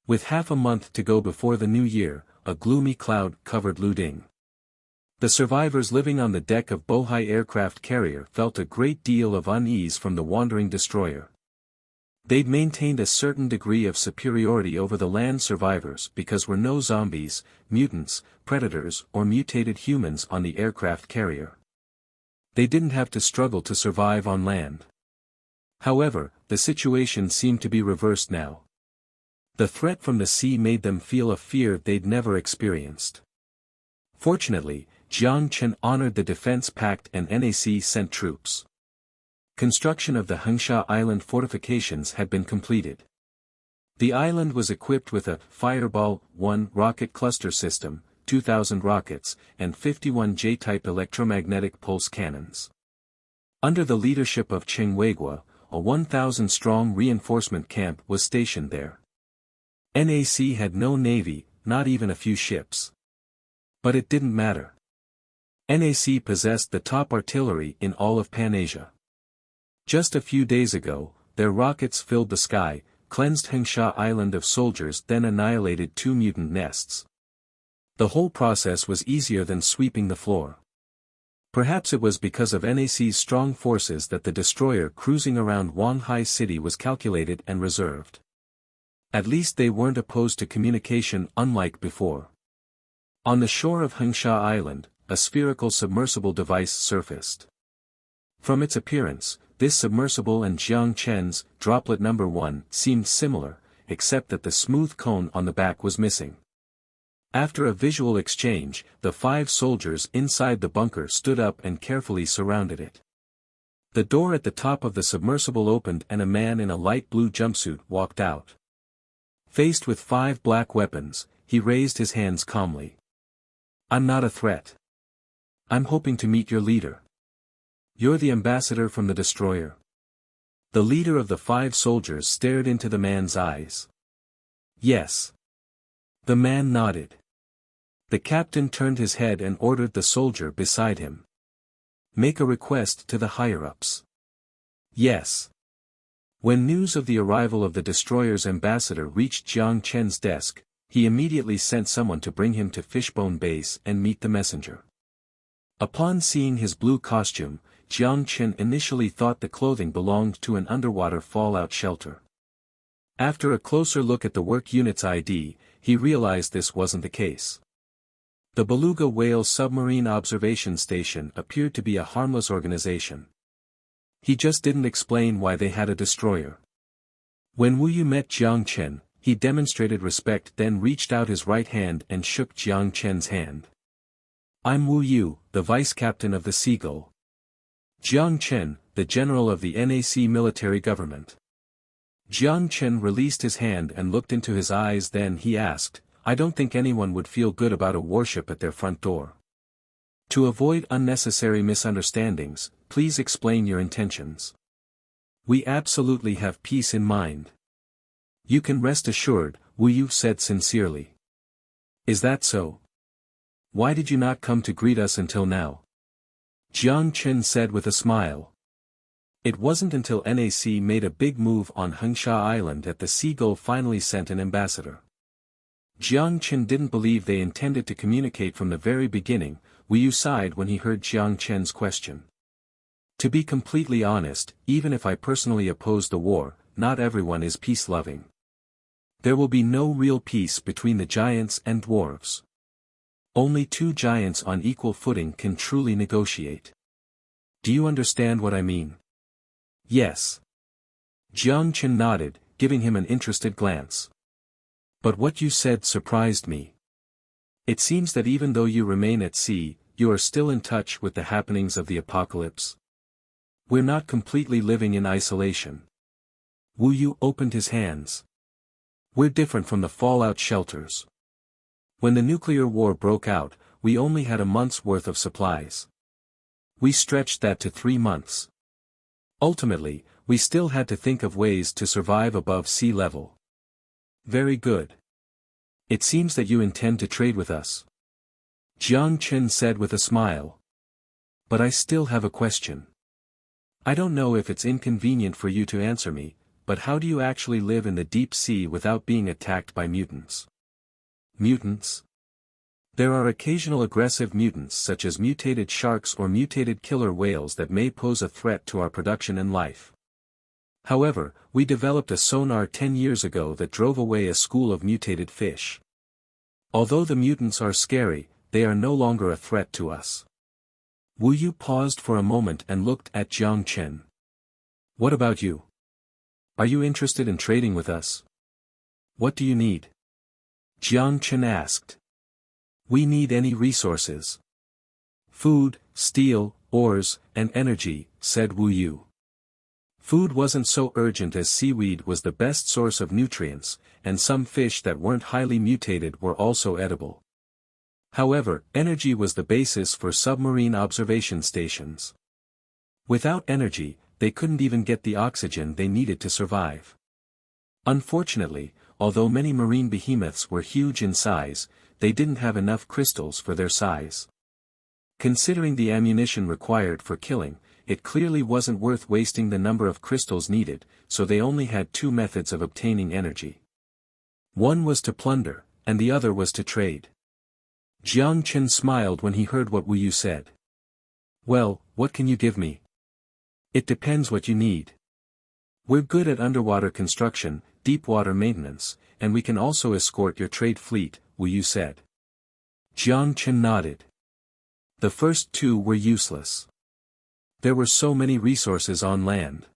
With half a month to go before the new year, a gloomy cloud covered Luding. The survivors living on the deck of Bohai aircraft carrier felt a great deal of unease from the wandering destroyer. They'd maintained a certain degree of superiority over the land survivors because there were no zombies, mutants, predators or mutated humans on the aircraft carrier. They didn't have to struggle to survive on land. However, the situation seemed to be reversed now. The threat from the sea made them feel a fear they'd never experienced. Fortunately, Jiang Chen honored the defense pact and NAC sent troops. Construction of the Hengsha Island fortifications had been completed. The island was equipped with a Fireball 1 rocket cluster system, 2,000 rockets, and 51 J-type electromagnetic pulse cannons. Under the leadership of Cheng Weigua, a 1,000-strong reinforcement camp was stationed there. NAC had no navy, not even a few ships. But it didn't matter. NAC possessed the top artillery in all of Pan-Asia. Just a few days ago, their rockets filled the sky, cleansed Hengsha Island of soldiers, then annihilated 2 mutant nests. The whole process was easier than sweeping the floor. Perhaps it was because of NAC's strong forces that the destroyer cruising around Wanhai City was calculated and reserved. At least they weren't opposed to communication unlike before. On the shore of Hengsha Island, a spherical submersible device surfaced. From its appearance, this submersible and Jiang Chen's droplet number 1 seemed similar, except that the smooth cone on the back was missing. After a visual exchange, the 5 soldiers inside the bunker stood up and carefully surrounded it. The door at the top of the submersible opened and a man in a light blue jumpsuit walked out. Faced with 5 black weapons, he raised his hands calmly. "I'm not a threat. I'm hoping to meet your leader. You're the ambassador from the destroyer." The leader of the 5 soldiers stared into the man's eyes. "Yes." The man nodded. The captain turned his head and ordered the soldier beside him. "Make a request to the higher-ups." "Yes." When news of the arrival of the destroyer's ambassador reached Jiang Chen's desk, he immediately sent someone to bring him to Fishbone Base and meet the messenger. Upon seeing his blue costume, Jiang Chen initially thought the clothing belonged to an underwater fallout shelter. After a closer look at the work unit's ID, he realized this wasn't the case. The Beluga Whale Submarine Observation Station appeared to be a harmless organization. He just didn't explain why they had a destroyer. When Wu Yu met Jiang Chen, he demonstrated respect, then reached out his right hand and shook Jiang Chen's hand. "I'm Wu Yu, the vice-captain of the Seagull." Jiang Chen, the general of the NAC military government. Jiang Chen released his hand and looked into his eyes, then he asked, "I don't think anyone would feel good about a warship at their front door. To avoid unnecessary misunderstandings, please explain your intentions." "We absolutely have peace in mind. You can rest assured," Wu Yu said sincerely. "Is that so? Why did you not come to greet us until now?" Jiang Chen said with a smile. It wasn't until NAC made a big move on Hengsha Island that the Seagull finally sent an ambassador. Jiang Chen didn't believe they intended to communicate from the very beginning. Wu Yu sighed when he heard Jiang Chen's question. "To be completely honest, even if I personally oppose the war, not everyone is peace-loving. There will be no real peace between the giants and dwarves. Only 2 giants on equal footing can truly negotiate. Do you understand what I mean?" "Yes." Jiang Chen nodded, giving him an interested glance. "But what you said surprised me. It seems that even though you remain at sea, you are still in touch with the happenings of the apocalypse. We're not completely living in isolation." Wu Yu opened his hands. "We're different from the fallout shelters. When the nuclear war broke out, we only had a month's worth of supplies. We stretched that to 3 months. Ultimately, we still had to think of ways to survive above sea level." "Very good. It seems that you intend to trade with us," Jiang Chen said with a smile. "But I still have a question. I don't know if it's inconvenient for you to answer me, but how do you actually live in the deep sea without being attacked by mutants? Mutants? There are occasional aggressive mutants such as mutated sharks or mutated killer whales that may pose a threat to our production and life. However, we developed a sonar 10 years ago that drove away a school of mutated fish. Although the mutants are scary, they are no longer a threat to us. Wu Yu paused for a moment and looked at Jiang Chen. What about you? Are you interested in trading with us? What do you need? Jiang Chen asked. We need any resources. Food, steel, ores, and energy, said Wu Yu. Food wasn't so urgent as seaweed was the best source of nutrients, and some fish that weren't highly mutated were also edible. However, energy was the basis for submarine observation stations. Without energy, they couldn't even get the oxygen they needed to survive. Unfortunately, although many marine behemoths were huge in size, they didn't have enough crystals for their size. Considering the ammunition required for killing, it clearly wasn't worth wasting the number of crystals needed, so they only had two methods of obtaining energy. One was to plunder, and the other was to trade. Jiang Chen smiled when he heard what Wu Yu said. Well, what can you give me? It depends what you need. We're good at underwater construction, deep water maintenance, and we can also escort your trade fleet, Wu Yu said. Jiang Chen nodded. The first two were useless. There were so many resources on land.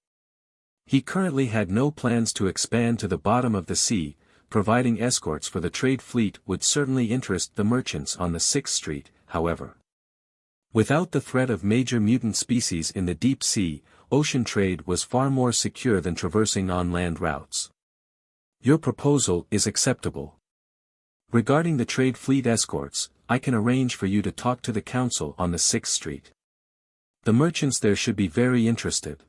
He currently had no plans to expand to the bottom of the sea. Providing escorts for the trade fleet would certainly interest the merchants on the 6th Street, however. Without the threat of major mutant species in the deep sea, ocean trade was far more secure than traversing on-land routes. Your proposal is acceptable. Regarding the trade fleet escorts, I can arrange for you to talk to the council on the 6th Street. The merchants there should be very interested.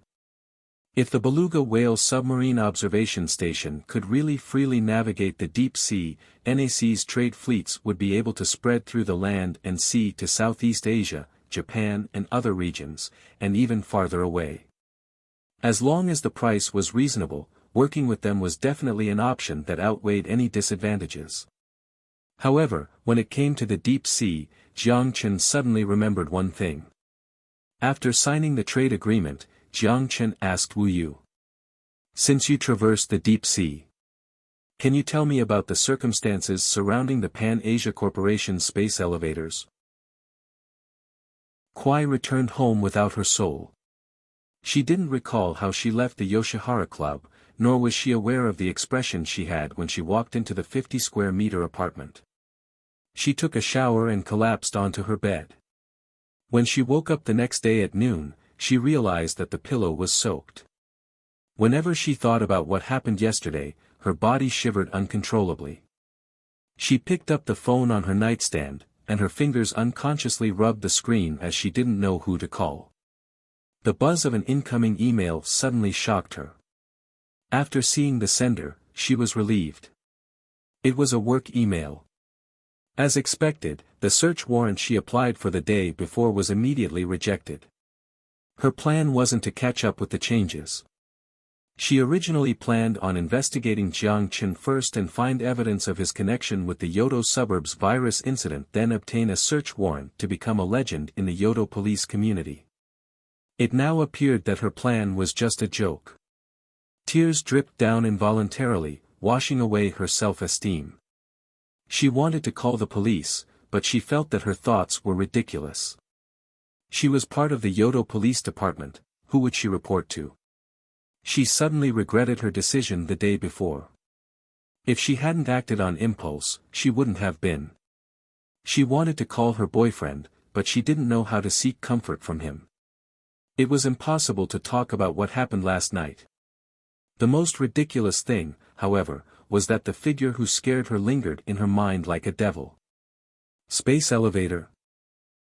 If the Beluga Whale Submarine Observation Station could really freely navigate the deep sea, NAC's trade fleets would be able to spread through the land and sea to Southeast Asia, Japan and other regions, and even farther away. As long as the price was reasonable, working with them was definitely an option that outweighed any disadvantages. However, when it came to the deep sea, Jiang Chen suddenly remembered one thing. After signing the trade agreement, Jiang Chen asked Wu Yu. Since you traversed the deep sea, can you tell me about the circumstances surrounding the Pan-Asia Corporation's space elevators? Kuai returned home without her soul. She didn't recall how she left the Yoshihara Club, nor was she aware of the expression she had when she walked into the 50-square-meter apartment. She took a shower and collapsed onto her bed. When she woke up the next day at noon, she realized that the pillow was soaked. Whenever she thought about what happened yesterday, her body shivered uncontrollably. She picked up the phone on her nightstand, and her fingers unconsciously rubbed the screen as she didn't know who to call. The buzz of an incoming email suddenly shocked her. After seeing the sender, she was relieved. It was a work email. As expected, the search warrant she applied for the day before was immediately rejected. Her plan wasn't to catch up with the changes. She originally planned on investigating Jiang Chen first and find evidence of his connection with the Yodo suburbs virus incident, then obtain a search warrant to become a legend in the Yodo police community. It now appeared that her plan was just a joke. Tears dripped down involuntarily, washing away her self-esteem. She wanted to call the police, but she felt that her thoughts were ridiculous. She was part of the Yodo Police Department, who would she report to? She suddenly regretted her decision the day before. If she hadn't acted on impulse, she wouldn't have been. She wanted to call her boyfriend, but she didn't know how to seek comfort from him. It was impossible to talk about what happened last night. The most ridiculous thing, however, was that the figure who scared her lingered in her mind like a devil. Space elevator.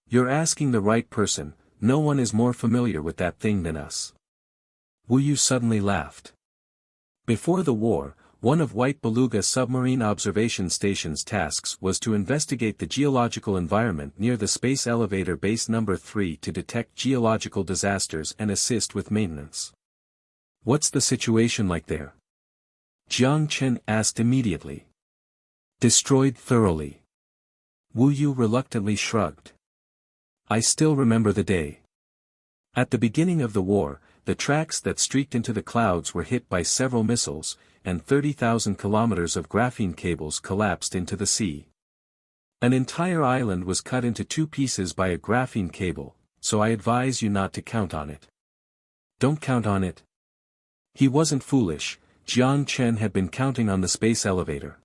You're asking the right person, no one is more familiar with that thing than us. Wu Yu suddenly laughed. Before the war, one of White Beluga Submarine Observation Station's tasks was to investigate the geological environment near the Space Elevator Base No. 3 to detect geological disasters and assist with maintenance. What's the situation like there? Jiang Chen asked immediately. Destroyed thoroughly. Wu Yu reluctantly shrugged. I still remember the day. At the beginning of the war, the tracks that streaked into the clouds were hit by several missiles, and 30,000 kilometers of graphene cables collapsed into the sea. An entire island was cut into two pieces by a graphene cable, so I advise you not to count on it. Don't count on it. He wasn't foolish. Jiang Chen had been counting on the space elevator.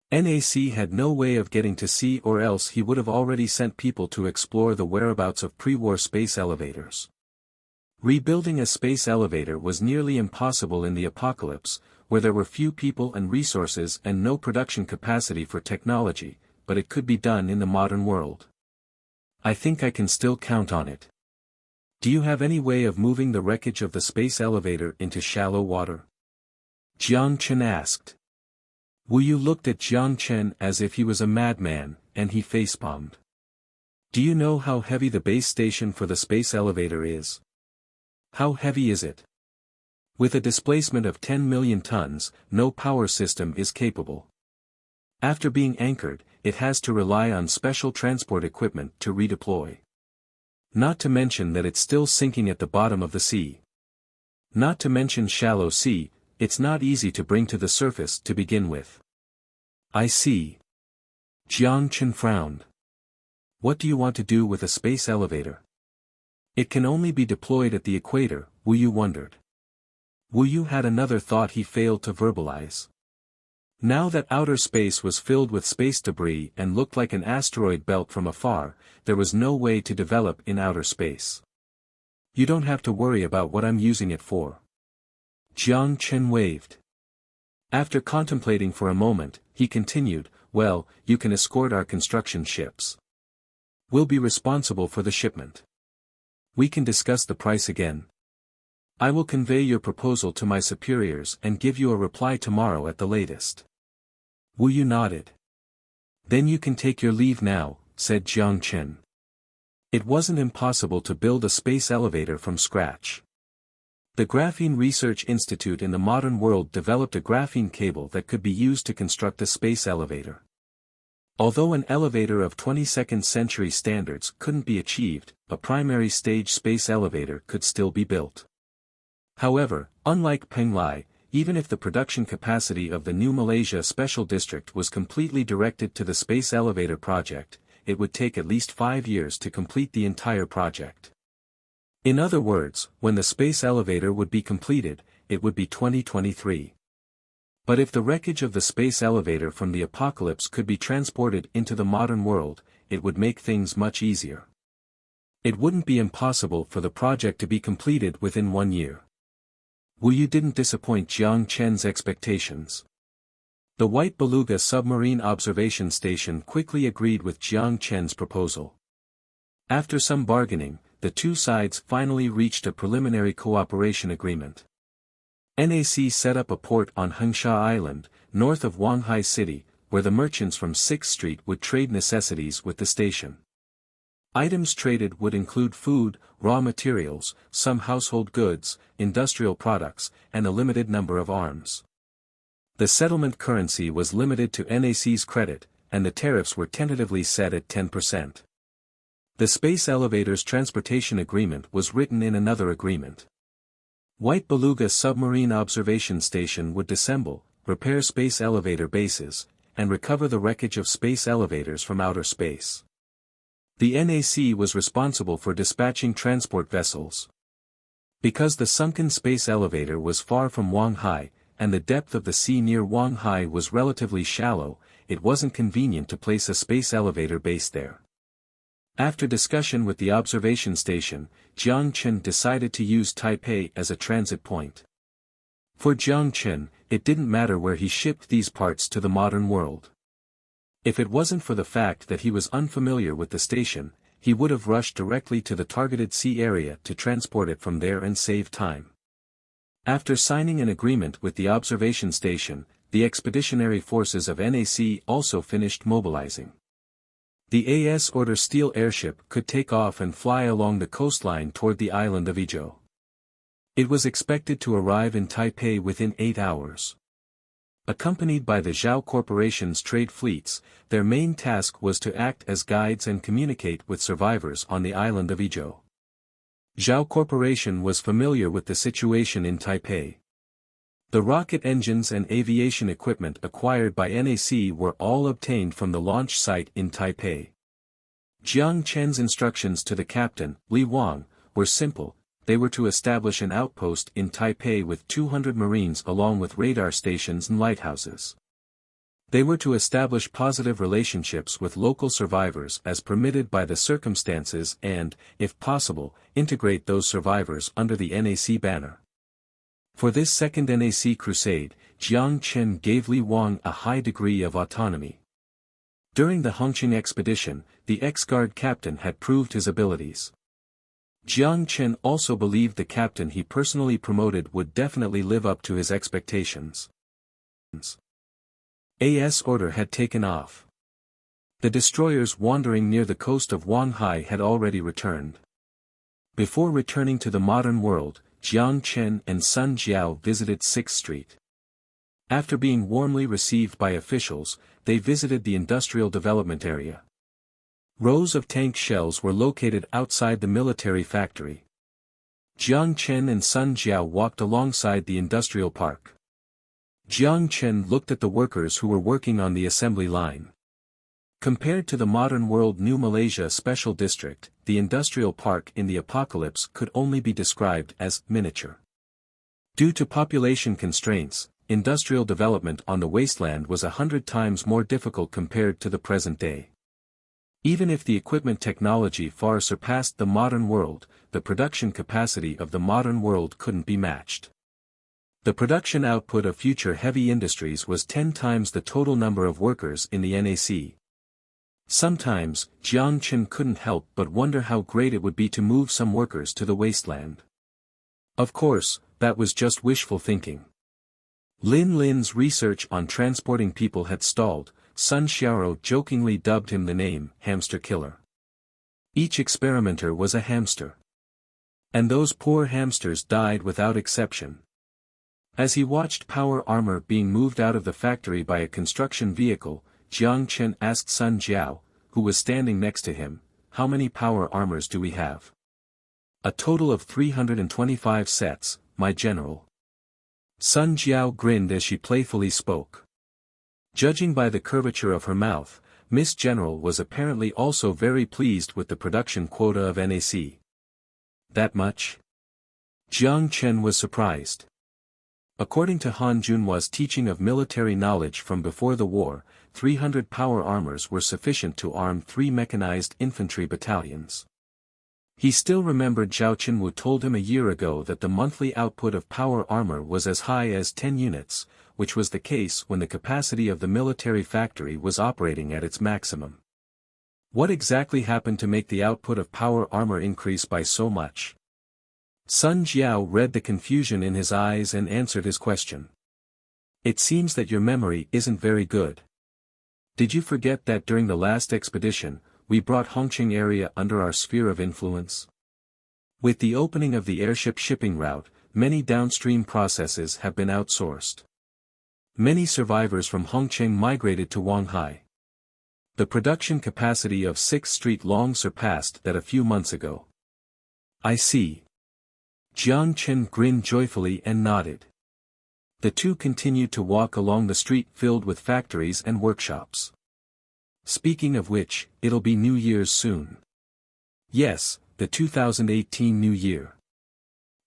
NAC had no way of getting to sea, or else he would have already sent people to explore the whereabouts of pre-war space elevators. Rebuilding a space elevator was nearly impossible in the apocalypse, where there were few people and resources and no production capacity for technology, but it could be done in the modern world. I think I can still count on it. Do you have any way of moving the wreckage of the space elevator into shallow water? Jiang Chen asked. Wu Yu looked at Jiang Chen as if he was a madman, and he facepalmed. Do you know how heavy the base station for the space elevator is? How heavy is it? With a displacement of 10 million tons, no power system is capable. After being anchored, it has to rely on special transport equipment to redeploy. Not to mention that it's still sinking at the bottom of the sea. Not to mention shallow sea, it's not easy to bring to the surface to begin with. I see. Jiang Chen frowned. What do you want to do with a space elevator? It can only be deployed at the equator, Wu Yu wondered. Wu Yu had another thought he failed to verbalize. Now that outer space was filled with space debris and looked like an asteroid belt from afar, there was no way to develop in outer space. You don't have to worry about what I'm using it for. Jiang Chen waved. After contemplating for a moment, he continued, well, you can escort our construction ships. We'll be responsible for the shipment. We can discuss the price again. I will convey your proposal to my superiors and give you a reply tomorrow at the latest. Wu Yu nodded. Then you can take your leave now, said Jiang Chen. It wasn't impossible to build a space elevator from scratch. The Graphene Research Institute in the modern world developed a graphene cable that could be used to construct a space elevator. Although an elevator of 22nd century standards couldn't be achieved, a primary stage space elevator could still be built. However, unlike Penglai, even if the production capacity of the new Malaysia Special District was completely directed to the space elevator project, it would take at least 5 years to complete the entire project. In other words, when the space elevator would be completed, it would be 2023. But if the wreckage of the space elevator from the apocalypse could be transported into the modern world, it would make things much easier. It wouldn't be impossible for the project to be completed within 1 year. Wu Yu didn't disappoint Jiang Chen's expectations. The White Beluga submarine observation station quickly agreed with Jiang Chen's proposal. After some bargaining, the two sides finally reached a preliminary cooperation agreement. NAC set up a port on Hengsha Island, north of Wanghai City, where the merchants from 6th Street would trade necessities with the station. Items traded would include food, raw materials, some household goods, industrial products, and a limited number of arms. The settlement currency was limited to NAC's credit, and the tariffs were tentatively set at 10%. The space elevator's transportation agreement was written in another agreement. White Beluga submarine observation station would disassemble, repair space elevator bases, and recover the wreckage of space elevators from outer space. The NAC was responsible for dispatching transport vessels. Because the sunken space elevator was far from Wanghai, and the depth of the sea near Wanghai was relatively shallow, it wasn't convenient to place a space elevator base there. After discussion with the observation station, Jiang Chen decided to use Taipei as a transit point. For Jiang Chen, it didn't matter where he shipped these parts to the modern world. If it wasn't for the fact that he was unfamiliar with the station, he would have rushed directly to the targeted sea area to transport it from there and save time. After signing an agreement with the observation station, the expeditionary forces of NAC also finished mobilizing. The AS Order Steel airship could take off and fly along the coastline toward the island of Ijo. It was expected to arrive in Taipei within 8 hours. Accompanied by the Zhao Corporation's trade fleets, their main task was to act as guides and communicate with survivors on the island of Izhou. Zhao Corporation was familiar with the situation in Taipei. The rocket engines and aviation equipment acquired by NAC were all obtained from the launch site in Taipei. Jiang Chen's instructions to the captain, Li Wang, were simple. They were to establish an outpost in Taipei with 200 Marines along with radar stations and lighthouses. They were to establish positive relationships with local survivors as permitted by the circumstances and, if possible, integrate those survivors under the NAC banner. For this second NAC crusade, Jiang Chen gave Li Wang a high degree of autonomy. During the Hongqing expedition, the ex-guard captain had proved his abilities. Jiang Chen also believed the captain he personally promoted would definitely live up to his expectations. AS order had taken off. The destroyers wandering near the coast of Wanhai had already returned. Before returning to the modern world, Jiang Chen and Sun Jiao visited 6th Street. After being warmly received by officials, they visited the industrial development area. Rows of tank shells were located outside the military factory. Jiang Chen and Sun Jiao walked alongside the industrial park. Jiang Chen looked at the workers who were working on the assembly line. Compared to the modern world New Malaysia Special District, the industrial park in the apocalypse could only be described as miniature. Due to population constraints, industrial development on the wasteland was 100 times more difficult compared to the present day. Even if the equipment technology far surpassed the modern world, the production capacity of the modern world couldn't be matched. The production output of future heavy industries was 10 times the total number of workers in the NAC. Sometimes, Jiang Chen couldn't help but wonder how great it would be to move some workers to the wasteland. Of course, that was just wishful thinking. Lin Lin's research on transporting people had stalled. Sun Xiaoro jokingly dubbed him the name, Hamster Killer. Each experimenter was a hamster. And those poor hamsters died without exception. As he watched power armor being moved out of the factory by a construction vehicle, Jiang Chen asked Sun Jiao, who was standing next to him, "How many power armors do we have?" "A total of 325 sets, my general." Sun Jiao grinned as she playfully spoke. Judging by the curvature of her mouth, Miss General was apparently also very pleased with the production quota of NAC. That much? Jiang Chen was surprised. According to Han Junhua's teaching of military knowledge from before the war, 300 power armors were sufficient to arm 3 mechanized infantry battalions. He still remembered Zhao Qinwu told him a year ago that the monthly output of power armor was as high as 10 units, which was the case when the capacity of the military factory was operating at its maximum. What exactly happened to make the output of power armor increase by so much? Sun Jiao read the confusion in his eyes and answered his question. "It seems that your memory isn't very good. Did you forget that during the last expedition, we brought Hongqing area under our sphere of influence? With the opening of the airship shipping route, many downstream processes have been outsourced. Many survivors from Hongqing migrated to Wanhai. The production capacity of 6th Street long surpassed that a few months ago." "I see." Jiang Chen grinned joyfully and nodded. The two continued to walk along the street filled with factories and workshops. "Speaking of which, it'll be New Year's soon." "Yes, the 2018 New Year.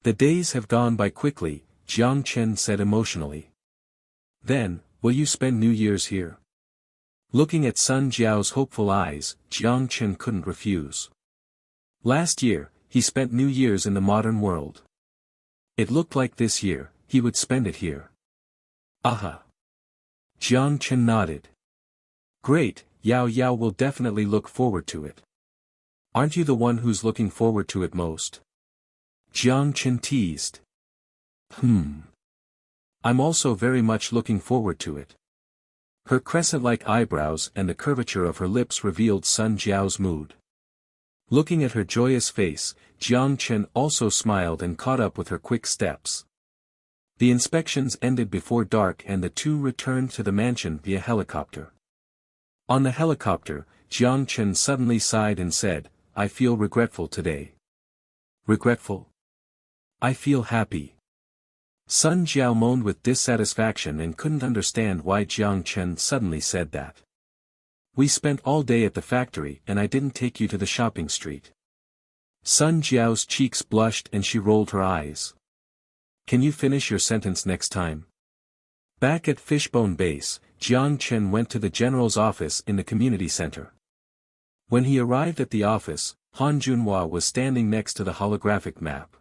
The days have gone by quickly," Jiang Chen said emotionally. "Then, will you spend New Year's here?" Looking at Sun Jiao's hopeful eyes, Jiang Chen couldn't refuse. Last year, he spent New Year's in the modern world. It looked like this year, he would spend it here. "Aha!" Jiang Chen nodded. "Great, Yao Yao will definitely look forward to it." "Aren't you the one who's looking forward to it most?" Jiang Chen teased. I'm also very much looking forward to it." Her crescent-like eyebrows and the curvature of her lips revealed Sun Jiao's mood. Looking at her joyous face, Jiang Chen also smiled and caught up with her quick steps. The inspections ended before dark and the two returned to the mansion via helicopter. On the helicopter, Jiang Chen suddenly sighed and said, "I feel regretful today." "Regretful?" "I feel happy." Sun Jiao moaned with dissatisfaction and couldn't understand why Jiang Chen suddenly said that. "We spent all day at the factory and I didn't take you to the shopping street." Sun Jiao's cheeks blushed and she rolled her eyes. "Can you finish your sentence next time?" Back at Fishbone Base, Jiang Chen went to the general's office in the community center. When he arrived at the office, Han Junhua was standing next to the holographic map.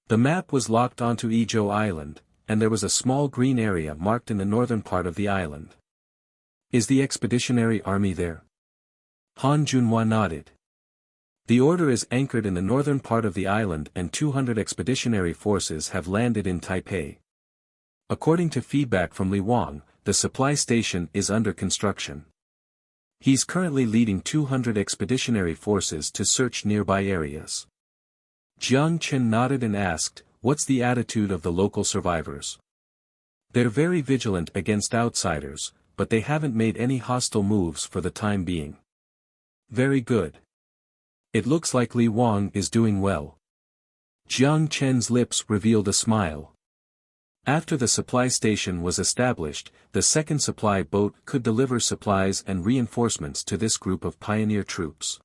The map was locked onto Ezhou Island, and there was a small green area marked in the northern part of the island. "Is the expeditionary army there?" Han Junhua nodded. "The order is anchored in the northern part of the island and 200 expeditionary forces have landed in Taipei. According to feedback from Li Wang, the supply station is under construction. He's currently leading 200 expeditionary forces to search nearby areas." Jiang Chen nodded and asked, "What's the attitude of the local survivors?" "They're very vigilant against outsiders, but they haven't made any hostile moves for the time being." "Very good. It looks like Li Wang is doing well." Jiang Chen's lips revealed a smile. After the supply station was established, the second supply boat could deliver supplies and reinforcements to this group of pioneer troops.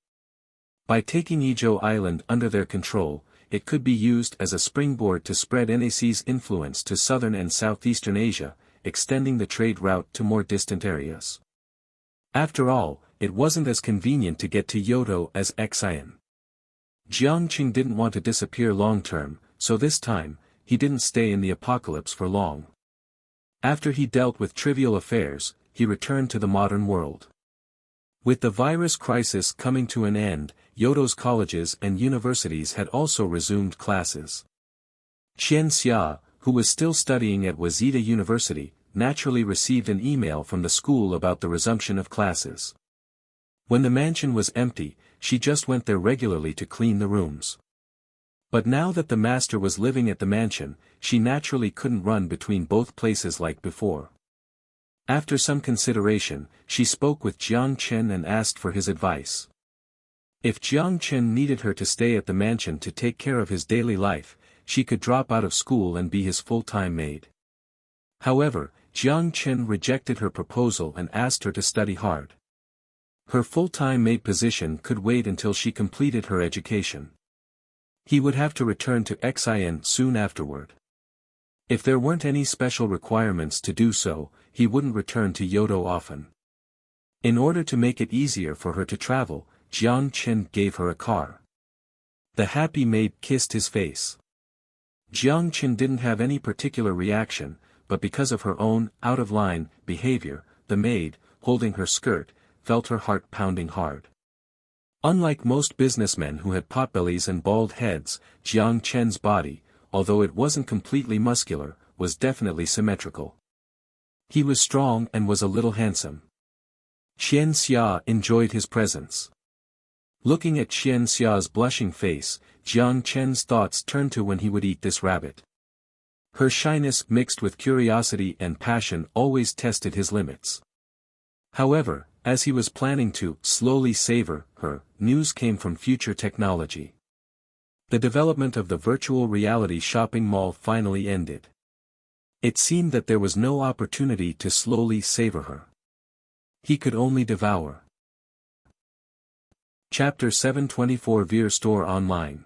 By taking Ezhou Island under their control, it could be used as a springboard to spread NAC's influence to southern and southeastern Asia, extending the trade route to more distant areas. After all, it wasn't as convenient to get to Yodo as Xian. Jiang Qing didn't want to disappear long-term, so this time, he didn't stay in the apocalypse for long. After he dealt with trivial affairs, he returned to the modern world. With the virus crisis coming to an end, Yodo's colleges and universities had also resumed classes. Qian Xia, who was still studying at Waseda University, naturally received an email from the school about the resumption of classes. When the mansion was empty, she just went there regularly to clean the rooms. But now that the master was living at the mansion, she naturally couldn't run between both places like before. After some consideration, she spoke with Jiang Chen and asked for his advice. If Jiang Chen needed her to stay at the mansion to take care of his daily life, she could drop out of school and be his full-time maid. However, Jiang Chen rejected her proposal and asked her to study hard. Her full-time maid position could wait until she completed her education. He would have to return to Xian soon afterward. If there weren't any special requirements to do so, he wouldn't return to Yodo often. In order to make it easier for her to travel, Jiang Chen gave her a car. The happy maid kissed his face. Jiang Chen didn't have any particular reaction, but because of her own out-of-line behavior, the maid, holding her skirt, felt her heart pounding hard. Unlike most businessmen who had potbellies and bald heads, Jiang Chen's body, although it wasn't completely muscular, was definitely symmetrical. He was strong and was a little handsome. Qian Xia enjoyed his presence. Looking at Qian Xia's blushing face, Jiang Chen's thoughts turned to when he would eat this rabbit. Her shyness mixed with curiosity and passion always tested his limits. However, as he was planning to slowly savor her, news came from future technology. The development of the virtual reality shopping mall finally ended. It seemed that there was no opportunity to slowly savor her. He could only devour. Chapter 724 Veer Store Online.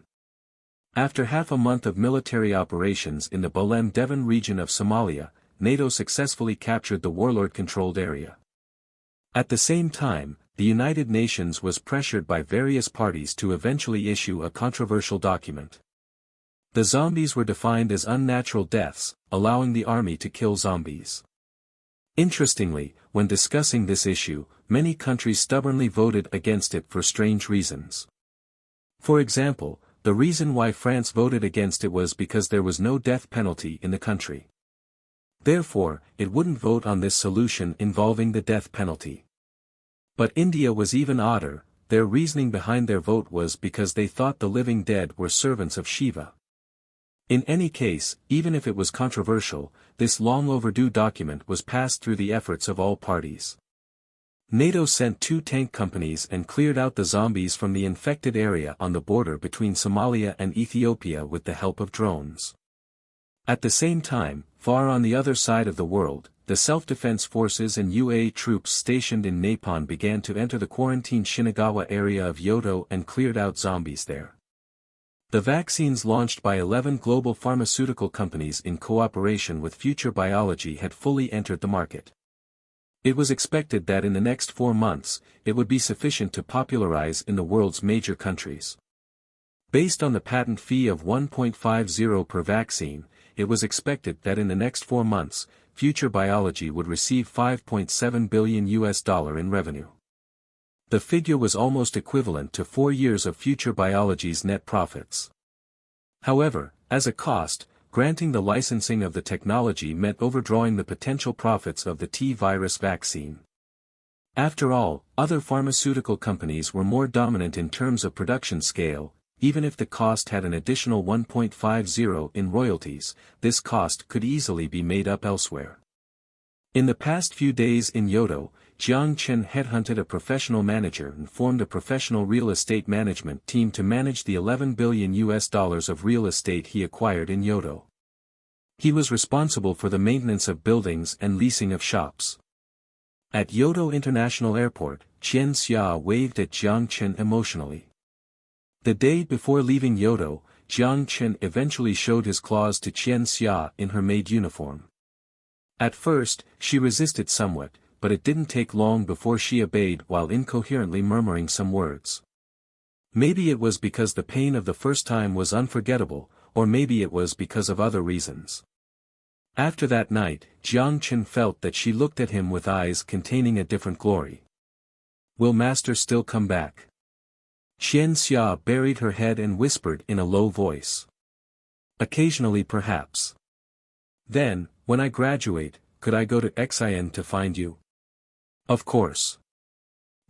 After half a month of military operations in the Belem Devon region of Somalia, NATO successfully captured the warlord-controlled area. At the same time, the United Nations was pressured by various parties to eventually issue a controversial document. The zombies were defined as unnatural deaths, allowing the army to kill zombies. Interestingly, when discussing this issue, many countries stubbornly voted against it for strange reasons. For example, the reason why France voted against it was because there was no death penalty in the country. Therefore, it wouldn't vote on this solution involving the death penalty. But India was even odder, their reasoning behind their vote was because they thought the living dead were servants of Shiva. In any case, even if it was controversial, this long overdue document was passed through the efforts of all parties. NATO sent 2 tank companies and cleared out the zombies from the infected area on the border between Somalia and Ethiopia with the help of drones. At the same time, far on the other side of the world, the self-defense forces and UA troops stationed in Nepal began to enter the quarantined Shinagawa area of Yodo and cleared out zombies there. The vaccines launched by 11 global pharmaceutical companies in cooperation with Future Biology had fully entered the market. It was expected that in the next 4 months, it would be sufficient to popularize in the world's major countries. Based on the patent fee of $1.50 per vaccine, it was expected that in the next 4 months, Future Biology would receive $5.7 billion in revenue. The figure was almost equivalent to 4 years of Future Biology's net profits. However, as a cost, granting the licensing of the technology meant overdrawing the potential profits of the T-virus vaccine. After all, other pharmaceutical companies were more dominant in terms of production scale. Even if the cost had an additional $1.50 in royalties, this cost could easily be made up elsewhere. In the past few days in Yodo, Jiang Chen headhunted a professional manager and formed a professional real estate management team to manage the $11 billion of real estate he acquired in Yodo. He was responsible for the maintenance of buildings and leasing of shops. At Yodo International Airport, Chen Xia waved at Jiang Chen emotionally. The day before leaving Yodo, Jiang Chen eventually showed his claws to Chen Xia in her maid uniform. At first, she resisted somewhat, but it didn't take long before she obeyed while incoherently murmuring some words. Maybe it was because the pain of the first time was unforgettable, or maybe it was because of other reasons. After that night, Jiang Chen felt that she looked at him with eyes containing a different glory. Will Master still come back? Chen Xia buried her head and whispered in a low voice. Occasionally perhaps. Then, when I graduate, could I go to Xian to find you? Of course.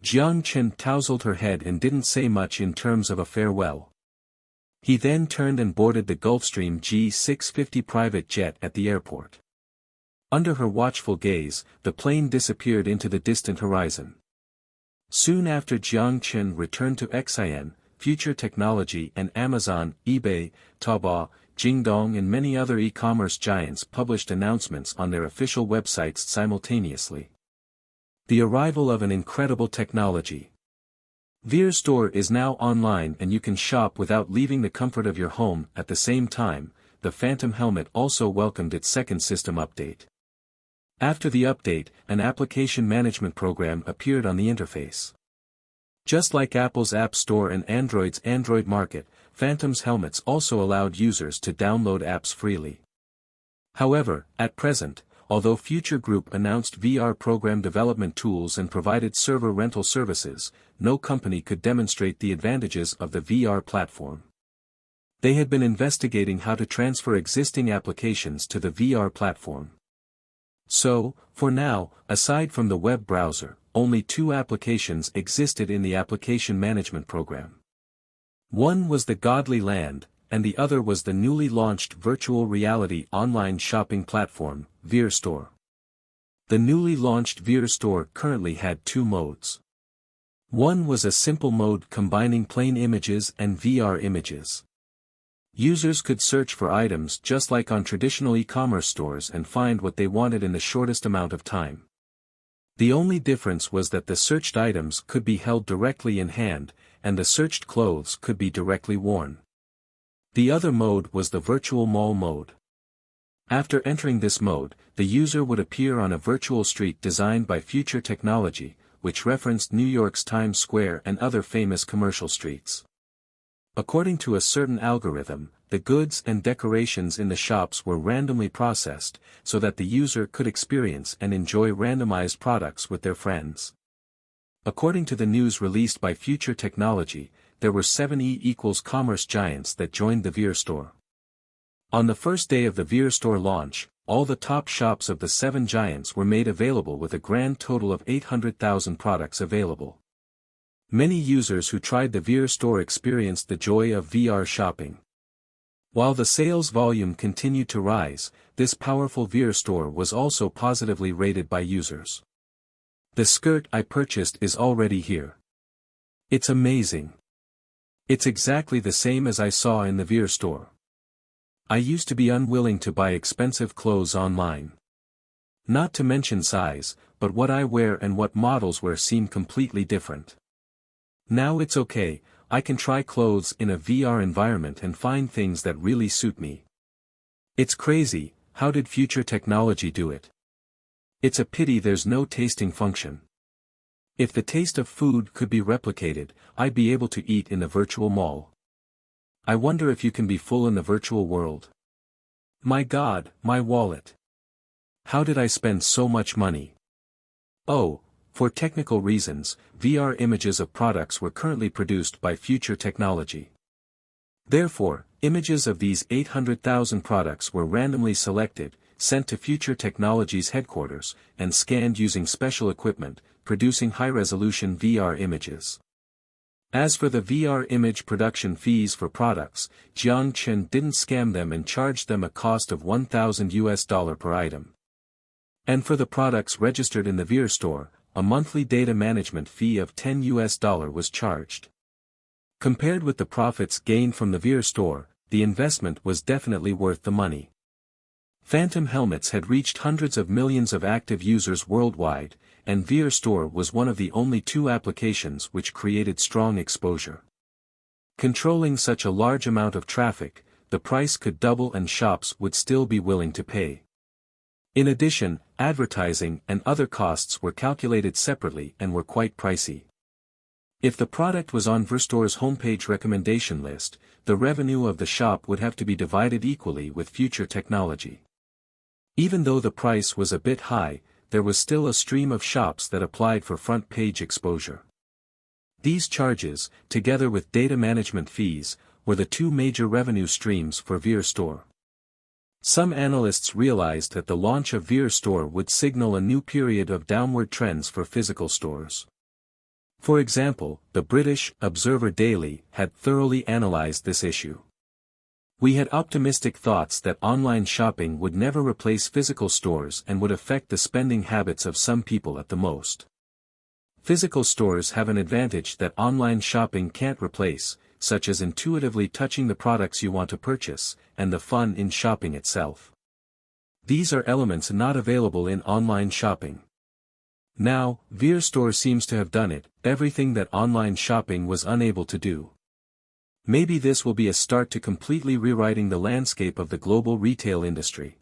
Jiang Chen tousled her head and didn't say much in terms of a farewell. He then turned and boarded the Gulfstream G650 private jet at the airport. Under her watchful gaze, the plane disappeared into the distant horizon. Soon after Jiang Chen returned to Xian, Future Technology and Amazon, eBay, Taobao, Jingdong and many other e-commerce giants published announcements on their official websites simultaneously. The arrival of an incredible technology. Veer Store is now online and you can shop without leaving the comfort of your home. At the same time, the Phantom helmet also welcomed its second system update. After the update, an application management program appeared on the interface. Just like Apple's App Store and Android's Android Market, Phantom's helmets also allowed users to download apps freely. However, at present, although Future Group announced VR program development tools and provided server rental services, no company could demonstrate the advantages of the VR platform. They had been investigating how to transfer existing applications to the VR platform. So, for now, aside from the web browser, only 2 applications existed in the application management program. One was the Godly Land, and the other was the newly launched virtual reality online shopping platform, Veer Store. The newly launched Veer Store currently had 2 modes. One was a simple mode combining plain images and VR images. Users could search for items just like on traditional e-commerce stores and find what they wanted in the shortest amount of time. The only difference was that the searched items could be held directly in hand, and the searched clothes could be directly worn. The other mode was the virtual mall mode. After entering this mode, the user would appear on a virtual street designed by Future Technology, which referenced New York's Times Square and other famous commercial streets. According to a certain algorithm, the goods and decorations in the shops were randomly processed, so that the user could experience and enjoy randomized products with their friends. According to the news released by Future Technology, there were 7 e-commerce giants that joined the Veer Store. On the first day of the Veer Store launch, all the top shops of the 7 giants were made available with a grand total of 800,000 products available. Many users who tried the VR store experienced the joy of VR shopping. While the sales volume continued to rise, this powerful VR store was also positively rated by users. The skirt I purchased is already here. It's amazing. It's exactly the same as I saw in the VR store. I used to be unwilling to buy expensive clothes online. Not to mention size, but what I wear and what models wear seem completely different. Now it's okay, I can try clothes in a VR environment and find things that really suit me. It's crazy, how did future technology do it? It's a pity there's no tasting function. If the taste of food could be replicated, I'd be able to eat in the virtual mall. I wonder if you can be full in the virtual world. My God, my wallet. How did I spend so much money? Oh, for technical reasons, VR images of products were currently produced by future technology. Therefore, images of these 800,000 products were randomly selected, sent to future technology's headquarters, and scanned using special equipment, producing high-resolution VR images. As for the VR image production fees for products, Jiang Chen didn't scam them and charged them a cost of $1,000 per item. And for the products registered in the VR store, a monthly data management fee of $10 was charged. Compared with the profits gained from the VR store, the investment was definitely worth the money. Phantom helmets had reached hundreds of millions of active users worldwide, and VR store was one of the only 2 applications which created strong exposure. Controlling such a large amount of traffic, the price could double and shops would still be willing to pay. In addition, advertising and other costs were calculated separately and were quite pricey. If the product was on VRStore's homepage recommendation list, the revenue of the shop would have to be divided equally with future technology. Even though the price was a bit high, there was still a stream of shops that applied for front page exposure. These charges, together with data management fees, were the 2 major revenue streams for VR store. Some analysts realized that the launch of VR store would signal a new period of downward trends for physical stores. For example, the British Observer Daily had thoroughly analyzed this issue. We had optimistic thoughts that online shopping would never replace physical stores and would affect the spending habits of some people at the most. Physical stores have an advantage that online shopping can't replace, such as intuitively touching the products you want to purchase, and the fun in shopping itself. These are elements not available in online shopping. Now, VR store seems to have done it, everything that online shopping was unable to do. Maybe this will be a start to completely rewriting the landscape of the global retail industry.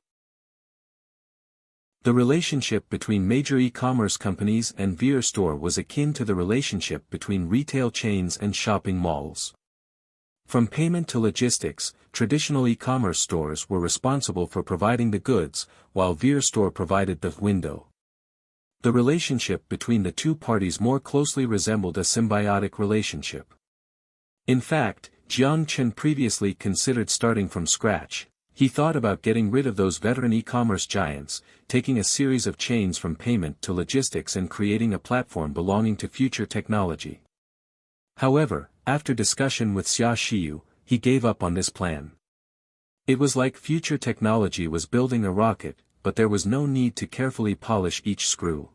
The relationship between major e-commerce companies and VR store was akin to the relationship between retail chains and shopping malls. From payment to logistics, traditional e-commerce stores were responsible for providing the goods, while VR store provided the window. The relationship between the 2 parties more closely resembled a symbiotic relationship. In fact, Jiang Chen previously considered starting from scratch. He thought about getting rid of those veteran e-commerce giants, taking a series of chains from payment to logistics and creating a platform belonging to future technology. However, after discussion with Xia Xiyu, he gave up on this plan. It was like future technology was building a rocket, but there was no need to carefully polish each screw.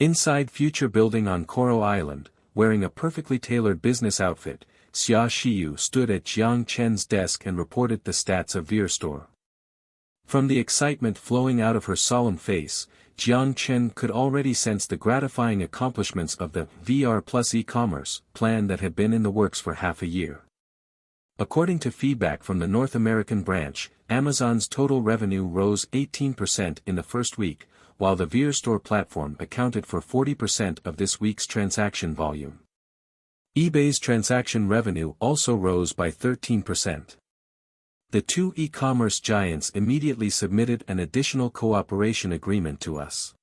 Inside future building on Coral Island, wearing a perfectly tailored business outfit, Xia Xiyu stood at Jiang Chen's desk and reported the stats of VR store. From the excitement flowing out of her solemn face, Jiang Chen could already sense the gratifying accomplishments of the VR plus e-commerce plan that had been in the works for half a year. According to feedback from the North American branch, Amazon's total revenue rose 18% in the first week, while the VR store platform accounted for 40% of this week's transaction volume. eBay's transaction revenue also rose by 13%. The 2 e-commerce giants immediately submitted an additional cooperation agreement to us.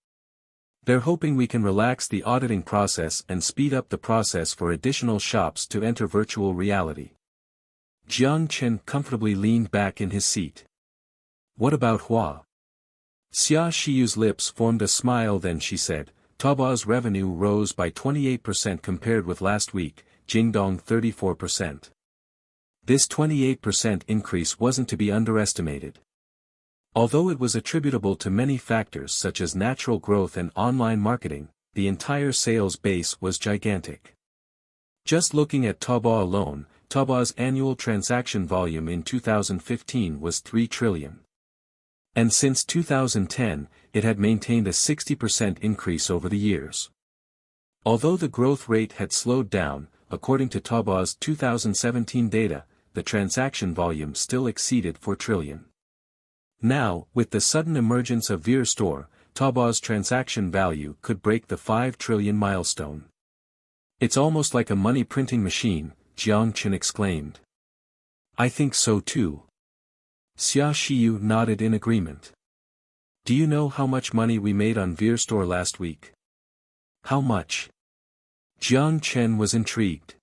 They're hoping we can relax the auditing process and speed up the process for additional shops to enter virtual reality. Jiang Chen comfortably leaned back in his seat. What about Hua? Xia Xiyu's lips formed a smile, then she said, Taobao revenue rose by 28% compared with last week, Jingdong 34%. This 28% increase wasn't to be underestimated. Although it was attributable to many factors such as natural growth and online marketing, the entire sales base was gigantic. Just looking at Taobao alone, Taobao's annual transaction volume in 2015 was 3 trillion. And since 2010, it had maintained a 60% increase over the years. Although the growth rate had slowed down, according to Taobao's 2017 data, the transaction volume still exceeded 4 trillion. Now, with the sudden emergence of Veer Store, Taobao's transaction value could break the 5 trillion milestone. It's almost like a money printing machine, Jiang Chen exclaimed. I think so too. Xia Xiyu nodded in agreement. Do you know how much money we made on Veer Store last week? How much? Jiang Chen was intrigued.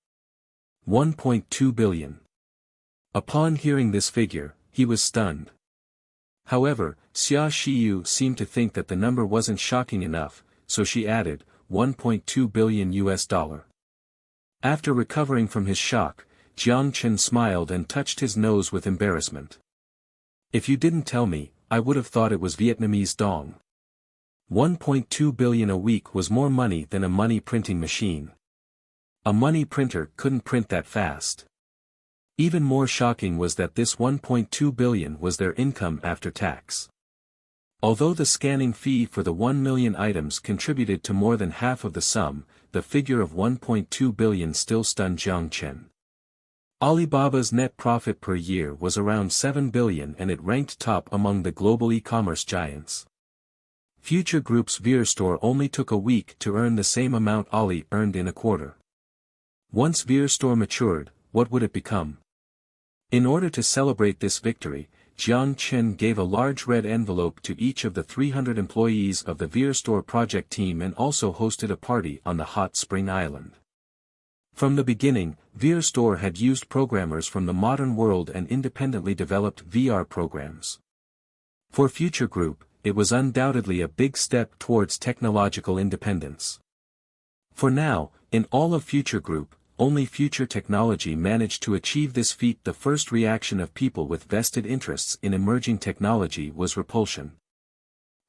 1.2 billion. Upon hearing this figure, he was stunned. However, Xia Xiyu seemed to think that the number wasn't shocking enough, so she added, $1.2 billion. After recovering from his shock, Jiang Chen smiled and touched his nose with embarrassment. If you didn't tell me, I would have thought it was Vietnamese dong. 1.2 billion a week was more money than a money printing machine. A money printer couldn't print that fast. Even more shocking was that this 1.2 billion was their income after tax. Although the scanning fee for the 1 million items contributed to more than half of the sum, the figure of 1.2 billion still stunned Jiang Chen. Alibaba's net profit per year was around 7 billion and it ranked top among the global e-commerce giants. Future Group's Veer Store only took a week to earn the same amount Ali earned in a quarter. Once Veer Store matured, what would it become? In order to celebrate this victory, Jiang Chen gave a large red envelope to each of the 300 employees of the Veer Store project team and also hosted a party on the hot spring island. From the beginning, Veer Store had used programmers from the modern world and independently developed VR programs. For Future Group, it was undoubtedly a big step towards technological independence. For now, in all of Future Group, only Future Technology managed to achieve this feat. The first reaction of people with vested interests in emerging technology was repulsion.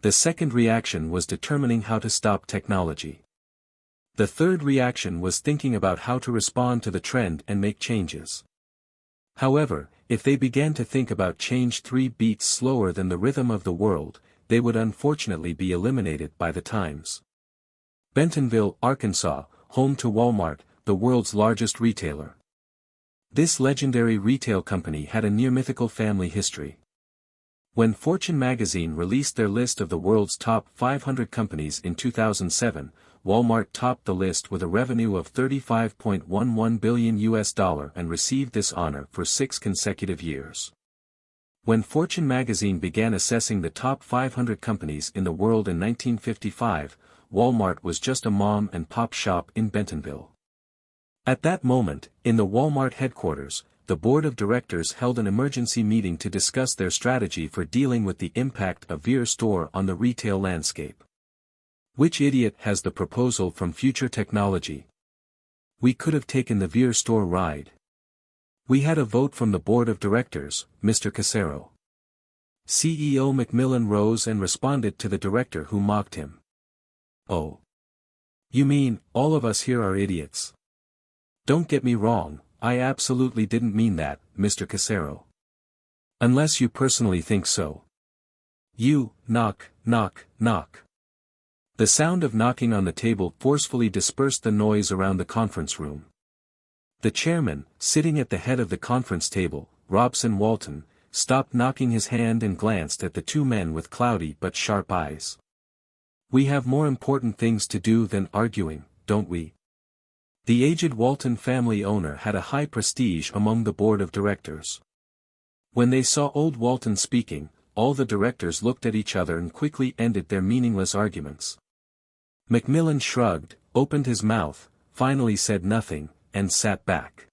The second reaction was determining how to stop technology. The third reaction was thinking about how to respond to the trend and make changes. However, if they began to think about change 3 beats slower than the rhythm of the world, they would unfortunately be eliminated by the times. Bentonville, Arkansas, home to Walmart, the world's largest retailer. This legendary retail company had a near-mythical family history. When Fortune magazine released their list of the world's top 500 companies in 2007, Walmart topped the list with a revenue of $35.11 billion and received this honor for 6 consecutive years. When Fortune magazine began assessing the top 500 companies in the world in 1955, Walmart was just a mom and pop shop in Bentonville. At that moment, in the Walmart headquarters, the board of directors held an emergency meeting to discuss their strategy for dealing with the impact of Veer Store on the retail landscape. Which idiot has the proposal from Future Technology? We could have taken the Veer Store ride. We had a vote from the board of directors, Mr. Casero. CEO Macmillan rose and responded to the director who mocked him. Oh. You mean, all of us here are idiots? Don't get me wrong, I absolutely didn't mean that, Mr. Casero. Unless you personally think so. You, knock, knock, knock. The sound of knocking on the table forcefully dispersed the noise around the conference room. The chairman, sitting at the head of the conference table, Robson Walton, stopped knocking his hand and glanced at the two men with cloudy but sharp eyes. We have more important things to do than arguing, don't we? The aged Walton family owner had a high prestige among the board of directors. When they saw old Walton speaking, all the directors looked at each other and quickly ended their meaningless arguments. Macmillan shrugged, opened his mouth, finally said nothing, and sat back.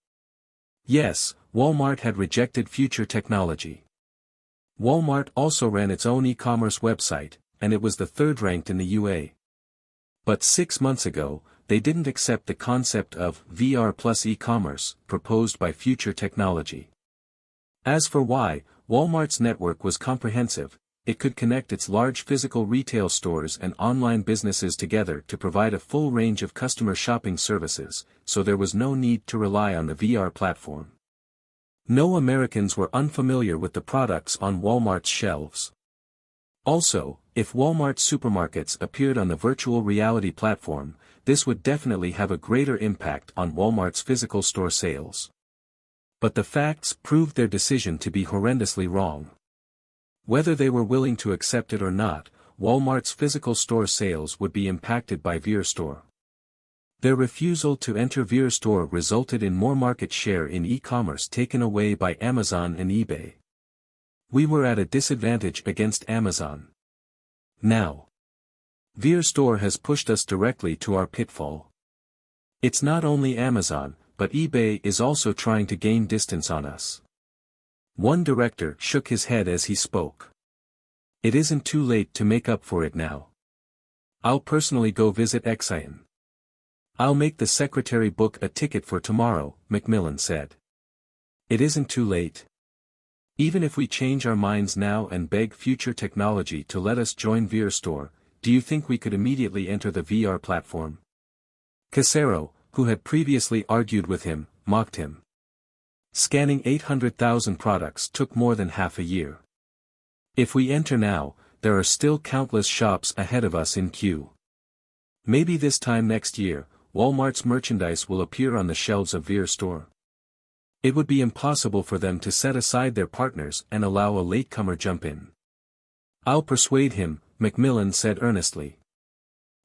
Yes, Walmart had rejected Future Technology. Walmart also ran its own e-commerce website, and it was the third ranked in the UA. But 6 months ago, they didn't accept the concept of VR plus e-commerce, proposed by future technology. As for why, Walmart's network was comprehensive. It could connect its large physical retail stores and online businesses together to provide a full range of customer shopping services, so there was no need to rely on the VR platform. No Americans were unfamiliar with the products on Walmart's shelves. Also, if Walmart supermarkets appeared on the virtual reality platform, this would definitely have a greater impact on Walmart's physical store sales. But the facts proved their decision to be horrendously wrong. Whether they were willing to accept it or not, Walmart's physical store sales would be impacted by VR Store. Their refusal to enter VR Store resulted in more market share in e-commerce taken away by Amazon and eBay. We were at a disadvantage against Amazon. Now, VR Store has pushed us directly to our pitfall. It's not only Amazon, but eBay is also trying to gain distance on us. One director shook his head as he spoke. It isn't too late to make up for it now. I'll personally go visit Xi'an. I'll make the secretary book a ticket for tomorrow, Macmillan said. It isn't too late. Even if we change our minds now and beg future technology to let us join VR Store, do you think we could immediately enter the VR platform? Casero, who had previously argued with him, mocked him. Scanning 800,000 products took more than half a year. If we enter now, there are still countless shops ahead of us in queue. Maybe this time next year, Walmart's merchandise will appear on the shelves of VR Store. It would be impossible for them to set aside their partners and allow a latecomer jump in. I'll persuade him, Macmillan said earnestly.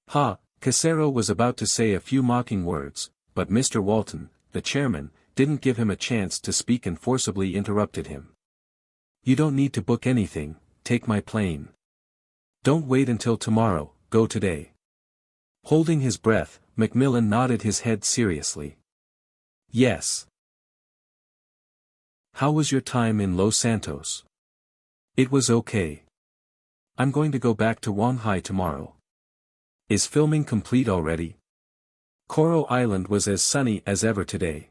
Casero was about to say a few mocking words, but Mr. Walton, the chairman, didn't give him a chance to speak and forcibly interrupted him. You don't need to book anything, take my plane. Don't wait until tomorrow, go today. Holding his breath, Macmillan nodded his head seriously. Yes. How was your time in Los Santos? It was okay. I'm going to go back to Shanghai tomorrow. Is filming complete already? Coral Island was as sunny as ever today.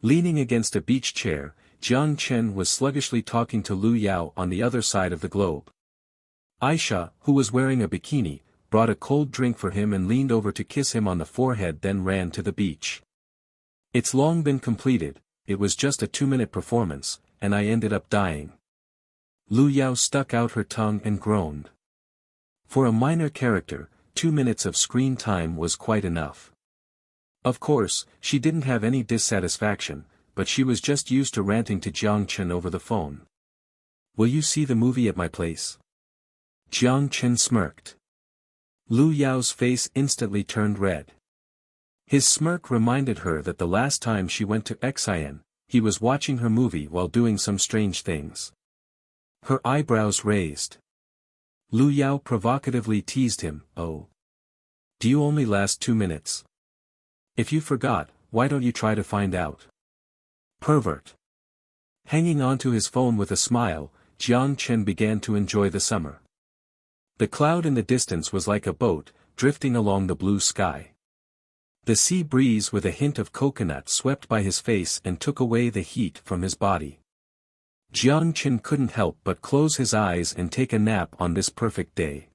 Leaning against a beach chair, Jiang Chen was sluggishly talking to Lu Yao on the other side of the globe. Aisha, who was wearing a bikini, brought a cold drink for him and leaned over to kiss him on the forehead, then ran to the beach. It's long been completed, it was just a 2-minute performance, and I ended up dying. Lu Yao stuck out her tongue and groaned. For a minor character, 2 minutes of screen time was quite enough. Of course, she didn't have any dissatisfaction, but she was just used to ranting to Jiang Chen over the phone. Will you see the movie at my place? Jiang Chen smirked. Lu Yao's face instantly turned red. His smirk reminded her that the last time she went to Xi'an, he was watching her movie while doing some strange things. Her eyebrows raised. Lu Yao provocatively teased him, Oh. Do you only last 2 minutes? If you forgot, why don't you try to find out? Pervert. Hanging onto his phone with a smile, Jiang Chen began to enjoy the summer. The cloud in the distance was like a boat, drifting along the blue sky. The sea breeze with a hint of coconut swept by his face and took away the heat from his body. Jiang Chen couldn't help but close his eyes and take a nap on this perfect day.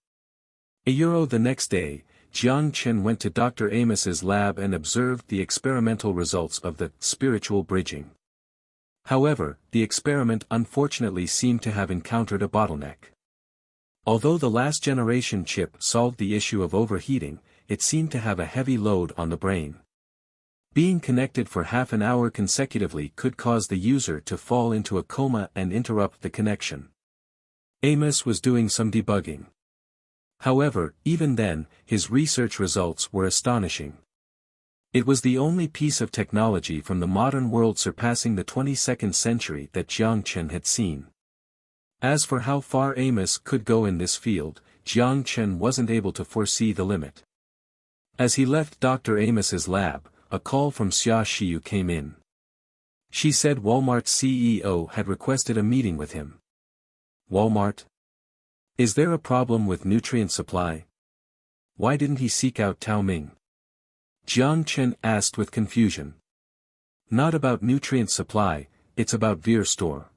The next day, Jiang Chen went to Dr. Amos's lab and observed the experimental results of the spiritual bridging. However, the experiment unfortunately seemed to have encountered a bottleneck. Although the last generation chip solved the issue of overheating, it seemed to have a heavy load on the brain. Being connected for half an hour consecutively could cause the user to fall into a coma and interrupt the connection. Amos was doing some debugging. However, even then, his research results were astonishing. It was the only piece of technology from the modern world surpassing the 22nd century that Jiang Chen had seen. As for how far Amos could go in this field, Jiang Chen wasn't able to foresee the limit. As he left Dr. Amos's lab, a call from Xia Xiu came in. She said Walmart's CEO had requested a meeting with him. Walmart? Is there a problem with nutrient supply? Why didn't he seek out Tao Ming? Jiang Chen asked with confusion. Not about nutrient supply, it's about Veer store.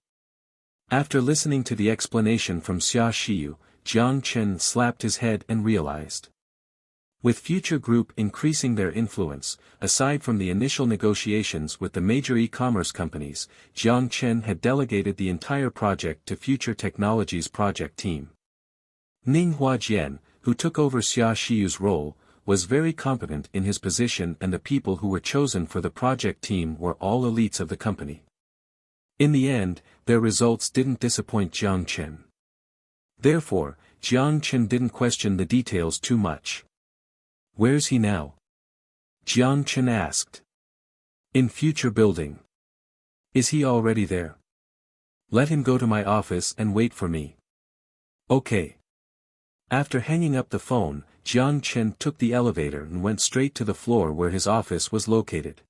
After listening to the explanation from Xia Shiyu, Jiang Chen slapped his head and realized. With Future Group increasing their influence, aside from the initial negotiations with the major e-commerce companies, Jiang Chen had delegated the entire project to Future Technologies project team. Ning Huajian, who took over Xia Shiyu's role, was very competent in his position, and the people who were chosen for the project team were all elites of the company. In the end, their results didn't disappoint Jiang Chen. Therefore, Jiang Chen didn't question the details too much. Where's he now? Jiang Chen asked. In Future Building. Is he already there? Let him go to my office and wait for me. Okay. After hanging up the phone, Jiang Chen took the elevator and went straight to the floor where his office was located.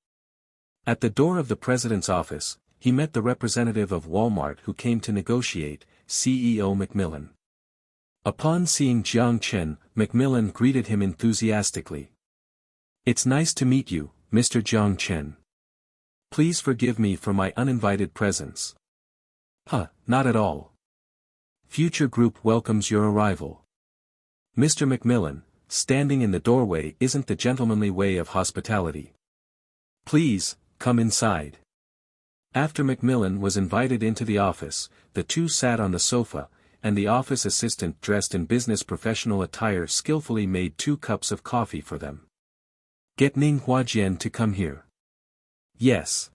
At the door of the president's office, he met the representative of Walmart who came to negotiate, CEO Macmillan. Upon seeing Jiang Chen, Macmillan greeted him enthusiastically. It's nice to meet you, Mr. Jiang Chen. Please forgive me for my uninvited presence. Not at all. Future Group welcomes your arrival. Mr. Macmillan, standing in the doorway isn't the gentlemanly way of hospitality. Please, come inside. After Macmillan was invited into the office, the two sat on the sofa, and the office assistant dressed in business professional attire skillfully made 2 cups of coffee for them. Get Ning Huajian to come here. Yes.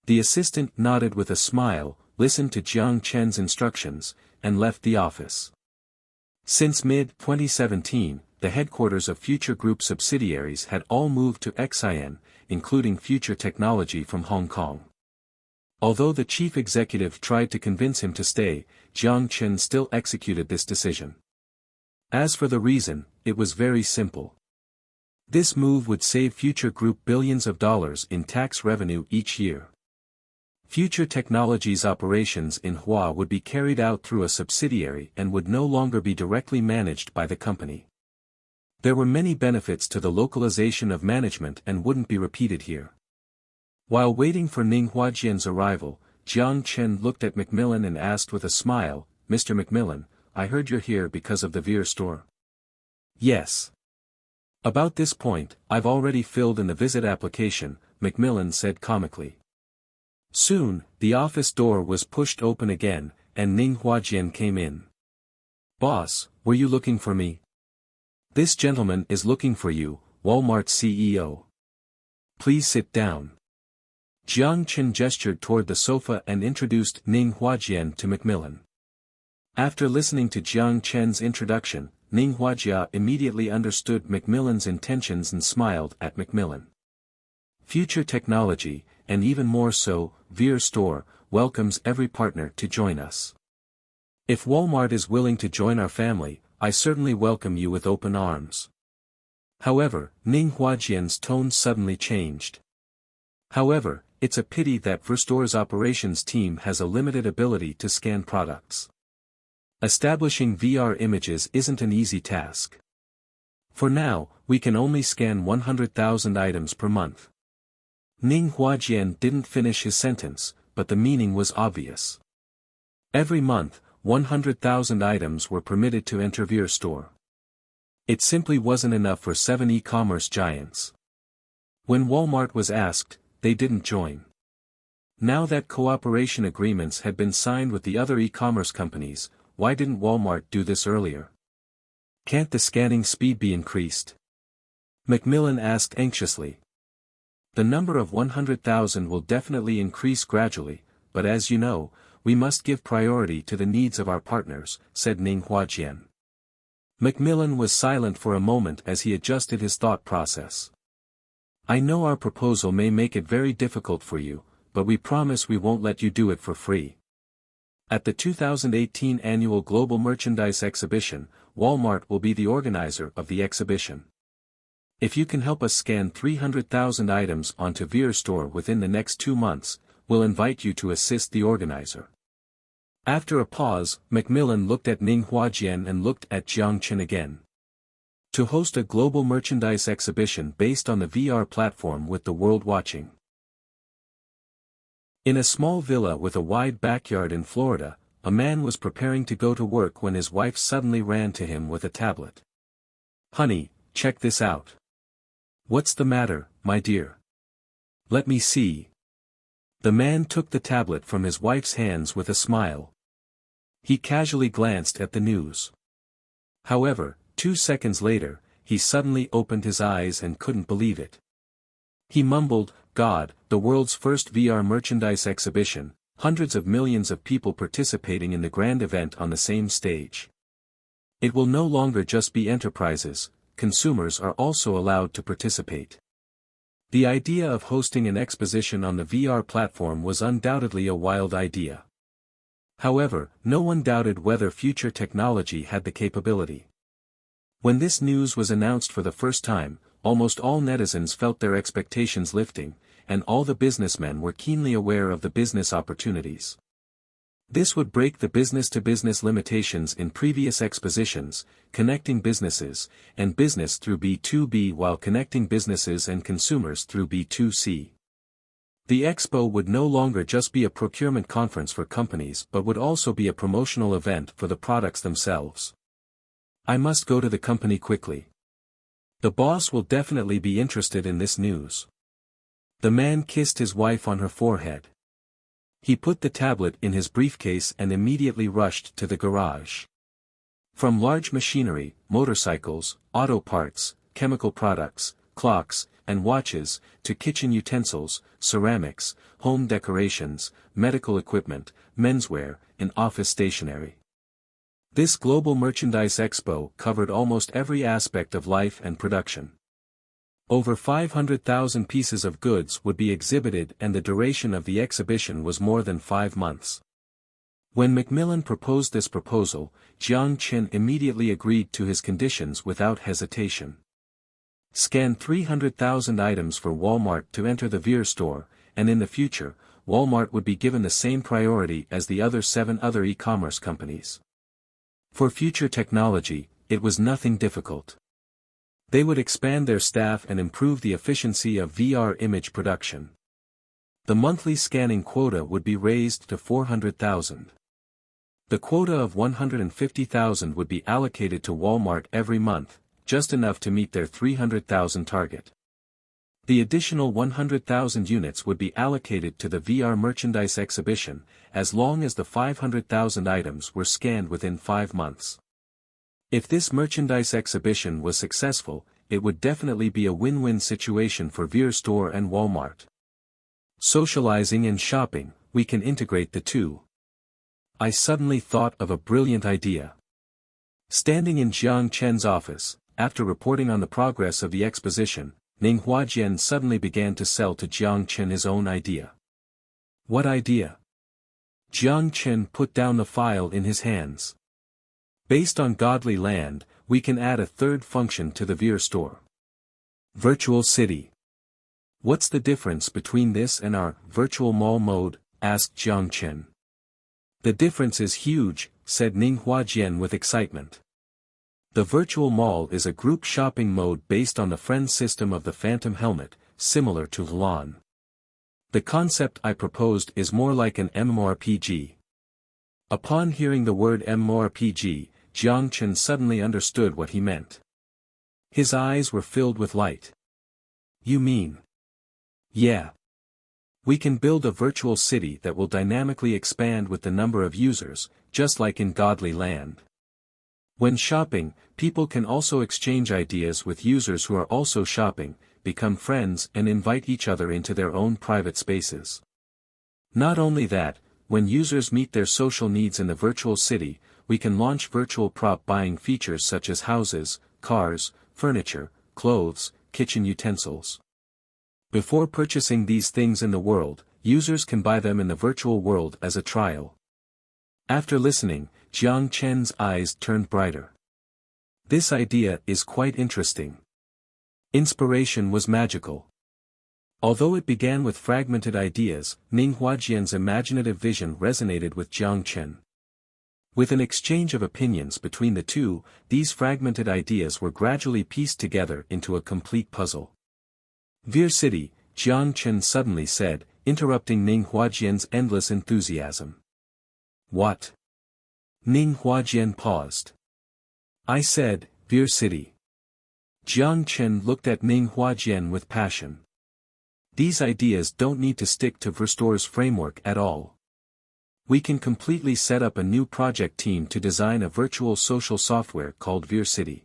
The assistant nodded with a smile, listened to Jiang Chen's instructions, and left the office. Since mid-2017, the headquarters of Future Group subsidiaries had all moved to Xi'an, including Future Technology from Hong Kong. Although the chief executive tried to convince him to stay, Jiang Chen still executed this decision. As for the reason, it was very simple. This move would save Future Group billions of dollars in tax revenue each year. Future Technologies operations in Hua would be carried out through a subsidiary and would no longer be directly managed by the company. There were many benefits to the localization of management and wouldn't be repeated here. While waiting for Ning Huajian's arrival, Jiang Chen looked at Macmillan and asked with a smile, Mr. Macmillan, I heard you're here because of the Veer store. Yes. About this point, I've already filled in the visit application, Macmillan said comically. Soon, the office door was pushed open again, and Ning Huajian came in. Boss, were you looking for me? This gentleman is looking for you, Walmart CEO. Please sit down. Jiang Chen gestured toward the sofa and introduced Ning Huajian to Macmillan. After listening to Jiang Chen's introduction, Ning Huajia immediately understood Macmillan's intentions and smiled at Macmillan. Future Technology, and even more so, Veer Store, welcomes every partner to join us. If Walmart is willing to join our family, I certainly welcome you with open arms. However, Ning Huajian's tone suddenly changed. However, it's a pity that Veer Store's operations team has a limited ability to scan products. Establishing VR images isn't an easy task. For now, we can only scan 100,000 items per month. Ning Huajian didn't finish his sentence, but the meaning was obvious. Every month, 100,000 items were permitted to enter Veer Store. It simply wasn't enough for 7 e-commerce giants. When Walmart was asked, they didn't join. Now that cooperation agreements had been signed with the other e-commerce companies, why didn't Walmart do this earlier? Can't the scanning speed be increased? Macmillan asked anxiously. The number of 100,000 will definitely increase gradually, but as you know, we must give priority to the needs of our partners, said Ning Huajian. Macmillan was silent for a moment as he adjusted his thought process. I know our proposal may make it very difficult for you, but we promise we won't let you do it for free. At the 2018 Annual Global Merchandise Exhibition, Walmart will be the organizer of the exhibition. If you can help us scan 300,000 items onto Veer Store within the next 2 months, we'll invite you to assist the organizer. After a pause, Macmillan looked at Ning Huajian and looked at Jiang Chen again. To host a global merchandise exhibition based on the VR platform with the world watching. In a small villa with a wide backyard in Florida, a man was preparing to go to work when his wife suddenly ran to him with a tablet. "Honey, check this out." "What's the matter, my dear?" "Let me see." The man took the tablet from his wife's hands with a smile. He casually glanced at the news. However, 2 seconds later, he suddenly opened his eyes and couldn't believe it. He mumbled, "God, the world's first VR merchandise exhibition, hundreds of millions of people participating in the grand event on the same stage. It will no longer just be enterprises, consumers are also allowed to participate." The idea of hosting an exposition on the VR platform was undoubtedly a wild idea. However, no one doubted whether future technology had the capability. When this news was announced for the first time, almost all netizens felt their expectations lifting, and all the businessmen were keenly aware of the business opportunities. This would break the business-to-business limitations in previous expositions, connecting businesses and business through B2B while connecting businesses and consumers through B2C. The expo would no longer just be a procurement conference for companies but would also be a promotional event for the products themselves. "I must go to the company quickly. The boss will definitely be interested in this news." The man kissed his wife on her forehead. He put the tablet in his briefcase and immediately rushed to the garage. From large machinery, motorcycles, auto parts, chemical products, clocks, and watches, to kitchen utensils, ceramics, home decorations, medical equipment, menswear, and office stationery. This global merchandise expo covered almost every aspect of life and production. Over 500,000 pieces of goods would be exhibited and the duration of the exhibition was more than 5 months. When Macmillan proposed this proposal, Jiang Chen immediately agreed to his conditions without hesitation. Scan 300,000 items for Walmart to enter the VR store, and in the future, Walmart would be given the same priority as the other 7 other e-commerce companies. For future technology, it was nothing difficult. They would expand their staff and improve the efficiency of VR image production. The monthly scanning quota would be raised to 400,000. The quota of 150,000 would be allocated to Walmart every month, just enough to meet their 300,000 target. The additional 100,000 units would be allocated to the VR merchandise exhibition, as long as the 500,000 items were scanned within 5 months. If this merchandise exhibition was successful, it would definitely be a win-win situation for VR Store and Walmart. Socializing and shopping, we can integrate the two. I suddenly thought of a brilliant idea. Standing in Jiang Chen's office, after reporting on the progress of the exposition, Ning Huajian suddenly began to sell to Jiang Chen his own idea. What idea? Jiang Chen put down the file in his hands. Based on Godly Land, we can add a third function to the VR store. Virtual City. What's the difference between this and our virtual mall mode? Asked Jiang Chen. The difference is huge, said Ning Huajian with excitement. The virtual mall is a group shopping mode based on the friend system of the Phantom Helmet, similar to LAN. The concept I proposed is more like an MMORPG. Upon hearing the word MMORPG, Jiang Chen suddenly understood what he meant. His eyes were filled with light. You mean? Yeah. We can build a virtual city that will dynamically expand with the number of users, just like in Godly Land. When shopping, people can also exchange ideas with users who are also shopping, become friends and invite each other into their own private spaces. Not only that, when users meet their social needs in the virtual city, we can launch virtual prop buying features such as houses, cars, furniture, clothes, kitchen utensils. Before purchasing these things in the world, users can buy them in the virtual world as a trial. After listening, Jiang Chen's eyes turned brighter. This idea is quite interesting. Inspiration was magical. Although it began with fragmented ideas, Ning Huajian's imaginative vision resonated with Jiang Chen. With an exchange of opinions between the two, these fragmented ideas were gradually pieced together into a complete puzzle. Vir City, Jiang Chen suddenly said, interrupting Ning Huajian's endless enthusiasm. What? Ning Huajian paused. I said, Vir City. Jiang Chen looked at Ning Huajian with passion. These ideas don't need to stick to Verstore's framework at all. We can completely set up a new project team to design a virtual social software called Vir City.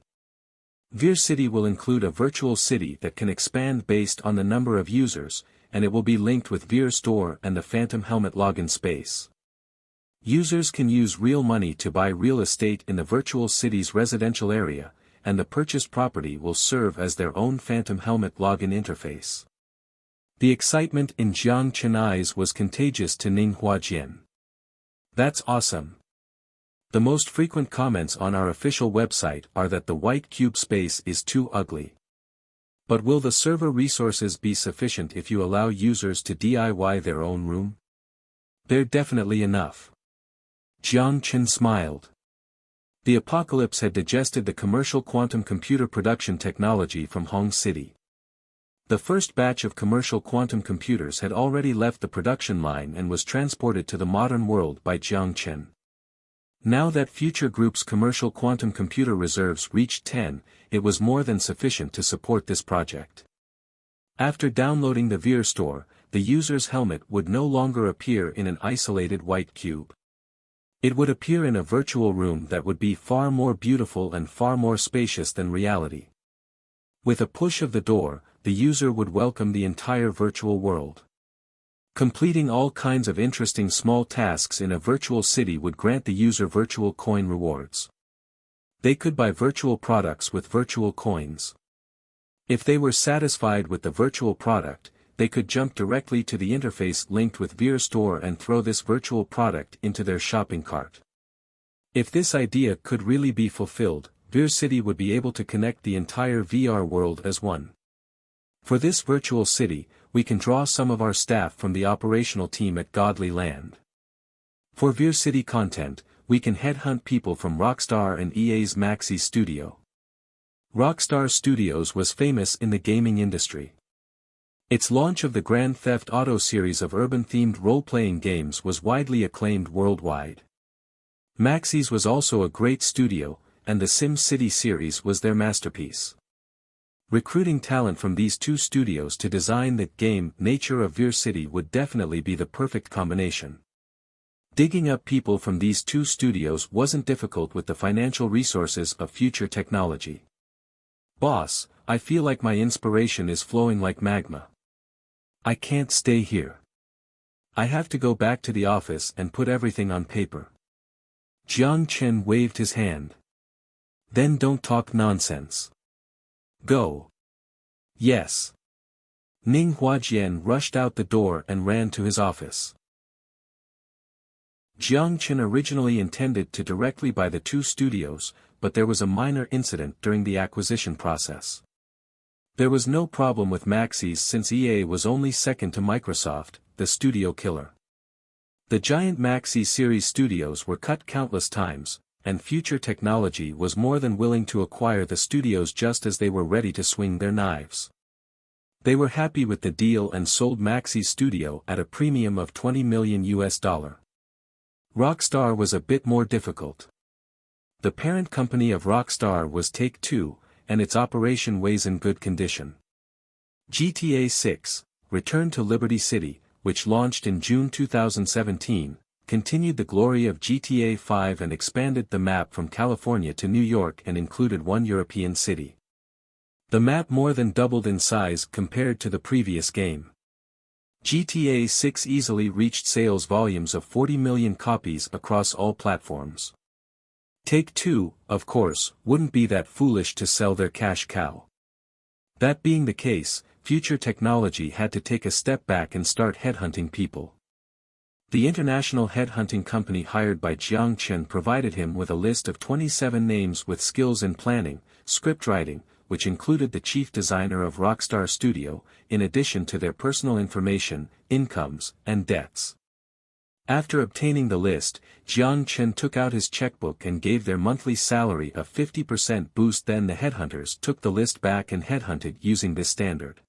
Vir City will include a virtual city that can expand based on the number of users, and it will be linked with Vir Store and the Phantom Helmet login space. Users can use real money to buy real estate in the virtual city's residential area, and the purchased property will serve as their own Phantom Helmet login interface. The excitement in Jiang Chen's eyes was contagious to Ning Huajian. That's awesome. The most frequent comments on our official website are that the white cube space is too ugly. But will the server resources be sufficient if you allow users to DIY their own room? They're definitely enough. Jiang Chen smiled. The apocalypse had digested the commercial quantum computer production technology from Hong City. The first batch of commercial quantum computers had already left the production line and was transported to the modern world by Jiang Chen. Now that Future Group's commercial quantum computer reserves reached 10, it was more than sufficient to support this project. After downloading the Vir Store, the user's helmet would no longer appear in an isolated white cube. It would appear in a virtual room that would be far more beautiful and far more spacious than reality. With a push of the door, the user would welcome the entire virtual world. Completing all kinds of interesting small tasks in a virtual city would grant the user virtual coin rewards. They could buy virtual products with virtual coins. If they were satisfied with the virtual product, they could jump directly to the interface linked with Vir Store and throw this virtual product into their shopping cart. If this idea could really be fulfilled, Vir City would be able to connect the entire VR world as one. For this virtual city, we can draw some of our staff from the operational team at Godly Land. For Vir City content, we can headhunt people from Rockstar and EA's Maxi Studio. Rockstar Studios was famous in the gaming industry. Its launch of the Grand Theft Auto series of urban-themed role-playing games was widely acclaimed worldwide. Maxi's was also a great studio, and the Sim City series was their masterpiece. Recruiting talent from these two studios to design the game nature of Vir City would definitely be the perfect combination. Digging up people from these two studios wasn't difficult with the financial resources of Future Technology. Boss, I feel like my inspiration is flowing like magma. I can't stay here. I have to go back to the office and put everything on paper. Jiang Chen waved his hand. Then don't talk nonsense. Go. Yes. Ning Huajian rushed out the door and ran to his office. Jiang Chen originally intended to directly buy the two studios, but there was a minor incident during the acquisition process. There was no problem with Maxi's since EA was only second to Microsoft, the studio killer. The giant Maxi series studios were cut countless times, and Future Technology was more than willing to acquire the studios just as they were ready to swing their knives. They were happy with the deal and sold Maxi's studio at a premium of $20 million. Rockstar was a bit more difficult. The parent company of Rockstar was Take-Two, and its operation was in good condition. GTA 6, Return to Liberty City, which launched in June 2017, continued the glory of GTA 5 and expanded the map from California to New York and included one European city. The map more than doubled in size compared to the previous game. GTA 6 easily reached sales volumes of 40 million copies across all platforms. Take-Two, of course, wouldn't be that foolish to sell their cash cow. That being the case, Future Technology had to take a step back and start headhunting people. The international headhunting company hired by Jiang Chen provided him with a list of 27 names with skills in planning, scriptwriting, which included the chief designer of Rockstar Studio, in addition to their personal information, incomes, and debts. After obtaining the list, Jiang Chen took out his checkbook and gave their monthly salary a 50% boost. Then the headhunters took the list back and headhunted using this standard.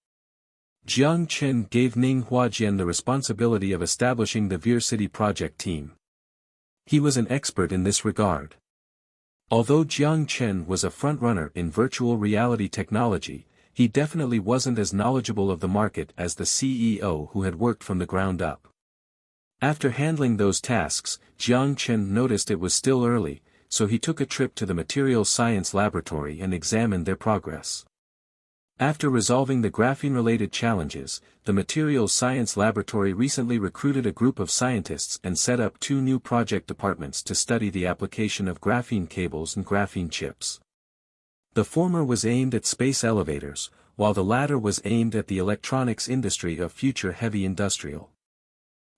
Jiang Chen gave Ning Huajian the responsibility of establishing the Vir City project team. He was an expert in this regard. Although Jiang Chen was a frontrunner in virtual reality technology, he definitely wasn't as knowledgeable of the market as the CEO who had worked from the ground up. After handling those tasks, Jiang Chen noticed it was still early, so he took a trip to the materials science laboratory and examined their progress. After resolving the graphene-related challenges, the materials science laboratory recently recruited a group of scientists and set up 2 new project departments to study the application of graphene cables and graphene chips. The former was aimed at space elevators, while the latter was aimed at the electronics industry of future heavy industrial.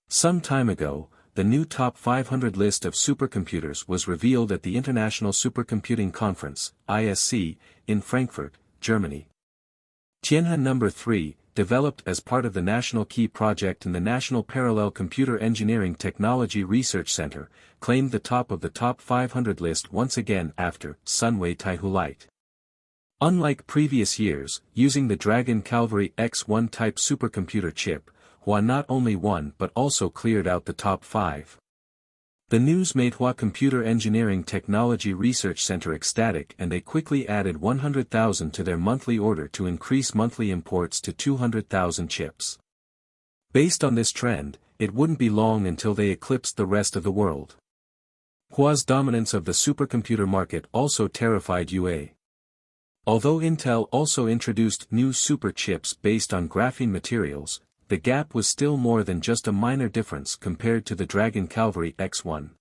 Some time ago, the new top 500 list of supercomputers was revealed at the International Supercomputing Conference, ISC, in Frankfurt, Germany. Tianhe No. 3, developed as part of the National Key Project in the National Parallel Computer Engineering Technology Research Center, claimed the top of the top 500 list once again after Sunway Taihulite. Unlike previous years, using the Dragon Cavalry X1 type supercomputer chip, Hua not only won but also cleared out the top 5. The news made Hua Computer Engineering Technology Research Center ecstatic, and they quickly added 100,000 to their monthly order to increase monthly imports to 200,000 chips. Based on this trend, it wouldn't be long until they eclipsed the rest of the world. Hua's dominance of the supercomputer market also terrified UA. Although Intel also introduced new super chips based on graphene materials, the gap was still more than just a minor difference compared to the Dragon Cavalry X1.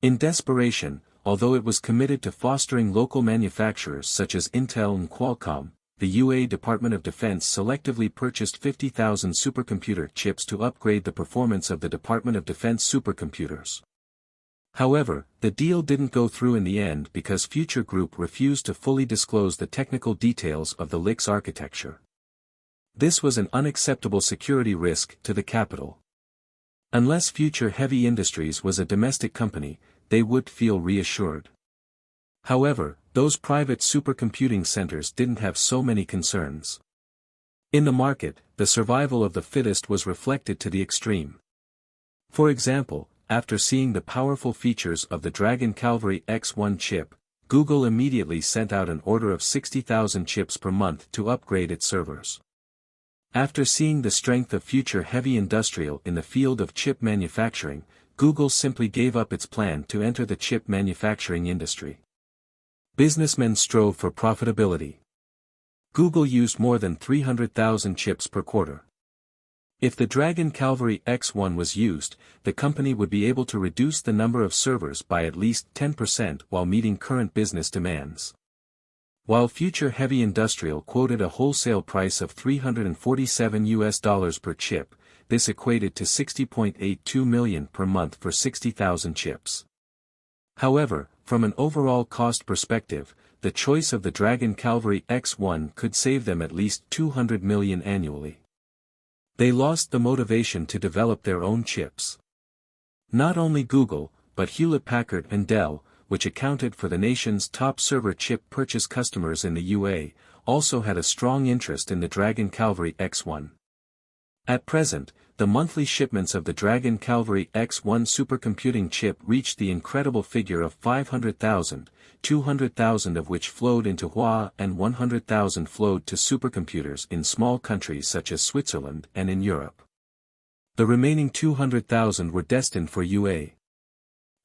In desperation, although it was committed to fostering local manufacturers such as Intel and Qualcomm, the UA Department of Defense selectively purchased 50,000 supercomputer chips to upgrade the performance of the Department of Defense supercomputers. However, the deal didn't go through in the end because Future Group refused to fully disclose the technical details of the LIX architecture. This was an unacceptable security risk to the capital. Unless Future Heavy Industries was a domestic company, they would feel reassured. However, those private supercomputing centers didn't have so many concerns. In the market, the survival of the fittest was reflected to the extreme. For example, after seeing the powerful features of the Dragon Cavalry X1 chip, Google immediately sent out an order of 60,000 chips per month to upgrade its servers. After seeing the strength of Future Heavy Industrial in the field of chip manufacturing, Google simply gave up its plan to enter the chip manufacturing industry. Businessmen strove for profitability. Google used more than 300,000 chips per quarter. If the Dragon Cavalry X1 was used, the company would be able to reduce the number of servers by at least 10% while meeting current business demands. While Future Heavy Industrial quoted a wholesale price of $347 per chip, this equated to $60.82 million per month for 60,000 chips. However, from an overall cost perspective, the choice of the Dragon Cavalry X1 could save them at least $200 million annually. They lost the motivation to develop their own chips. Not only Google, but Hewlett-Packard and Dell, which accounted for the nation's top server chip purchase customers in the UA, also had a strong interest in the Dragon Cavalry X1. At present, the monthly shipments of the Dragon Cavalry X1 supercomputing chip reached the incredible figure of 500,000, 200,000 of which flowed into Hua and 100,000 flowed to supercomputers in small countries such as Switzerland and in Europe. The remaining 200,000 were destined for UA.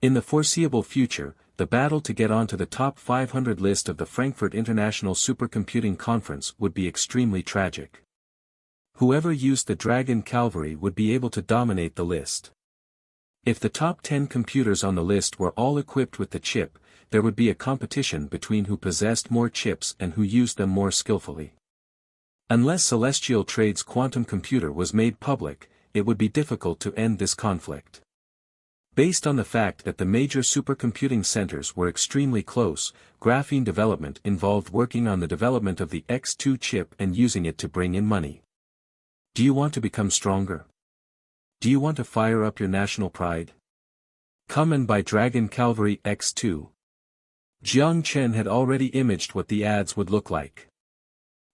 In the foreseeable future, the battle to get onto the top 500 list of the Frankfurt International Supercomputing Conference would be extremely tragic. Whoever used the Dragon Cavalry would be able to dominate the list. If the top 10 computers on the list were all equipped with the chip, there would be a competition between who possessed more chips and who used them more skillfully. Unless Celestial Trade's quantum computer was made public, it would be difficult to end this conflict. Based on the fact that the major supercomputing centers were extremely close, graphene development involved working on the development of the X2 chip and using it to bring in money. Do you want to become stronger? Do you want to fire up your national pride? Come and buy Dragon Cavalry X2. Jiang Chen had already imaged what the ads would look like.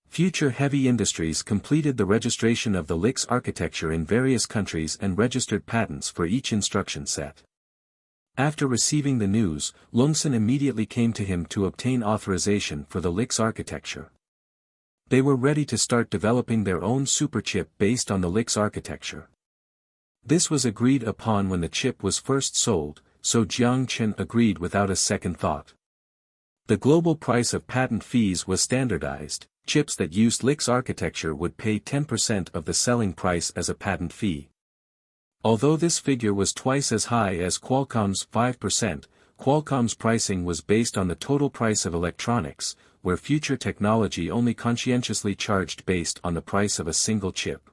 Future Heavy Industries completed the registration of the LIX architecture in various countries and registered patents for each instruction set. After receiving the news, Lungsen immediately came to him to obtain authorization for the LIX architecture. They were ready to start developing their own superchip based on the LIX architecture. This was agreed upon when the chip was first sold, so Jiang Chen agreed without a second thought. The global price of patent fees was standardized. Chips that used LIX architecture would pay 10% of the selling price as a patent fee. Although this figure was twice as high as Qualcomm's 5%, Qualcomm's pricing was based on the total price of electronics, where Future Technology only conscientiously charged based on the price of a single chip.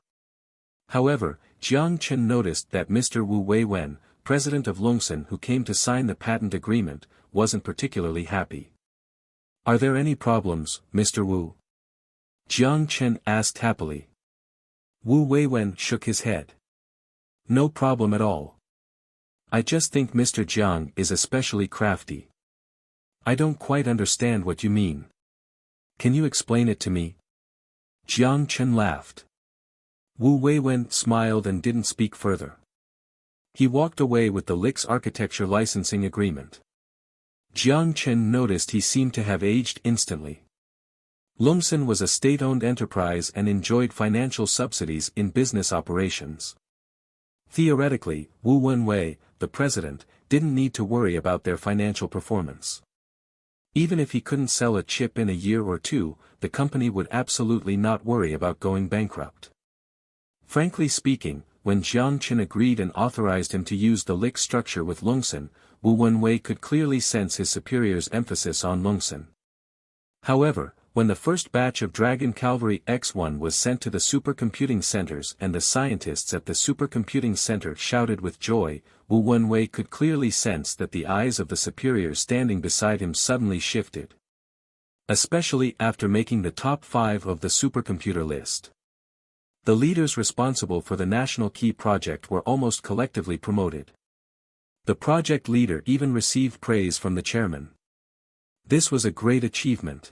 However, Jiang Chen noticed that Mr. Wu Weiwen, president of Lungsen who came to sign the patent agreement, wasn't particularly happy. Are there any problems, Mr. Wu? Jiang Chen asked happily. Wu Weiwen shook his head. No problem at all. I just think Mr. Jiang is especially crafty. I don't quite understand what you mean. Can you explain it to me? Jiang Chen laughed. Wu Weiwen smiled and didn't speak further. He walked away with the LIX architecture licensing agreement. Jiang Chen noticed he seemed to have aged instantly. Lungsen was a state-owned enterprise and enjoyed financial subsidies in business operations. Theoretically, Wu Wenwei, the president, didn't need to worry about their financial performance. Even if he couldn't sell a chip in a year or two, the company would absolutely not worry about going bankrupt. Frankly speaking, when Jiang Chen agreed and authorized him to use the LIX structure with Lungsen, Wu Wenwei could clearly sense his superior's emphasis on Lungsen. However, when the first batch of Dragon Cavalry X1 was sent to the supercomputing centers and the scientists at the supercomputing center shouted with joy, Wu Wenwei could clearly sense that the eyes of the superior standing beside him suddenly shifted. Especially after making the top 5 of the supercomputer list. The leaders responsible for the National Key project were almost collectively promoted. The project leader even received praise from the chairman. This was a great achievement.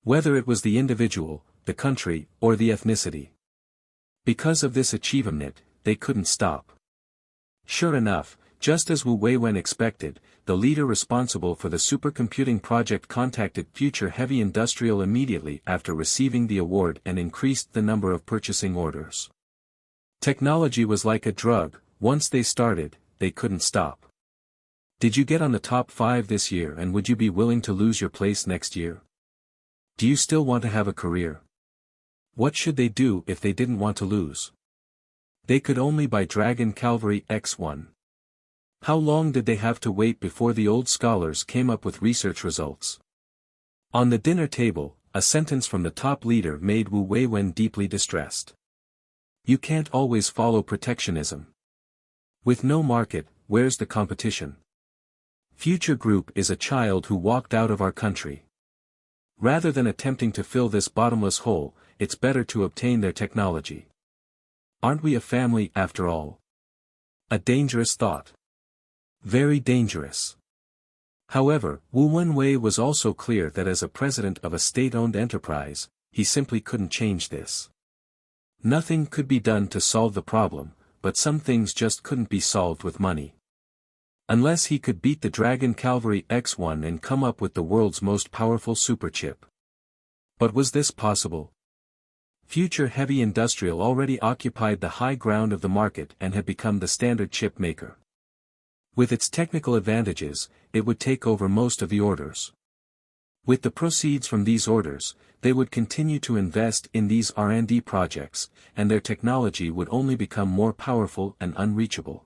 Whether it was the individual, the country, or the ethnicity. Because of this achievement, they couldn't stop. Sure enough, just as Wu Weiwen expected, the leader responsible for the supercomputing project contacted Future Heavy Industrial immediately after receiving the award and increased the number of purchasing orders. Technology was like a drug, once they started, they couldn't stop. Did you get on the top 5 this year and would you be willing to lose your place next year? Do you still want to have a career? What should they do if they didn't want to lose? They could only buy Dragon Cavalry X1. How long did they have to wait before the old scholars came up with research results? On the dinner table, a sentence from the top leader made Wu Weiwen deeply distressed. You can't always follow protectionism. With no market, where's the competition? Future Group is a child who walked out of our country. Rather than attempting to fill this bottomless hole, it's better to obtain their technology. Aren't we a family after all? A dangerous thought. Very dangerous. However, Wu Wenwei was also clear that as a president of a state-owned enterprise, he simply couldn't change this. Nothing could be done to solve the problem, but some things just couldn't be solved with money. Unless he could beat the Dragon Cavalry X1 and come up with the world's most powerful superchip. But was this possible? Future Heavy Industrial already occupied the high ground of the market and had become the standard chip maker. With its technical advantages, it would take over most of the orders. With the proceeds from these orders, they would continue to invest in these R&D projects, and their technology would only become more powerful and unreachable.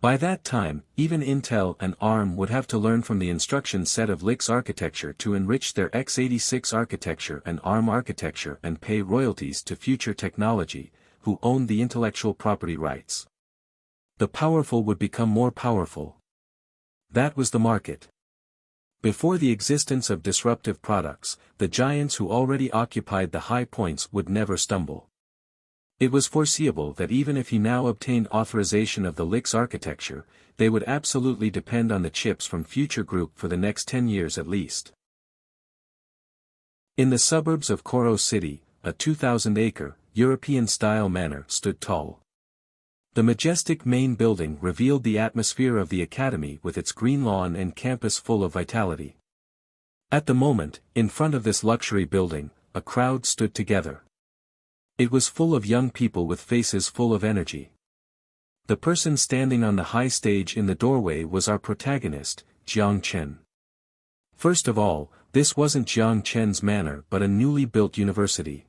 By that time, even Intel and ARM would have to learn from the instruction set of LIX architecture to enrich their x86 architecture and ARM architecture and pay royalties to Future Technology, who owned the intellectual property rights. The powerful would become more powerful. That was the market. Before the existence of disruptive products, the giants who already occupied the high points would never stumble. It was foreseeable that even if he now obtained authorization of the LIC's architecture, they would absolutely depend on the chips from Future Group for the next 10 years at least. In the suburbs of Koro City, a 2,000-acre, European-style manor stood tall. The majestic main building revealed the atmosphere of the academy with its green lawn and campus full of vitality. At the moment, in front of this luxury building, a crowd stood together. It was full of young people with faces full of energy. The person standing on the high stage in the doorway was our protagonist, Jiang Chen. First of all, this wasn't Jiang Chen's manor but a newly built university.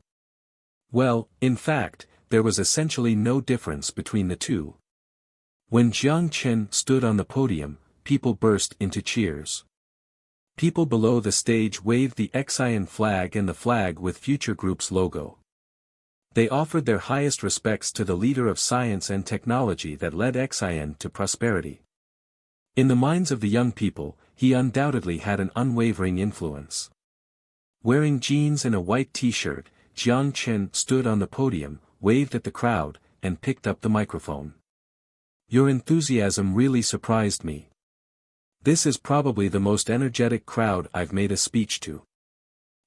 Well, in fact, there was essentially no difference between the two. When Jiang Chen stood on the podium, people burst into cheers. People below the stage waved the Xian flag and the flag with Future Group's logo. They offered their highest respects to the leader of science and technology that led Xian to prosperity. In the minds of the young people, he undoubtedly had an unwavering influence. Wearing jeans and a white t-shirt, Jiang Chen stood on the podium, waved at the crowd, and picked up the microphone. "Your enthusiasm really surprised me. This is probably the most energetic crowd I've made a speech to."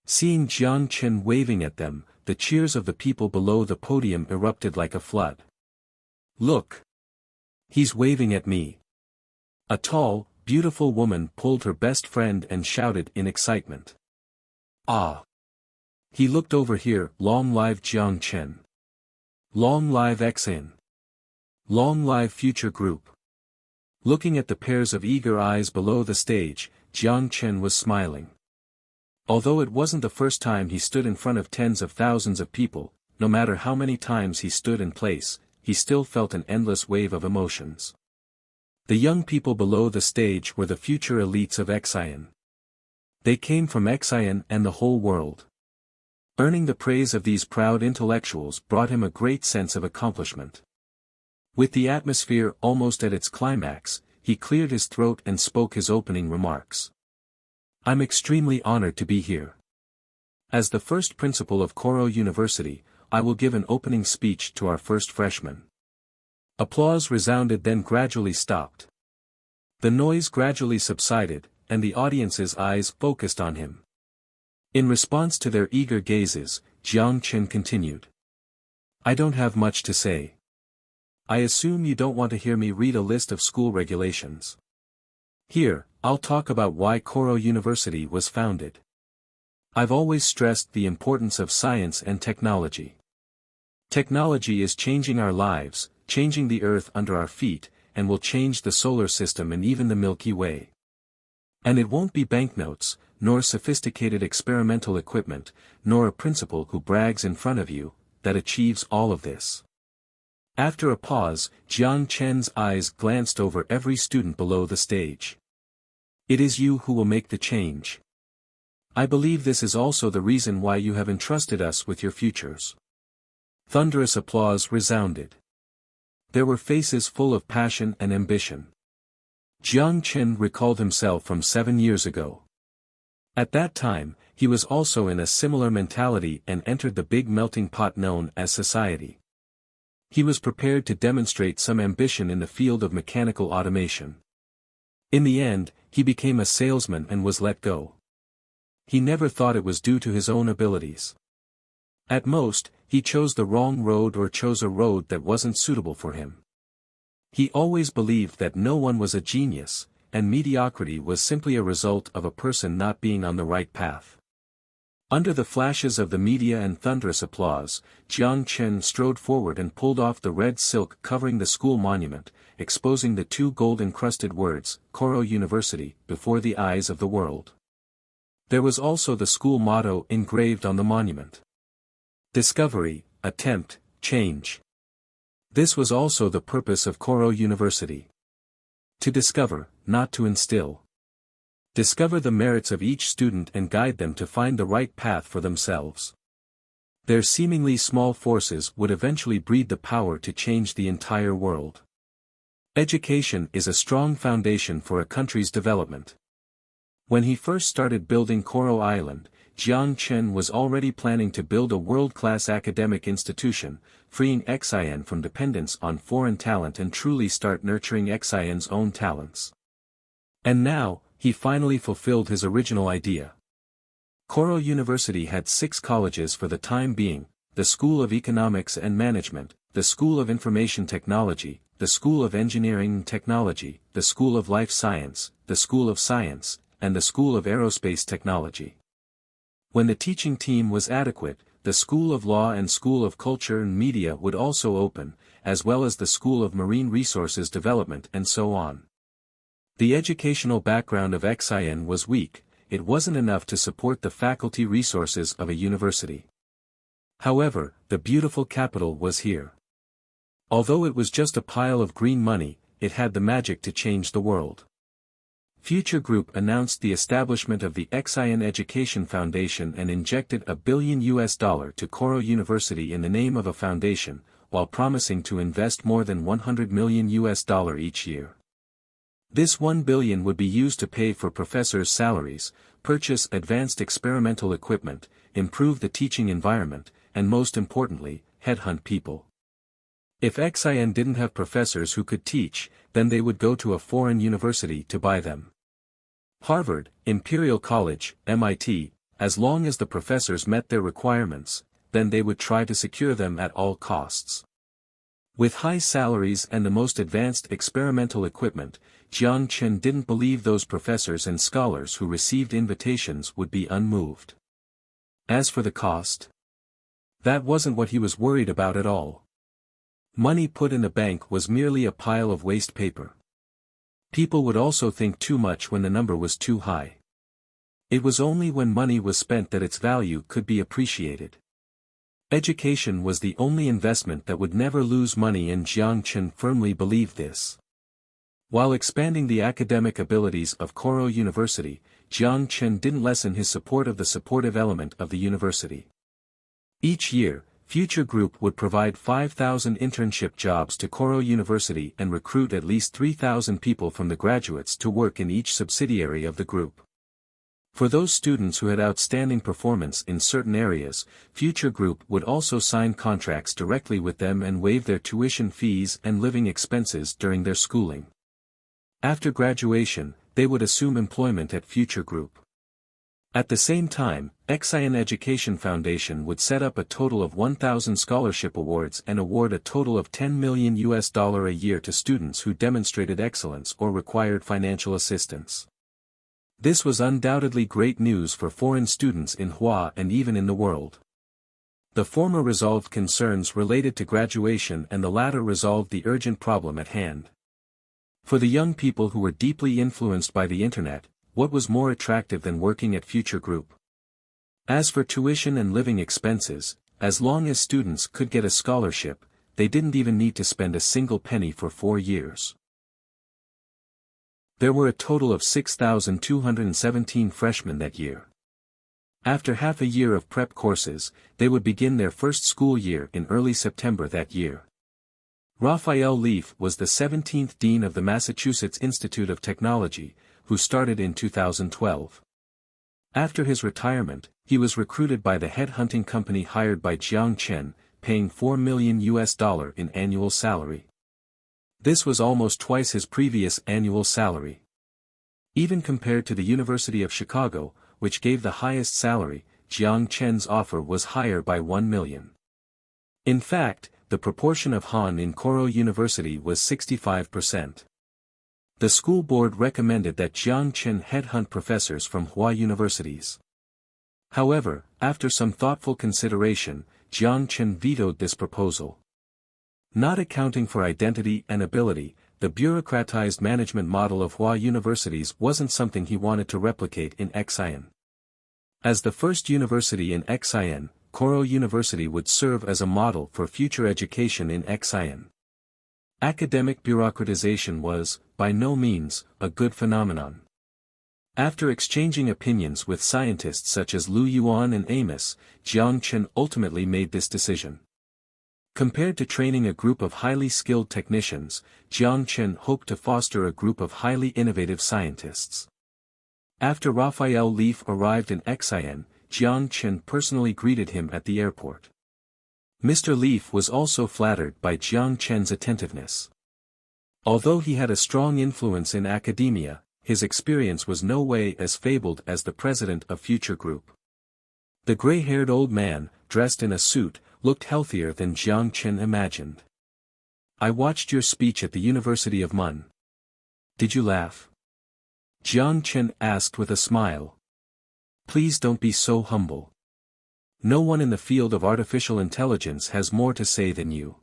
Seeing Jiang Chen waving at them, the cheers of the people below the podium erupted like a flood. "Look! He's waving at me." A tall, beautiful woman pulled her best friend and shouted in excitement. "Ah! He looked over here." "Long live Jiang Chen! Long live Xian! Long live Future Group!" Looking at the pairs of eager eyes below the stage, Jiang Chen was smiling. Although it wasn't the first time he stood in front of tens of thousands of people, no matter how many times he stood in place, he still felt an endless wave of emotions. The young people below the stage were the future elites of Xian. They came from Xian and the whole world. Earning the praise of these proud intellectuals brought him a great sense of accomplishment. With the atmosphere almost at its climax, he cleared his throat and spoke his opening remarks. "I'm extremely honored to be here. As the first principal of Koro University, I will give an opening speech to our first freshman." Applause resounded then gradually stopped. The noise gradually subsided, and the audience's eyes focused on him. In response to their eager gazes, Jiang Chen continued. "I don't have much to say. I assume you don't want to hear me read a list of school regulations. Here, I'll talk about why Koro University was founded. I've always stressed the importance of science and technology. Technology is changing our lives, changing the earth under our feet, and will change the solar system and even the Milky Way. And it won't be banknotes, nor sophisticated experimental equipment, nor a principal who brags in front of you, that achieves all of this." After a pause, Jiang Chen's eyes glanced over every student below the stage. "It is you who will make the change. I believe this is also the reason why you have entrusted us with your futures." Thunderous applause resounded. There were faces full of passion and ambition. Jiang Chen recalled himself from 7 years ago. At that time, he was also in a similar mentality and entered the big melting pot known as society. He was prepared to demonstrate some ambition in the field of mechanical automation. In the end, he became a salesman and was let go. He never thought it was due to his own abilities. At most, he chose the wrong road or chose a road that wasn't suitable for him. He always believed that no one was a genius, and mediocrity was simply a result of a person not being on the right path. Under the flashes of the media and thunderous applause, Jiang Chen strode forward and pulled off the red silk covering the school monument, exposing the 2 gold-encrusted words, Koro University, before the eyes of the world. There was also the school motto engraved on the monument. Discovery, attempt, change. This was also the purpose of Koro University. To discover, not to instill. Discover the merits of each student and guide them to find the right path for themselves. Their seemingly small forces would eventually breed the power to change the entire world. Education is a strong foundation for a country's development. When he first started building Koro Island, Jiang Chen was already planning to build a world-class academic institution, freeing Xian from dependence on foreign talent and truly start nurturing Xian's own talents. And now, he finally fulfilled his original idea. Koro University had 6 colleges for the time being: the School of Economics and Management, the School of Information Technology, the School of Engineering and Technology, the School of Life Science, the School of Science, and the School of Aerospace Technology. When the teaching team was adequate, the School of Law and School of Culture and Media would also open, as well as the School of Marine Resources Development and so on. The educational background of Xian was weak. It wasn't enough to support the faculty resources of a university. However, the beautiful capital was here. Although it was just a pile of green money, it had the magic to change the world. Future Group announced the establishment of the Xian Education Foundation and injected $1 billion to Koro University in the name of a foundation, while promising to invest more than $100 million each year. This $1 billion would be used to pay for professors' salaries, purchase advanced experimental equipment, improve the teaching environment, and most importantly, headhunt people. If Xian didn't have professors who could teach, then they would go to a foreign university to buy them. Harvard, Imperial College, MIT, as long as the professors met their requirements, then they would try to secure them at all costs. With high salaries and the most advanced experimental equipment, Jiang Chen didn't believe those professors and scholars who received invitations would be unmoved. As for the cost, that wasn't what he was worried about at all. Money put in the bank was merely a pile of waste paper. People would also think too much when the number was too high. It was only when money was spent that its value could be appreciated. Education was the only investment that would never lose money, and Jiang Chen firmly believed this. While expanding the academic abilities of Koro University, Jiang Chen didn't lessen his support of the supportive element of the university. Each year, Future Group would provide 5,000 internship jobs to Koro University and recruit at least 3,000 people from the graduates to work in each subsidiary of the group. For those students who had outstanding performance in certain areas, Future Group would also sign contracts directly with them and waive their tuition fees and living expenses during their schooling. After graduation, they would assume employment at Future Group. At the same time, Xian Education Foundation would set up a total of 1,000 scholarship awards and award a total of $10 million a year to students who demonstrated excellence or required financial assistance. This was undoubtedly great news for foreign students in Hua and even in the world. The former resolved concerns related to graduation and the latter resolved the urgent problem at hand. For the young people who were deeply influenced by the internet, what was more attractive than working at Future Group? As for tuition and living expenses, as long as students could get a scholarship, they didn't even need to spend a single penny for 4 years. There were a total of 6,217 freshmen that year. After half a year of prep courses, they would begin their first school year in early September that year. Raphael Leaf was the 17th dean of the Massachusetts Institute of Technology, who started in 2012. After his retirement, he was recruited by the headhunting company hired by Jiang Chen, paying $4 million in annual salary. This was almost twice his previous annual salary. Even compared to the University of Chicago, which gave the highest salary, Jiang Chen's offer was higher by $1 million. In fact, the proportion of Han in Koro University was 65%. The school board recommended that Jiang Chen headhunt professors from Hua universities. However, after some thoughtful consideration, Jiang Chen vetoed this proposal. Not accounting for identity and ability, the bureaucratized management model of Hua universities wasn't something he wanted to replicate in Xian. As the first university in Xian, Koro University would serve as a model for future education in Xian. Academic bureaucratization was, by no means, a good phenomenon. After exchanging opinions with scientists such as Lu Yuan and Amos, Jiang Chen ultimately made this decision. Compared to training a group of highly skilled technicians, Jiang Chen hoped to foster a group of highly innovative scientists. After Raphael Leaf arrived in Xian, Jiang Chen personally greeted him at the airport. Mr. Leaf was also flattered by Jiang Chen's attentiveness. Although he had a strong influence in academia, his experience was no way as fabled as the president of Future Group. The gray-haired old man, dressed in a suit, looked healthier than Jiang Chen imagined. "I watched your speech at the University of Mun. Did you laugh?" Jiang Chen asked with a smile. "Please don't be so humble. No one in the field of artificial intelligence has more to say than you.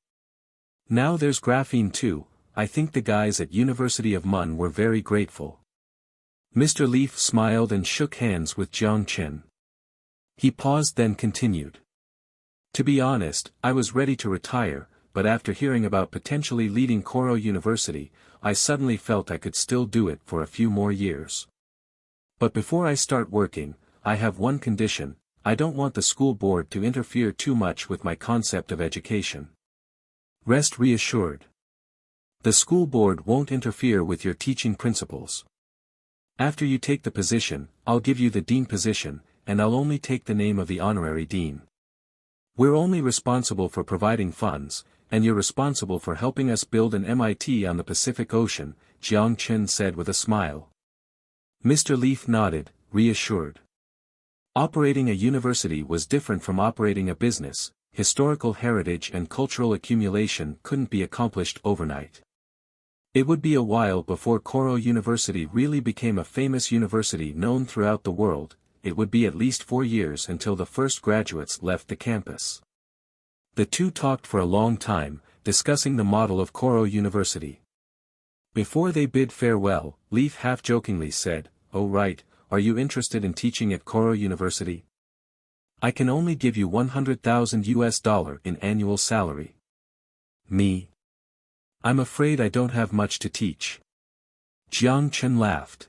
Now there's graphene too. I think the guys at University of Mun were very grateful." Mr. Leaf smiled and shook hands with Jiang Chen. He paused, then continued. "To be honest, I was ready to retire, but after hearing about potentially leading Koro University, I suddenly felt I could still do it for a few more years. But before I start working, I have one condition: I don't want the school board to interfere too much with my concept of education." "Rest reassured. The school board won't interfere with your teaching principles. After you take the position, I'll give you the dean position, and I'll only take the name of the honorary dean. We're only responsible for providing funds, and you're responsible for helping us build an MIT on the Pacific Ocean," Jiang Chen said with a smile. Mr. Leaf nodded, reassured. Operating a university was different from operating a business. Historical heritage and cultural accumulation couldn't be accomplished overnight. It would be a while before Koro University really became a famous university known throughout the world. It would be at least 4 years until the first graduates left the campus. The two talked for a long time, discussing the model of Koro University. Before they bid farewell, Leaf half-jokingly said, "Oh right, are you interested in teaching at Koro University? I can only give you $100,000 in annual salary." "Me? I'm afraid I don't have much to teach." Jiang Chen laughed.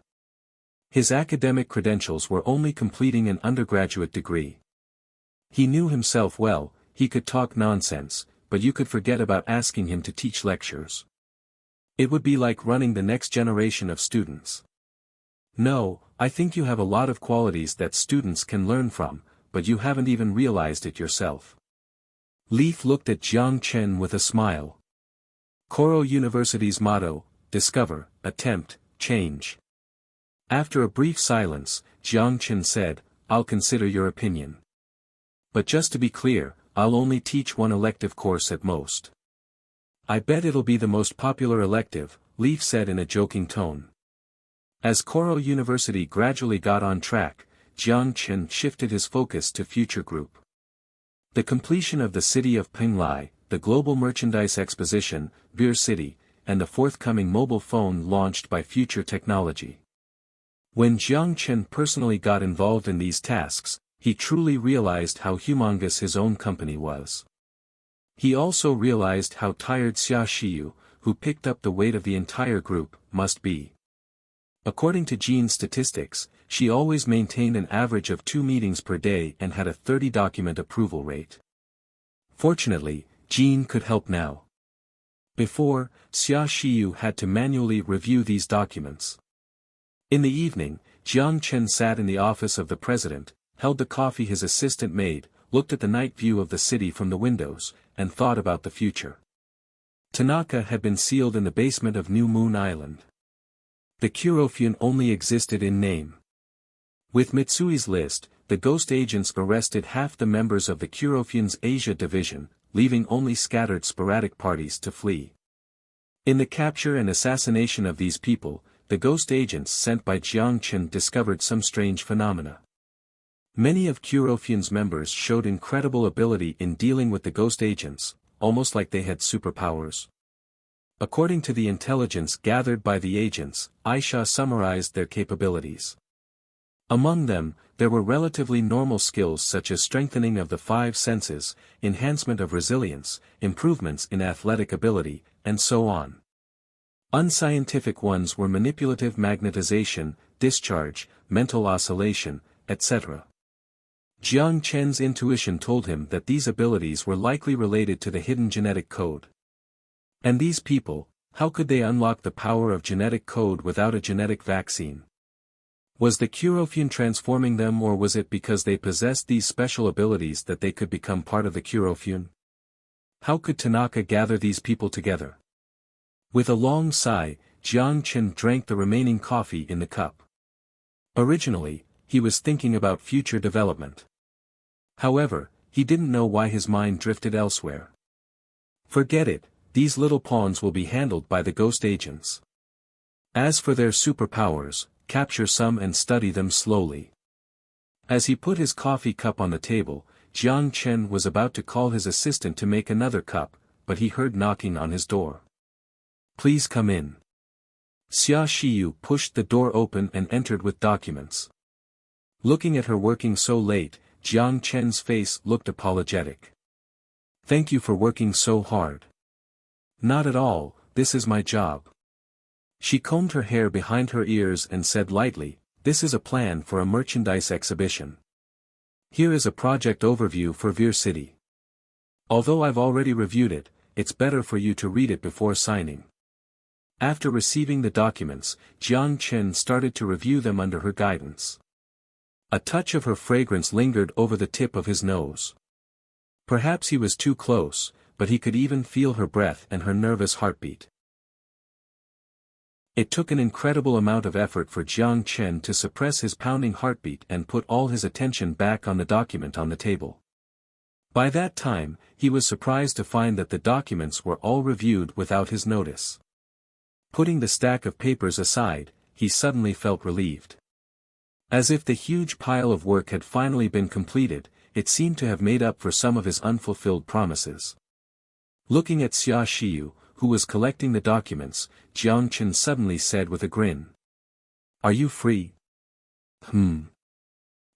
His academic credentials were only completing an undergraduate degree. He knew himself well. He could talk nonsense, but you could forget about asking him to teach lectures. It would be like running the next generation of students. "No, I think you have a lot of qualities that students can learn from, but you haven't even realized it yourself." Leaf looked at Jiang Chen with a smile. Koro University's motto: discover, attempt, change. After a brief silence, Jiang Chen said, "I'll consider your opinion. But just to be clear, I'll only teach one elective course at most." "I bet it'll be the most popular elective," Leaf said in a joking tone. As Koro University gradually got on track, Jiang Chen shifted his focus to Future Group. The completion of the city of Penglai, the Global Merchandise Exposition, Beer City, and the forthcoming mobile phone launched by Future Technology. When Jiang Chen personally got involved in these tasks, he truly realized how humongous his own company was. He also realized how tired Xia Xiyu, who picked up the weight of the entire group, must be. According to Jean's statistics, she always maintained an average of 2 meetings per day and had a 30-document approval rate. Fortunately, Jean could help now. Before, Xia Xiyu had to manually review these documents. In the evening, Jiang Chen sat in the office of the president, held the coffee his assistant made, looked at the night view of the city from the windows, and thought about the future. Tanaka had been sealed in the basement of New Moon Island. The Kurofune only existed in name. With Mitsui's list, the ghost agents arrested half the members of the Kurofune's Asia division, leaving only scattered sporadic parties to flee. In the capture and assassination of these people, the ghost agents sent by Jiang Chen discovered some strange phenomena. Many of Kurofune's members showed incredible ability in dealing with the ghost agents, almost like they had superpowers. According to the intelligence gathered by the agents, Aisha summarized their capabilities. Among them, there were relatively normal skills such as strengthening of the 5 senses, enhancement of resilience, improvements in athletic ability, and so on. Unscientific ones were manipulative magnetization, discharge, mental oscillation, etc. Jiang Chen's intuition told him that these abilities were likely related to the hidden genetic code. And these people, how could they unlock the power of genetic code without a genetic vaccine? Was the Kurofune transforming them, or was it because they possessed these special abilities that they could become part of the Kurofune? How could Tanaka gather these people together? With a long sigh, Jiang Chen drank the remaining coffee in the cup. Originally, he was thinking about future development. However, he didn't know why his mind drifted elsewhere. Forget it, these little pawns will be handled by the ghost agents. As for their superpowers, capture some and study them slowly. As he put his coffee cup on the table, Jiang Chen was about to call his assistant to make another cup, but he heard knocking on his door. Please come in. Xia Shiyu pushed the door open and entered with documents. Looking at her working so late, Jiang Chen's face looked apologetic. Thank you for working so hard. Not at all, this is my job. She combed her hair behind her ears and said lightly, this is a plan for a merchandise exhibition. Here is a project overview for Veer City. Although I've already reviewed it, it's better for you to read it before signing. After receiving the documents, Jiang Chen started to review them under her guidance. A touch of her fragrance lingered over the tip of his nose. Perhaps he was too close, but he could even feel her breath and her nervous heartbeat. It took an incredible amount of effort for Jiang Chen to suppress his pounding heartbeat and put all his attention back on the document on the table. By that time, he was surprised to find that the documents were all reviewed without his notice. Putting the stack of papers aside, he suddenly felt relieved. As if the huge pile of work had finally been completed, it seemed to have made up for some of his unfulfilled promises. Looking at Xia Shiyu, who was collecting the documents, Jiang Chen suddenly said with a grin. Are you free?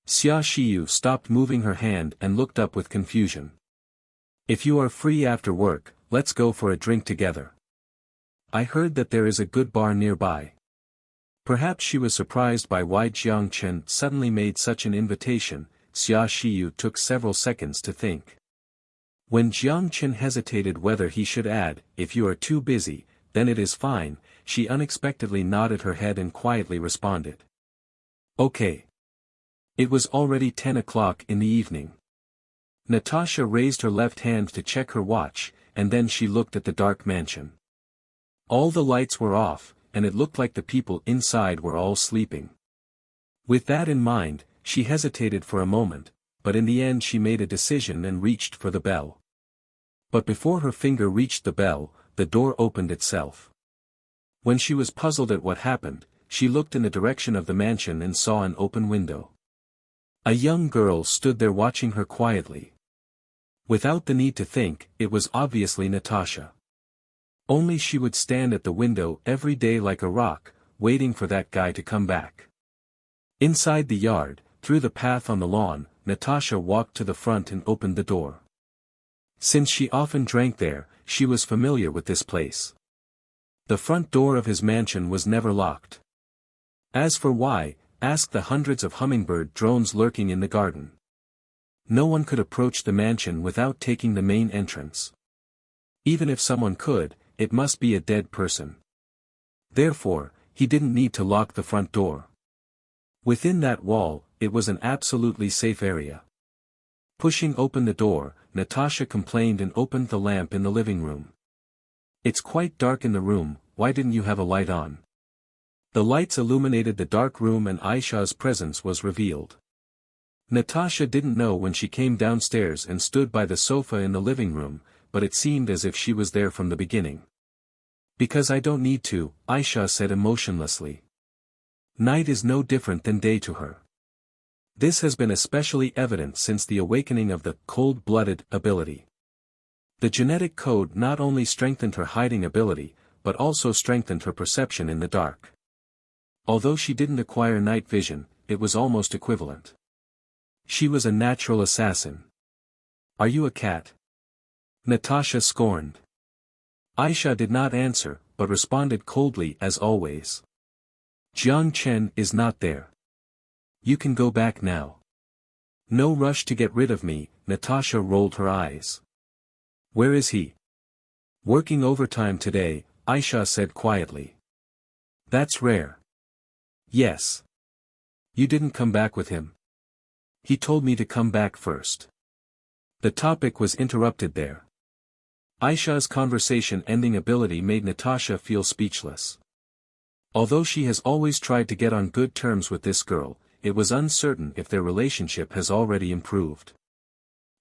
Xia Shiyu stopped moving her hand and looked up with confusion. If you are free after work, let's go for a drink together. I heard that there is a good bar nearby. Perhaps she was surprised by why Jiang Chen suddenly made such an invitation. Xia Shiyu took several seconds to think. When Jiang Chen hesitated whether he should add, if you are too busy, then it is fine, she unexpectedly nodded her head and quietly responded. Okay. It was already 10 o'clock in the evening. Natasha raised her left hand to check her watch, and then she looked at the dark mansion. All the lights were off, and it looked like the people inside were all sleeping. With that in mind, she hesitated for a moment, but in the end she made a decision and reached for the bell. But before her finger reached the bell, the door opened itself. When she was puzzled at what happened, she looked in the direction of the mansion and saw an open window. A young girl stood there watching her quietly. Without the need to think, it was obviously Natasha. Only she would stand at the window every day like a rock, waiting for that guy to come back. Inside the yard, through the path on the lawn, Natasha walked to the front and opened the door. Since she often drank there, she was familiar with this place. The front door of his mansion was never locked. As for why, ask the hundreds of hummingbird drones lurking in the garden. No one could approach the mansion without taking the main entrance. Even if someone could, it must be a dead person. Therefore, he didn't need to lock the front door. Within that wall, it was an absolutely safe area. Pushing open the door, Natasha complained and opened the lamp in the living room. It's quite dark in the room, why didn't you have a light on? The lights illuminated the dark room and Aisha's presence was revealed. Natasha didn't know when she came downstairs and stood by the sofa in the living room, but it seemed as if she was there from the beginning. Because I don't need to, Aisha said emotionlessly. Night is no different than day to her. This has been especially evident since the awakening of the cold-blooded ability. The genetic code not only strengthened her hiding ability, but also strengthened her perception in the dark. Although she didn't acquire night vision, it was almost equivalent. She was a natural assassin. Are you a cat? Natasha scorned. Aisha did not answer, but responded coldly as always. Jiang Chen is not there. You can go back now. No rush to get rid of me, Natasha rolled her eyes. Where is he? Working overtime today, Aisha said quietly. That's rare. Yes. You didn't come back with him. He told me to come back first. The topic was interrupted there. Aisha's conversation-ending ability made Natasha feel speechless. Although she has always tried to get on good terms with this girl, it was uncertain if their relationship has already improved.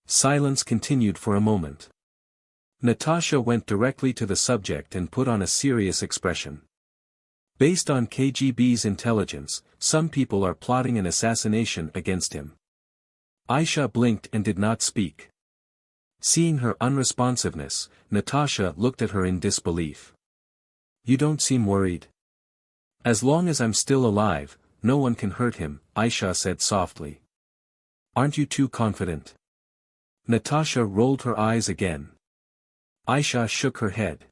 Silence continued for a moment. Natasha went directly to the subject and put on a serious expression. Based on KGB's intelligence, some people are plotting an assassination against him. Aisha blinked and did not speak. Seeing her unresponsiveness, Natasha looked at her in disbelief. You don't seem worried. As long as I'm still alive, no one can hurt him, Aisha said softly. Aren't you too confident? Natasha rolled her eyes again. Aisha shook her head.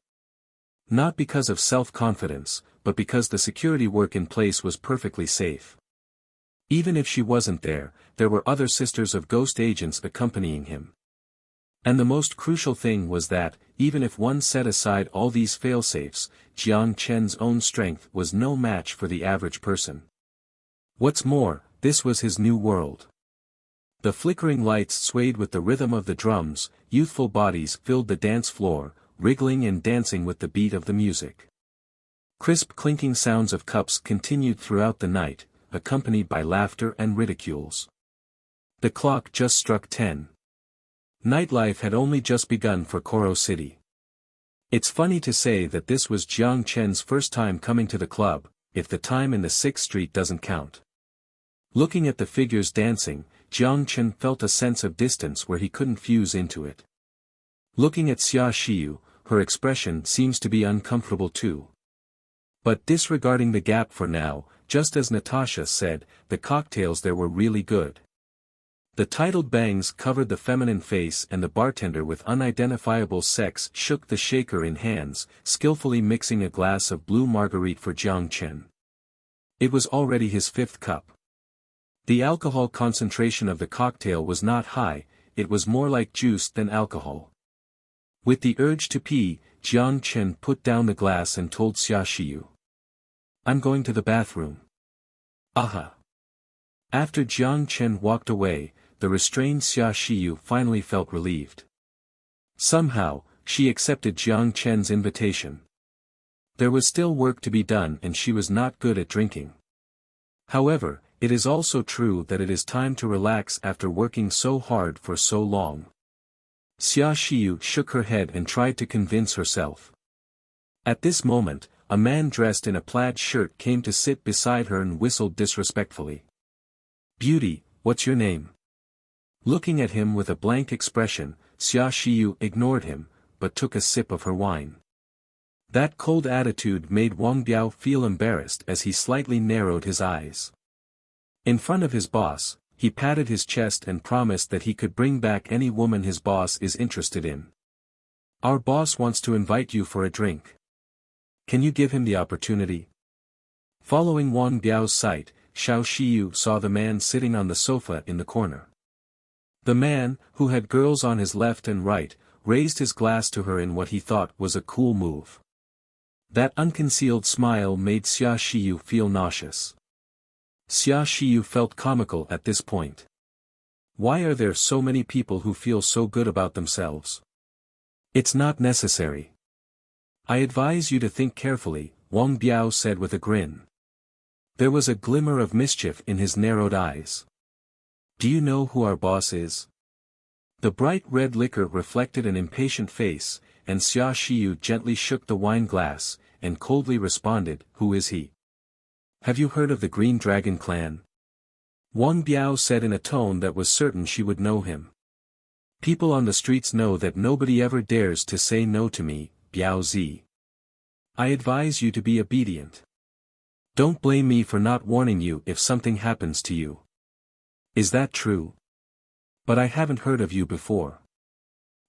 Not because of self-confidence, but because the security work in place was perfectly safe. Even if she wasn't there, there were other sisters of ghost agents accompanying him. And the most crucial thing was that, even if one set aside all these failsafes, Jiang Chen's own strength was no match for the average person. What's more, this was his new world. The flickering lights swayed with the rhythm of the drums, youthful bodies filled the dance floor, wriggling and dancing with the beat of the music. Crisp clinking sounds of cups continued throughout the night, accompanied by laughter and ridicules. The clock just struck 10. Nightlife had only just begun for Koro City. It's funny to say that this was Jiang Chen's first time coming to the club, if the time in the 6th Street doesn't count. Looking at the figures dancing, Jiang Chen felt a sense of distance where he couldn't fuse into it. Looking at Xia Xiyu, her expression seems to be uncomfortable too. But disregarding the gap for now, just as Natasha said, the cocktails there were really good. The titled bangs covered the feminine face and the bartender with unidentifiable sex shook the shaker in hands, skillfully mixing a glass of blue marguerite for Jiang Chen. It was already his 5th cup. The alcohol concentration of the cocktail was not high, it was more like juice than alcohol. With the urge to pee, Jiang Chen put down the glass and told Xia Xiyu. I'm going to the bathroom. Aha. After Jiang Chen walked away, the restrained Xia Xiyu finally felt relieved. Somehow, she accepted Jiang Chen's invitation. There was still work to be done and she was not good at drinking. However, it is also true that it is time to relax after working so hard for so long. Xia Xiyu shook her head and tried to convince herself. At this moment, a man dressed in a plaid shirt came to sit beside her and whistled disrespectfully. Beauty, what's your name? Looking at him with a blank expression, Xia Xiyu ignored him, but took a sip of her wine. That cold attitude made Wang Biao feel embarrassed as he slightly narrowed his eyes. In front of his boss, he patted his chest and promised that he could bring back any woman his boss is interested in. Our boss wants to invite you for a drink. Can you give him the opportunity? Following Wang Biao's sight, Xiao Xiyu saw the man sitting on the sofa in the corner. The man, who had girls on his left and right, raised his glass to her in what he thought was a cool move. That unconcealed smile made Xia Xiyu feel nauseous. Xia Xiyu felt comical at this point. Why are there so many people who feel so good about themselves? It's not necessary. I advise you to think carefully, Wang Biao said with a grin. There was a glimmer of mischief in his narrowed eyes. Do you know who our boss is? The bright red liquor reflected an impatient face, and Xia Xiyu gently shook the wine glass, and coldly responded, Who is he? Have you heard of the Green Dragon clan? Wang Biao said in a tone that was certain she would know him. People on the streets know that nobody ever dares to say no to me, Biao Zi. I advise you to be obedient. Don't blame me for not warning you if something happens to you. Is that true? But I haven't heard of you before.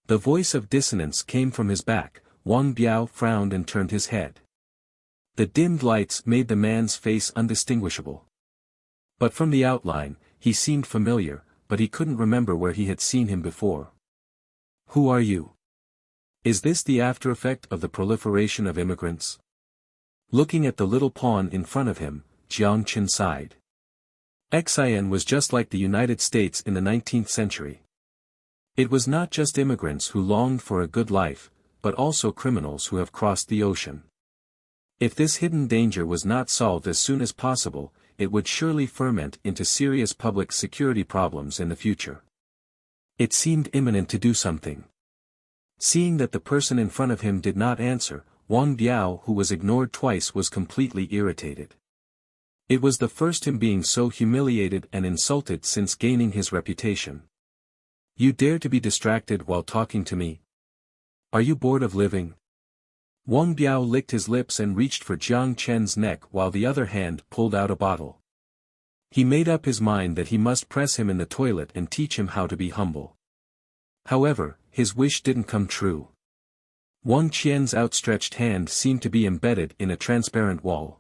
The voice of dissonance came from his back. Wang Biao frowned and turned his head. The dimmed lights made the man's face undistinguishable. But from the outline, he seemed familiar, but he couldn't remember where he had seen him before. Who are you? Is this the after effect of the proliferation of immigrants? Looking at the little pawn in front of him, Jiang Chen sighed. Xian was just like the United States in the 19th century. It was not just immigrants who longed for a good life, but also criminals who have crossed the ocean. If this hidden danger was not solved as soon as possible, it would surely ferment into serious public security problems in the future. It seemed imminent to do something. Seeing that the person in front of him did not answer, Wang Biao, who was ignored twice, was completely irritated. It was the first him being so humiliated and insulted since gaining his reputation. You dare to be distracted while talking to me? Are you bored of living? Wang Biao licked his lips and reached for Jiang Chen's neck while the other hand pulled out a bottle. He made up his mind that he must press him in the toilet and teach him how to be humble. However, his wish didn't come true. Wang Qian's outstretched hand seemed to be embedded in a transparent wall.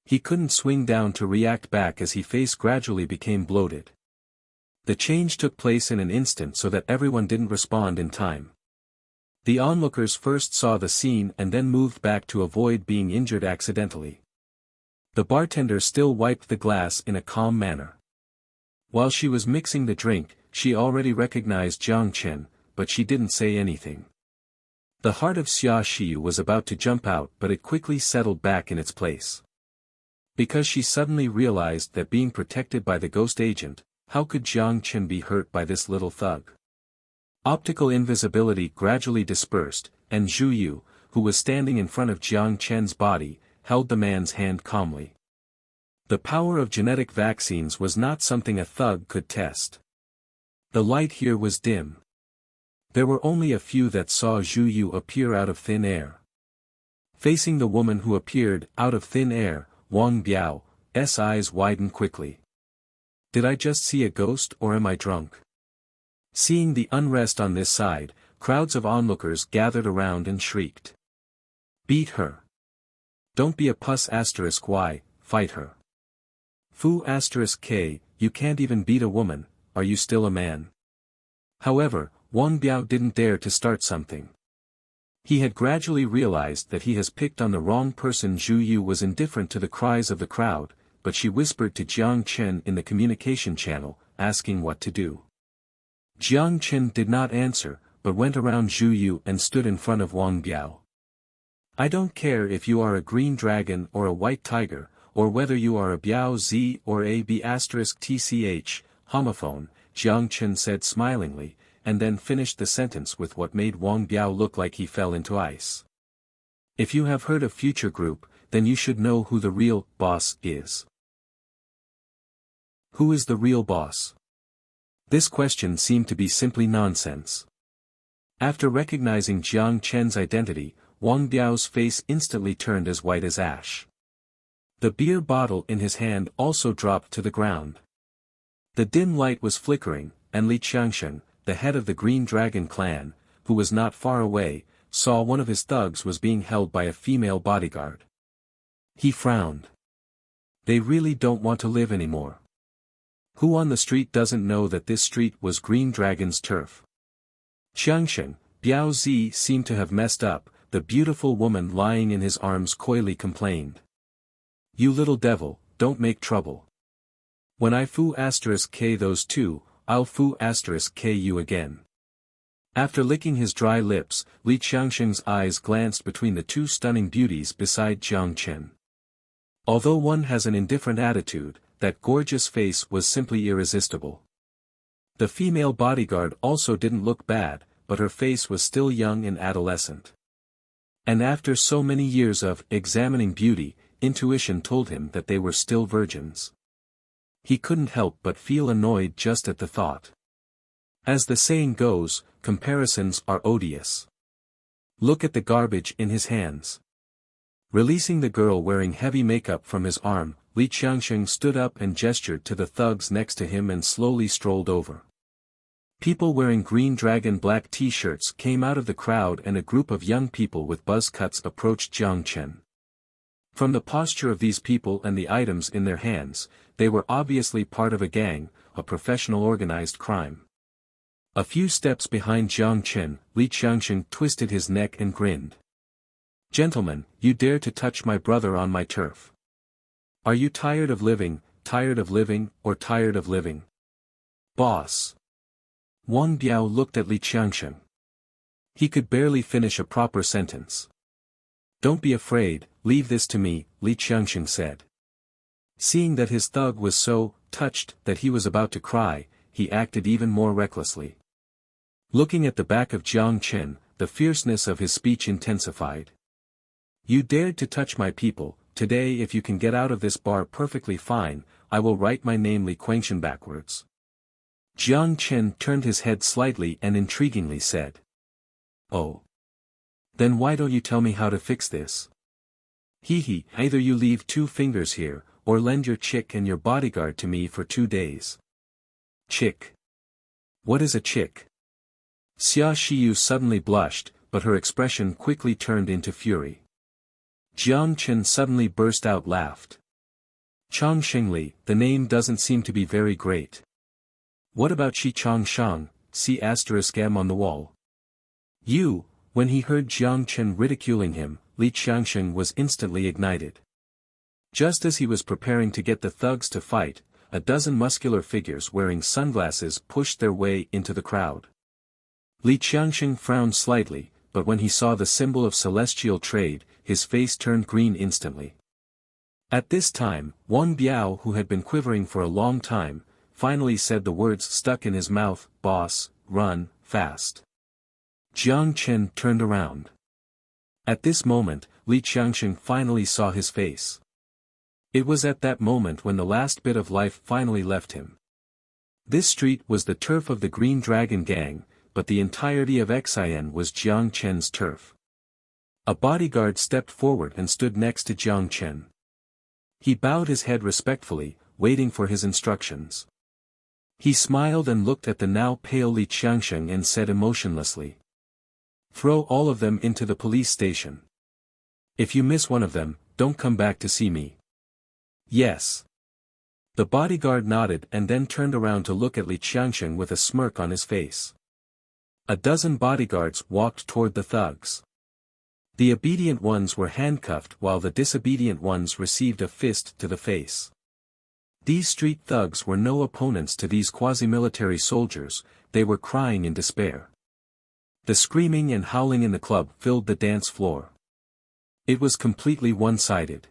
He couldn't swing down to react back as his face gradually became bloated. The change took place in an instant so that everyone didn't respond in time. The onlookers first saw the scene and then moved back to avoid being injured accidentally. The bartender still wiped the glass in a calm manner. While she was mixing the drink, she already recognized Jiang Chen, but she didn't say anything. The heart of Xia Xiu was about to jump out, but it quickly settled back in its place. Because she suddenly realized that being protected by the ghost agent, how could Jiang Chen be hurt by this little thug? Optical invisibility gradually dispersed, and Zhu Yu, who was standing in front of Jiang Chen's body, held the man's hand calmly. The power of genetic vaccines was not something a thug could test. The light here was dim. There were only a few that saw Zhu Yu appear out of thin air. Facing the woman who appeared out of thin air, Wang Biao's eyes widened quickly. Did I just see a ghost or am I drunk? Seeing the unrest on this side, crowds of onlookers gathered around and shrieked. Beat her. Don't be a puss *y, fight her. Fu *k, you can't even beat a woman, are you still a man? However, Wang Biao didn't dare to start something. He had gradually realized that he has picked on the wrong person. Zhu Yu was indifferent to the cries of the crowd, but she whispered to Jiang Chen in the communication channel, asking what to do. Jiang Chen did not answer, but went around Zhu Yu and stood in front of Wang Biao. I don't care if you are a green dragon or a white tiger, or whether you are a Biao Z or a B*tch, homophone, Jiang Chen said smilingly, and then finished the sentence with what made Wang Biao look like he fell into ice. If you have heard of Future Group, then you should know who the real boss is. Who is the real boss? This question seemed to be simply nonsense. After recognizing Jiang Chen's identity, Wang Biao's face instantly turned as white as ash. The beer bottle in his hand also dropped to the ground. The dim light was flickering, and Li Qiangsheng, the head of the Green Dragon clan, who was not far away, saw one of his thugs was being held by a female bodyguard. He frowned. They really don't want to live anymore. Who on the street doesn't know that this street was Green Dragon's turf? Qiangsheng, Biao Zi seemed to have messed up, the beautiful woman lying in his arms coyly complained. You little devil, don't make trouble. When I Fu *k those two, I'll Fu *k you again. After licking his dry lips, Li Qiangsheng's eyes glanced between the two stunning beauties beside Jiang Chen. Although one has an indifferent attitude, that gorgeous face was simply irresistible. The female bodyguard also didn't look bad, but her face was still young and adolescent. And after so many years of examining beauty, intuition told him that they were still virgins. He couldn't help but feel annoyed just at the thought. As the saying goes, comparisons are odious. Look at the garbage in his hands. Releasing the girl wearing heavy makeup from his arm, Li Qiangsheng stood up and gestured to the thugs next to him and slowly strolled over. People wearing Green Dragon black t-shirts came out of the crowd and a group of young people with buzz cuts approached Jiang Chen. From the posture of these people and the items in their hands, they were obviously part of a gang, a professional organized crime. A few steps behind Jiang Chen, Li Qiangsheng twisted his neck and grinned. Gentlemen, you dare to touch my brother on my turf. Are you tired of living, tired of living, or tired of living? Boss. Wang Biao looked at Li Qiangsheng. He could barely finish a proper sentence. Don't be afraid, leave this to me, Li Qiangsheng said. Seeing that his thug was so touched that he was about to cry, he acted even more recklessly. Looking at the back of Jiang Chen, the fierceness of his speech intensified. You dared to touch my people. Today if you can get out of this bar perfectly fine, I will write my name Li Qiangsheng backwards. Jiang Chen turned his head slightly and intriguingly said. Oh. Then why don't you tell me how to fix this? Hee, either you leave 2 fingers here, or lend your chick and your bodyguard to me for 2 days. Chick. What is a chick? Xia Shiyu suddenly blushed, but her expression quickly turned into fury. Jiang Chen suddenly burst out laughed. Chang Shengli, the name doesn't seem to be very great. What about Shi Chang Shang, see *M on the wall? You, when he heard Jiang Chen ridiculing him, Li Qiangsheng was instantly ignited. Just as he was preparing to get the thugs to fight, a dozen muscular figures wearing sunglasses pushed their way into the crowd. Li Qiangsheng frowned slightly, but when he saw the symbol of celestial trade, his face turned green instantly. At this time, Wang Biao, who had been quivering for a long time, finally said the words stuck in his mouth, "Boss, run, fast." Jiang Chen turned around. At this moment, Li Qiangsheng finally saw his face. It was at that moment when the last bit of life finally left him. This street was the turf of the Green Dragon Gang, but the entirety of Xian was Jiang Chen's turf. A bodyguard stepped forward and stood next to Jiang Chen. He bowed his head respectfully, waiting for his instructions. He smiled and looked at the now pale Li Qiangsheng and said emotionlessly. Throw all of them into the police station. If you miss one of them, don't come back to see me. Yes. The bodyguard nodded and then turned around to look at Li Qiangsheng with a smirk on his face. A dozen bodyguards walked toward the thugs. The obedient ones were handcuffed while the disobedient ones received a fist to the face. These street thugs were no opponents to these quasi-military soldiers, they were crying in despair. The screaming and howling in the club filled the dance floor. It was completely one-sided.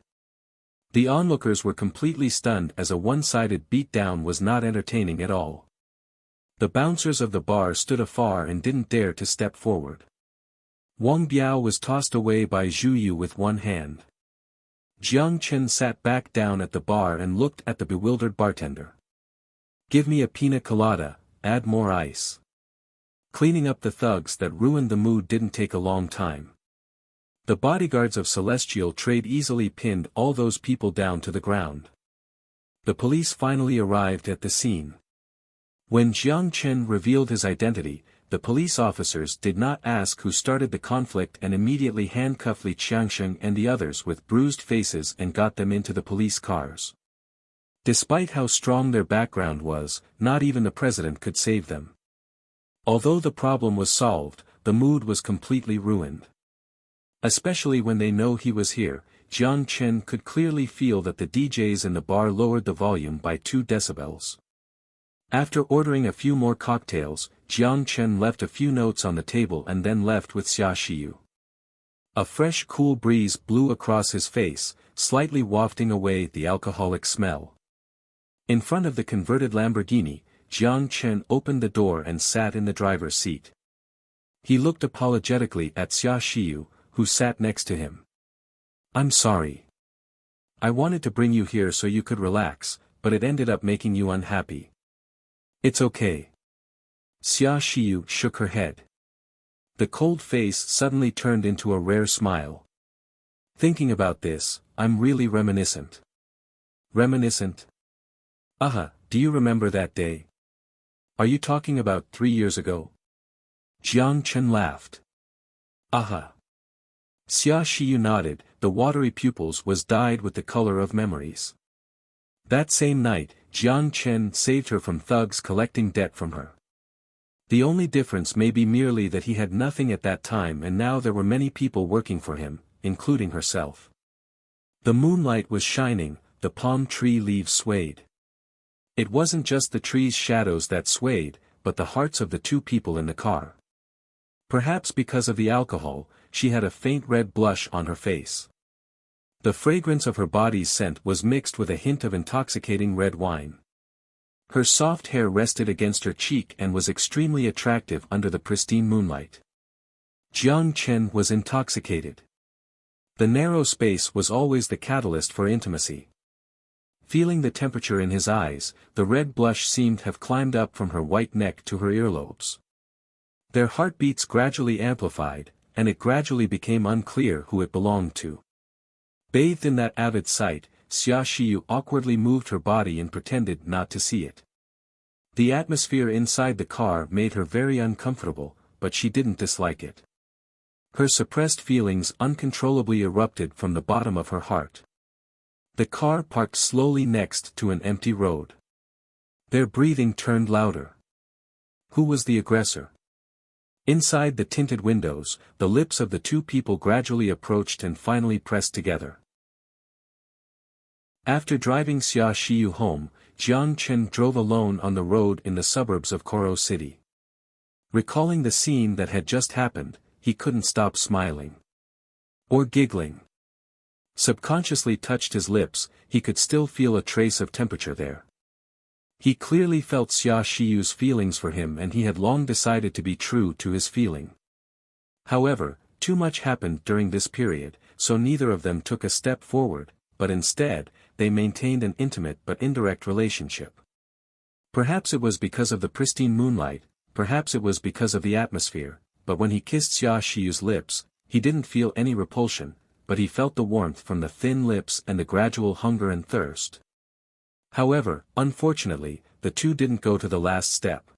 The onlookers were completely stunned as a one-sided beatdown was not entertaining at all. The bouncers of the bar stood afar and didn't dare to step forward. Wang Biao was tossed away by Zhu Yu with one hand. Jiang Chen sat back down at the bar and looked at the bewildered bartender. Give me a pina colada, add more ice. Cleaning up the thugs that ruined the mood didn't take a long time. The bodyguards of Celestial Trade easily pinned all those people down to the ground. The police finally arrived at the scene. When Jiang Chen revealed his identity, the police officers did not ask who started the conflict and immediately handcuffed Li Qiangsheng and the others with bruised faces and got them into the police cars. Despite how strong their background was, not even the president could save them. Although the problem was solved, the mood was completely ruined. Especially when they know he was here, Jiang Chen could clearly feel that the DJs in the bar lowered the volume by 2 decibels. After ordering a few more cocktails, Jiang Chen left a few notes on the table and then left with Xia Shiyu. A fresh cool breeze blew across his face, slightly wafting away the alcoholic smell. In front of the converted Lamborghini, Jiang Chen opened the door and sat in the driver's seat. He looked apologetically at Xia Shiyu, who sat next to him. I'm sorry. I wanted to bring you here so you could relax, but it ended up making you unhappy. It's okay. Xia Shiyu shook her head. The cold face suddenly turned into a rare smile. Thinking about this, I'm really reminiscent. Reminiscent? Do you remember that day? Are you talking about 3 years ago? Jiang Chen laughed. Xia Shiyu nodded, the watery pupils was dyed with the color of memories. That same night, Jiang Chen saved her from thugs collecting debt from her. The only difference may be merely that he had nothing at that time and now there were many people working for him, including herself. The moonlight was shining, the palm tree leaves swayed. It wasn't just the tree's shadows that swayed, but the hearts of the two people in the car. Perhaps because of the alcohol, she had a faint red blush on her face. The fragrance of her body's scent was mixed with a hint of intoxicating red wine. Her soft hair rested against her cheek and was extremely attractive under the pristine moonlight. Jiang Chen was intoxicated. The narrow space was always the catalyst for intimacy. Feeling the temperature in his eyes, the red blush seemed to have climbed up from her white neck to her earlobes. Their heartbeats gradually amplified, and it gradually became unclear who it belonged to. Bathed in that avid sight, Xia Xiyu awkwardly moved her body and pretended not to see it. The atmosphere inside the car made her very uncomfortable, but she didn't dislike it. Her suppressed feelings uncontrollably erupted from the bottom of her heart. The car parked slowly next to an empty road. Their breathing turned louder. Who was the aggressor? Inside the tinted windows, the lips of the two people gradually approached and finally pressed together. After driving Xia Xiyu home, Jiang Chen drove alone on the road in the suburbs of Koro City. Recalling the scene that had just happened, he couldn't stop smiling. Or giggling. Subconsciously touched his lips, he could still feel a trace of temperature there. He clearly felt Xia Xiyu's feelings for him and he had long decided to be true to his feeling. However, too much happened during this period, so neither of them took a step forward, but instead, they maintained an intimate but indirect relationship. Perhaps it was because of the pristine moonlight, perhaps it was because of the atmosphere, but when he kissed Xia Xiyu's lips, he didn't feel any repulsion, but he felt the warmth from the thin lips and the gradual hunger and thirst. However, unfortunately, the two didn't go to the last step.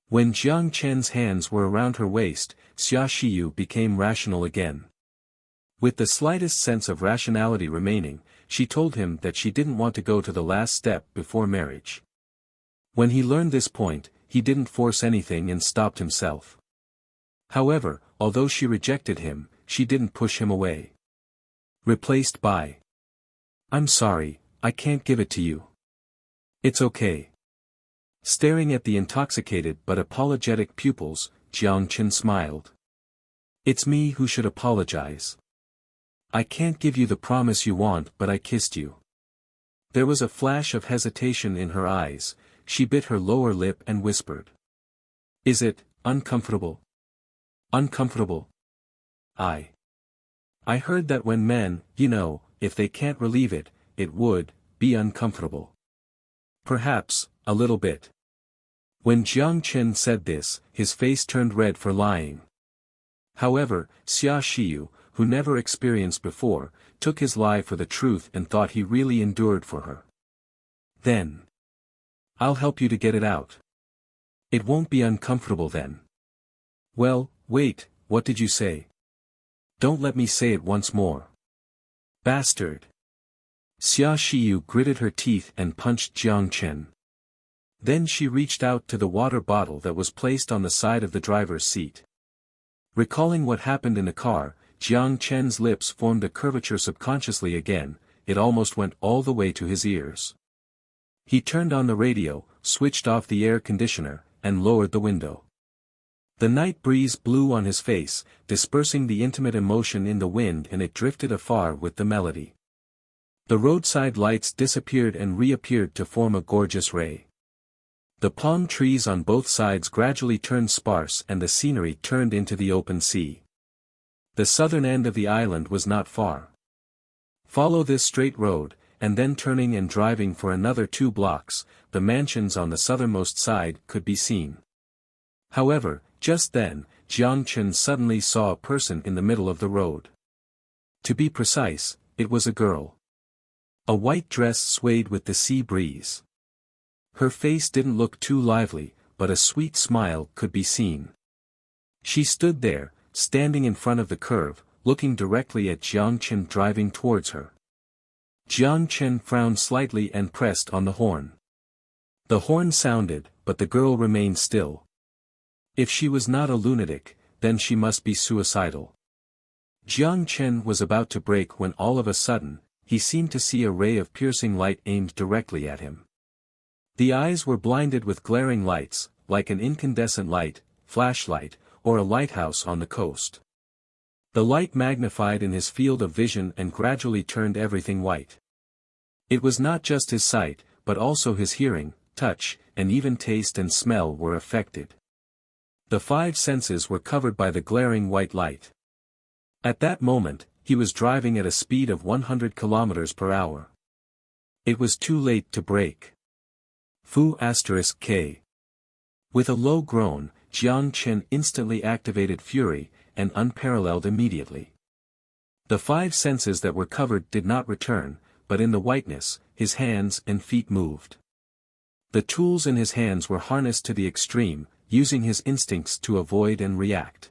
When Jiang Chen's hands were around her waist, Xia Xiyu became rational again. With the slightest sense of rationality remaining, she told him that she didn't want to go to the last step before marriage. When he learned this point, he didn't force anything and stopped himself. However, although she rejected him, she didn't push him away. Replaced by, "I'm sorry, I can't give it to you. It's okay." Staring at the intoxicated but apologetic pupils, Jiang Chen smiled. "It's me who should apologize. I can't give you the promise you want, but I kissed you." There was a flash of hesitation in her eyes, she bit her lower lip and whispered. "Is it uncomfortable? Uncomfortable? I heard that when men, if they can't relieve it, it would be uncomfortable. Perhaps, a little bit." When Jiang Chen said this, his face turned red for lying. However, Xia Xiyu, who never experienced before, took his lie for the truth and thought he really endured for her. "Then, I'll help you to get it out. It won't be uncomfortable then." "Well, wait, what did you say? Don't let me say it once more." "Bastard." Xia Xiyu gritted her teeth and punched Jiang Chen. Then she reached out to the water bottle that was placed on the side of the driver's seat. Recalling what happened in the car, Jiang Chen's lips formed a curvature subconsciously again, it almost went all the way to his ears. He turned on the radio, switched off the air conditioner, and lowered the window. The night breeze blew on his face, dispersing the intimate emotion in the wind, and it drifted afar with the melody. The roadside lights disappeared and reappeared to form a gorgeous ray. The palm trees on both sides gradually turned sparse and the scenery turned into the open sea. The southern end of the island was not far. Follow this straight road, and then turning and driving for another 2 blocks, the mansions on the southernmost side could be seen. However, just then, Jiang Chen suddenly saw a person in the middle of the road. To be precise, it was a girl. A white dress swayed with the sea breeze. Her face didn't look too lively, but a sweet smile could be seen. She stood there, standing in front of the curve, looking directly at Jiang Chen driving towards her. Jiang Chen frowned slightly and pressed on the horn. The horn sounded, but the girl remained still. If she was not a lunatic, then she must be suicidal. Jiang Chen was about to brake when all of a sudden, he seemed to see a ray of piercing light aimed directly at him. The eyes were blinded with glaring lights, like an incandescent light, flashlight, or a lighthouse on the coast. The light magnified in his field of vision and gradually turned everything white. It was not just his sight, but also his hearing, touch, and even taste and smell were affected. The five senses were covered by the glaring white light. At that moment, he was driving at a speed of 100 kilometers per hour. It was too late to brake. Fu*K. With a low groan, Jiang Chen instantly activated fury, and unparalleled immediately. The five senses that were covered did not return, but in the whiteness, his hands and feet moved. The tools in his hands were harnessed to the extreme, using his instincts to avoid and react.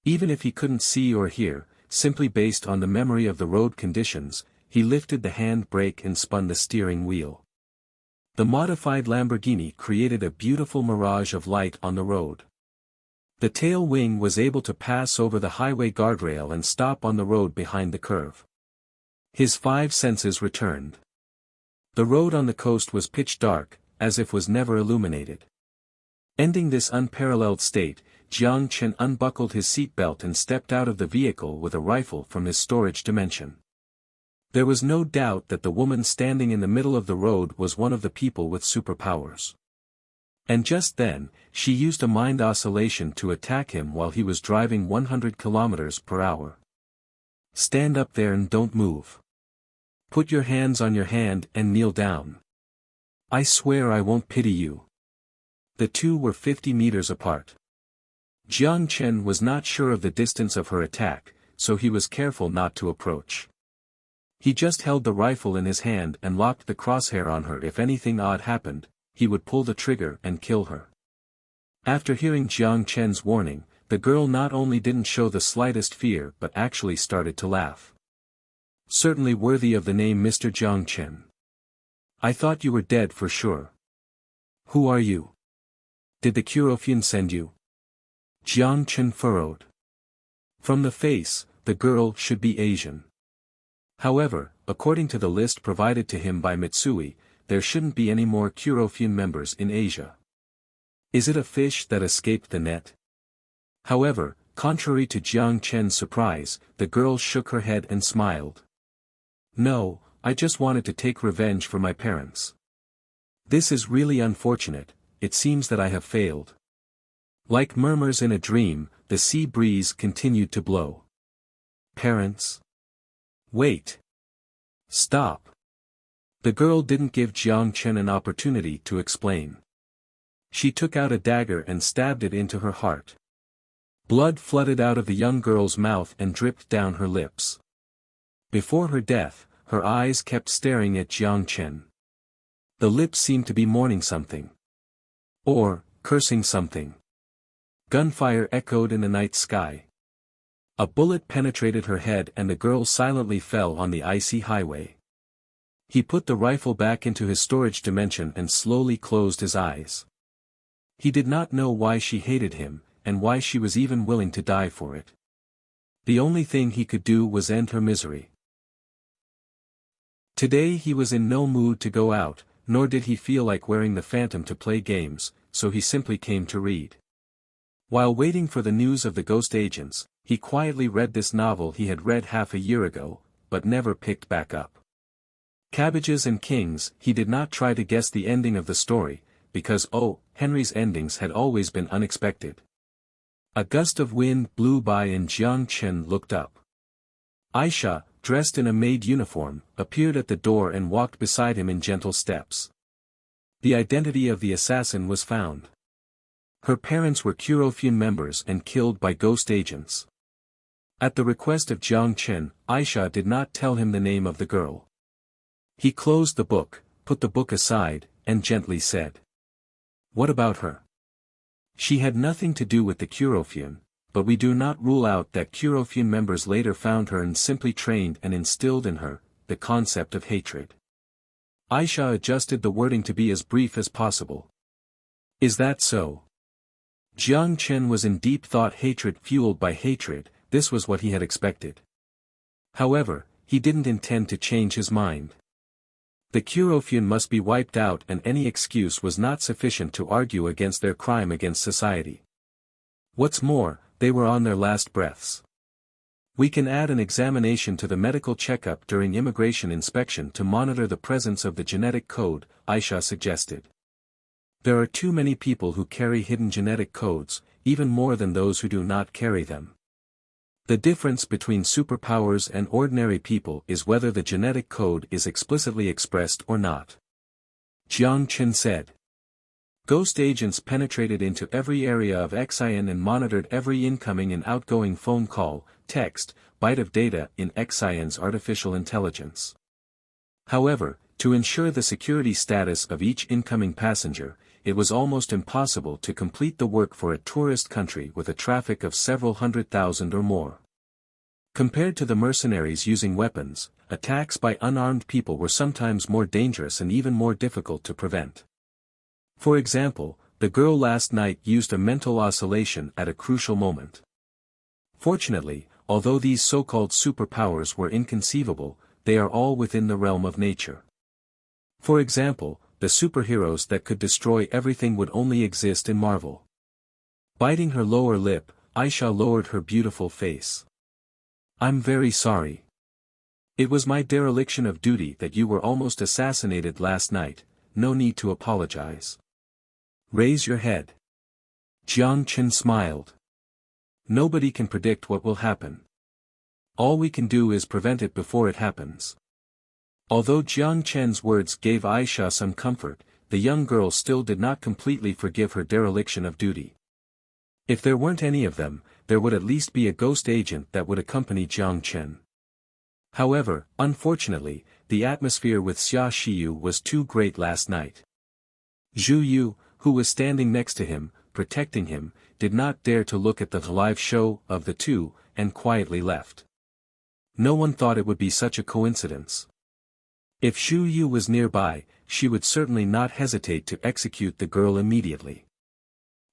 Even if he couldn't see or hear, simply based on the memory of the road conditions, he lifted the hand brake and spun the steering wheel. The modified Lamborghini created a beautiful mirage of light on the road. The tail wing was able to pass over the highway guardrail and stop on the road behind the curve. His five senses returned. The road on the coast was pitch dark, as if was never illuminated. Ending this unparalleled state, Jiang Chen unbuckled his seatbelt and stepped out of the vehicle with a rifle from his storage dimension. There was no doubt that the woman standing in the middle of the road was one of the people with superpowers. And just then, she used a mind oscillation to attack him while he was driving 100 kilometers per hour. Stand up there and don't move. Put your hands on your hand and kneel down. I swear I won't pity you. The two were 50 meters apart. Jiang Chen was not sure of the distance of her attack, so he was careful not to approach. He just held the rifle in his hand and locked the crosshair on her. If anything odd happened, he would pull the trigger and kill her. After hearing Jiang Chen's warning, the girl not only didn't show the slightest fear but actually started to laugh. Certainly worthy of the name Mr. Jiang Chen. I thought you were dead for sure. Who are you? Did the Kurofun send you? Jiang Chen furrowed. From the face, the girl should be Asian. However, according to the list provided to him by Mitsui, there shouldn't be any more Kurofun members in Asia. Is it a fish that escaped the net? However, contrary to Jiang Chen's surprise, the girl shook her head and smiled. No, I just wanted to take revenge for my parents. This is really unfortunate, it seems that I have failed. Like murmurs in a dream, the sea breeze continued to blow. Parents? Wait. Stop. The girl didn't give Jiang Chen an opportunity to explain. She took out a dagger and stabbed it into her heart. Blood flooded out of the young girl's mouth and dripped down her lips. Before her death, her eyes kept staring at Jiang Chen. The lips seemed to be mourning something. Or, cursing something. Gunfire echoed in the night sky. A bullet penetrated her head and the girl silently fell on the icy highway. He put the rifle back into his storage dimension and slowly closed his eyes. He did not know why she hated him, and why she was even willing to die for it. The only thing he could do was end her misery. Today he was in no mood to go out, nor did he feel like wearing the Phantom to play games, so he simply came to read. While waiting for the news of the ghost agents, he quietly read this novel he had read half a year ago, but never picked back up. Cabbages and Kings. He did not try to guess the ending of the story, because Henry's endings had always been unexpected. A gust of wind blew by and Jiang Chen looked up. Aisha, dressed in a maid uniform, appeared at the door and walked beside him in gentle steps. The identity of the assassin was found. Her parents were Kurofun members and killed by ghost agents. At the request of Jiang Chen, Aisha did not tell him the name of the girl. He closed the book, put the book aside, and gently said, "What about her? She had nothing to do with the Kurofun, but we do not rule out that Kurofun members later found her and simply trained and instilled in her the concept of hatred." Aisha adjusted the wording to be as brief as possible. "Is that so?" Jiang Chen was in deep thought. Hatred fueled by hatred, this was what he had expected. However, he didn't intend to change his mind. The Kurofian must be wiped out, and any excuse was not sufficient to argue against their crime against society. What's more, they were on their last breaths. We can add an examination to the medical checkup during immigration inspection to monitor the presence of the genetic code, Aisha suggested. There are too many people who carry hidden genetic codes, even more than those who do not carry them. The difference between superpowers and ordinary people is whether the genetic code is explicitly expressed or not. Jiang Chen said. Ghost agents penetrated into every area of Xian and monitored every incoming and outgoing phone call, text, byte of data in Xian's artificial intelligence. However, to ensure the security status of each incoming passenger, it was almost impossible to complete the work for a tourist country with a traffic of several 100,000 or more. Compared to the mercenaries using weapons, attacks by unarmed people were sometimes more dangerous and even more difficult to prevent. For example, the girl last night used a mental oscillation at a crucial moment. Fortunately, although these so-called superpowers were inconceivable, they are all within the realm of nature. For example, the superheroes that could destroy everything would only exist in Marvel. Biting her lower lip, Aisha lowered her beautiful face. I'm very sorry. It was my dereliction of duty that you were almost assassinated last night, no need to apologize. Raise your head. Jiang Chen smiled. Nobody can predict what will happen. All we can do is prevent it before it happens. Although Jiang Chen's words gave Aisha some comfort, the young girl still did not completely forgive her dereliction of duty. If there weren't any of them, there would at least be a ghost agent that would accompany Jiang Chen. However, unfortunately, the atmosphere with Xia Xiyu was too great last night. Zhu Yu, who was standing next to him, protecting him, did not dare to look at the live show of the two, and quietly left. No one thought it would be such a coincidence. If Zhu Yu was nearby, she would certainly not hesitate to execute the girl immediately.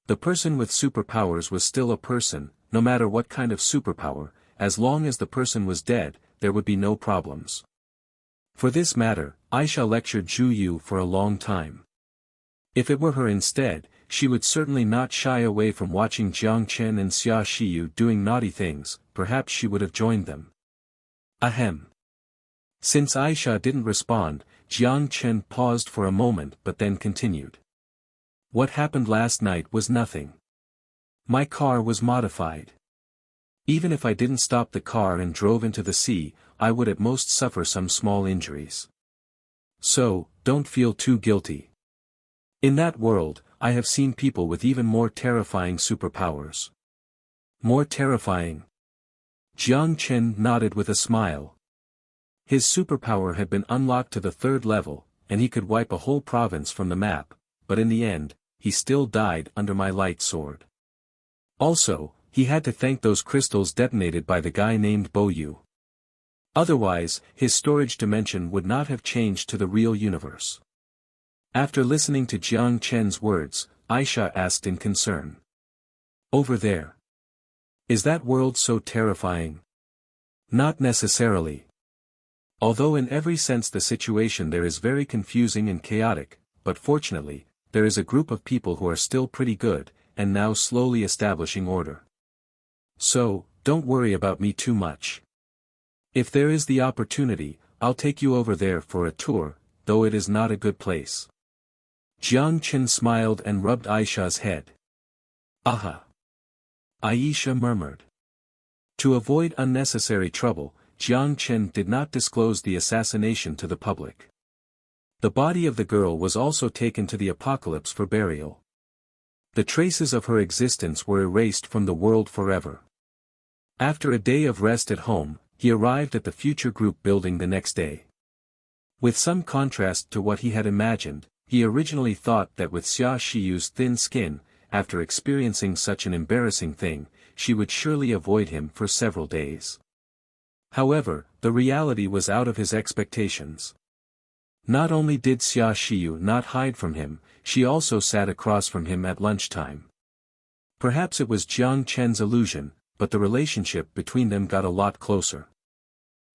The person with superpowers was still a person, no matter what kind of superpower, as long as the person was dead, there would be no problems. For this matter, Aisha lectured Zhu Yu for a long time. If it were her instead, she would certainly not shy away from watching Jiang Chen and Xia Xiyu doing naughty things, perhaps she would have joined them. Ahem. Since Aisha didn't respond, Jiang Chen paused for a moment but then continued. What happened last night was nothing. My car was modified. Even if I didn't stop the car and drove into the sea, I would at most suffer some small injuries. So, don't feel too guilty. In that world, I have seen people with even more terrifying superpowers. More terrifying? Jiang Chen nodded with a smile. His superpower had been unlocked to the 3rd level, and he could wipe a whole province from the map, but in the end, he still died under my light sword. Also, he had to thank those crystals detonated by the guy named Bo Yu. Otherwise, his storage dimension would not have changed to the real universe. After listening to Jiang Chen's words, Aisha asked in concern. Over there. Is that world so terrifying? Not necessarily. Although in every sense the situation there is very confusing and chaotic, but fortunately, there is a group of people who are still pretty good, and now slowly establishing order. So, don't worry about me too much. If there is the opportunity, I'll take you over there for a tour, though it is not a good place. Jiang Chen smiled and rubbed Aisha's head. Aha! Aisha murmured. To avoid unnecessary trouble, Jiang Chen did not disclose the assassination to the public. The body of the girl was also taken to the apocalypse for burial. The traces of her existence were erased from the world forever. After a day of rest at home, he arrived at the future group building the next day. With some contrast to what he had imagined, he originally thought that with Xia Shiyu's thin skin, after experiencing such an embarrassing thing, she would surely avoid him for several days. However, the reality was out of his expectations. Not only did Xia Xiyu not hide from him, she also sat across from him at lunchtime. Perhaps it was Jiang Chen's illusion, but the relationship between them got a lot closer.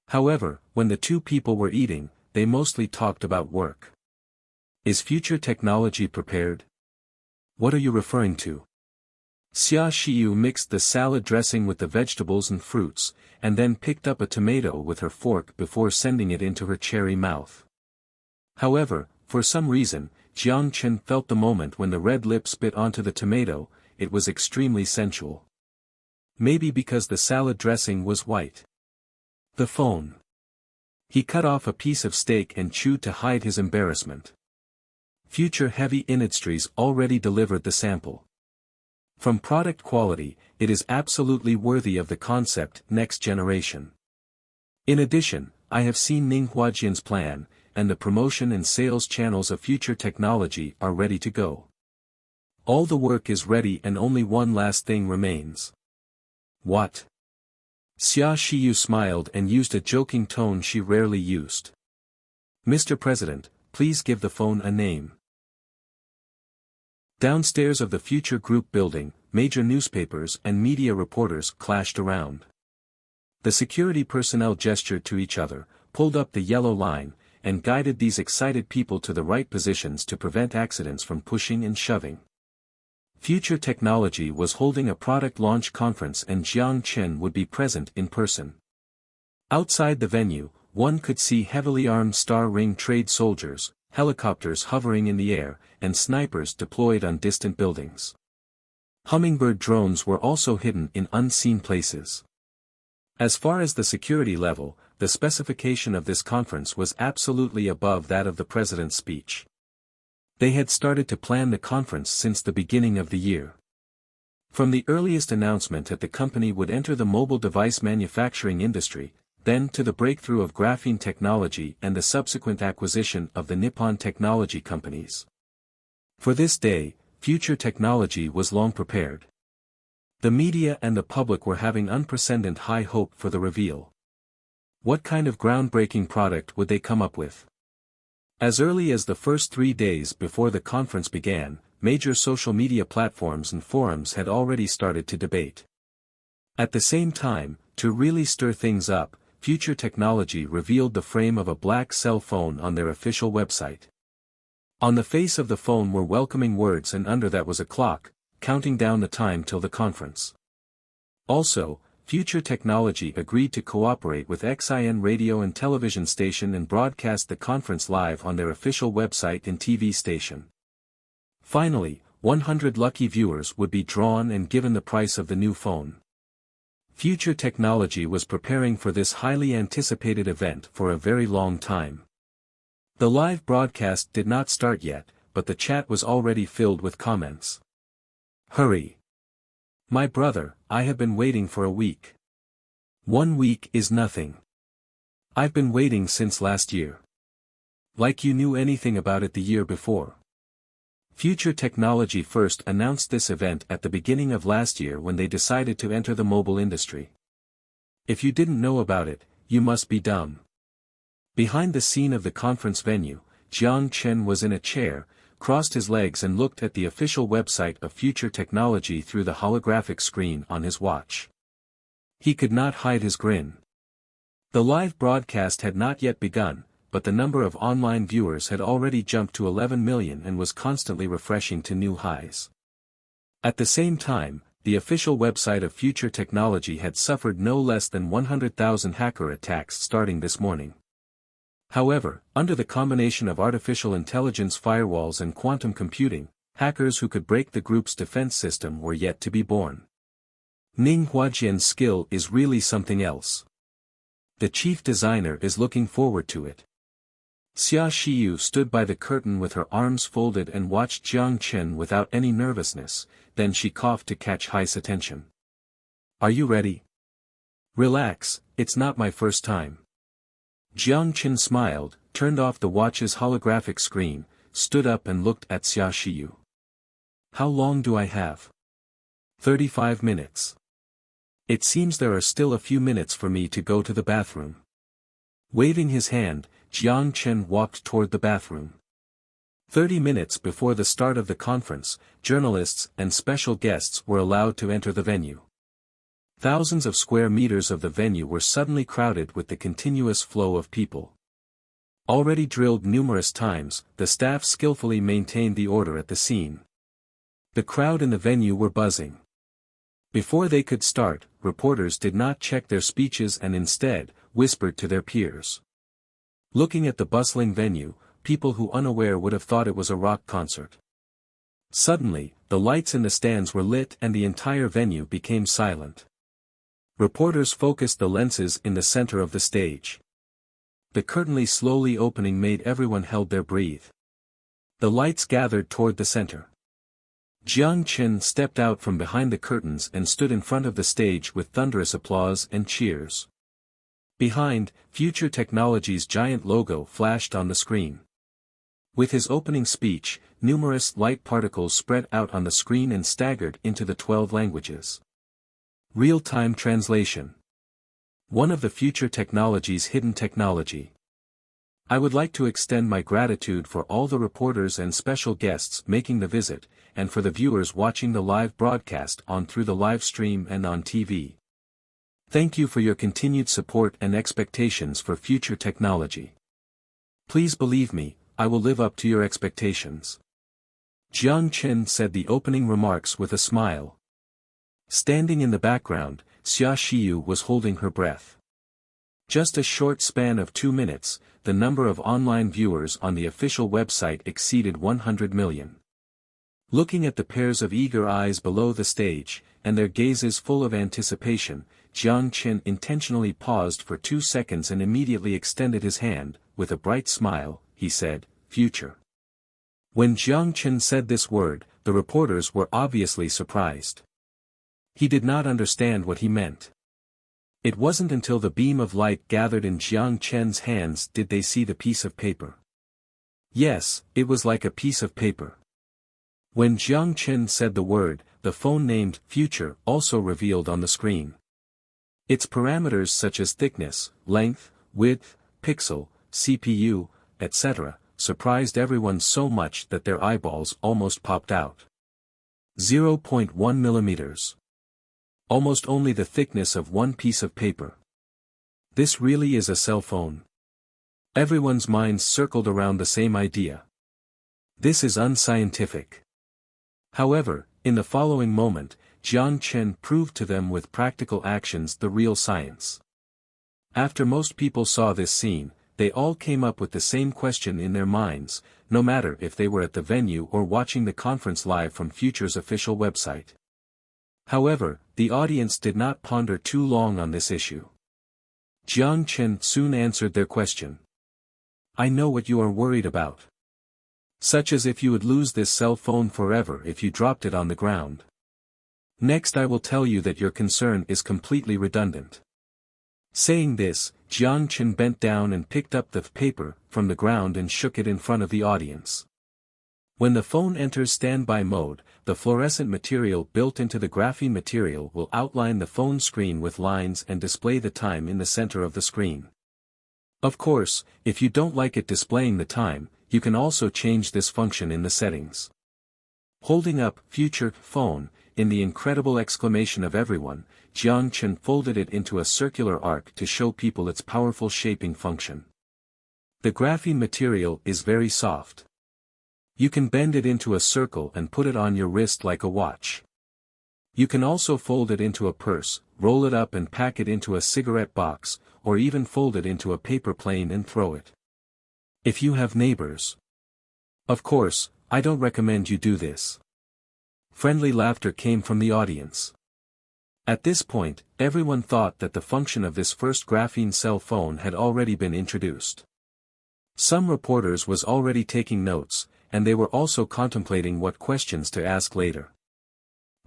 However, when the two people were eating, they mostly talked about work. Is future technology prepared? What are you referring to? Xia Xiyu mixed the salad dressing with the vegetables and fruits, and then picked up a tomato with her fork before sending it into her cherry mouth. However, for some reason, Jiang Chen felt the moment when the red lips bit onto the tomato, it was extremely sensual. Maybe because the salad dressing was white. The phone. He cut off a piece of steak and chewed to hide his embarrassment. Future Heavy Industries already delivered the sample. From product quality, it is absolutely worthy of the concept next generation. In addition, I have seen Ning Huajian's plan, and the promotion and sales channels of future technology are ready to go. All the work is ready and only one last thing remains. What? Xia Xiyu smiled and used a joking tone she rarely used. Mr. President, please give the phone a name. Downstairs of the Future Group building, major newspapers and media reporters clashed around. The security personnel gestured to each other, pulled up the yellow line, and guided these excited people to the right positions to prevent accidents from pushing and shoving. Future Technology was holding a product launch conference and Jiang Chen would be present in person. Outside the venue, one could see heavily armed Star Ring trade soldiers, helicopters hovering in the air, and snipers deployed on distant buildings. Hummingbird drones were also hidden in unseen places. As far as the security level, the specification of this conference was absolutely above that of the president's speech. They had started to plan the conference since the beginning of the year. From the earliest announcement that the company would enter the mobile device manufacturing industry, then to the breakthrough of graphene technology and the subsequent acquisition of the Nippon technology companies. For this day, Future Technology was long prepared. The media and the public were having unprecedented high hope for the reveal. What kind of groundbreaking product would they come up with? As early as the first 3 days before the conference began, major social media platforms and forums had already started to debate. At the same time, to really stir things up, Future Technology revealed the frame of a black cell phone on their official website. On the face of the phone were welcoming words and under that was a clock, counting down the time till the conference. Also, Future Technology agreed to cooperate with XIN radio and television station and broadcast the conference live on their official website and TV station. Finally, 100 lucky viewers would be drawn and given the price of the new phone. Future Technology was preparing for this highly anticipated event for a very long time. The live broadcast did not start yet, but the chat was already filled with comments. Hurry! My brother, I have been waiting for a week. 1 week is nothing. I've been waiting since last year. Like you knew anything about it the year before. Future Technology first announced this event at the beginning of last year when they decided to enter the mobile industry. If you didn't know about it, you must be dumb. Behind the scene of the conference venue, Jiang Chen was in a chair, crossed his legs and looked at the official website of Future Technology through the holographic screen on his watch. He could not hide his grin. The live broadcast had not yet begun, but the number of online viewers had already jumped to 11 million and was constantly refreshing to new highs. At the same time, the official website of Future Technology had suffered no less than 100,000 hacker attacks starting this morning. However, under the combination of artificial intelligence firewalls and quantum computing, hackers who could break the group's defense system were yet to be born. Ning Huajian's skill is really something else. The chief designer is looking forward to it. Xia Xiyu stood by the curtain with her arms folded and watched Jiang Chen without any nervousness, then she coughed to catch Hai's attention. Are you ready? Relax, it's not my first time. Jiang Chen smiled, turned off the watch's holographic screen, stood up and looked at Xia Xiyu. How long do I have? 35 minutes. It seems there are still a few minutes for me to go to the bathroom. Waving his hand, Jiang Chen walked toward the bathroom. 30 minutes before the start of the conference, journalists and special guests were allowed to enter the venue. Thousands of square meters of the venue were suddenly crowded with the continuous flow of people. Already drilled numerous times, the staff skillfully maintained the order at the scene. The crowd in the venue were buzzing. Before they could start, reporters did not check their speeches and instead, whispered to their peers. Looking at the bustling venue, people who unaware would have thought it was a rock concert. Suddenly, the lights in the stands were lit and the entire venue became silent. Reporters focused the lenses in the center of the stage. The curtain slowly opening made everyone held their breath. The lights gathered toward the center. Jiang Chen stepped out from behind the curtains and stood in front of the stage with thunderous applause and cheers. Behind, Future Technologies' giant logo flashed on the screen. With his opening speech, numerous light particles spread out on the screen and staggered into the 12 languages. Real-time translation. One of the Future Technologies' hidden technology. I would like to extend my gratitude for all the reporters and special guests making the visit, and for the viewers watching the live broadcast on through the live stream and on TV. Thank you for your continued support and expectations for Future Technology. Please believe me, I will live up to your expectations. Jiang Chen said the opening remarks with a smile. Standing in the background, Xia Xiyu was holding her breath. Just a short span of 2 minutes, the number of online viewers on the official website exceeded 100 million. Looking at the pairs of eager eyes below the stage, and their gazes full of anticipation, Jiang Chen intentionally paused for 2 seconds and immediately extended his hand. With a bright smile, he said, "Future." When Jiang Chen said this word, the reporters were obviously surprised. He did not understand what he meant. It wasn't until the beam of light gathered in Jiang Chen's hands did they see the piece of paper. Yes, it was like a piece of paper. When Jiang Chen said the word, the phone named Future also revealed on the screen. Its parameters such as thickness, length, width, pixel, CPU, etc., surprised everyone so much that their eyeballs almost popped out. 0.1 millimeters. Almost only the thickness of one piece of paper. This really is a cell phone. Everyone's minds circled around the same idea. This is unscientific. However, in the following moment, Jiang Chen proved to them with practical actions the real science. After most people saw this scene, they all came up with the same question in their minds, no matter if they were at the venue or watching the conference live from Future's official website. However, the audience did not ponder too long on this issue. Jiang Chen soon answered their question. I know what you are worried about. Such as if you would lose this cell phone forever if you dropped it on the ground. Next I will tell you that your concern is completely redundant. Saying this, Jiang Chen bent down and picked up the paper from the ground and shook it in front of the audience. When the phone enters standby mode, the fluorescent material built into the graphene material will outline the phone screen with lines and display the time in the center of the screen. Of course, if you don't like it displaying the time, you can also change this function in the settings. Holding up Future phone, in the incredible exclamation of everyone, Jiang Chen folded it into a circular arc to show people its powerful shaping function. The graphene material is very soft. You can bend it into a circle and put it on your wrist like a watch. You can also fold it into a purse, roll it up and pack it into a cigarette box, or even fold it into a paper plane and throw it. If you have neighbors. Of course, I don't recommend you do this. Friendly laughter came from the audience. At this point, everyone thought that the function of this first graphene cell phone had already been introduced. Some reporters was already taking notes, and they were also contemplating what questions to ask later.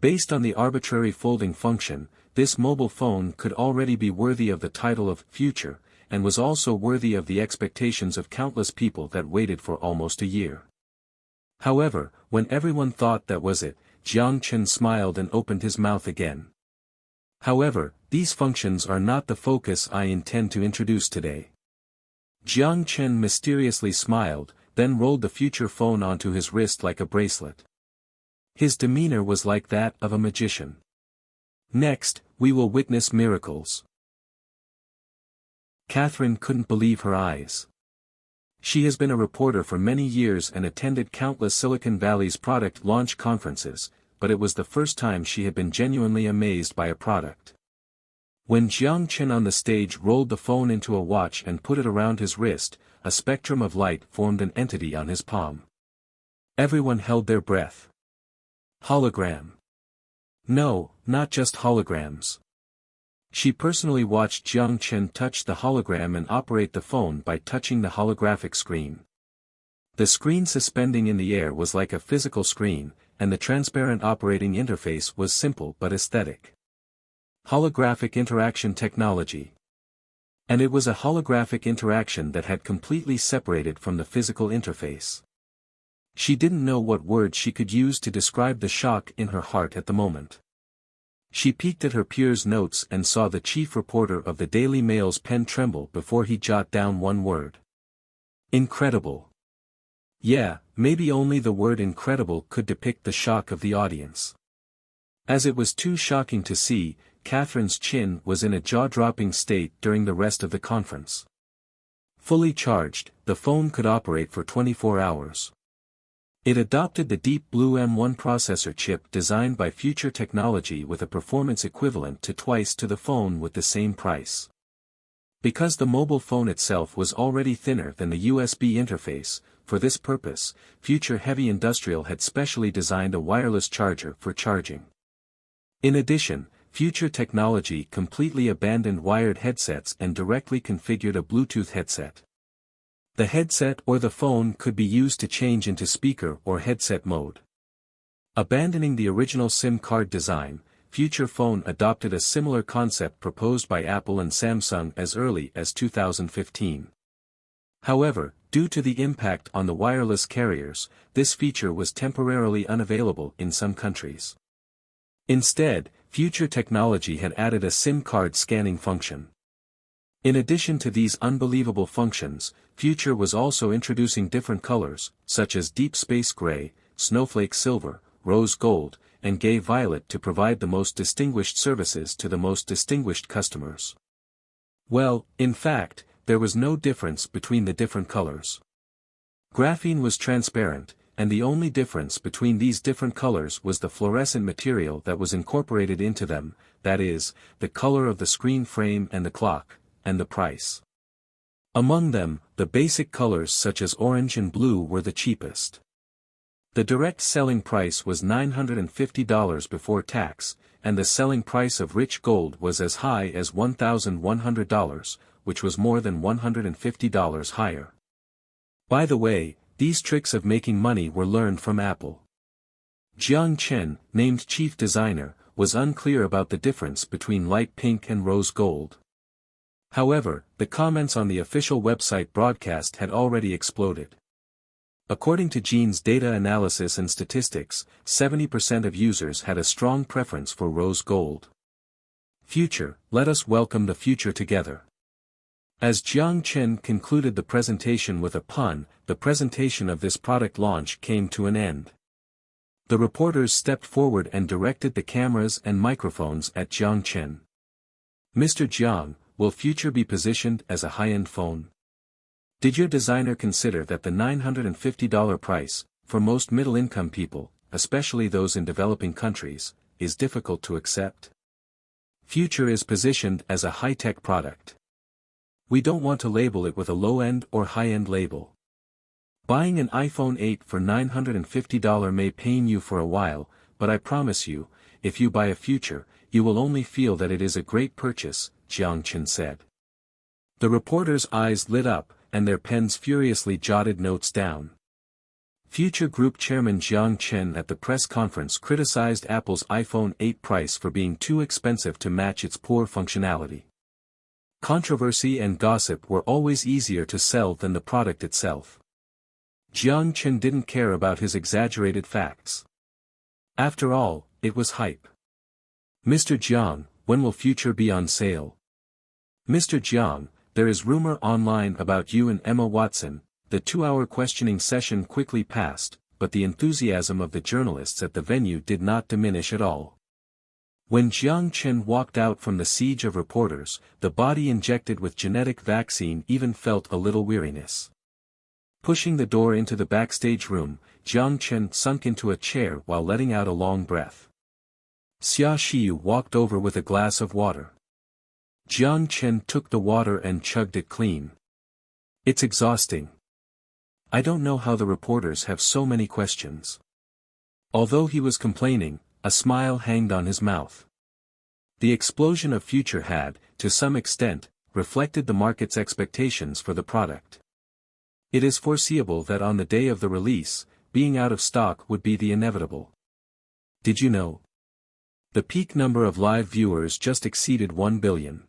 Based on the arbitrary folding function, this mobile phone could already be worthy of the title of Future, and was also worthy of the expectations of countless people that waited for almost a year. However, when everyone thought that was it, Jiang Chen smiled and opened his mouth again. However, these functions are not the focus I intend to introduce today. Jiang Chen mysteriously smiled, then rolled the Future phone onto his wrist like a bracelet. His demeanor was like that of a magician. Next, We will witness miracles. Catherine couldn't believe her eyes. She has been a reporter for many years and attended countless Silicon Valley's product launch conferences, but it was the first time she had been genuinely amazed by a product. When Jiang Chen on the stage rolled the phone into a watch and put it around his wrist, a spectrum of light formed an entity on his palm. Everyone held their breath. Hologram. No, not just holograms. She personally watched Jiang Chen touch the hologram and operate the phone by touching the holographic screen. The screen suspending in the air was like a physical screen, and the transparent operating interface was simple but aesthetic. Holographic interaction technology. And it was a holographic interaction that had completely separated from the physical interface. She didn't know what words she could use to describe the shock in her heart at the moment. She peeked at her peers' notes and saw the chief reporter of the Daily Mail's pen tremble before he jot down one word. Incredible. Yeah, maybe only the word incredible could depict the shock of the audience. As it was too shocking to see, Catherine's chin was in a jaw-dropping state during the rest of the conference. Fully charged, the phone could operate for 24 hours. It adopted the Deep Blue M1 processor chip designed by Future Technology with a performance equivalent to twice to the phone with the same price. Because the mobile phone itself was already thinner than the USB interface, for this purpose, Future Heavy Industrial had specially designed a wireless charger for charging. In addition, Future Technology completely abandoned wired headsets and directly configured a Bluetooth headset. The headset or the phone could be used to change into speaker or headset mode. Abandoning the original SIM card design, Future Phone adopted a similar concept proposed by Apple and Samsung as early as 2015. However, due to the impact on the wireless carriers, this feature was temporarily unavailable in some countries. Instead, Future Technology had added a SIM card scanning function. In addition to these unbelievable functions, Future was also introducing different colors, such as deep space gray, snowflake silver, rose gold, and gay violet to provide the most distinguished services to the most distinguished customers. Well, in fact, there was no difference between the different colors. Graphene was transparent, and the only difference between these different colors was the fluorescent material that was incorporated into them, that is, the color of the screen frame and the clock, and the price. Among them, the basic colors such as orange and blue were the cheapest. The direct selling price was $950 before tax, and the selling price of rich gold was as high as $1,100, which was more than $150 higher. By the way, these tricks of making money were learned from Apple. Jiang Chen, named chief designer, was unclear about the difference between light pink and rose gold. However, the comments on the official website broadcast had already exploded. According to Gene's data analysis and statistics, 70% of users had a strong preference for rose gold. Future, let us welcome the future together. As Jiang Chen concluded the presentation with a pun, the presentation of this product launch came to an end. The reporters stepped forward and directed the cameras and microphones at Jiang Chen. Mr. Jiang, will Future be positioned as a high-end phone? Did your designer consider that the $950 price, for most middle-income people, especially those in developing countries, is difficult to accept? Future is positioned as a high-tech product. We don't want to label it with a low-end or high-end label. Buying an iPhone 8 for $950 may pain you for a while, but I promise you, if you buy a Future, you will only feel that it is a great purchase, Jiang Chen said. The reporters' eyes lit up, and their pens furiously jotted notes down. Future Group Chairman Jiang Chen at the press conference criticized Apple's iPhone 8 price for being too expensive to match its poor functionality. Controversy and gossip were always easier to sell than the product itself. Jiang Chen didn't care about his exaggerated facts. After all, it was hype. Mr. Jiang, when will Future be on sale? Mr. Jiang, there is rumor online about you and Emma Watson. The 2-hour questioning session quickly passed, but the enthusiasm of the journalists at the venue did not diminish at all. When Jiang Chen walked out from the siege of reporters, the body injected with genetic vaccine even felt a little weariness. Pushing the door into the backstage room, Jiang Chen sunk into a chair while letting out a long breath. Xia Xiyu walked over with a glass of water. Jiang Chen took the water and chugged it clean. It's exhausting. I don't know how the reporters have so many questions. Although he was complaining, a smile hanged on his mouth. The explosion of Future had, to some extent, reflected the market's expectations for the product. It is foreseeable that on the day of the release, being out of stock would be the inevitable. Did you know? The peak number of live viewers just exceeded 1 billion.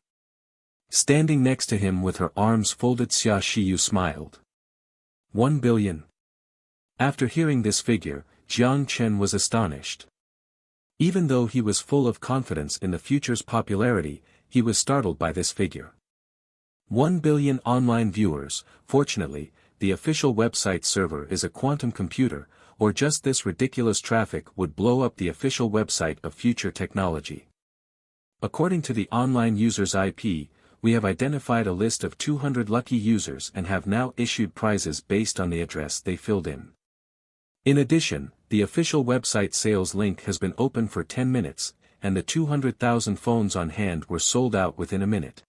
Standing next to him with her arms folded, Xia Xiyu smiled. 1 billion. After hearing this figure, Jiang Chen was astonished. Even though he was full of confidence in the Future's popularity, he was startled by this figure. 1 billion online viewers. Fortunately, the official website server is a quantum computer, or just this ridiculous traffic would blow up the official website of Future Technology. According to the online user's IP, we have identified a list of 200 lucky users and have now issued prizes based on the address they filled in. In addition, the official website sales link has been open for 10 minutes, and the 200,000 phones on hand were sold out within a minute.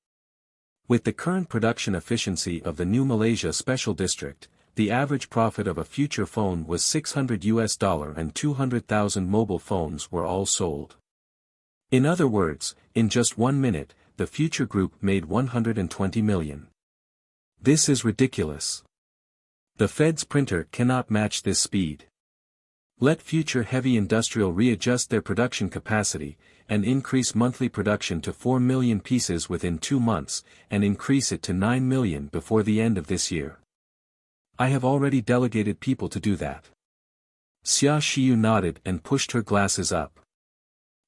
With the current production efficiency of the new Malaysia Special District, the average profit of a Future phone was $600 and 200,000 mobile phones were all sold. In other words, in just 1 minute, the Future Group made 120 million. This is ridiculous. The Fed's printer cannot match this speed. Let Future Heavy Industrial readjust their production capacity, and increase monthly production to 4 million pieces within 2 months, and increase it to 9 million before the end of this year. I have already delegated people to do that. Xia Xiyu nodded and pushed her glasses up.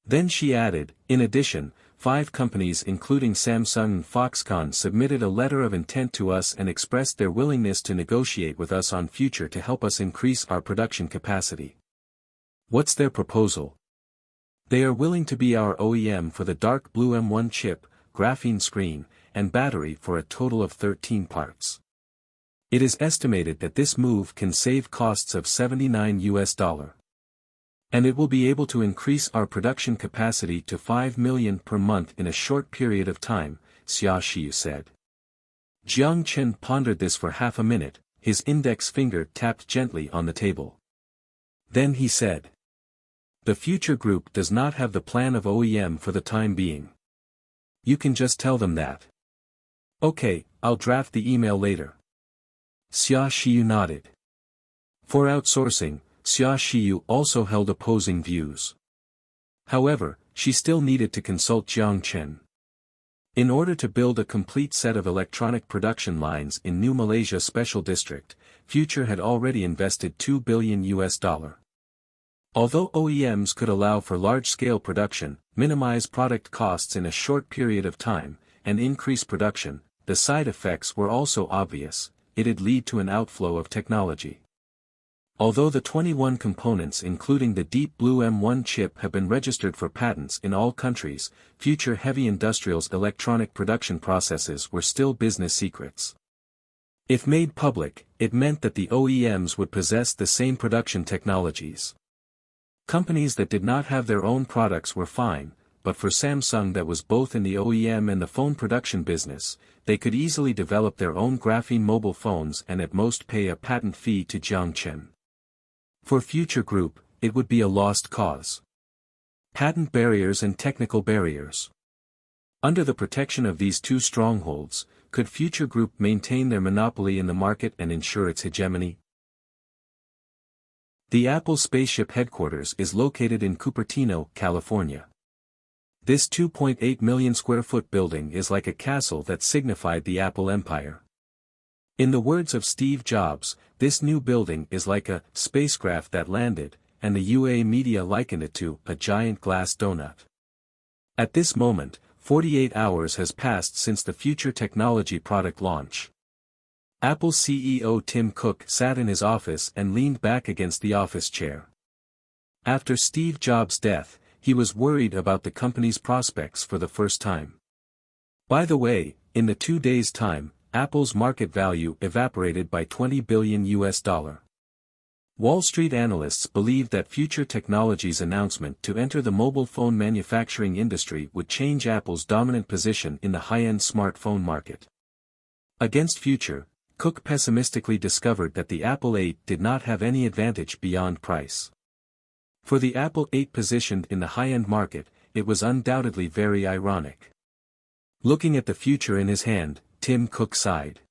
Then she added, in addition, 5 companies including Samsung and Foxconn submitted a letter of intent to us and expressed their willingness to negotiate with us on Future to help us increase our production capacity. What's their proposal? They are willing to be our OEM for the dark blue M1 chip, graphene screen, and battery for a total of 13 parts. It is estimated that this move can save costs of $79. And it will be able to increase our production capacity to 5 million per month in a short period of time, Xia Xiyu said. Jiang Chen pondered this for half a minute, his index finger tapped gently on the table. Then he said, "The Future Group does not have the plan of OEM for the time being. You can just tell them that." "Okay, I'll draft the email later." Xia Xiyu nodded. For outsourcing, Xia Xiyu also held opposing views. However, she still needed to consult Jiang Chen. In order to build a complete set of electronic production lines in New Malaysia Special District, Future had already invested $2 billion. Although OEMs could allow for large-scale production, minimize product costs in a short period of time, and increase production, the side effects were also obvious. It'd lead to an outflow of technology. Although the 21 components including the Deep Blue M1 chip have been registered for patents in all countries, Future Heavy Industrial's electronic production processes were still business secrets. If made public, it meant that the OEMs would possess the same production technologies. Companies that did not have their own products were fine, but for Samsung that was both in the OEM and the phone production business, they could easily develop their own graphene mobile phones and at most pay a patent fee to Jiang Chen. For Future Group, it would be a lost cause. Patent barriers and technical barriers. Under the protection of these two strongholds, could Future Group maintain their monopoly in the market and ensure its hegemony? The Apple Spaceship headquarters is located in Cupertino, California. This 2.8 million square foot building is like a castle that signified the Apple empire. In the words of Steve Jobs, this new building is like a spacecraft that landed, and the UA media likened it to a giant glass donut. At this moment, 48 hours has passed since the Future Technology product launch. Apple CEO Tim Cook sat in his office and leaned back against the office chair. After Steve Jobs' death, he was worried about the company's prospects for the first time. By the way, in the 2 days' time, Apple's market value evaporated by $20 billion. Wall Street analysts believed that Future Technologies' announcement to enter the mobile phone manufacturing industry would change Apple's dominant position in the high-end smartphone market. Against Future, Cook pessimistically discovered that the Apple 8 did not have any advantage beyond price. For the Apple 8 positioned in the high-end market, it was undoubtedly very ironic. Looking at the future in his hand, Tim Cook sighed.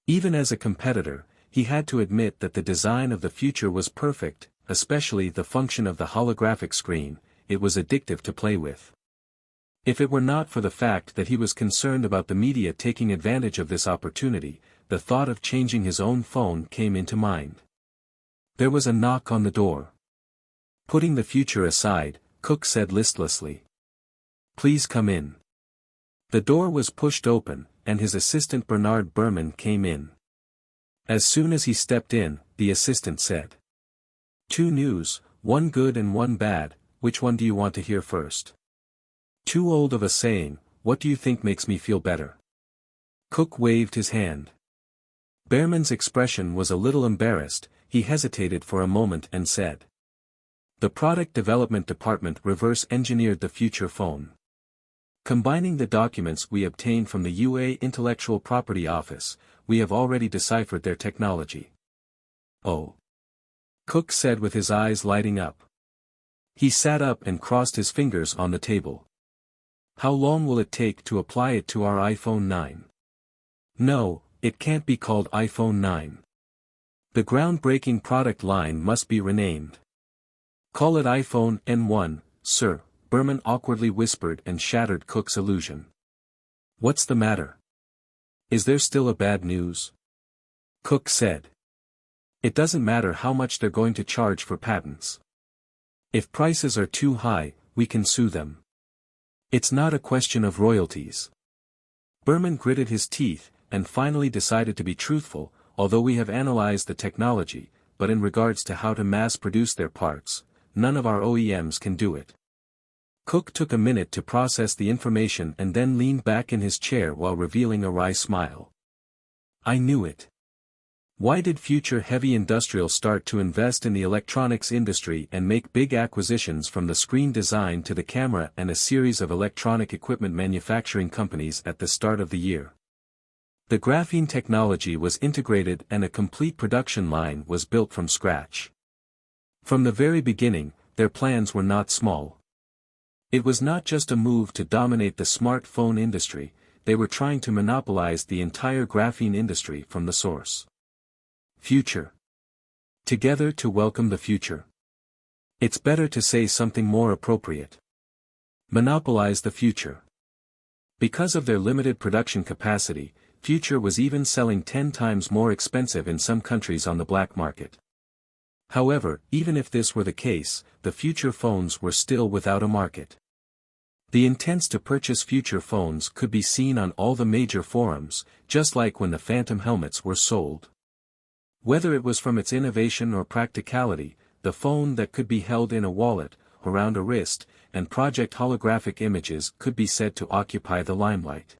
Even as a competitor, he had to admit that the design of the future was perfect, especially the function of the holographic screen. It was addictive to play with. If it were not for the fact that he was concerned about the media taking advantage of this opportunity, the thought of changing his own phone came into mind. There was a knock on the door. Putting the future aside, Cook said listlessly, "Please come in." The door was pushed open, and his assistant Bernard Berman came in. As soon as he stepped in, the assistant said, "Two news, one good and one bad, which one do you want to hear first?" Too old of a saying, what do you think makes me feel better? Cook waved his hand. Berman's expression was a little embarrassed. He hesitated for a moment and said, "The product development department reverse-engineered the future phone. Combining the documents we obtained from the UA Intellectual Property Office, we have already deciphered their technology." "Oh," Cook said with his eyes lighting up. He sat up and crossed his fingers on the table. "How long will it take to apply it to our iPhone 9? No, it can't be called iPhone 9. The groundbreaking product line must be renamed. Call it iPhone N1, sir," Berman awkwardly whispered and shattered Cook's illusion. "What's the matter? Is there still a bad news?" Cook said. "It doesn't matter how much they're going to charge for patents. If prices are too high, we can sue them. It's not a question of royalties." Berman gritted his teeth, and finally decided to be truthful. "Although we have analyzed the technology, but in regards to how to mass-produce their parts, none of our OEMs can do it." Cook took a minute to process the information and then leaned back in his chair while revealing a wry smile. "I knew it. Why did Future Heavy Industrial start to invest in the electronics industry and make big acquisitions from the screen design to the camera and a series of electronic equipment manufacturing companies at the start of the year? The graphene technology was integrated and a complete production line was built from scratch. From the very beginning, their plans were not small. It was not just a move to dominate the smartphone industry, they were trying to monopolize the entire graphene industry from the source. Future. Together to welcome the future. It's better to say something more appropriate. Monopolize the future. Because of their limited production capacity, Future was even selling 10 times more expensive in some countries on the black market. However, even if this were the case, the Future phones were still without a market. The intents to purchase Future phones could be seen on all the major forums, just like when the Phantom helmets were sold. Whether it was from its innovation or practicality, the phone that could be held in a wallet, around a wrist, and project holographic images could be said to occupy the limelight.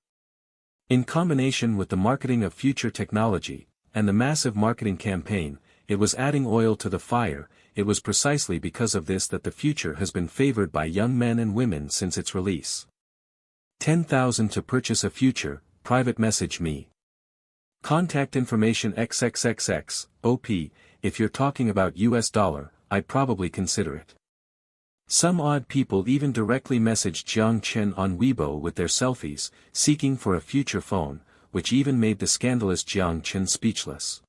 In combination with the marketing of Future technology, and the massive marketing campaign, it was adding oil to the fire. It was precisely because of this that the Future has been favored by young men and women since its release. 10,000 to purchase a Future, private message me. Contact information XXXX, OP, if you're talking about US dollar, I'd probably consider it. Some odd people even directly messaged Jiang Chen on Weibo with their selfies, seeking for a Future phone, which even made the scandalous Jiang Chen speechless.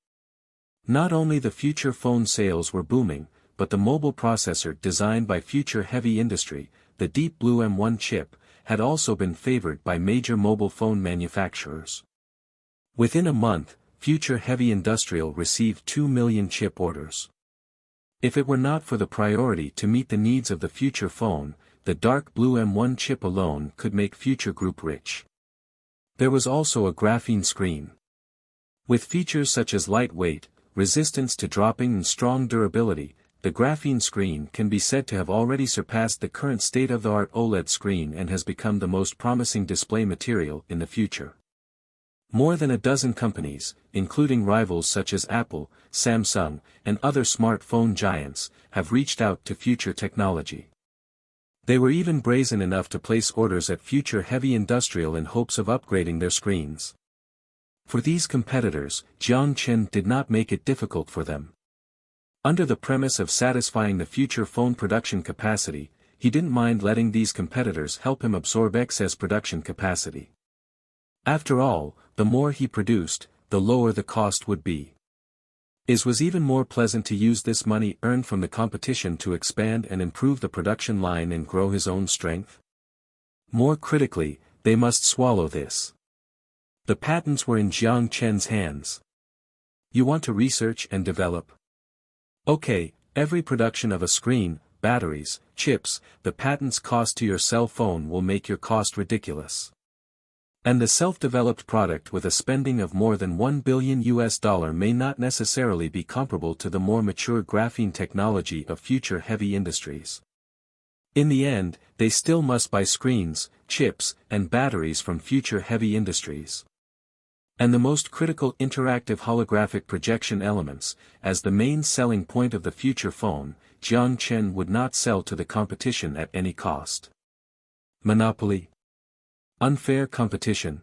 Not only the Future phone sales were booming, but the mobile processor designed by Future Heavy Industry, the Deep Blue M1 chip, had also been favored by major mobile phone manufacturers. Within a month, Future Heavy Industrial received 2 million chip orders. If it were not for the priority to meet the needs of the Future phone, the dark blue M1 chip alone could make Future Group rich. There was also a graphene screen. With features such as lightweight, resistance to dropping and strong durability, the graphene screen can be said to have already surpassed the current state-of-the-art OLED screen and has become the most promising display material in the future. More than a dozen companies, including rivals such as Apple, Samsung, and other smartphone giants, have reached out to Future Technology. They were even brazen enough to place orders at Future Heavy Industrial in hopes of upgrading their screens. For these competitors, Jiang Chen did not make it difficult for them. Under the premise of satisfying the future phone production capacity, he didn't mind letting these competitors help him absorb excess production capacity. After all, the more he produced, the lower the cost would be. It was even more pleasant to use this money earned from the competition to expand and improve the production line and grow his own strength. More critically, they must swallow this. The patents were in Jiang Chen's hands. You want to research and develop? Okay, every production of a screen, batteries, chips, the patents cost to your cell phone will make your cost ridiculous. And the self-developed product with a spending of more than $1 billion may not necessarily be comparable to the more mature graphene technology of Future Heavy Industries. In the end, they still must buy screens, chips, and batteries from Future Heavy Industries. And the most critical interactive holographic projection elements, as the main selling point of the future phone, Jiang Chen would not sell to the competition at any cost. Monopoly? Unfair competition.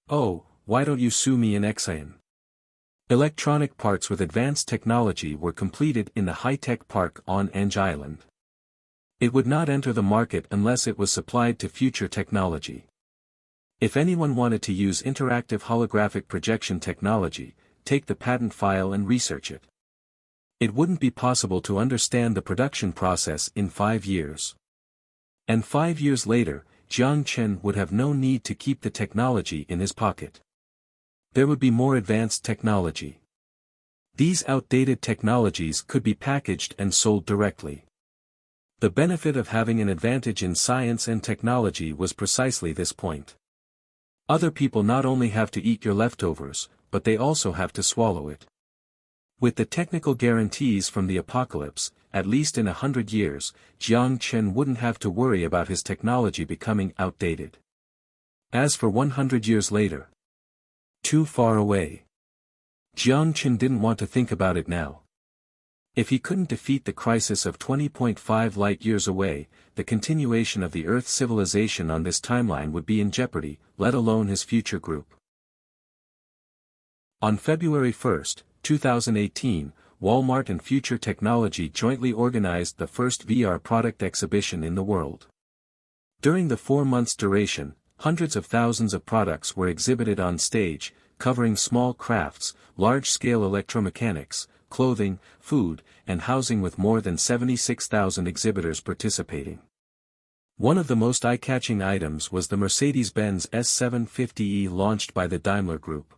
Oh, why don't you sue me in Xi'an? Electronic parts with advanced technology were completed in the high-tech park on Ange Island. It would not enter the market unless it was supplied to Future Technology. If anyone wanted to use interactive holographic projection technology, take the patent file and research it. It wouldn't be possible to understand the production process in 5 years. And 5 years later, Jiang Chen would have no need to keep the technology in his pocket. There would be more advanced technology. These outdated technologies could be packaged and sold directly. The benefit of having an advantage in science and technology was precisely this point. Other people not only have to eat your leftovers, but they also have to swallow it. With the technical guarantees from the apocalypse, at least in 100 years, Jiang Chen wouldn't have to worry about his technology becoming outdated. As for 100 years later, too far away. Jiang Chen didn't want to think about it now. If he couldn't defeat the crisis of 20.5 light-years away, the continuation of the Earth's civilization on this timeline would be in jeopardy, let alone his future group. On February 1, 2018, Walmart and Future Technology jointly organized the first VR product exhibition in the world. During the 4 months' duration, hundreds of thousands of products were exhibited on stage, covering small crafts, large-scale electromechanics, clothing, food, and housing with more than 76,000 exhibitors participating. One of the most eye-catching items was the Mercedes-Benz S750e launched by the Daimler Group.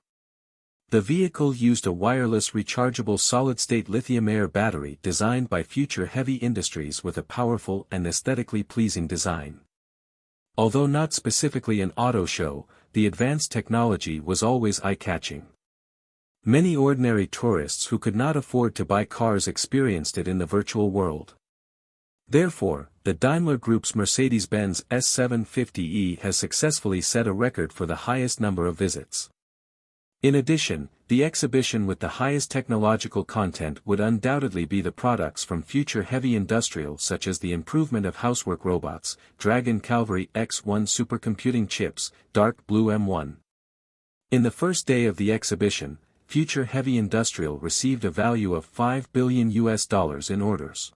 The vehicle used a wireless rechargeable solid-state lithium-air battery designed by Future Heavy Industries with a powerful and aesthetically pleasing design. Although not specifically an auto show, the advanced technology was always eye-catching. Many ordinary tourists who could not afford to buy cars experienced it in the virtual world. Therefore, the Daimler Group's Mercedes-Benz S750e has successfully set a record for the highest number of visits. In addition, the exhibition with the highest technological content would undoubtedly be the products from Future Heavy Industrial, such as the improvement of housework robots, Dragon Cavalry X1 supercomputing chips, Dark Blue M1. In the first day of the exhibition, Future Heavy Industrial received a value of $5 billion in orders.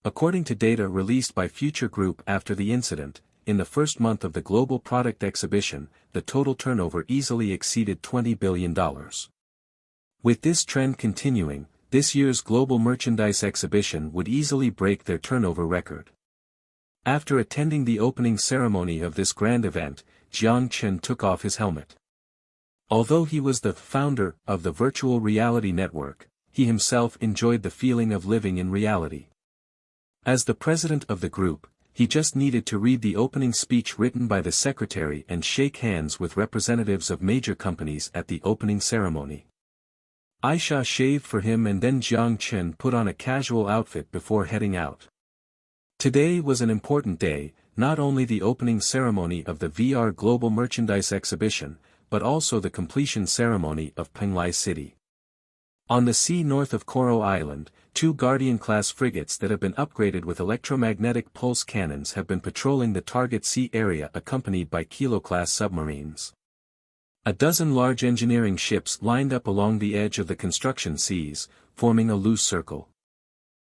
According to data released by Future Group after the incident, in the first month of the global product exhibition, the total turnover easily exceeded $20 billion. With this trend continuing, this year's global merchandise exhibition would easily break their turnover record. After attending the opening ceremony of this grand event, Jiang Chen took off his helmet. Although he was the founder of the virtual reality network, he himself enjoyed the feeling of living in reality. As the president of the group, he just needed to read the opening speech written by the secretary and shake hands with representatives of major companies at the opening ceremony. Aisha shaved for him and then Jiang Chen put on a casual outfit before heading out. Today was an important day, not only the opening ceremony of the VR Global Merchandise Exhibition, but also the completion ceremony of Penglai City. On the sea north of Koro Island, 2 Guardian-class frigates that have been upgraded with electromagnetic pulse cannons have been patrolling the target sea area accompanied by Kilo-class submarines. A dozen large engineering ships lined up along the edge of the construction seas, forming a loose circle.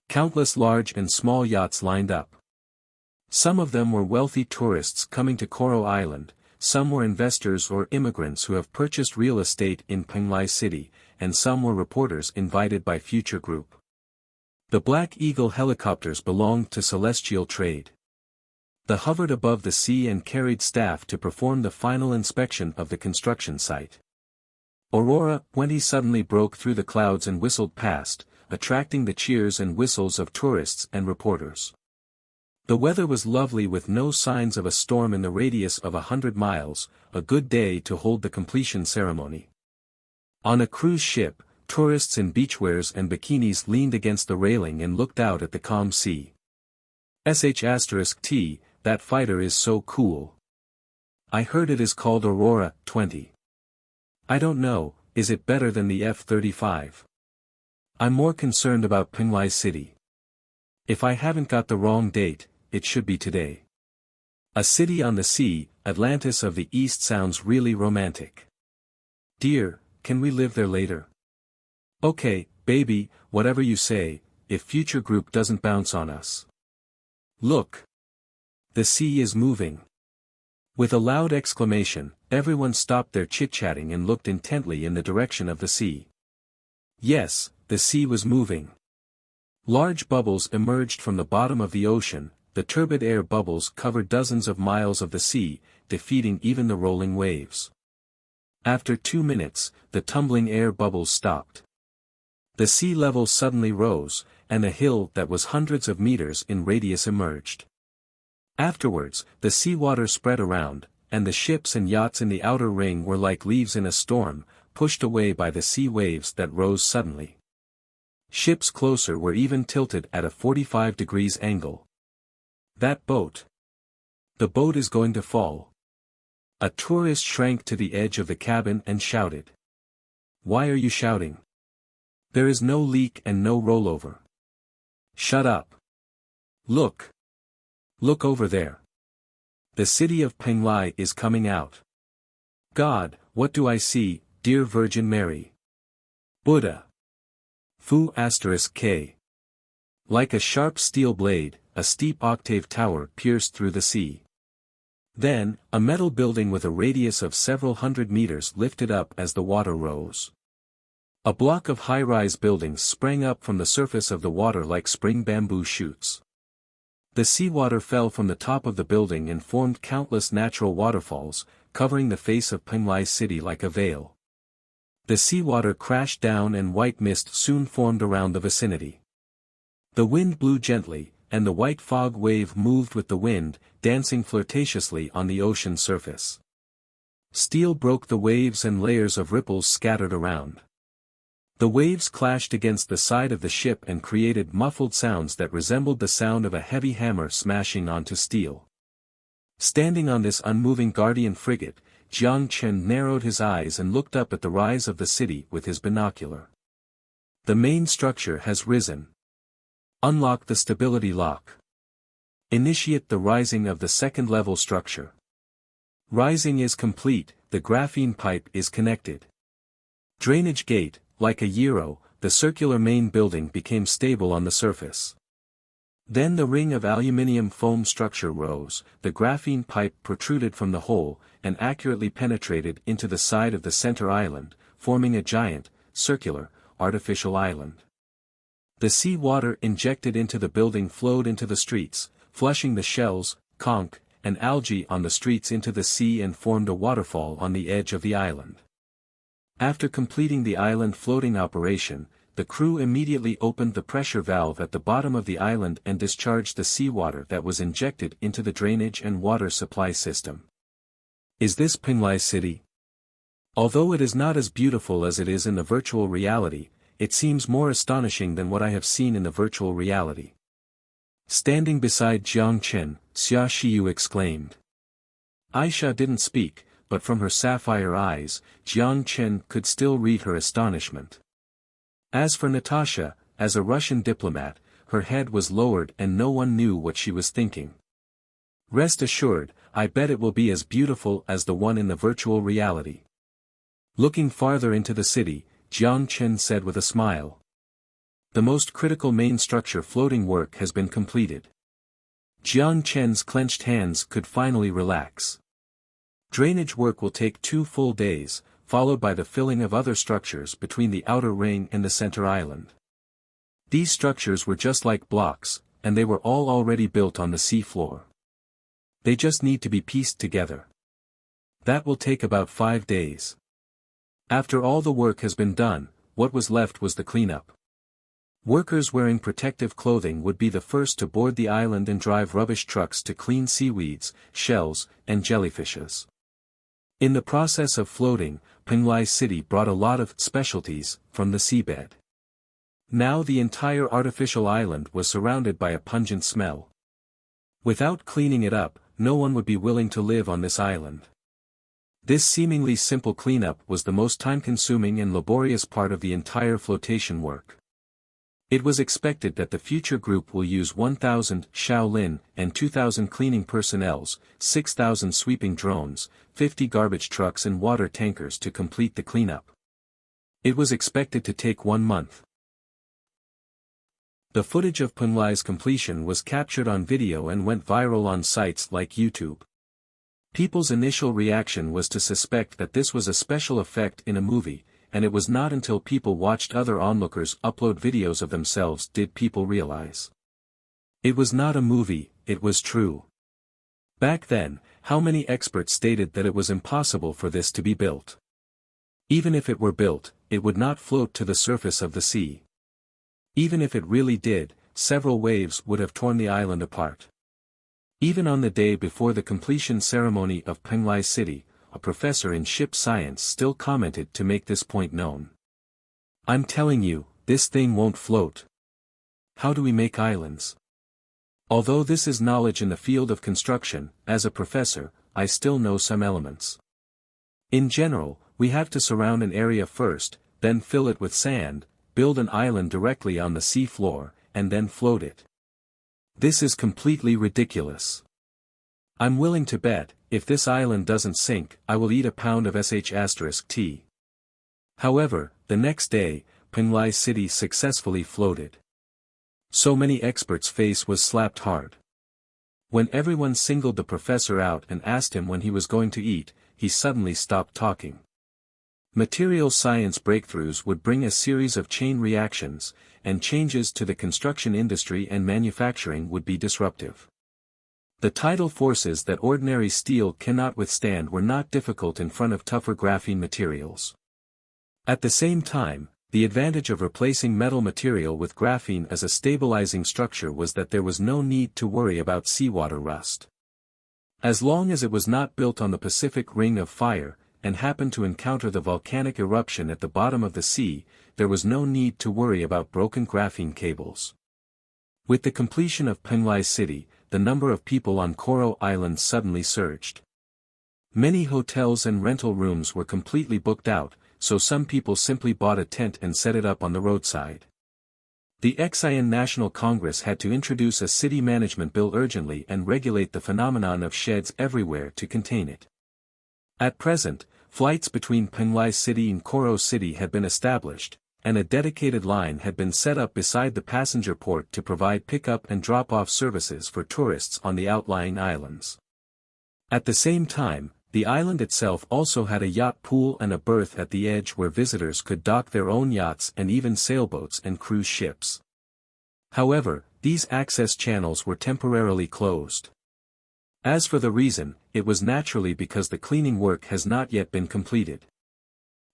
Countless large and small yachts lined up. Some of them were wealthy tourists coming to Koro Island, some were investors or immigrants who have purchased real estate in Penglai City, and some were reporters invited by Future Group. The Black Eagle helicopters belonged to Celestial Trade. They hovered above the sea and carried staff to perform the final inspection of the construction site. Aurora 20 suddenly broke through the clouds and whistled past, attracting the cheers and whistles of tourists and reporters. The weather was lovely with no signs of a storm in the radius of 100 miles, a good day to hold the completion ceremony. On a cruise ship, tourists in beachwears and bikinis leaned against the railing and looked out at the calm sea. *T, that fighter is so cool. I heard it is called Aurora 20. I don't know, is it better than the F-35? I'm more concerned about Penglai City. If I haven't got the wrong date, it should be today. A city on the sea, Atlantis of the East sounds really romantic. Dear, can we live there later? Okay, baby, whatever you say, if Future Group doesn't bounce on us. Look! The sea is moving. With a loud exclamation, everyone stopped their chit-chatting and looked intently in the direction of the sea. Yes, the sea was moving. Large bubbles emerged from the bottom of the ocean, the turbid air bubbles covered dozens of miles of the sea, defeating even the rolling waves. After 2 minutes, the tumbling air bubbles stopped. The sea level suddenly rose, and a hill that was hundreds of meters in radius emerged. Afterwards, the seawater spread around, and the ships and yachts in the outer ring were like leaves in a storm, pushed away by the sea waves that rose suddenly. Ships closer were even tilted at a 45 degrees angle. That boat. The boat is going to fall. A tourist shrank to the edge of the cabin and shouted. Why are you shouting? There is no leak and no rollover. Shut up. Look. Look over there. The city of Penglai is coming out. God, what do I see, dear Virgin Mary? Buddha. Fu *K. Like a sharp steel blade, a steep octave tower pierced through the sea. Then, a metal building with a radius of several hundred meters lifted up as the water rose. A block of high-rise buildings sprang up from the surface of the water like spring bamboo shoots. The seawater fell from the top of the building and formed countless natural waterfalls, covering the face of Penglai City like a veil. The seawater crashed down and white mist soon formed around the vicinity. The wind blew gently, and the white fog wave moved with the wind, dancing flirtatiously on the ocean surface. Steel broke the waves and layers of ripples scattered around. The waves clashed against the side of the ship and created muffled sounds that resembled the sound of a heavy hammer smashing onto steel. Standing on this unmoving guardian frigate, Jiang Chen narrowed his eyes and looked up at the rise of the city with his binocular. The main structure has risen. Unlock the stability lock. Initiate the rising of the second-level structure. Rising is complete, the graphene pipe is connected. Drainage gate. Like a gyro, the circular main building became stable on the surface. Then the ring of aluminium foam structure rose, the graphene pipe protruded from the hole, and accurately penetrated into the side of the center island, forming a giant, circular, artificial island. The sea water injected into the building flowed into the streets, flushing the shells, conch, and algae on the streets into the sea and formed a waterfall on the edge of the island. After completing the island floating operation, the crew immediately opened the pressure valve at the bottom of the island and discharged the seawater that was injected into the drainage and water supply system. Is this Penglai City? Although it is not as beautiful as it is in the virtual reality, it seems more astonishing than what I have seen in the virtual reality. Standing beside Jiang Chen, Xia Xiyu exclaimed. Aisha didn't speak, but from her sapphire eyes, Jiang Chen could still read her astonishment. As for Natasha, as a Russian diplomat, her head was lowered and no one knew what she was thinking. Rest assured, I bet it will be as beautiful as the one in the virtual reality. Looking farther into the city, Jiang Chen said with a smile. The most critical main structure floating work has been completed. Jiang Chen's clenched hands could finally relax. Drainage work will take 2 full days, followed by the filling of other structures between the outer ring and the center island. These structures were just like blocks, and they were all already built on the sea floor. They just need to be pieced together. That will take about 5 days. After all the work has been done, what was left was the cleanup. Workers wearing protective clothing would be the first to board the island and drive rubbish trucks to clean seaweeds, shells, and jellyfishes. In the process of floating, Penglai City brought a lot of specialties from the seabed. Now the entire artificial island was surrounded by a pungent smell. Without cleaning it up, no one would be willing to live on this island. This seemingly simple cleanup was the most time-consuming and laborious part of the entire flotation work. It was expected that the future group will use 1,000 Shaolin and 2,000 cleaning personnels, 6,000 sweeping drones, 50 garbage trucks and water tankers to complete the cleanup. It was expected to take 1 month. The footage of Penglai's completion was captured on video and went viral on sites like YouTube. People's initial reaction was to suspect that this was a special effect in a movie, and it was not until people watched other onlookers upload videos of themselves did people realize. It was not a movie, it was true. Back then, how many experts stated that it was impossible for this to be built? Even if it were built, it would not float to the surface of the sea. Even if it really did, several waves would have torn the island apart. Even on the day before the completion ceremony of Penglai City, a professor in ship science still commented to make this point known. I'm telling you, this thing won't float. How do we make islands? Although this is knowledge in the field of construction, as a professor, I still know some elements. In general, we have to surround an area first, then fill it with sand, build an island directly on the sea floor, and then float it. This is completely ridiculous. I'm willing to bet, if this island doesn't sink, I will eat a pound of sh*t. However, the next day, Penglai City successfully floated. So many experts' face was slapped hard. When everyone singled the professor out and asked him when he was going to eat, he suddenly stopped talking. Material science breakthroughs would bring a series of chain reactions, and changes to the construction industry and manufacturing would be disruptive. The tidal forces that ordinary steel cannot withstand were not difficult in front of tougher graphene materials. At the same time, the advantage of replacing metal material with graphene as a stabilizing structure was that there was no need to worry about seawater rust. As long as it was not built on the Pacific Ring of Fire, and happened to encounter the volcanic eruption at the bottom of the sea, there was no need to worry about broken graphene cables. With the completion of Penglai City, the number of people on Koro Island suddenly surged. Many hotels and rental rooms were completely booked out, so some people simply bought a tent and set it up on the roadside. The Xi'an National Congress had to introduce a city management bill urgently and regulate the phenomenon of sheds everywhere to contain it. At present, flights between Penglai City and Koro City had been established, and a dedicated line had been set up beside the passenger port to provide pick-up and drop-off services for tourists on the outlying islands. At the same time, the island itself also had a yacht pool and a berth at the edge where visitors could dock their own yachts and even sailboats and cruise ships. However, these access channels were temporarily closed. As for the reason, it was naturally because the cleaning work has not yet been completed.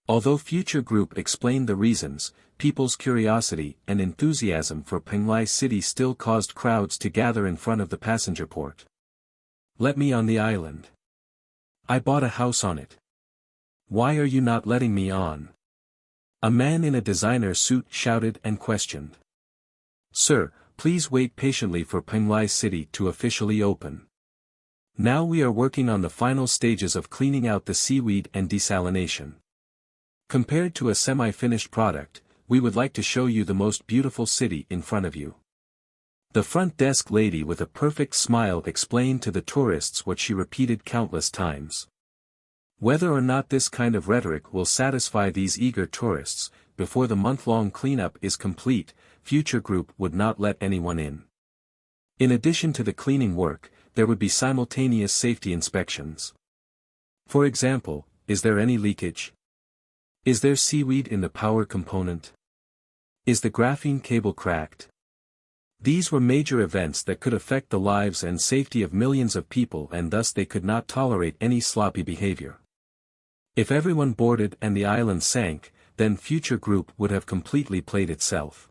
Although Future Group explained the reasons, people's curiosity and enthusiasm for Penglai City still caused crowds to gather in front of the passenger port. Let me on the island. I bought a house on it. Why are you not letting me on? A man in a designer suit shouted and questioned. Sir, please wait patiently for Penglai City to officially open. Now we are working on the final stages of cleaning out the seaweed and desalination. Compared to a semi-finished product, we would like to show you the most beautiful city in front of you. The front desk lady with a perfect smile explained to the tourists what she repeated countless times. Whether or not this kind of rhetoric will satisfy these eager tourists, before the month-long cleanup is complete, Future Group would not let anyone in. In addition to the cleaning work, there would be simultaneous safety inspections. For example, is there any leakage? Is there seaweed in the power component? Is the graphene cable cracked? These were major events that could affect the lives and safety of millions of people, and thus they could not tolerate any sloppy behavior. If everyone boarded and the island sank, then Future Group would have completely played itself.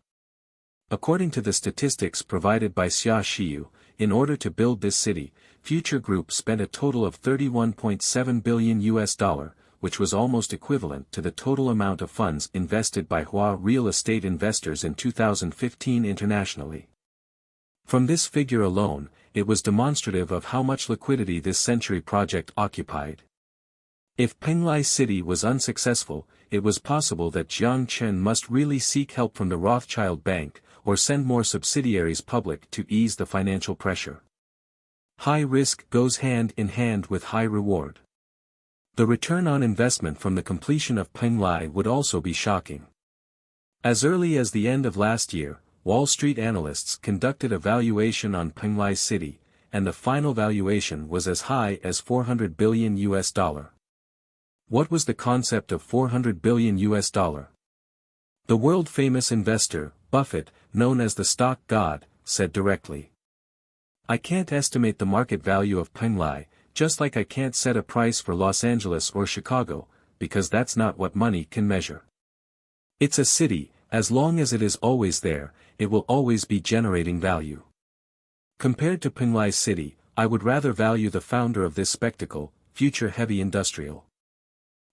According to the statistics provided by Xia Xiyu, in order to build this city, Future Group spent a total of $31.7 billion, which was almost equivalent to the total amount of funds invested by Hua real estate investors in 2015 internationally. From this figure alone, it was demonstrative of how much liquidity this century project occupied. If Penglai City was unsuccessful, it was possible that Jiang Chen must really seek help from the Rothschild Bank, or send more subsidiaries public to ease the financial pressure. High risk goes hand in hand with high reward. The return on investment from the completion of Penglai would also be shocking. As early as the end of last year, Wall Street analysts conducted a valuation on Penglai City, and the final valuation was as high as $400 billion. What was the concept of $400 billion? The world-famous investor, Buffett, known as the stock god, said directly, "I can't estimate the market value of Penglai, just like I can't set a price for Los Angeles or Chicago, because that's not what money can measure. It's a city, as long as it is always there, it will always be generating value. Compared to Penglai City, I would rather value the founder of this spectacle, Future Heavy Industrial.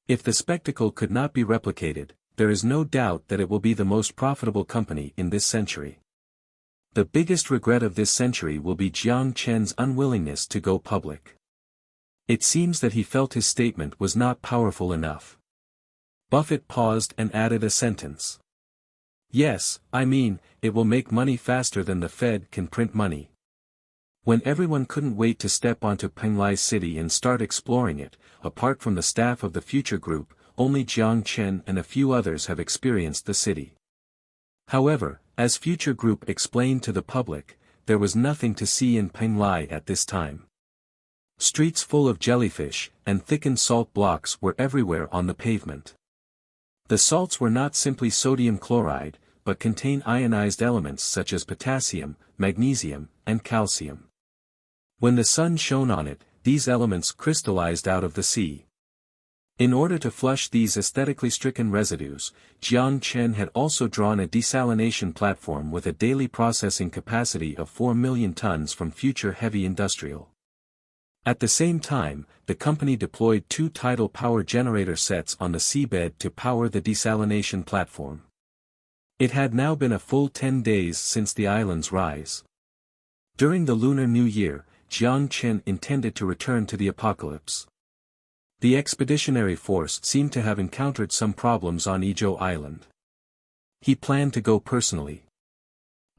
If the spectacle could not be replicated, there is no doubt that it will be the most profitable company in this century. The biggest regret of this century will be Jiang Chen's unwillingness to go public. It seems that he felt his statement was not powerful enough." Buffett paused and added a sentence. "Yes, I mean, it will make money faster than the Fed can print money." When everyone couldn't wait to step onto Penglai City and start exploring it, apart from the staff of the Future Group, only Jiang Chen and a few others have experienced the city. However, as Future Group explained to the public, there was nothing to see in Penglai at this time. Streets full of jellyfish and thickened salt blocks were everywhere on the pavement. The salts were not simply sodium chloride, but contain ionized elements such as potassium, magnesium, and calcium. When the sun shone on it, these elements crystallized out of the sea. In order to flush these aesthetically stricken residues, Jiang Chen had also drawn a desalination platform with a daily processing capacity of 4 million tons from Future Heavy Industrial. At the same time, the company deployed 2 tidal power generator sets on the seabed to power the desalination platform. It had now been a full 10 days since the island's rise. During the Lunar New Year, Jiang Chen intended to return to the apocalypse. The expeditionary force seemed to have encountered some problems on Izhou Island. He planned to go personally.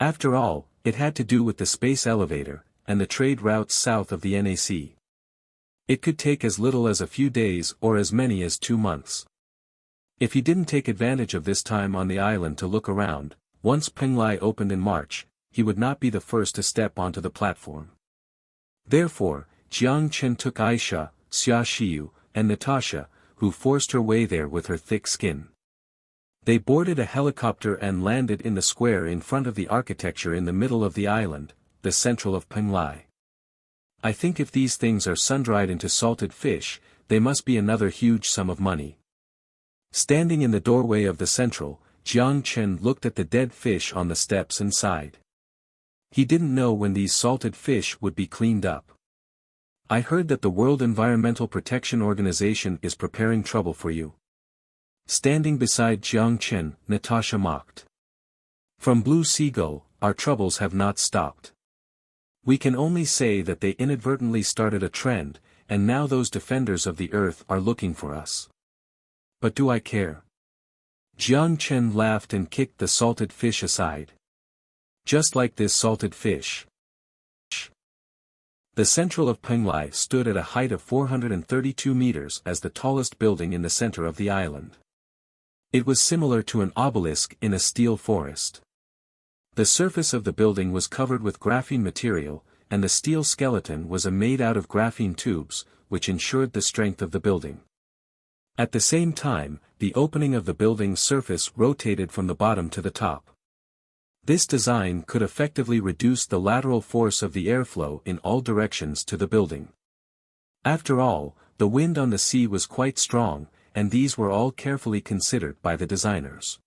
After all, it had to do with the space elevator, and the trade routes south of the NAC. It could take as little as a few days or as many as 2 months. If he didn't take advantage of this time on the island to look around, once Penglai opened in March, he would not be the first to step onto the platform. Therefore, Jiang Chen took Aisha, Xia Xiyu, and Natasha, who forced her way there with her thick skin. They boarded a helicopter and landed in the square in front of the architecture in the middle of the island, the central of Penglai. I think if these things are sun-dried into salted fish, they must be another huge sum of money. Standing in the doorway of the central, Jiang Chen looked at the dead fish on the steps and sighed. He didn't know when these salted fish would be cleaned up. I heard that the World Environmental Protection Organization is preparing trouble for you. Standing beside Jiang Chen, Natasha mocked. From Blue Seagull, our troubles have not stopped. We can only say that they inadvertently started a trend, and now those defenders of the earth are looking for us. But do I care? Jiang Chen laughed and kicked the salted fish aside. Just like this salted fish. The central of Penglai stood at a height of 432 meters as the tallest building in the center of the island. It was similar to an obelisk in a steel forest. The surface of the building was covered with graphene material, and the steel skeleton was made out of graphene tubes, which ensured the strength of the building. At the same time, the opening of the building's surface rotated from the bottom to the top. This design could effectively reduce the lateral force of the airflow in all directions to the building. After all, the wind on the sea was quite strong, and these were all carefully considered by the designers.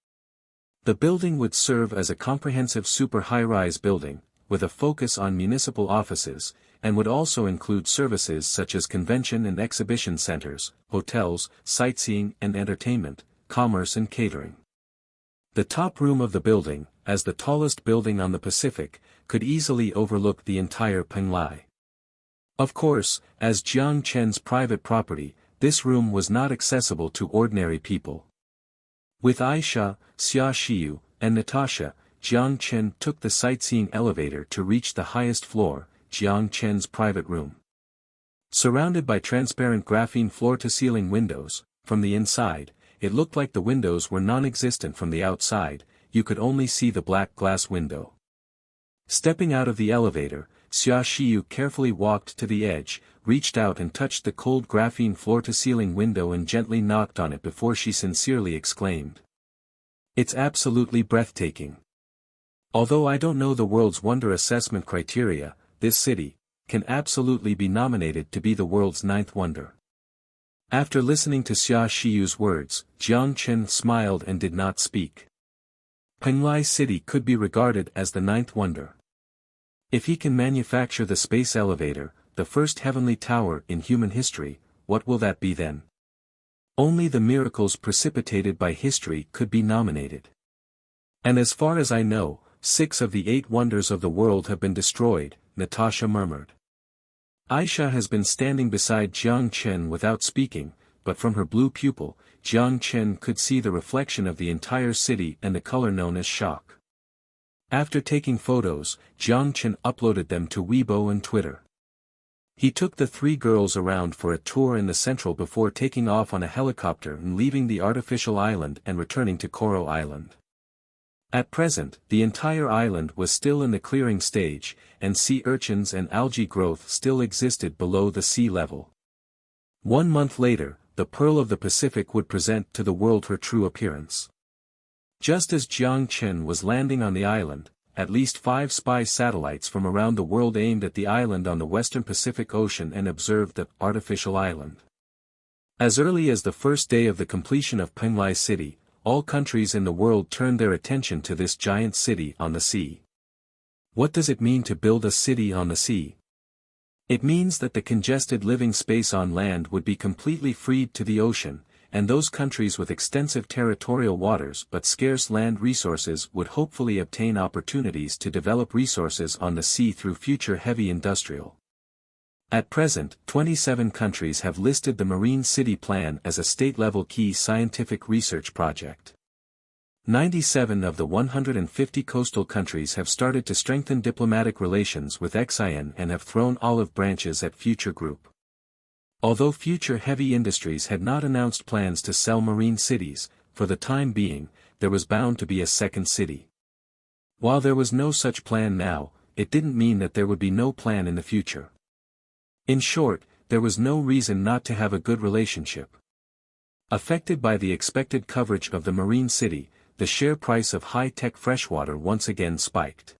The building would serve as a comprehensive super high-rise building, with a focus on municipal offices, and would also include services such as convention and exhibition centers, hotels, sightseeing and entertainment, commerce and catering. The top room of the building, as the tallest building on the Pacific, could easily overlook the entire Penglai. Of course, as Jiang Chen's private property, this room was not accessible to ordinary people. With Aisha, Xia Xiyu, and Natasha, Jiang Chen took the sightseeing elevator to reach the highest floor, Jiang Chen's private room. Surrounded by transparent graphene floor-to-ceiling windows, from the inside, it looked like the windows were non-existent from the outside, you could only see the black glass window. Stepping out of the elevator, Xia Xiyu carefully walked to the edge, reached out and touched the cold graphene floor-to-ceiling window and gently knocked on it before she sincerely exclaimed. "It's absolutely breathtaking. Although I don't know the world's wonder assessment criteria, this city can absolutely be nominated to be the world's 9th wonder." After listening to Xia Xiyu's words, Jiang Chen smiled and did not speak. Penglai City could be regarded as the 9th wonder. If he can manufacture the space elevator, the first heavenly tower in human history, what will that be then? Only the miracles precipitated by history could be nominated. And as far as I know, 6 of the 8 wonders of the world have been destroyed, Natasha murmured. Aisha has been standing beside Jiang Chen without speaking, but from her blue pupil, Jiang Chen could see the reflection of the entire city and the color known as shock. After taking photos, Jiang Chen uploaded them to Weibo and Twitter. He took the 3 girls around for a tour in the central before taking off on a helicopter and leaving the artificial island and returning to Coral Island. At present, the entire island was still in the clearing stage, and sea urchins and algae growth still existed below the sea level. 1 month later, the Pearl of the Pacific would present to the world her true appearance. Just as Jiang Chen was landing on the island, at least 5 spy satellites from around the world aimed at the island on the western Pacific Ocean and observed the artificial island. As early as the first day of the completion of Penglai City, all countries in the world turned their attention to this giant city on the sea. What does it mean to build a city on the sea? It means that the congested living space on land would be completely freed to the ocean, and those countries with extensive territorial waters but scarce land resources would hopefully obtain opportunities to develop resources on the sea through future heavy industrial. At present, 27 countries have listed the Marine City Plan as a state-level key scientific research project. 97 of the 150 coastal countries have started to strengthen diplomatic relations with XIN and have thrown olive branches at Future Group. Although Future Heavy Industries had not announced plans to sell marine cities, for the time being, there was bound to be a second city. While there was no such plan now, it didn't mean that there would be no plan in the future. In short, there was no reason not to have a good relationship. Affected by the expected coverage of the marine city, the share price of high-tech freshwater once again spiked.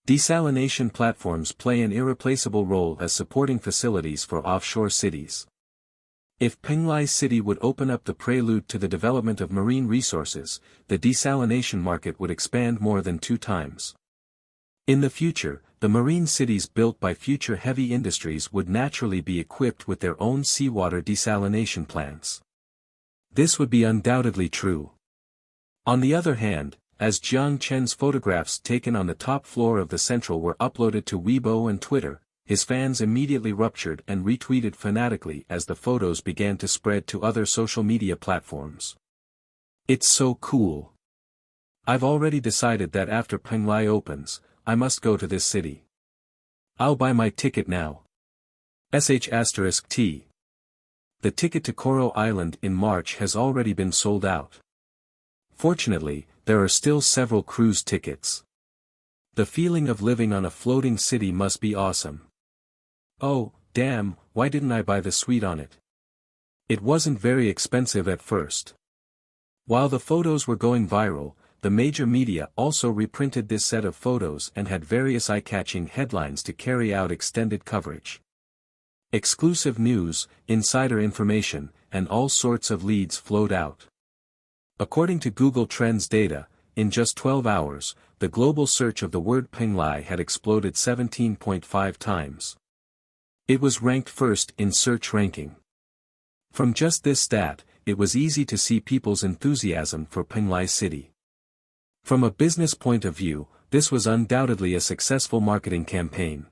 Desalination platforms play an irreplaceable role as supporting facilities for offshore cities. If Penglai City would open up the prelude to the development of marine resources, the desalination market would expand more than 2 times. In the future, the marine cities built by future heavy industries would naturally be equipped with their own seawater desalination plants. This would be undoubtedly true. On the other hand, as Jiang Chen's photographs taken on the top floor of the Central were uploaded to Weibo and Twitter, his fans immediately ruptured and retweeted fanatically as the photos began to spread to other social media platforms. It's so cool. I've already decided that after Penglai opens, I must go to this city. I'll buy my ticket now. *T. The ticket to Coral Island in March has already been sold out. Fortunately, there are still several cruise tickets. The feeling of living on a floating city must be awesome. Oh, damn, why didn't I buy the suite on it? It wasn't very expensive at first. While the photos were going viral, the major media also reprinted this set of photos and had various eye-catching headlines to carry out extended coverage. Exclusive news, insider information, and all sorts of leads flowed out. According to Google Trends data, in just 12 hours, the global search of the word Penglai had exploded 17.5 times. It was ranked first in search ranking. From just this stat, it was easy to see people's enthusiasm for Penglai City. From a business point of view, this was undoubtedly a successful marketing campaign.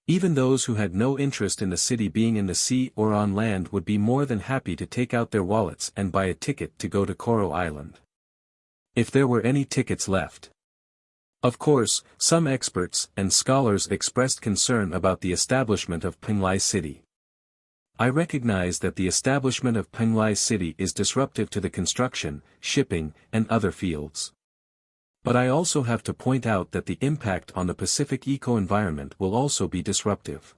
Even those who had no interest in the city being in the sea or on land would be more than happy to take out their wallets and buy a ticket to go to Coral Island. If there were any tickets left. Of course, some experts and scholars expressed concern about the establishment of Penglai City. I recognize that the establishment of Penglai City is disruptive to the construction, shipping, and other fields. But I also have to point out that the impact on the Pacific eco-environment will also be disruptive.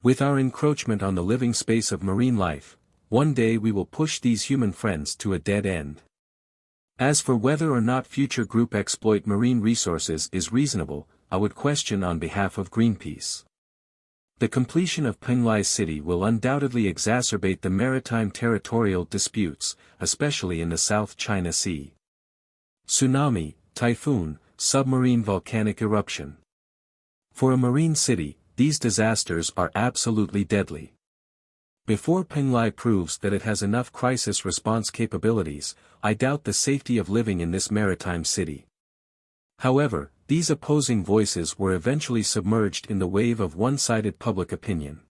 With our encroachment on the living space of marine life, one day we will push these human friends to a dead end. As for whether or not future group exploit marine resources is reasonable, I would question on behalf of Greenpeace. The completion of Penglai City will undoubtedly exacerbate the maritime territorial disputes, especially in the South China Sea. Tsunami, typhoon, submarine volcanic eruption. For a marine city, these disasters are absolutely deadly. Before Penglai proves that it has enough crisis response capabilities, I doubt the safety of living in this maritime city. However, these opposing voices were eventually submerged in the wave of one-sided public opinion.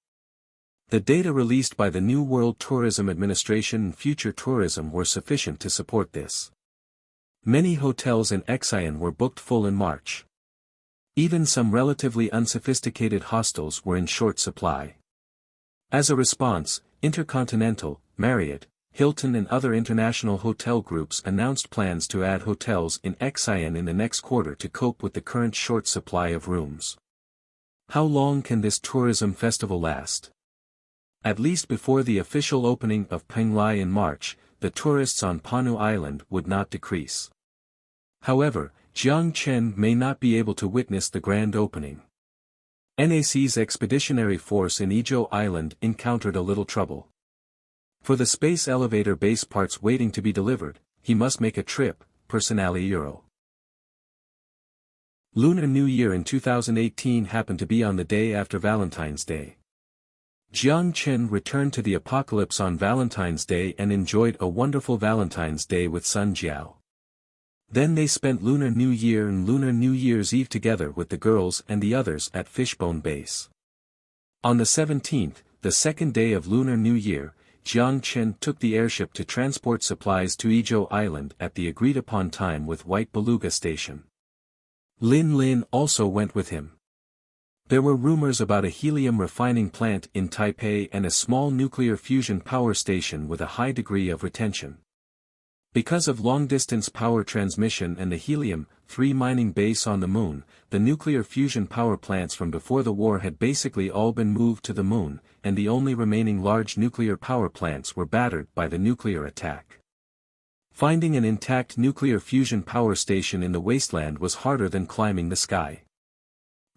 The data released by the New World Tourism Administration and Future Tourism were sufficient to support this. Many hotels in Xi'an were booked full in March. Even some relatively unsophisticated hostels were in short supply. As a response, Intercontinental, Marriott, Hilton and other international hotel groups announced plans to add hotels in Xi'an in the next quarter to cope with the current short supply of rooms. How long can this tourism festival last? At least before the official opening of Penglai in March, the tourists on Panu Island would not decrease. However, Jiang Chen may not be able to witness the grand opening. NAC's expeditionary force in Ijo Island encountered a little trouble. For the space elevator base parts waiting to be delivered, he must make a trip, personally Euro. Lunar New Year in 2018 happened to be on the day after Valentine's Day. Jiang Chen returned to the apocalypse on Valentine's Day and enjoyed a wonderful Valentine's Day with Sun Jiao. Then they spent Lunar New Year and Lunar New Year's Eve together with the girls and the others at Fishbone Base. On the 17th, the second day of Lunar New Year, Jiang Chen took the airship to transport supplies to Ijo Island at the agreed-upon time with White Beluga Station. Lin Lin also went with him. There were rumors about a helium refining plant in Taipei and a small nuclear fusion power station with a high degree of retention. Because of long-distance power transmission and the helium-3 mining base on the Moon, the nuclear fusion power plants from before the war had basically all been moved to the Moon, and the only remaining large nuclear power plants were battered by the nuclear attack. Finding an intact nuclear fusion power station in the wasteland was harder than climbing the sky.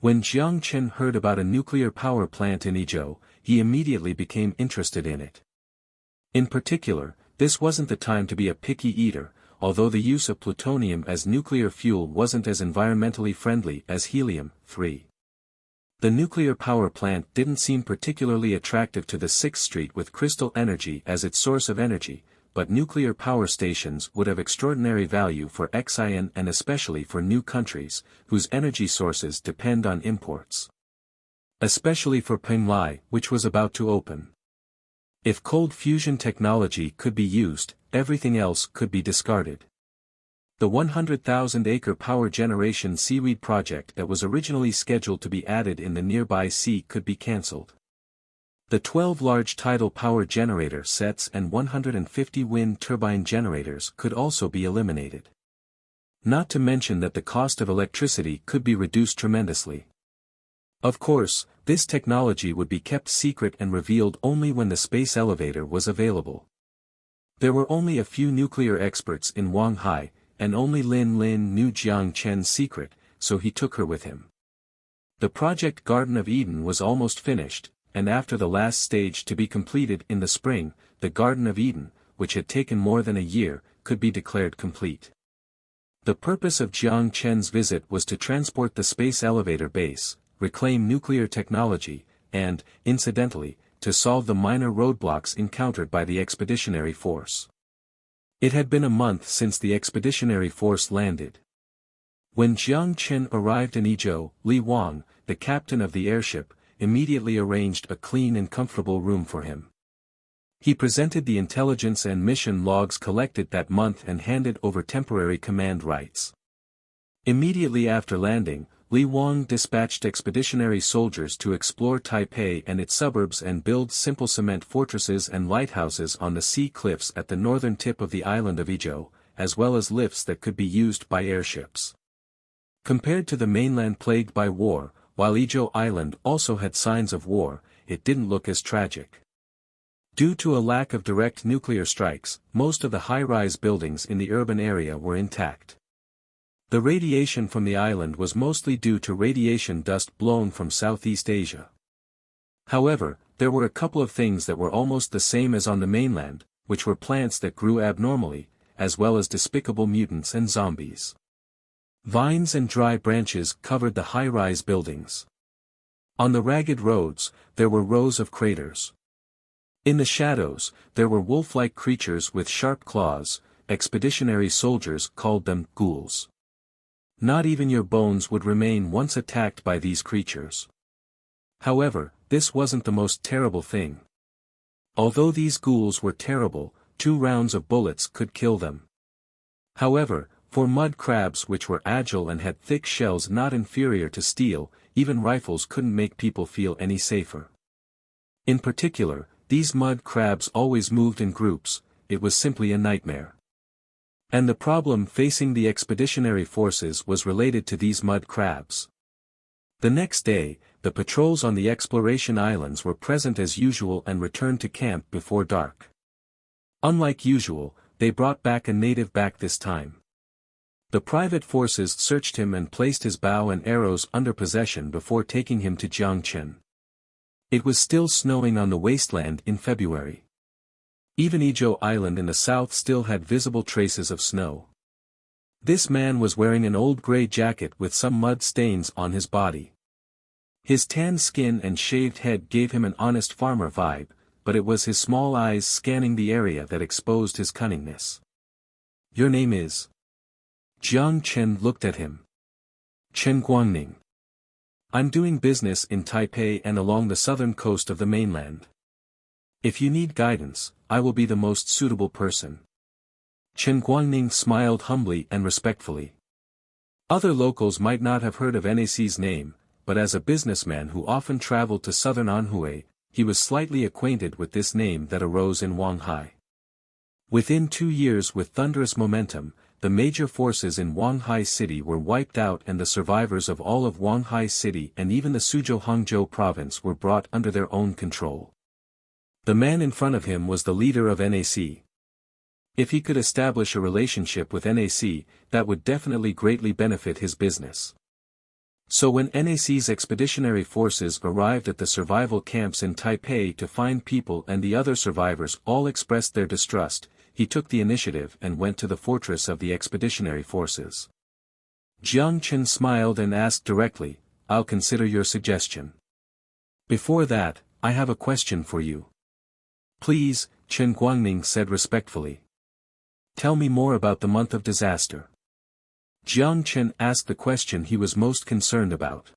When Jiang Chen heard about a nuclear power plant in Ijo, he immediately became interested in it. In particular, this wasn't the time to be a picky eater, although the use of plutonium as nuclear fuel wasn't as environmentally friendly as helium-3. The nuclear power plant didn't seem particularly attractive to the Sixth Street with crystal energy as its source of energy, but nuclear power stations would have extraordinary value for Xi'an and especially for new countries, whose energy sources depend on imports. Especially for Penglai, which was about to open. If cold fusion technology could be used, everything else could be discarded. The 100,000-acre power generation seaweed project that was originally scheduled to be added in the nearby sea could be cancelled. The 12 large tidal power generator sets and 150 wind turbine generators could also be eliminated. Not to mention that the cost of electricity could be reduced tremendously. Of course, this technology would be kept secret and revealed only when the space elevator was available. There were only a few nuclear experts in Wanghai, and only Lin knew Jiang Chen's secret, so he took her with him. The project Garden of Eden was almost finished, and after the last stage to be completed in the spring, the Garden of Eden, which had taken more than a year, could be declared complete. The purpose of Jiang Chen's visit was to transport the space elevator base, reclaim nuclear technology, and, incidentally, to solve the minor roadblocks encountered by the expeditionary force. It had been a month since the expeditionary force landed. When Jiang Chen arrived in Izhou, Li Wang, the captain of the airship, immediately arranged a clean and comfortable room for him. He presented the intelligence and mission logs collected that month and handed over temporary command rights. Immediately after landing, Li Wang dispatched expeditionary soldiers to explore Taipei and its suburbs and build simple cement fortresses and lighthouses on the sea cliffs at the northern tip of the island of Izhou, as well as lifts that could be used by airships. Compared to the mainland plagued by war, while Izhou Island also had signs of war, it didn't look as tragic. Due to a lack of direct nuclear strikes, most of the high-rise buildings in the urban area were intact. The radiation from the island was mostly due to radiation dust blown from Southeast Asia. However, there were a couple of things that were almost the same as on the mainland, which were plants that grew abnormally, as well as despicable mutants and zombies. Vines and dry branches covered the high-rise buildings. On the ragged roads, there were rows of craters. In the shadows, there were wolf-like creatures with sharp claws. Expeditionary soldiers called them ghouls. Not even your bones would remain once attacked by these creatures. However, this wasn't the most terrible thing. Although these ghouls were terrible, 2 rounds of bullets could kill them. However, for mud crabs which were agile and had thick shells not inferior to steel, even rifles couldn't make people feel any safer. In particular, these mud crabs always moved in groups. It was simply a nightmare. And the problem facing the expeditionary forces was related to these mud crabs. The next day, the patrols on the exploration islands were present as usual and returned to camp before dark. Unlike usual, they brought back a native back this time. The private forces searched him and placed his bow and arrows under possession before taking him to Jiang Chen. It was still snowing on the wasteland in February. Even Izhou Island in the south still had visible traces of snow. This man was wearing an old gray jacket with some mud stains on his body. His tan skin and shaved head gave him an honest farmer vibe, but it was his small eyes scanning the area that exposed his cunningness. "Your name is?" Jiang Chen looked at him. "Chen Guangning. I'm doing business in Taipei and along the southern coast of the mainland. If you need guidance, I will be the most suitable person." Chen Guangning smiled humbly and respectfully. Other locals might not have heard of NAC's name, but as a businessman who often traveled to southern Anhui, he was slightly acquainted with this name that arose in Wanghai. Within 2 years with thunderous momentum, the major forces in Wanghai City were wiped out and the survivors of all of Wanghai City and even the Suzhou Hangzhou province were brought under their own control. The man in front of him was the leader of NAC. If he could establish a relationship with NAC, that would definitely greatly benefit his business. So when NAC's expeditionary forces arrived at the survival camps in Taipei to find people and the other survivors all expressed their distrust, he took the initiative and went to the fortress of the expeditionary forces. Jiang Chen smiled and asked directly, I'll consider your suggestion. Before that, I have a question for you. Please, Chen Guangning said respectfully. Tell me more about the month of disaster. Jiang Chen asked the question he was most concerned about.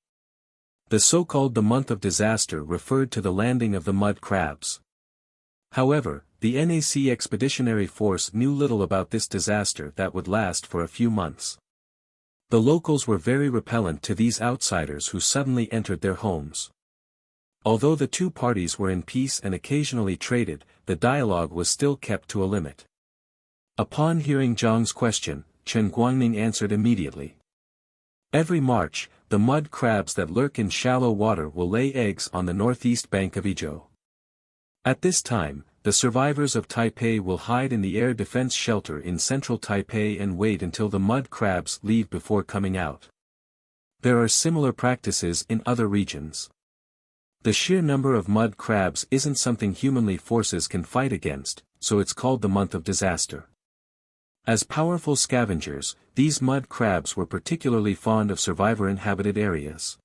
The so-called the month of disaster referred to the landing of the mud crabs. However, the NAC Expeditionary Force knew little about this disaster that would last for a few months. The locals were very repellent to these outsiders who suddenly entered their homes. Although the two parties were in peace and occasionally traded, the dialogue was still kept to a limit. Upon hearing Jiang's question, Chen Guangning answered immediately. Every March, the mud crabs that lurk in shallow water will lay eggs on the northeast bank of Izhou. At this time, the survivors of Taipei will hide in the air defense shelter in central Taipei and wait until the mud crabs leave before coming out. There are similar practices in other regions. The sheer number of mud crabs isn't something humanly forces can fight against, so it's called the month of disaster. As powerful scavengers, these mud crabs were particularly fond of survivor-inhabited areas.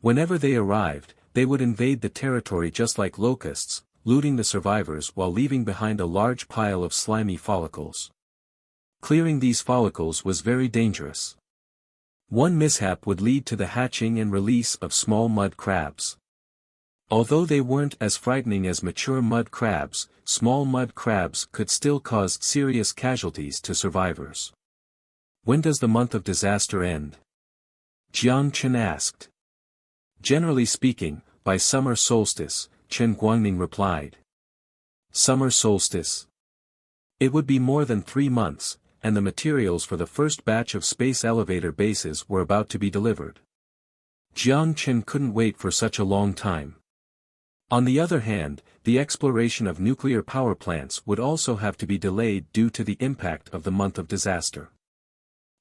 Whenever they arrived, they would invade the territory just like locusts, looting the survivors while leaving behind a large pile of slimy follicles. Clearing these follicles was very dangerous. One mishap would lead to the hatching and release of small mud crabs. Although they weren't as frightening as mature mud crabs, small mud crabs could still cause serious casualties to survivors. When does the month of disaster end? Jiang Chen asked. Generally speaking, by summer solstice, Chen Guangning replied. Summer solstice. It would be more than 3 months, and the materials for the first batch of space elevator bases were about to be delivered. Jiang Chen couldn't wait for such a long time. On the other hand, the exploration of nuclear power plants would also have to be delayed due to the impact of the month of disaster.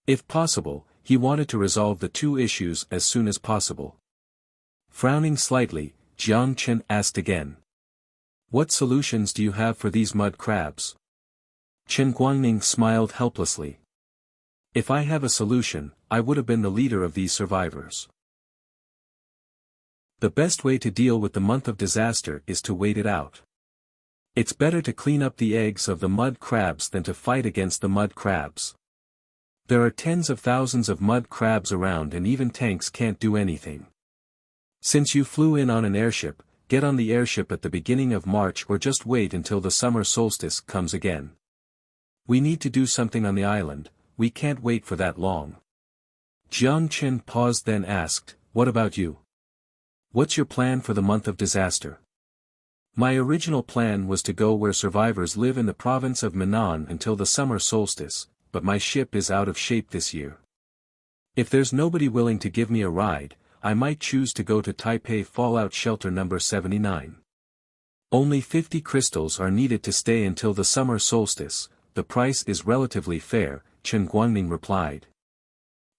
If possible, he wanted to resolve the two issues as soon as possible. Frowning slightly, Jiang Chen asked again. What solutions do you have for these mud crabs? Chen Guangning smiled helplessly. If I have a solution, I would have been the leader of these survivors. The best way to deal with the month of disaster is to wait it out. It's better to clean up the eggs of the mud crabs than to fight against the mud crabs. There are tens of thousands of mud crabs around and even tanks can't do anything. Since you flew in on an airship, get on the airship at the beginning of March or just wait until the summer solstice comes again. We need to do something on the island, we can't wait for that long. Jiang Chen paused then asked, what about you? What's your plan for the month of disaster? My original plan was to go where survivors live in the province of Minnan until the summer solstice, but my ship is out of shape this year. If there's nobody willing to give me a ride, I might choose to go to Taipei Fallout Shelter number 79. Only 50 crystals are needed to stay until the summer solstice, the price is relatively fair, Chen Guangning replied.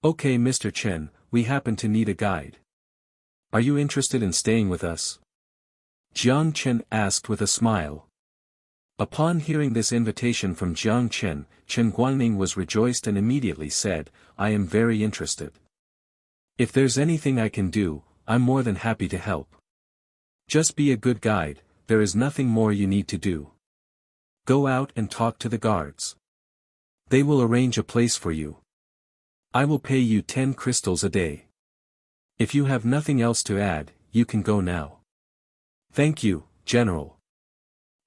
Okay Mr. Chen, we happen to need a guide. Are you interested in staying with us? Jiang Chen asked with a smile. Upon hearing this invitation from Jiang Chen, Chen Guangning was rejoiced and immediately said, I am very interested. If there's anything I can do, I'm more than happy to help. Just be a good guide, there is nothing more you need to do. Go out and talk to the guards. They will arrange a place for you. I will pay you 10 crystals a day. If you have nothing else to add, you can go now. Thank you, General.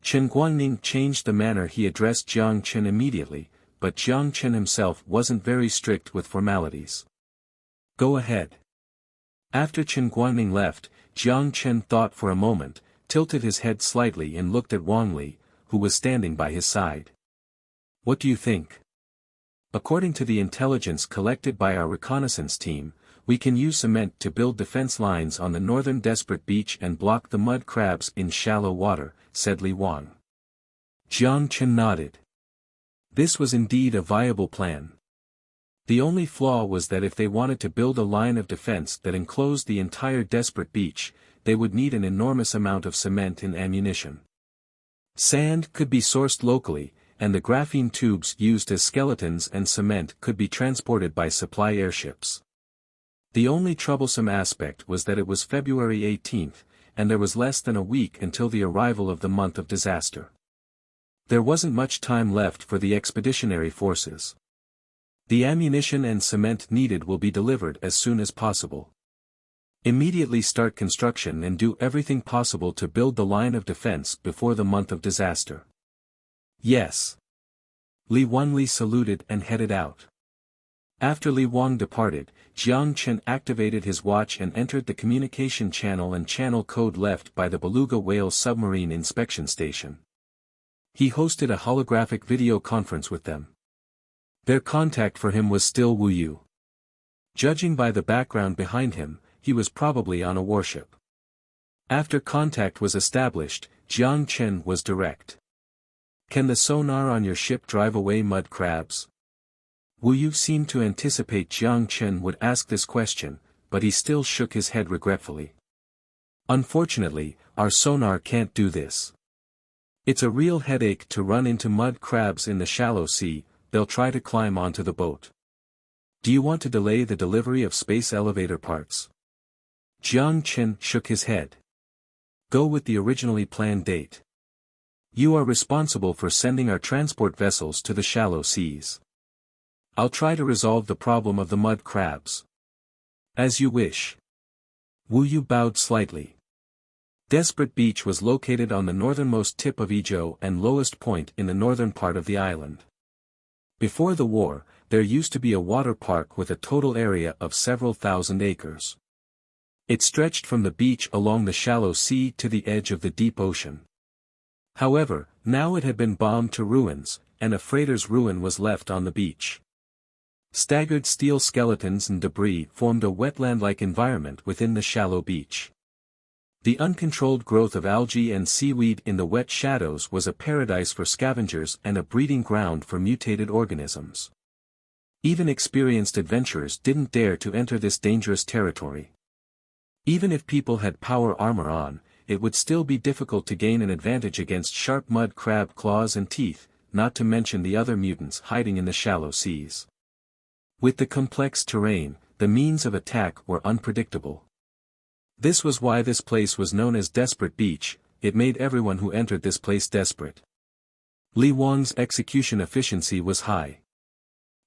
Chen Guangning changed the manner he addressed Jiang Chen immediately, but Jiang Chen himself wasn't very strict with formalities. Go ahead. After Chen Guangning left, Jiang Chen thought for a moment, tilted his head slightly and looked at Wang Li, who was standing by his side. What do you think? According to the intelligence collected by our reconnaissance team, we can use cement to build defense lines on the northern Desperate Beach and block the mud crabs in shallow water, said Li Wang. Jiang Chen nodded. This was indeed a viable plan. The only flaw was that if they wanted to build a line of defense that enclosed the entire Desperate Beach, they would need an enormous amount of cement and ammunition. Sand could be sourced locally, and the graphene tubes used as skeletons and cement could be transported by supply airships. The only troublesome aspect was that it was February 18th, and there was less than a week until the arrival of the month of disaster. There wasn't much time left for the expeditionary forces. The ammunition and cement needed will be delivered as soon as possible. Immediately start construction and do everything possible to build the line of defense before the month of disaster. Yes. Li Wanli saluted and headed out. After Li Wang departed, Jiang Chen activated his watch and entered the communication channel and channel code left by the Beluga Whale submarine inspection station. He hosted a holographic video conference with them. Their contact for him was still Wu Yu. Judging by the background behind him, he was probably on a warship. After contact was established, Jiang Chen was direct. Can the sonar on your ship drive away mud crabs? Wu Yu seemed to anticipate Jiang Chen would ask this question, but he still shook his head regretfully. Unfortunately, our sonar can't do this. It's a real headache to run into mud crabs in the shallow sea, they'll try to climb onto the boat. Do you want to delay the delivery of space elevator parts? Jiang Chen shook his head. Go with the originally planned date. You are responsible for sending our transport vessels to the shallow seas. I'll try to resolve the problem of the mud crabs. As you wish. Wu Yu bowed slightly. Desperate Beach was located on the northernmost tip of Izhou and lowest point in the northern part of the island. Before the war, there used to be a water park with a total area of several thousand acres. It stretched from the beach along the shallow sea to the edge of the deep ocean. However, now it had been bombed to ruins, and a freighter's ruin was left on the beach. Staggered steel skeletons and debris formed a wetland-like environment within the shallow beach. The uncontrolled growth of algae and seaweed in the wet shadows was a paradise for scavengers and a breeding ground for mutated organisms. Even experienced adventurers didn't dare to enter this dangerous territory. Even if people had power armor on, it would still be difficult to gain an advantage against sharp mud crab claws and teeth, not to mention the other mutants hiding in the shallow seas. With the complex terrain, the means of attack were unpredictable. This was why this place was known as Desperate Beach, it made everyone who entered this place desperate. Li Wang's execution efficiency was high.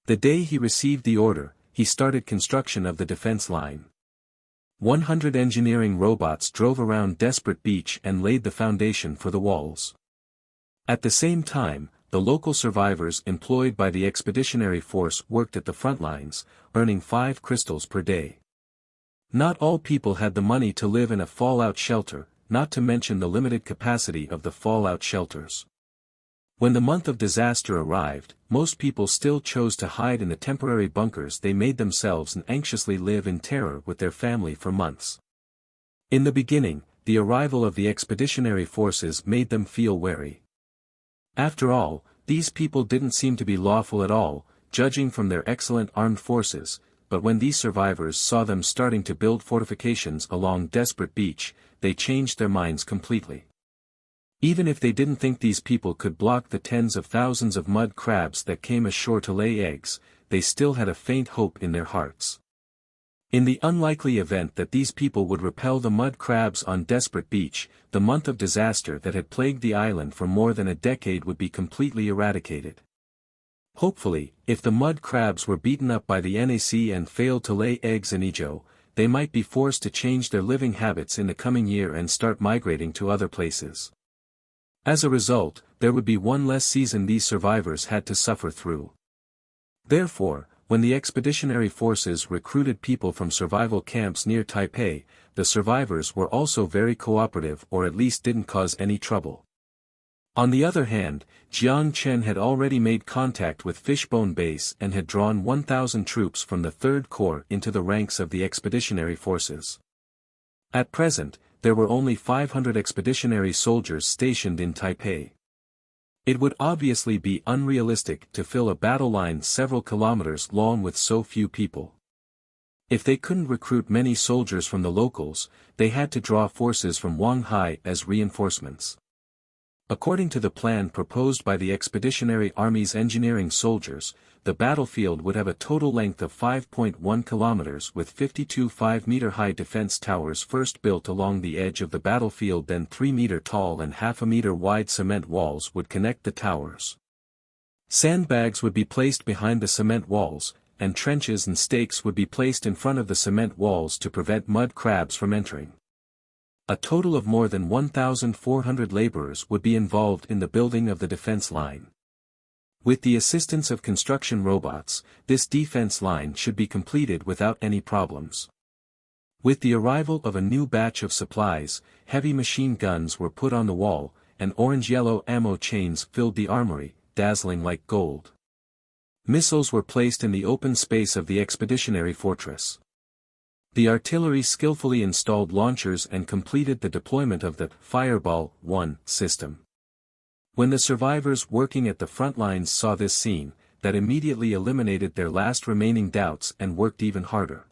The day he received the order, he started construction of the defense line. 100 engineering robots drove around Desperate Beach and laid the foundation for the walls. At the same time, the local survivors employed by the expeditionary force worked at the front lines, earning 5 crystals per day. Not all people had the money to live in a fallout shelter, not to mention the limited capacity of the fallout shelters. When the month of disaster arrived, most people still chose to hide in the temporary bunkers they made themselves and anxiously live in terror with their family for months. In the beginning, the arrival of the expeditionary forces made them feel wary. After all, these people didn't seem to be lawful at all, judging from their excellent armed forces, but when these survivors saw them starting to build fortifications along Desperate Beach, they changed their minds completely. Even if they didn't think these people could block the tens of thousands of mud crabs that came ashore to lay eggs, they still had a faint hope in their hearts. In the unlikely event that these people would repel the mud crabs on Desperate Beach, the month of disaster that had plagued the island for more than a decade would be completely eradicated. Hopefully, if the mud crabs were beaten up by the NAC and failed to lay eggs in Izhou, they might be forced to change their living habits in the coming year and start migrating to other places. As a result, there would be one less season these survivors had to suffer through. Therefore, when the expeditionary forces recruited people from survival camps near Taipei, the survivors were also very cooperative or at least didn't cause any trouble. On the other hand, Jiang Chen had already made contact with Fishbone Base and had drawn 1,000 troops from the 3rd Corps into the ranks of the expeditionary forces. At present, there were only 500 expeditionary soldiers stationed in Taipei. It would obviously be unrealistic to fill a battle line several kilometers long with so few people. If they couldn't recruit many soldiers from the locals, they had to draw forces from Wanghai as reinforcements. According to the plan proposed by the Expeditionary Army's engineering soldiers, the battlefield would have a total length of 5.1 kilometers with 52 5-meter-high defense towers first built along the edge of the battlefield, then 3-meter-tall and half-a-meter-wide cement walls would connect the towers. Sandbags would be placed behind the cement walls, and trenches and stakes would be placed in front of the cement walls to prevent mud crabs from entering. A total of more than 1,400 laborers would be involved in the building of the defense line. With the assistance of construction robots, this defense line should be completed without any problems. With the arrival of a new batch of supplies, heavy machine guns were put on the wall, and orange-yellow ammo chains filled the armory, dazzling like gold. Missiles were placed in the open space of the expeditionary fortress. The artillery skillfully installed launchers and completed the deployment of the Fireball 1 system. When the survivors working at the front lines saw this scene, that immediately eliminated their last remaining doubts and worked even harder.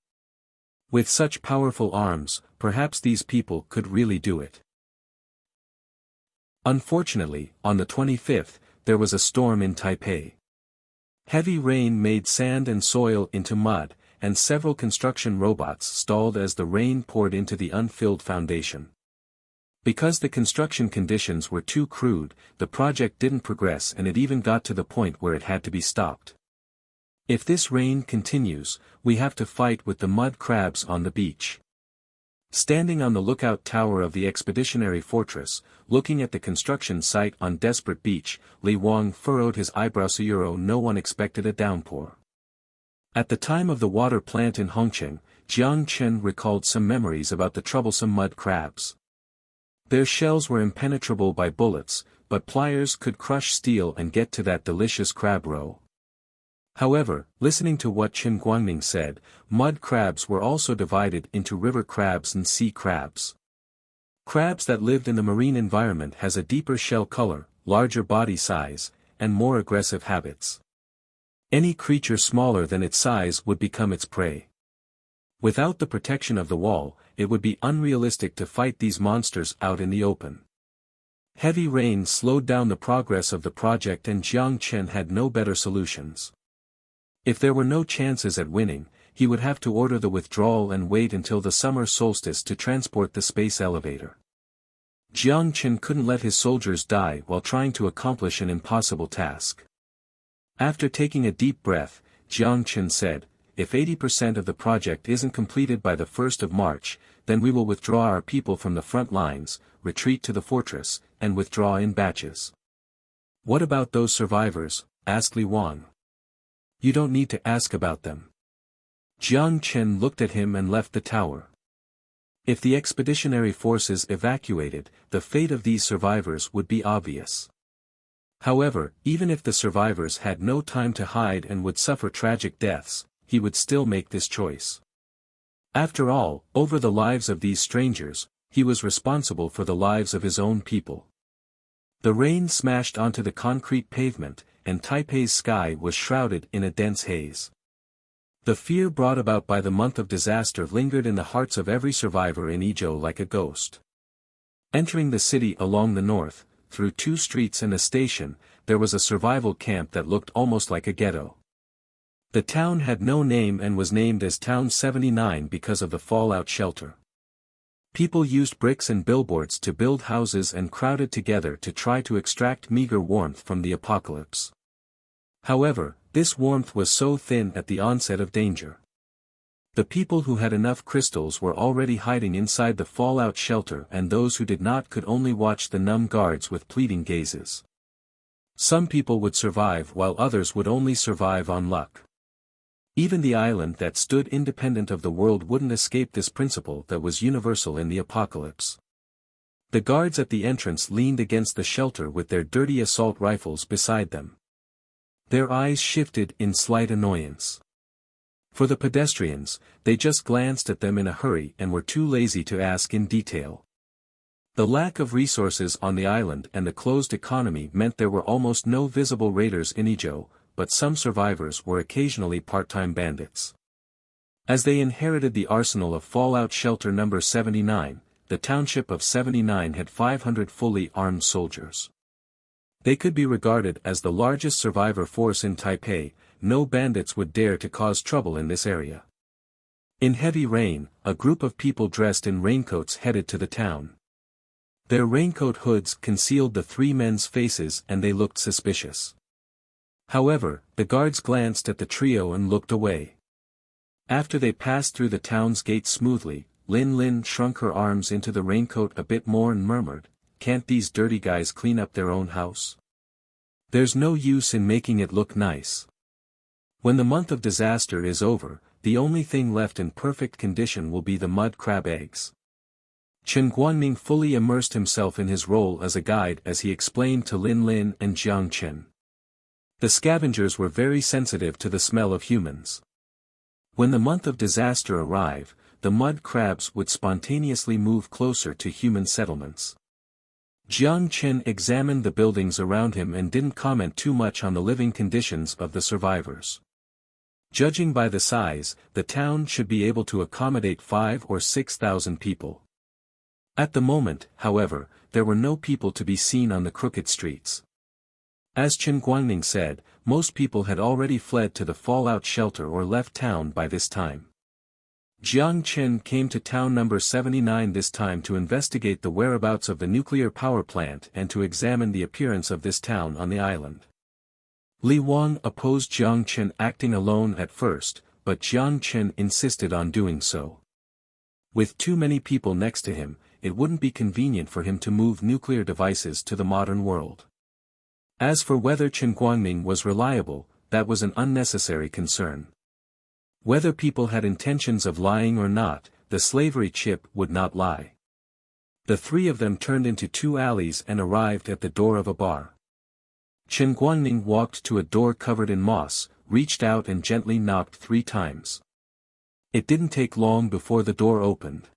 With such powerful arms, perhaps these people could really do it. Unfortunately, on the 25th, there was a storm in Taipei. Heavy rain made sand and soil into mud, and several construction robots stalled as the rain poured into the unfilled foundation. Because the construction conditions were too crude, the project didn't progress, and it even got to the point where it had to be stopped. If this rain continues, we have to fight with the mud crabs on the beach. Standing on the lookout tower of the expeditionary fortress, looking at the construction site on Desperate Beach, Li Wang furrowed his eyebrows. No one expected a downpour. At the time of the water plant in Hongqing, Jiang Chen recalled some memories about the troublesome mud crabs. Their shells were impenetrable by bullets, but pliers could crush steel and get to that delicious crab roe. However, listening to what Chen Guangning said, mud crabs were also divided into river crabs and sea crabs. Crabs that lived in the marine environment has a deeper shell color, larger body size, and more aggressive habits. Any creature smaller than its size would become its prey. Without the protection of the wall, it would be unrealistic to fight these monsters out in the open. Heavy rain slowed down the progress of the project, and Jiang Chen had no better solutions. If there were no chances at winning, he would have to order the withdrawal and wait until the summer solstice to transport the space elevator. Jiang Chen couldn't let his soldiers die while trying to accomplish an impossible task. After taking a deep breath, Jiang Chen said, "If 80% of the project isn't completed by the 1st of March, then we will withdraw our people from the front lines, retreat to the fortress, and withdraw in batches." "What about those survivors?" asked Li Wang. "You don't need to ask about them." Jiang Chen looked at him and left the tower. If the expeditionary forces evacuated, the fate of these survivors would be obvious. However, even if the survivors had no time to hide and would suffer tragic deaths, he would still make this choice. After all, over the lives of these strangers, he was responsible for the lives of his own people. The rain smashed onto the concrete pavement, and Taipei's sky was shrouded in a dense haze. The fear brought about by the month of disaster lingered in the hearts of every survivor in Izhou like a ghost. Entering the city along the north, through 2 streets and a station, there was a survival camp that looked almost like a ghetto. The town had no name and was named as Town 79 because of the fallout shelter. People used bricks and billboards to build houses and crowded together to try to extract meager warmth from the apocalypse. However, this warmth was so thin at the onset of danger. The people who had enough crystals were already hiding inside the fallout shelter, and those who did not could only watch the numb guards with pleading gazes. Some people would survive while others would only survive on luck. Even the island that stood independent of the world wouldn't escape this principle that was universal in the apocalypse. The guards at the entrance leaned against the shelter with their dirty assault rifles beside them. Their eyes shifted in slight annoyance. For the pedestrians, they just glanced at them in a hurry and were too lazy to ask in detail. The lack of resources on the island and the closed economy meant there were almost no visible raiders in Izhou, but some survivors were occasionally part-time bandits. As they inherited the arsenal of fallout shelter number 79, the township of 79 had 500 fully armed soldiers. They could be regarded as the largest survivor force in Taipei. No bandits would dare to cause trouble in this area. In heavy rain, a group of people dressed in raincoats headed to the town. Their raincoat hoods concealed the three men's faces and they looked suspicious. However, the guards glanced at the trio and looked away. After they passed through the town's gate smoothly, Lin shrunk her arms into the raincoat a bit more and murmured, "Can't these dirty guys clean up their own house? There's no use in making it look nice. When the month of disaster is over, the only thing left in perfect condition will be the mud crab eggs." Chen Guangming fully immersed himself in his role as a guide as he explained to Lin and Jiang Chen. The scavengers were very sensitive to the smell of humans. When the month of disaster arrived, the mud crabs would spontaneously move closer to human settlements. Jiang Chen examined the buildings around him and didn't comment too much on the living conditions of the survivors. Judging by the size, the town should be able to accommodate 5,000 or 6,000 people. At the moment, however, there were no people to be seen on the crooked streets. As Chen Guangming said, most people had already fled to the fallout shelter or left town by this time. Jiang Chen came to town number 79 this time to investigate the whereabouts of the nuclear power plant and to examine the appearance of this town on the island. Li Wang opposed Jiang Chen acting alone at first, but Jiang Chen insisted on doing so. With too many people next to him, it wouldn't be convenient for him to move nuclear devices to the modern world. As for whether Chen Guangming was reliable, that was an unnecessary concern. Whether people had intentions of lying or not, the slavery chip would not lie. The three of them turned into two alleys and arrived at the door of a bar. Chen Guangming walked to a door covered in moss, reached out and gently knocked 3 times. It didn't take long before the door opened.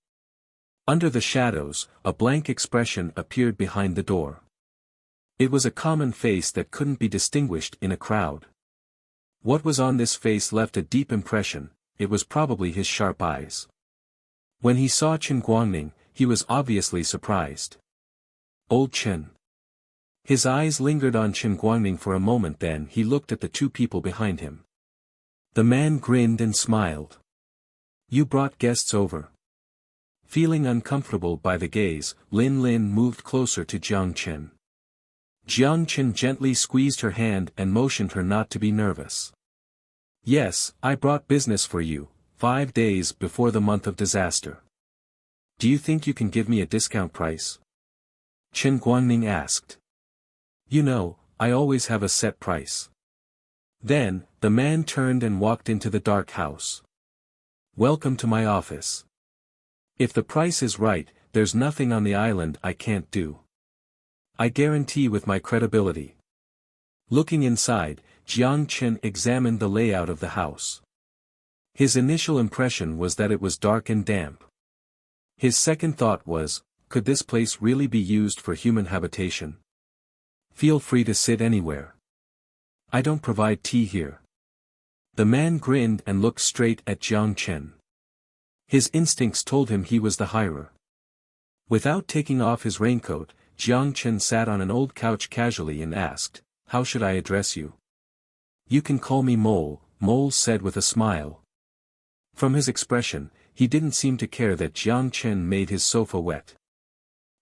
Under the shadows, a blank expression appeared behind the door. It was a common face that couldn't be distinguished in a crowd. What was on this face left a deep impression. It was probably his sharp eyes. When he saw Chen Guangming, he was obviously surprised. "Old Chen." His eyes lingered on Chen Guangming for a moment, then he looked at the two people behind him. The man grinned and smiled. "You brought guests over." Feeling uncomfortable by the gaze, Lin moved closer to Jiang Chen. Jiang Chen gently squeezed her hand and motioned her not to be nervous. "Yes, I brought business for you, 5 days before the month of disaster. Do you think you can give me a discount price?" Chen Guangming asked. "You know, I always have a set price." Then, the man turned and walked into the dark house. "Welcome to my office. If the price is right, there's nothing on the island I can't do. I guarantee with my credibility." Looking inside, Jiang Chen examined the layout of the house. His initial impression was that it was dark and damp. His second thought was, could this place really be used for human habitation? "Feel free to sit anywhere. I don't provide tea here." The man grinned and looked straight at Jiang Chen. His instincts told him he was the hirer. Without taking off his raincoat, Jiang Chen sat on an old couch casually and asked, "How should I address you?" "You can call me Mole," Mole said with a smile. From his expression, he didn't seem to care that Jiang Chen made his sofa wet.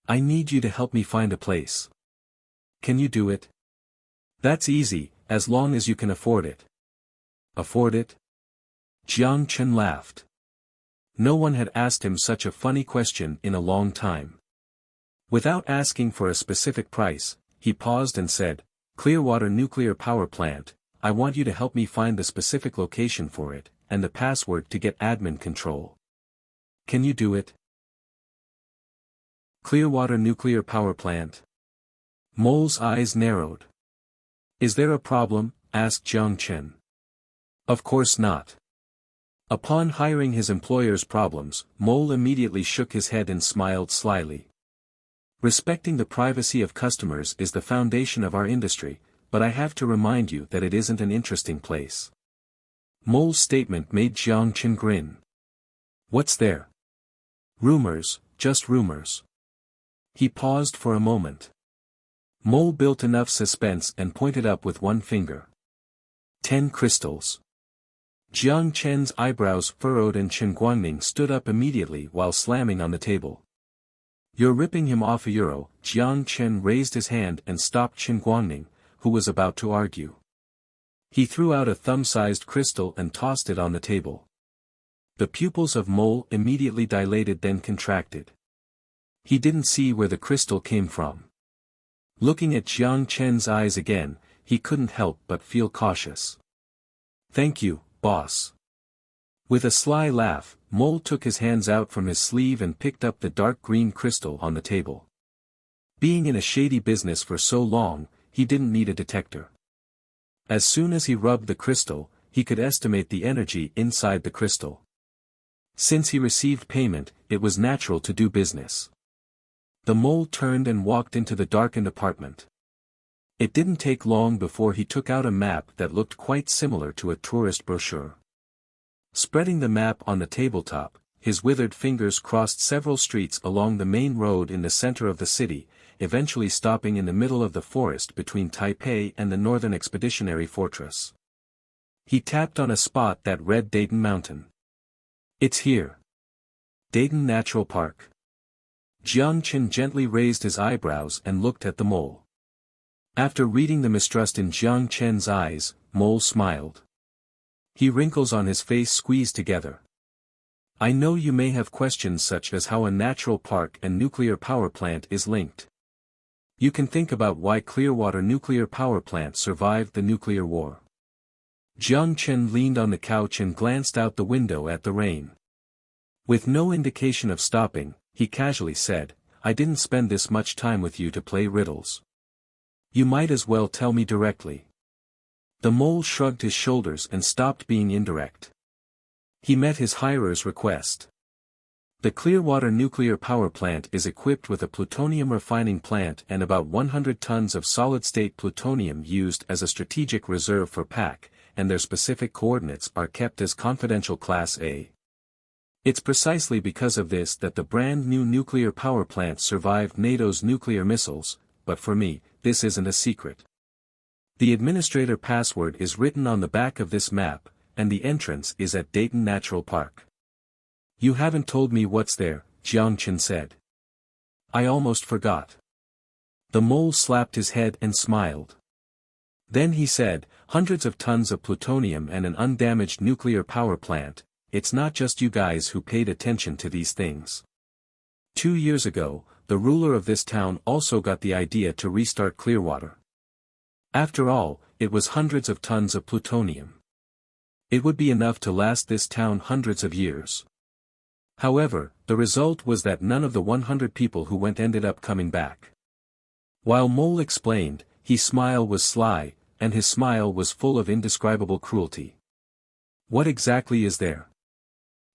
"I need you to help me find a place. Can you do it?" "That's easy, as long as you can afford it." "Afford it?" Jiang Chen laughed. No one had asked him such a funny question in a long time. Without asking for a specific price, he paused and said, "Clearwater Nuclear Power Plant, I want you to help me find the specific location for it, and the password to get admin control. Can you do it?" "Clearwater Nuclear Power Plant?" Mole's eyes narrowed. "Is there a problem?" asked Jiang Chen. "Of course not." Upon hearing his employer's problems, Mole immediately shook his head and smiled slyly. "Respecting the privacy of customers is the foundation of our industry, but I have to remind you that it isn't an interesting place." Mole's statement made Jiang Chen grin. "What's there?" "Rumors, just rumors." He paused for a moment. Mole built enough suspense and pointed up with one finger. 10 crystals. Jiang Chen's eyebrows furrowed and Chen Guangning stood up immediately while slamming on the table. You're ripping him off €. Jiang Chen raised his hand and stopped Chen Guangning, who was about to argue. He threw out a thumb-sized crystal and tossed it on the table. The pupils of Mole immediately dilated then contracted. He didn't see where the crystal came from. Looking at Jiang Chen's eyes again, he couldn't help but feel cautious. Thank you, boss. With a sly laugh, Mole took his hands out from his sleeve and picked up the dark green crystal on the table. Being in a shady business for so long, he didn't need a detector. As soon as he rubbed the crystal, he could estimate the energy inside the crystal. Since he received payment, it was natural to do business. The mole turned and walked into the darkened apartment. It didn't take long before he took out a map that looked quite similar to a tourist brochure. Spreading the map on the tabletop, his withered fingers crossed several streets along the main road in the center of the city, eventually stopping in the middle of the forest between Taipei and the Northern Expeditionary Fortress. He tapped on a spot that read Dayton Mountain. It's here. Dayton Natural Park. Jiang Chen gently raised his eyebrows and looked at the mole. After reading the mistrust in Jiang Chen's eyes, Mole smiled. His wrinkles on his face squeezed together. I know you may have questions such as how a natural park and nuclear power plant is linked. You can think about why Clearwater Nuclear Power Plant survived the nuclear war. Jiang Chen leaned on the couch and glanced out the window at the rain. With no indication of stopping, he casually said, I didn't spend this much time with you to play riddles. You might as well tell me directly. The mole shrugged his shoulders and stopped being indirect. He met his hirer's request. The Clearwater Nuclear Power Plant is equipped with a plutonium refining plant and about 100 tons of solid-state plutonium used as a strategic reserve for PAC, and their specific coordinates are kept as confidential Class A. It's precisely because of this that the brand-new nuclear power plant survived NATO's nuclear missiles, but for me, this isn't a secret. The administrator password is written on the back of this map, and the entrance is at Dayton Natural Park. You haven't told me what's there, Jiang Chen said. I almost forgot. The mole slapped his head and smiled. Then he said, hundreds of tons of plutonium and an undamaged nuclear power plant. It's not just you guys who paid attention to these things. 2 years ago, the ruler of this town also got the idea to restart Clearwater. After all, it was hundreds of tons of plutonium. It would be enough to last this town hundreds of years. However, the result was that none of the 100 people who went ended up coming back. While Mole explained, his smile was sly, and his smile was full of indescribable cruelty. What exactly is there?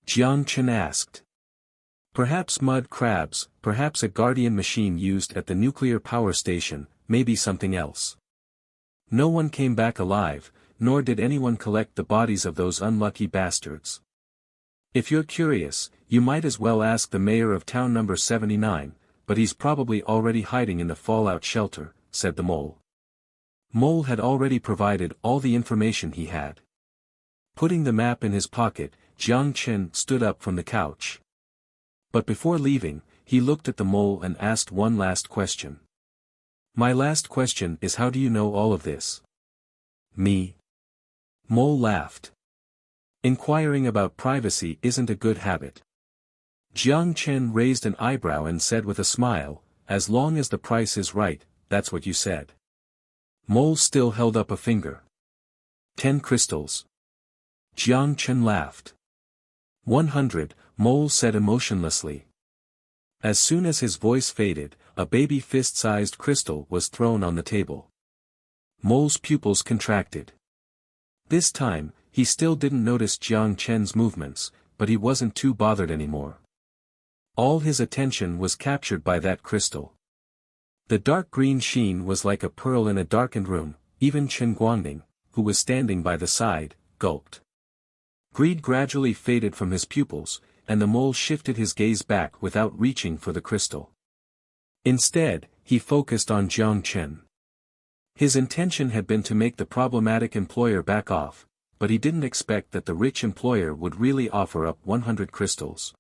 Jiang Chen asked. Perhaps mud crabs, perhaps a guardian machine used at the nuclear power station, maybe something else. No one came back alive, nor did anyone collect the bodies of those unlucky bastards. If you're curious, you might as well ask the mayor of town number 79, but he's probably already hiding in the fallout shelter, said the mole. Mole had already provided all the information he had. Putting the map in his pocket, Jiang Chen stood up from the couch. But before leaving, he looked at the mole and asked one last question. My last question is, how do you know all of this? Me? Mole laughed. Inquiring about privacy isn't a good habit. Jiang Chen raised an eyebrow and said with a smile, as long as the price is right, that's what you said. Mole still held up a finger. 10 crystals. Jiang Chen laughed. 100, Mole said emotionlessly. As soon as his voice faded, a baby fist-sized crystal was thrown on the table. Mole's pupils contracted. This time, he still didn't notice Jiang Chen's movements, but he wasn't too bothered anymore. All his attention was captured by that crystal. The dark green sheen was like a pearl in a darkened room. Even Chen Guangning, who was standing by the side, gulped. Greed gradually faded from his pupils, and the mole shifted his gaze back without reaching for the crystal. Instead, he focused on Jiang Chen. His intention had been to make the problematic employer back off, but he didn't expect that the rich employer would really offer up 100 crystals.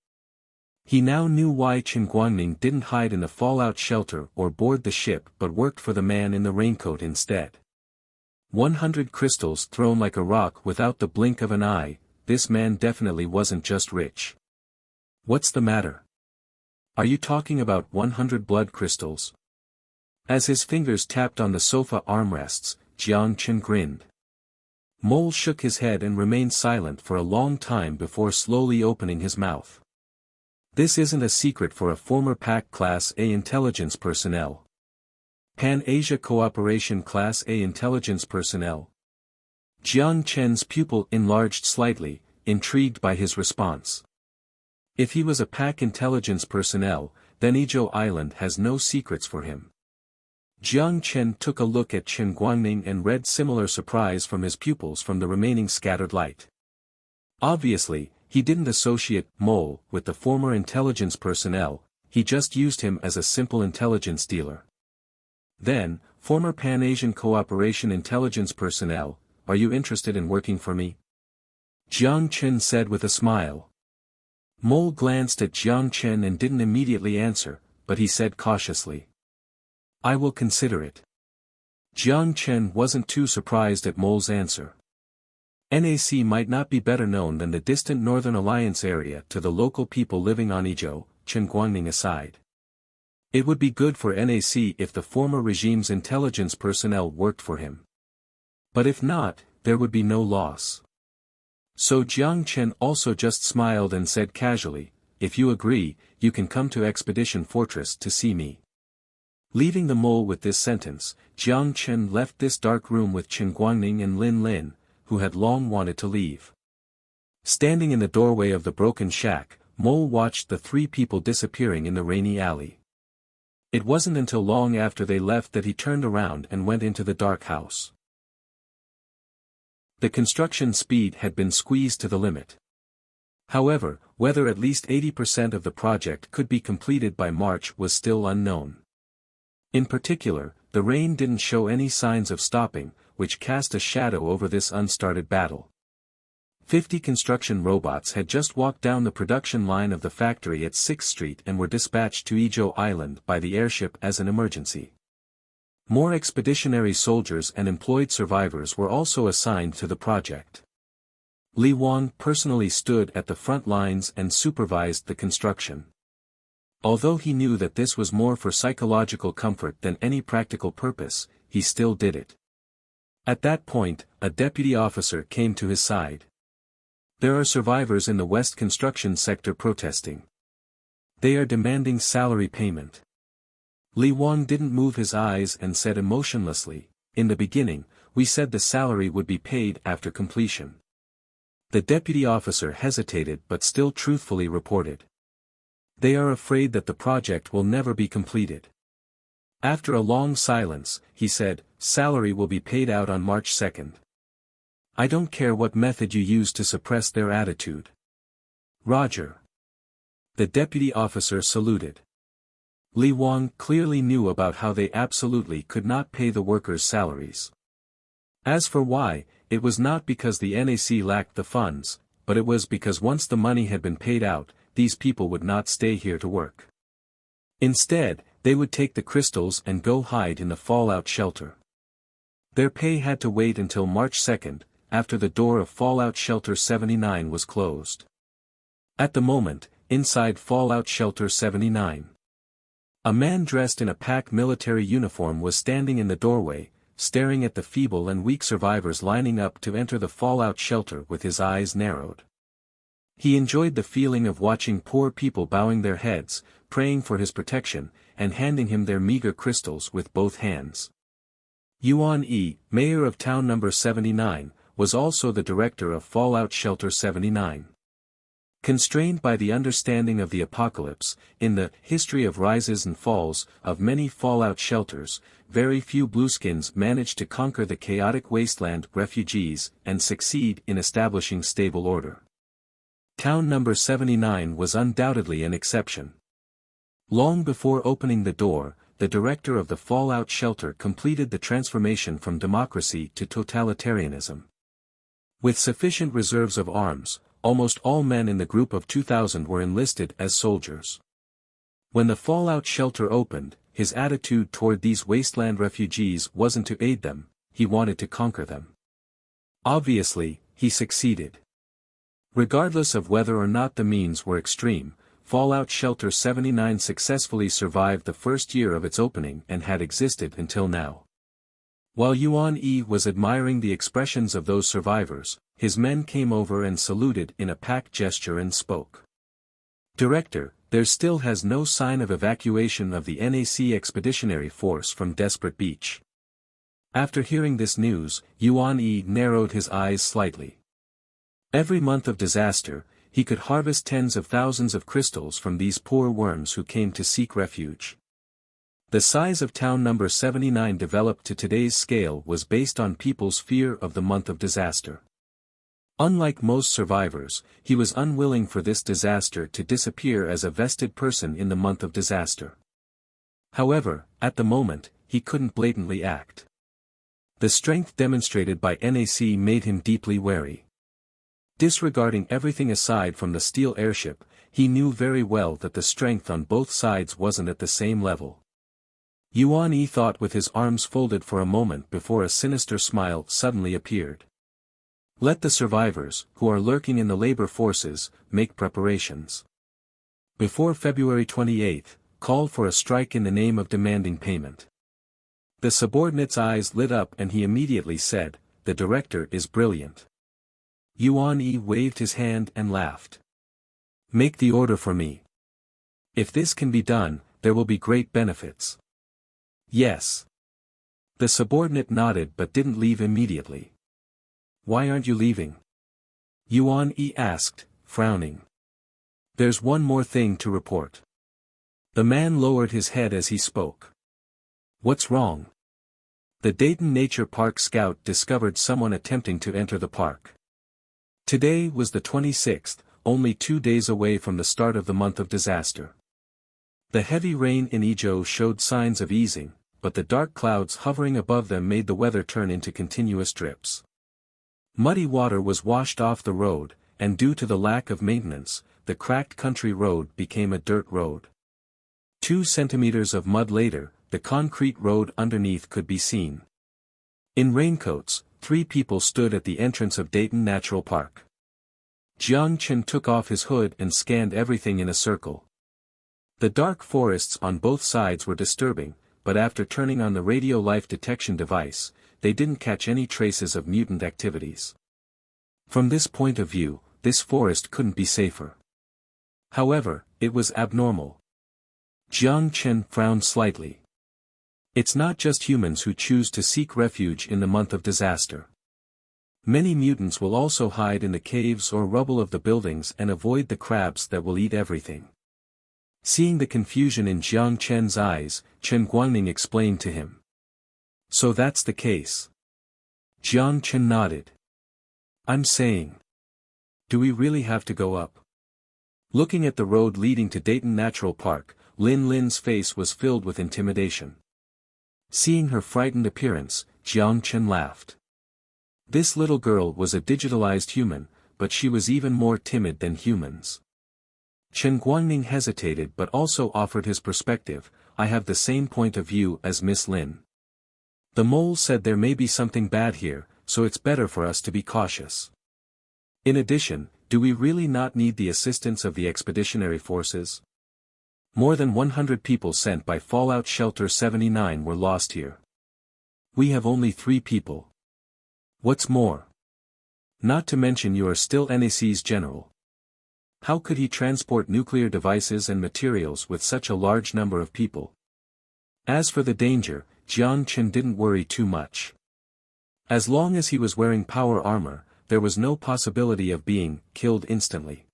He now knew why Chen Guangning didn't hide in the fallout shelter or board the ship but worked for the man in the raincoat instead. 100 crystals thrown like a rock without the blink of an eye, this man definitely wasn't just rich. What's the matter? Are you talking about 100 blood crystals? As his fingers tapped on the sofa armrests, Jiang Chen grinned. Mole shook his head and remained silent for a long time before slowly opening his mouth. This isn't a secret for a former PAC Class A intelligence personnel. Pan-Asia Cooperation Class A intelligence personnel. Jiang Chen's pupil enlarged slightly, intrigued by his response. If he was a PAC intelligence personnel, then Izhou Island has no secrets for him. Jiang Chen took a look at Chen Guangning and read similar surprise from his pupils from the remaining scattered light. Obviously, he didn't associate Mole with the former intelligence personnel, he just used him as a simple intelligence dealer. Then, former Pan-Asian Cooperation intelligence personnel, are you interested in working for me? Jiang Chen said with a smile. Mole glanced at Jiang Chen and didn't immediately answer, but he said cautiously. I will consider it. Jiang Chen wasn't too surprised at Mole's answer. NAC might not be better known than the distant Northern Alliance area to the local people living on Izhou, Chen Guangning aside. It would be good for NAC if the former regime's intelligence personnel worked for him. But if not, there would be no loss. So Jiang Chen also just smiled and said casually, if you agree, you can come to Expedition Fortress to see me. Leaving the mole with this sentence, Jiang Chen left this dark room with Chen Guangning and Lin Lin, who had long wanted to leave. Standing in the doorway of the broken shack, Mole watched the three people disappearing in the rainy alley. It wasn't until long after they left that he turned around and went into the dark house. The construction speed had been squeezed to the limit. However, whether at least 80% of the project could be completed by March was still unknown. In particular, the rain didn't show any signs of stopping, which cast a shadow over this unstarted battle. 50 construction robots had just walked down the production line of the factory at 6th Street and were dispatched to Izhou Island by the airship as an emergency. More expeditionary soldiers and employed survivors were also assigned to the project. Li Wang personally stood at the front lines and supervised the construction. Although he knew that this was more for psychological comfort than any practical purpose, he still did it. At that point, a deputy officer came to his side. There are survivors in the West construction sector protesting. They are demanding salary payment. Li Wang didn't move his eyes and said emotionlessly, in the beginning, we said the salary would be paid after completion. The deputy officer hesitated but still truthfully reported. They are afraid that the project will never be completed. After a long silence, he said, salary will be paid out on March 2nd. I don't care what method you use to suppress their attitude. Roger. The deputy officer saluted. Li Wang clearly knew about how they absolutely could not pay the workers' salaries. As for why, it was not because the NAC lacked the funds, but it was because once the money had been paid out, these people would not stay here to work. Instead, they would take the crystals and go hide in the fallout shelter. Their pay had to wait until March 2nd, after the door of Fallout Shelter 79 was closed. At the moment, inside Fallout Shelter 79, a man dressed in a PAC military uniform was standing in the doorway, staring at the feeble and weak survivors lining up to enter the fallout shelter with his eyes narrowed. He enjoyed the feeling of watching poor people bowing their heads, praying for his protection, and handing him their meager crystals with both hands. Yuan Yi, mayor of town number 79, was also the director of Fallout Shelter 79. Constrained by the understanding of the apocalypse, in the history of rises and falls of many fallout shelters, very few blueskins managed to conquer the chaotic wasteland refugees and succeed in establishing stable order. Town number 79 was undoubtedly an exception. Long before opening the door, the director of the fallout shelter completed the transformation from democracy to totalitarianism. With sufficient reserves of arms, almost all men in the group of 2,000 were enlisted as soldiers. When the fallout shelter opened, his attitude toward these wasteland refugees wasn't to aid them, he wanted to conquer them. Obviously, he succeeded. Regardless of whether or not the means were extreme, Fallout Shelter 79 successfully survived the first year of its opening and had existed until now. While Yuan Yi was admiring the expressions of those survivors, his men came over and saluted in a pact gesture and spoke. "Director, there still has no sign of evacuation of the NAC Expeditionary Force from Desperate Beach." After hearing this news, Yuan Yi narrowed his eyes slightly. Every month of disaster, he could harvest tens of thousands of crystals from these poor worms who came to seek refuge. The size of town number 79 developed to today's scale was based on people's fear of the month of disaster. Unlike most survivors, he was unwilling for this disaster to disappear as a vested person in the month of disaster. However, at the moment, he couldn't blatantly act. The strength demonstrated by NAC made him deeply wary. Disregarding everything aside from the steel airship, he knew very well that the strength on both sides wasn't at the same level. Yuan Yi thought with his arms folded for a moment before a sinister smile suddenly appeared. "Let the survivors, who are lurking in the labor forces, make preparations. Before February 28, call for a strike in the name of demanding payment." The subordinate's eyes lit up and he immediately said, "The director is brilliant." Yuan Yi waved his hand and laughed. "Make the order for me. If this can be done, there will be great benefits." "Yes." The subordinate nodded but didn't leave immediately. "Why aren't you leaving?" Yuan Yi asked, frowning. "There's one more thing to report." The man lowered his head as he spoke. "What's wrong?" "The Dayton Nature Park scout discovered someone attempting to enter the park. Today was the 26th, only 2 days away from the start of the month of disaster. The heavy rain in Izhou showed signs of easing, but the dark clouds hovering above them made the weather turn into continuous drips. Muddy water was washed off the road, and due to the lack of maintenance, the cracked country road became a dirt road. 2 centimeters of mud later, the concrete road underneath could be seen. In raincoats, 3 people stood at the entrance of Dayton Natural Park. Jiang Chen took off his hood and scanned everything in a circle. The dark forests on both sides were disturbing, but after turning on the radio life detection device, they didn't catch any traces of mutant activities. From this point of view, this forest couldn't be safer. However, it was abnormal. Jiang Chen frowned slightly. It's not just humans who choose to seek refuge in the month of disaster. Many mutants will also hide in the caves or rubble of the buildings and avoid the crabs that will eat everything. Seeing the confusion in Jiang Chen's eyes, Chen Guangning explained to him. "So that's the case." Jiang Chen nodded. "I'm saying, do we really have to go up?" Looking at the road leading to Dayton Natural Park, Lin Lin's face was filled with intimidation. Seeing her frightened appearance, Jiang Chen laughed. This little girl was a digitalized human, but she was even more timid than humans. Chen Guangning hesitated but also offered his perspective. "I have the same point of view as Miss Lin. The mole said there may be something bad here, so it's better for us to be cautious. In addition, do we really not need the assistance of the expeditionary forces? More than 100 people sent by Fallout Shelter 79 were lost here. We have only 3 people. What's more? Not to mention you are still NAC's general. How could he transport nuclear devices and materials with such a large number of people?" As for the danger, Jiang Chen didn't worry too much. As long as he was wearing power armor, there was no possibility of being killed instantly.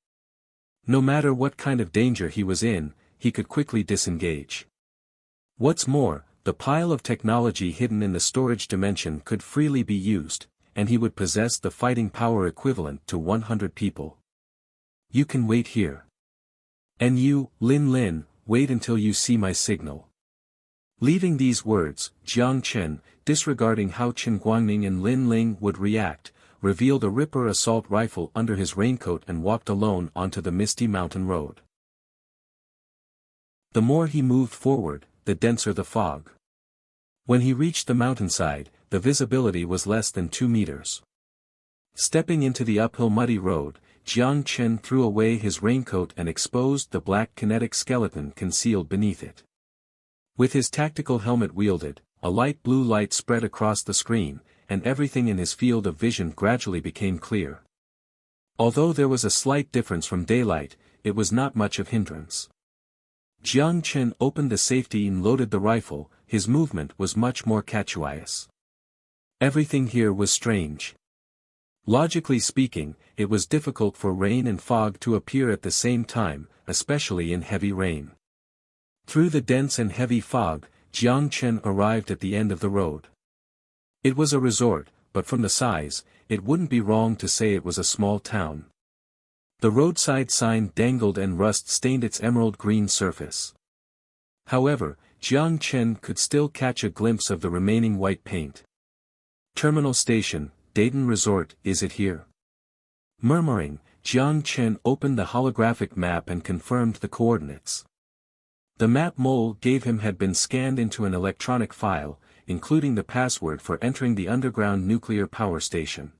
No matter what kind of danger he was in, he could quickly disengage. What's more, the pile of technology hidden in the storage dimension could freely be used, and he would possess the fighting power equivalent to 100 people. "You can wait here. And you, Lin Lin, wait until you see my signal." Leaving these words, Jiang Chen, disregarding how Chen Guangning and Lin Ling would react, revealed a Ripper assault rifle under his raincoat and walked alone onto the misty mountain road. The more he moved forward, the denser the fog. When he reached the mountainside, the visibility was less than 2 meters. Stepping into the uphill muddy road, Jiang Chen threw away his raincoat and exposed the black kinetic skeleton concealed beneath it. With his tactical helmet wielded, a light blue light spread across the screen, and everything in his field of vision gradually became clear. Although there was a slight difference from daylight, it was not much of hindrance. Jiang Chen opened the safety and loaded the rifle. His movement was much more casuous. Everything here was strange. Logically speaking, it was difficult for rain and fog to appear at the same time, especially in heavy rain. Through the dense and heavy fog, Jiang Chen arrived at the end of the road. It was a resort, but from the size, it wouldn't be wrong to say it was a small town. The roadside sign dangled and rust stained its emerald green surface. However, Jiang Chen could still catch a glimpse of the remaining white paint. Terminal Station, Dayton Resort, is it here? Murmuring, Jiang Chen opened the holographic map and confirmed the coordinates. The map Mole gave him had been scanned into an electronic file, including the password for entering the underground nuclear power station.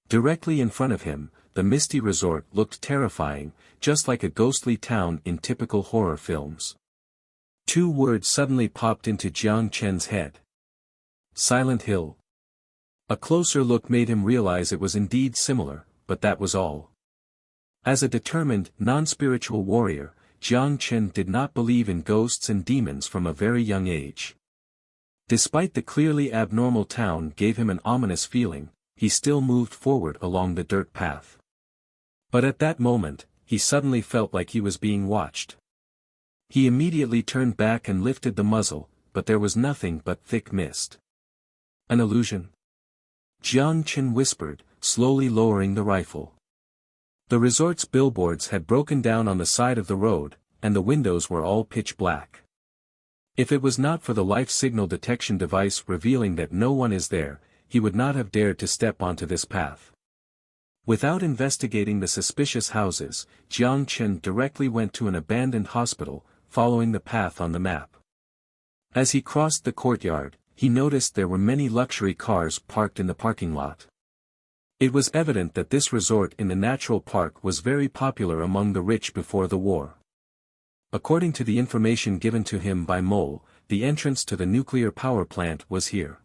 Directly in front of him, the misty resort looked terrifying, just like a ghostly town in typical horror films. 2 words suddenly popped into Jiang Chen's head. Silent Hill. A closer look made him realize it was indeed similar, but that was all. As a determined, non-spiritual warrior, Jiang Chen did not believe in ghosts and demons from a very young age. Despite the clearly abnormal town gave him an ominous feeling, he still moved forward along the dirt path. But at that moment, he suddenly felt like he was being watched. He immediately turned back and lifted the muzzle, but there was nothing but thick mist. An illusion? Jiang Chen whispered, slowly lowering the rifle. The resort's billboards had broken down on the side of the road, and the windows were all pitch black. If it was not for the life signal detection device revealing that no one is there, he would not have dared to step onto this path. Without investigating the suspicious houses, Jiang Chen directly went to an abandoned hospital, following the path on the map. As he crossed the courtyard, he noticed there were many luxury cars parked in the parking lot. It was evident that this resort in the natural park was very popular among the rich before the war. According to the information given to him by Mole, the entrance to the nuclear power plant was here.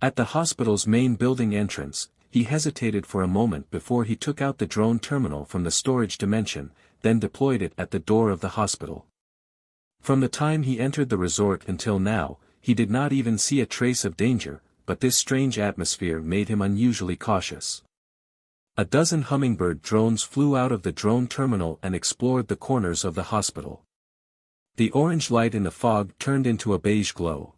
At the hospital's main building entrance, he hesitated for a moment before he took out the drone terminal from the storage dimension, then deployed it at the door of the hospital. From the time he entered the resort until now, he did not even see a trace of danger, but this strange atmosphere made him unusually cautious. A dozen hummingbird drones flew out of the drone terminal and explored the corners of the hospital. The orange light in the fog turned into a beige glow.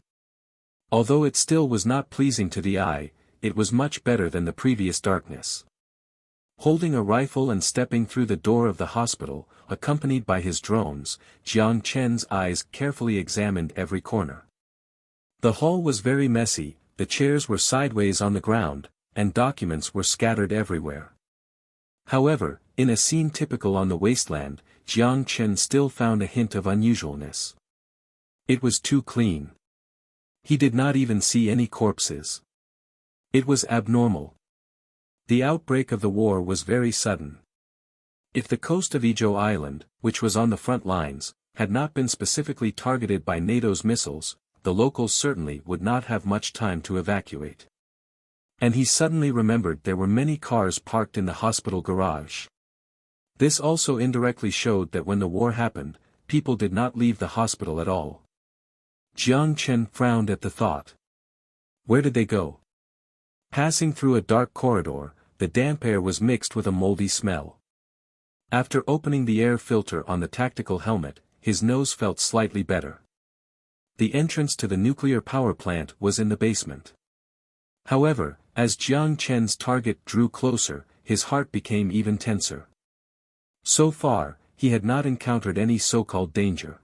Although it still was not pleasing to the eye, it was much better than the previous darkness. Holding a rifle and stepping through the door of the hospital, accompanied by his drones, Jiang Chen's eyes carefully examined every corner. The hall was very messy, the chairs were sideways on the ground, and documents were scattered everywhere. However, in a scene typical on the wasteland, Jiang Chen still found a hint of unusualness. It was too clean. He did not even see any corpses. It was abnormal. The outbreak of the war was very sudden. If the coast of Ijo Island, which was on the front lines, had not been specifically targeted by NATO's missiles, the locals certainly would not have much time to evacuate. And he suddenly remembered there were many cars parked in the hospital garage. This also indirectly showed that when the war happened, people did not leave the hospital at all. Jiang Chen frowned at the thought. Where did they go? Passing through a dark corridor, the damp air was mixed with a moldy smell. After opening the air filter on the tactical helmet, his nose felt slightly better. The entrance to the nuclear power plant was in the basement. However, as Jiang Chen's target drew closer, his heart became even tenser. So far, he had not encountered any so-called danger.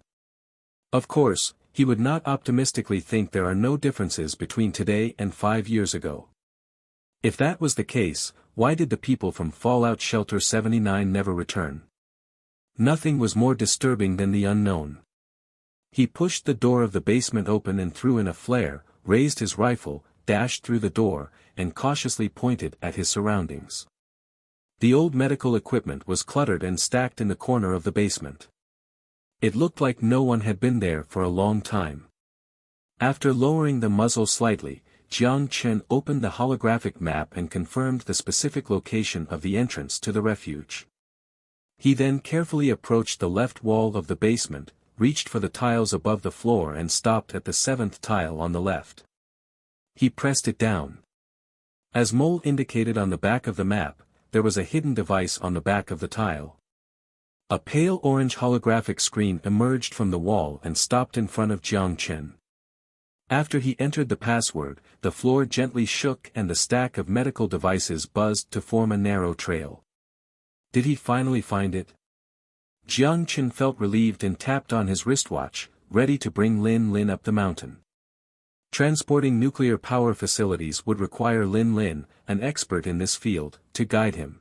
Of course, he He would not optimistically think there are no differences between today and 5 years ago. If that was the case, why did the people from Fallout Shelter 79 never return? Nothing was more disturbing than the unknown. He pushed the door of the basement open and threw in a flare, raised his rifle, dashed through the door, and cautiously pointed at his surroundings. The old medical equipment was cluttered and stacked in the corner of the basement. It looked like no one had been there for a long time. After lowering the muzzle slightly, Jiang Chen opened the holographic map and confirmed the specific location of the entrance to the refuge. He then carefully approached the left wall of the basement, reached for the tiles above the floor and stopped at the 7th tile on the left. He pressed it down. As Mole indicated on the back of the map, there was a hidden device on the back of the tile. A pale orange holographic screen emerged from the wall and stopped in front of Jiang Chen. After he entered the password, the floor gently shook and the stack of medical devices buzzed to form a narrow trail. Did he finally find it? Jiang Chen felt relieved and tapped on his wristwatch, ready to bring Lin Lin up the mountain. Transporting nuclear power facilities would require Lin Lin, an expert in this field, to guide him.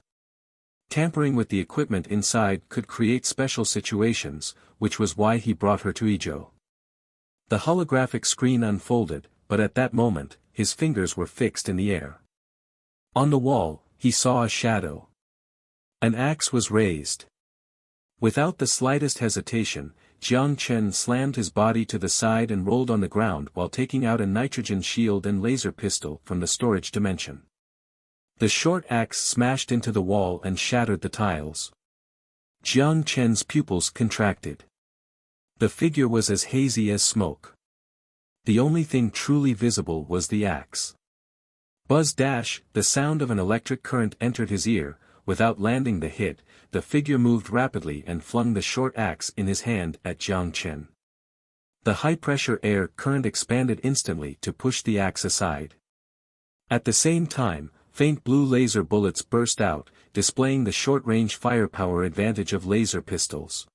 Tampering with the equipment inside could create special situations, which was why he brought her to Izhou. The holographic screen unfolded, but at that moment, his fingers were fixed in the air. On the wall, he saw a shadow. An axe was raised. Without the slightest hesitation, Jiang Chen slammed his body to the side and rolled on the ground while taking out a nitrogen shield and laser pistol from the storage dimension. The short axe smashed into the wall and shattered the tiles. Jiang Chen's pupils contracted. The figure was as hazy as smoke. The only thing truly visible was the axe. Buzz dash, the sound of an electric current entered his ear. Without landing the hit, the figure moved rapidly and flung the short axe in his hand at Jiang Chen. The high-pressure air current expanded instantly to push the axe aside. At the same time, faint blue laser bullets burst out, displaying the short-range firepower advantage of laser pistols.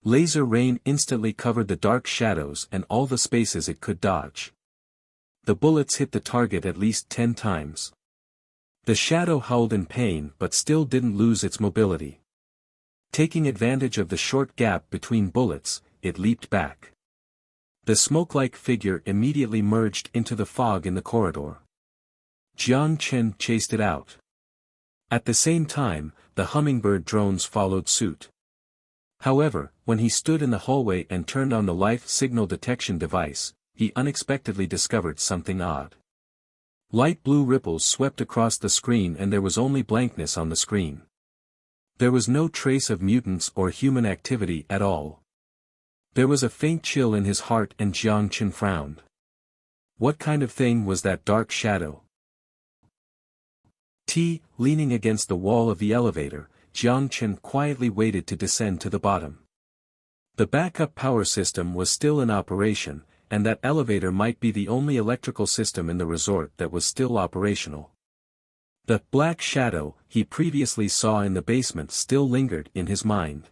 Laser rain instantly covered the dark shadows and all the spaces it could dodge. The bullets hit the target at least 10 times. The shadow howled in pain but still didn't lose its mobility. Taking advantage of the short gap between bullets, it leaped back. The smoke-like figure immediately merged into the fog in the corridor. Jiang Chen chased it out. At the same time, the hummingbird drones followed suit. However, when he stood in the hallway and turned on the life signal detection device, he unexpectedly discovered something odd. Light blue ripples swept across the screen and there was only blankness on the screen. There was no trace of mutants or human activity at all. There was a faint chill in his heart and Jiang Chen frowned. What kind of thing was that dark shadow? Leaning against the wall of the elevator, Jiang Chen quietly waited to descend to the bottom. The backup power system was still in operation, and that elevator might be the only electrical system in the resort that was still operational. The black shadow he previously saw in the basement still lingered in his mind.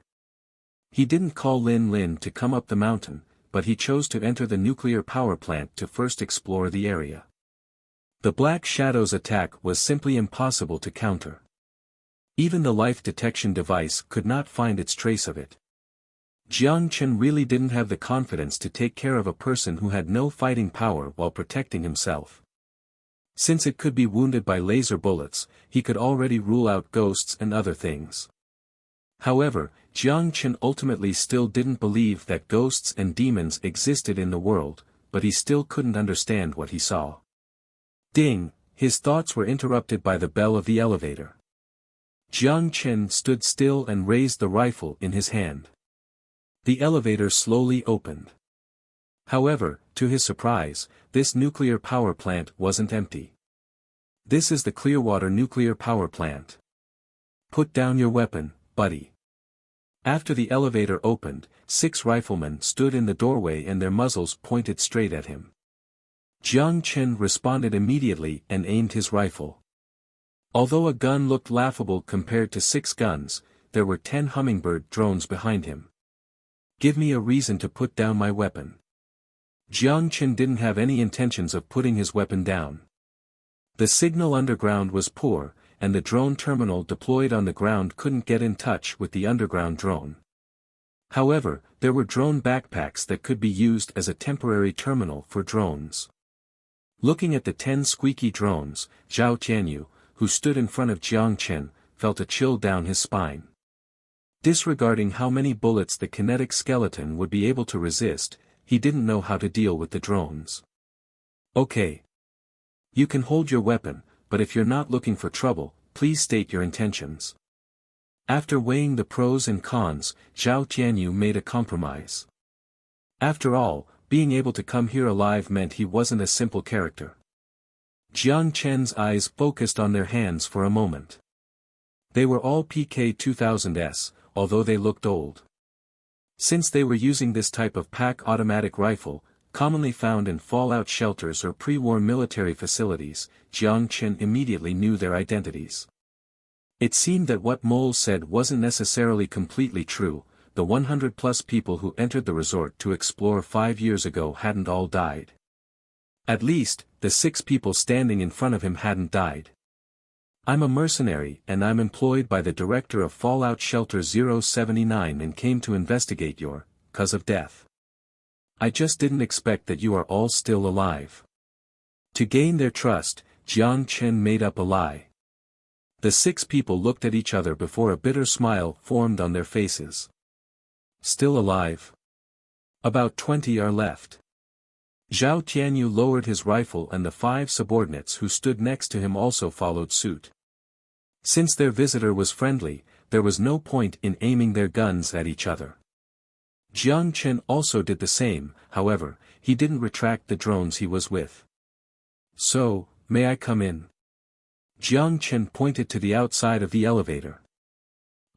He didn't call Lin Lin to come up the mountain, but he chose to enter the nuclear power plant to first explore the area. The black shadow's attack was simply impossible to counter. Even the life detection device could not find its trace of it. Jiang Chen really didn't have the confidence to take care of a person who had no fighting power while protecting himself. Since it could be wounded by laser bullets, he could already rule out ghosts and other things. However, Jiang Chen ultimately still didn't believe that ghosts and demons existed in the world, but he still couldn't understand what he saw. Ding! His thoughts were interrupted by the bell of the elevator. Jiang Chen stood still and raised the rifle in his hand. The elevator slowly opened. However, to his surprise, this nuclear power plant wasn't empty. This is the Clearwater nuclear power plant. Put down your weapon, buddy. After the elevator opened, 6 riflemen stood in the doorway and their muzzles pointed straight at him. Jiang Chen responded immediately and aimed his rifle. Although a gun looked laughable compared to 6 guns, there were 10 hummingbird drones behind him. Give me a reason to put down my weapon. Jiang Chen didn't have any intentions of putting his weapon down. The signal underground was poor, and the drone terminal deployed on the ground couldn't get in touch with the underground drone. However, there were drone backpacks that could be used as a temporary terminal for drones. Looking at the 10 squeaky drones, Zhao Tianyu, who stood in front of Jiang Chen, felt a chill down his spine. Disregarding how many bullets the kinetic skeleton would be able to resist, he didn't know how to deal with the drones. Okay. You can hold your weapon, but if you're not looking for trouble, please state your intentions. After weighing the pros and cons, Zhao Tianyu made a compromise. After all, being able to come here alive meant he wasn't a simple character. Jiang Chen's eyes focused on their hands for a moment. They were all PK-2000s, although they looked old. Since they were using this type of pack automatic rifle, commonly found in fallout shelters or pre-war military facilities, Jiang Chen immediately knew their identities. It seemed that what Mole said wasn't necessarily completely true. The 100-plus people who entered the resort to explore 5 years ago hadn't all died. At least, the 6 people standing in front of him hadn't died. I'm a mercenary and I'm employed by the director of Fallout Shelter 079 and came to investigate your cause of death. I just didn't expect that you are all still alive. To gain their trust, Jiang Chen made up a lie. The 6 people looked at each other before a bitter smile formed on their faces. Still alive? About 20 are left. Zhao Tianyu lowered his rifle and the 5 subordinates who stood next to him also followed suit. Since their visitor was friendly, there was no point in aiming their guns at each other. Jiang Chen also did the same, however, he didn't retract the drones he was with. So, may I come in? Jiang Chen pointed to the outside of the elevator.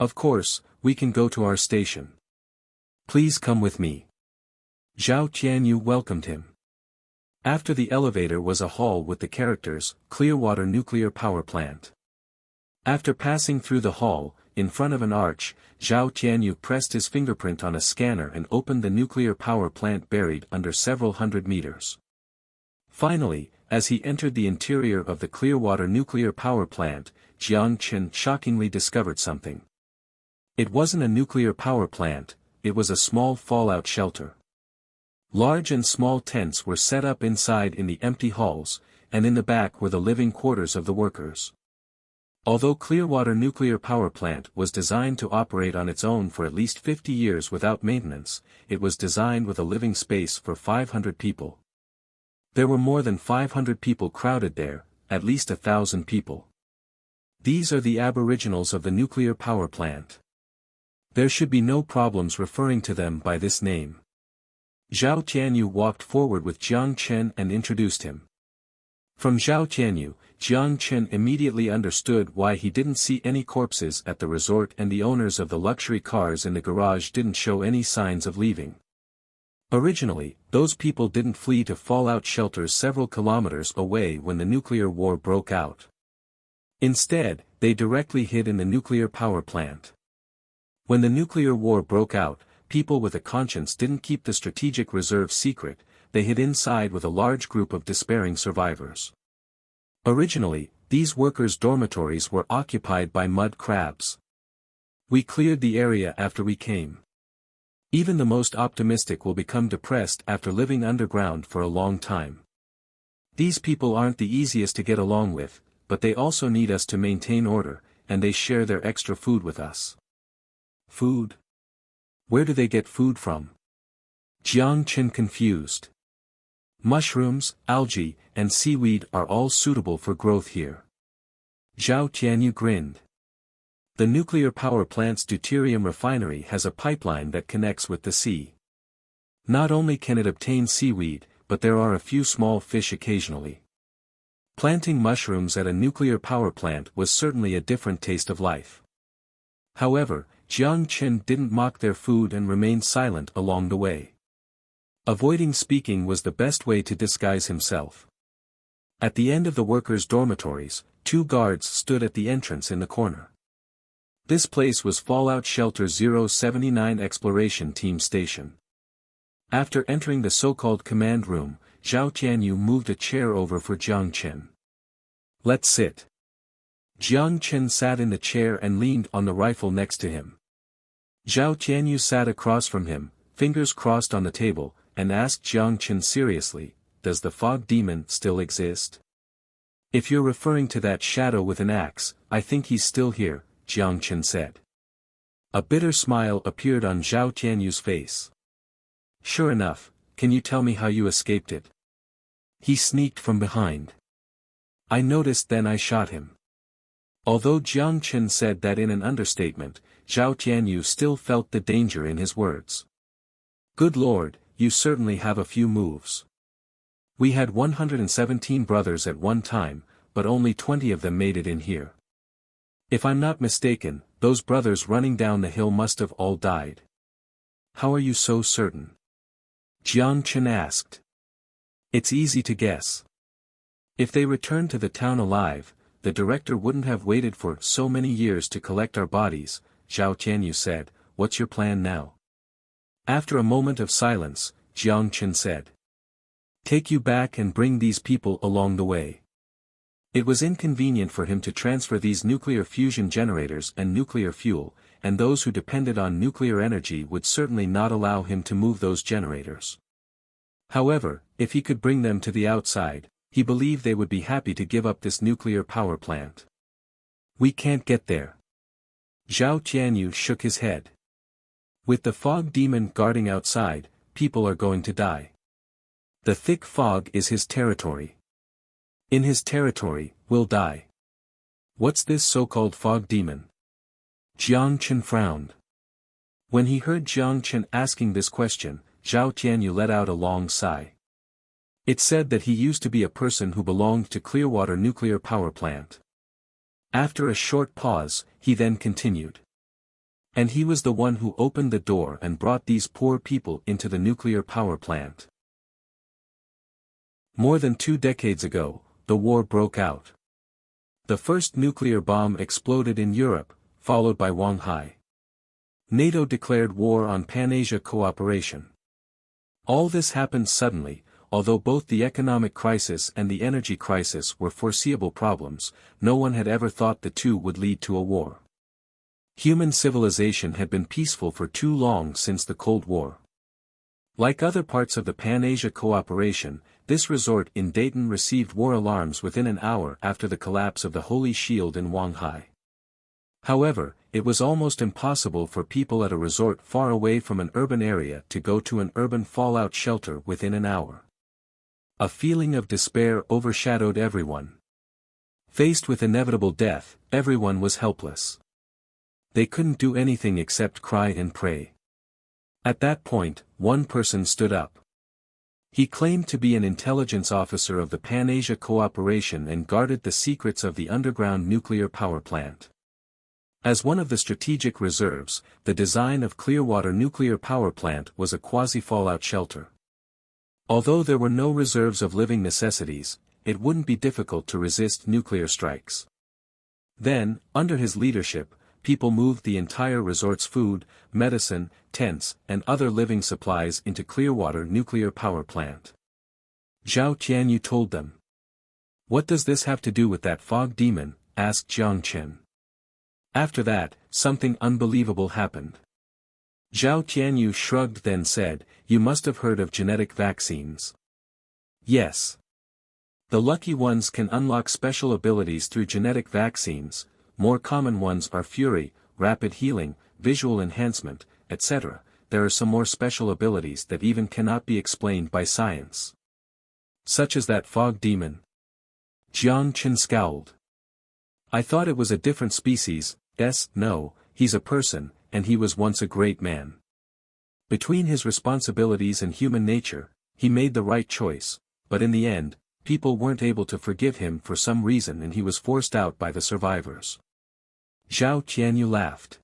Of course, we can go to our station. Please come with me. Zhao Tianyu welcomed him. After the elevator was a hall with the characters, Clearwater Nuclear Power Plant. After passing through the hall, in front of an arch, Zhao Tianyu pressed his fingerprint on a scanner and opened the nuclear power plant buried under several hundred meters. Finally, as he entered the interior of the Clearwater Nuclear Power Plant, Jiang Chen shockingly discovered something. It wasn't a nuclear power plant, it was a small fallout shelter. Large and small tents were set up inside in the empty halls, and in the back were the living quarters of the workers. Although Clearwater Nuclear Power Plant was designed to operate on its own for at least 50 years without maintenance, it was designed with a living space for 500 people. There were more than 500 people crowded there, at least 1,000 people. These are the aboriginals of the nuclear power plant. There should be no problems referring to them by this name. Zhao Tianyu walked forward with Jiang Chen and introduced him. From Zhao Tianyu, Jiang Chen immediately understood why he didn't see any corpses at the resort and the owners of the luxury cars in the garage didn't show any signs of leaving. Originally, those people didn't flee to fallout shelters several kilometers away when the nuclear war broke out. Instead, they directly hid in the nuclear power plant. When the nuclear war broke out, people with a conscience didn't keep the strategic reserve secret, they hid inside with a large group of despairing survivors. Originally, these workers' dormitories were occupied by mud crabs. We cleared the area after we came. Even the most optimistic will become depressed after living underground for a long time. These people aren't the easiest to get along with, but they also need us to maintain order, and they share their extra food with us. Food? Where do they get food from? Jiang Chen confused. Mushrooms, algae, and seaweed are all suitable for growth here. Zhao Tianyu grinned. The nuclear power plant's deuterium refinery has a pipeline that connects with the sea. Not only can it obtain seaweed, but there are a few small fish occasionally. Planting mushrooms at a nuclear power plant was certainly a different taste of life. However, Jiang Chen didn't mock their food and remained silent along the way. Avoiding speaking was the best way to disguise himself. At the end of the workers' dormitories, 2 guards stood at the entrance in the corner. This place was Fallout Shelter 079 Exploration Team Station. After entering the so-called command room, Zhao Tianyu moved a chair over for Jiang Chen. "Let's sit." Jiang Chen sat in the chair and leaned on the rifle next to him. Zhao Tianyu sat across from him, fingers crossed on the table, and asked Jiang Chen seriously, "Does the fog demon still exist?" "If you're referring to that shadow with an axe, I think he's still here," Jiang Chen said. A bitter smile appeared on Zhao Tianyu's face. "Sure enough, can you tell me how you escaped it?" "He sneaked from behind. I noticed, then I shot him." Although Jiang Chen said that in an understatement, Zhao Tianyu still felt the danger in his words. "Good lord, you certainly have a few moves. We had 117 brothers at one time, but only 20 of them made it in here. If I'm not mistaken, those brothers running down the hill must have all died." "How are you so certain?" Jiang Chen asked. "It's easy to guess. If they returned to the town alive, the director wouldn't have waited for so many years to collect our bodies," Zhao Tianyu said. "What's your plan now?" After a moment of silence, Jiang Chen said, "Take you back and bring these people along the way." It was inconvenient for him to transfer these nuclear fusion generators and nuclear fuel, and those who depended on nuclear energy would certainly not allow him to move those generators. However, if he could bring them to the outside, he believed they would be happy to give up this nuclear power plant. "We can't get there." Zhao Tianyu shook his head. "With the fog demon guarding outside, people are going to die. The thick fog is his territory. In his territory, we'll die." "What's this so-called fog demon?" Jiang Chen frowned. When he heard Jiang Chen asking this question, Zhao Tianyu let out a long sigh. It said that he used to be a person who belonged to Clearwater Nuclear Power Plant. After a short pause, he then continued. "And he was the one who opened the door and brought these poor people into the nuclear power plant." More than 2 decades ago, the war broke out. The first nuclear bomb exploded in Europe, followed by Shanghai. NATO declared war on Pan-Asia cooperation. All this happened suddenly. Although both the economic crisis and the energy crisis were foreseeable problems, no one had ever thought the two would lead to a war. Human civilization had been peaceful for too long since the Cold War. Like other parts of the Pan-Asia cooperation, this resort in Dayton received war alarms within an hour after the collapse of the Holy Shield in Shanghai. However, it was almost impossible for people at a resort far away from an urban area to go to an urban fallout shelter within an hour. A feeling of despair overshadowed everyone. Faced with inevitable death, everyone was helpless. They couldn't do anything except cry and pray. At that point, one person stood up. He claimed to be an intelligence officer of the Pan-Asia Cooperation and guarded the secrets of the underground nuclear power plant. As one of the strategic reserves, the design of Clearwater Nuclear Power Plant was a quasi-fallout shelter. Although there were no reserves of living necessities, it wouldn't be difficult to resist nuclear strikes. Then, under his leadership, people moved the entire resort's food, medicine, tents, and other living supplies into Clearwater Nuclear Power Plant. Zhao Tianyu told them. "What does this have to do with that fog demon?" asked Jiang Chen. After that, something unbelievable happened. Zhao Tianyu shrugged, then said, "You must have heard of genetic vaccines." "Yes. The lucky ones can unlock special abilities through genetic vaccines. More common ones are fury, rapid healing, visual enhancement, etc. There are some more special abilities that even cannot be explained by science." "Such as that fog demon?" Jiang Chen scowled. "I thought it was a different species." No, he's a person, and he was once a great man. Between his responsibilities and human nature, he made the right choice, but in the end, people weren't able to forgive him for some reason and he was forced out by the survivors." Zhao Tianyu laughed.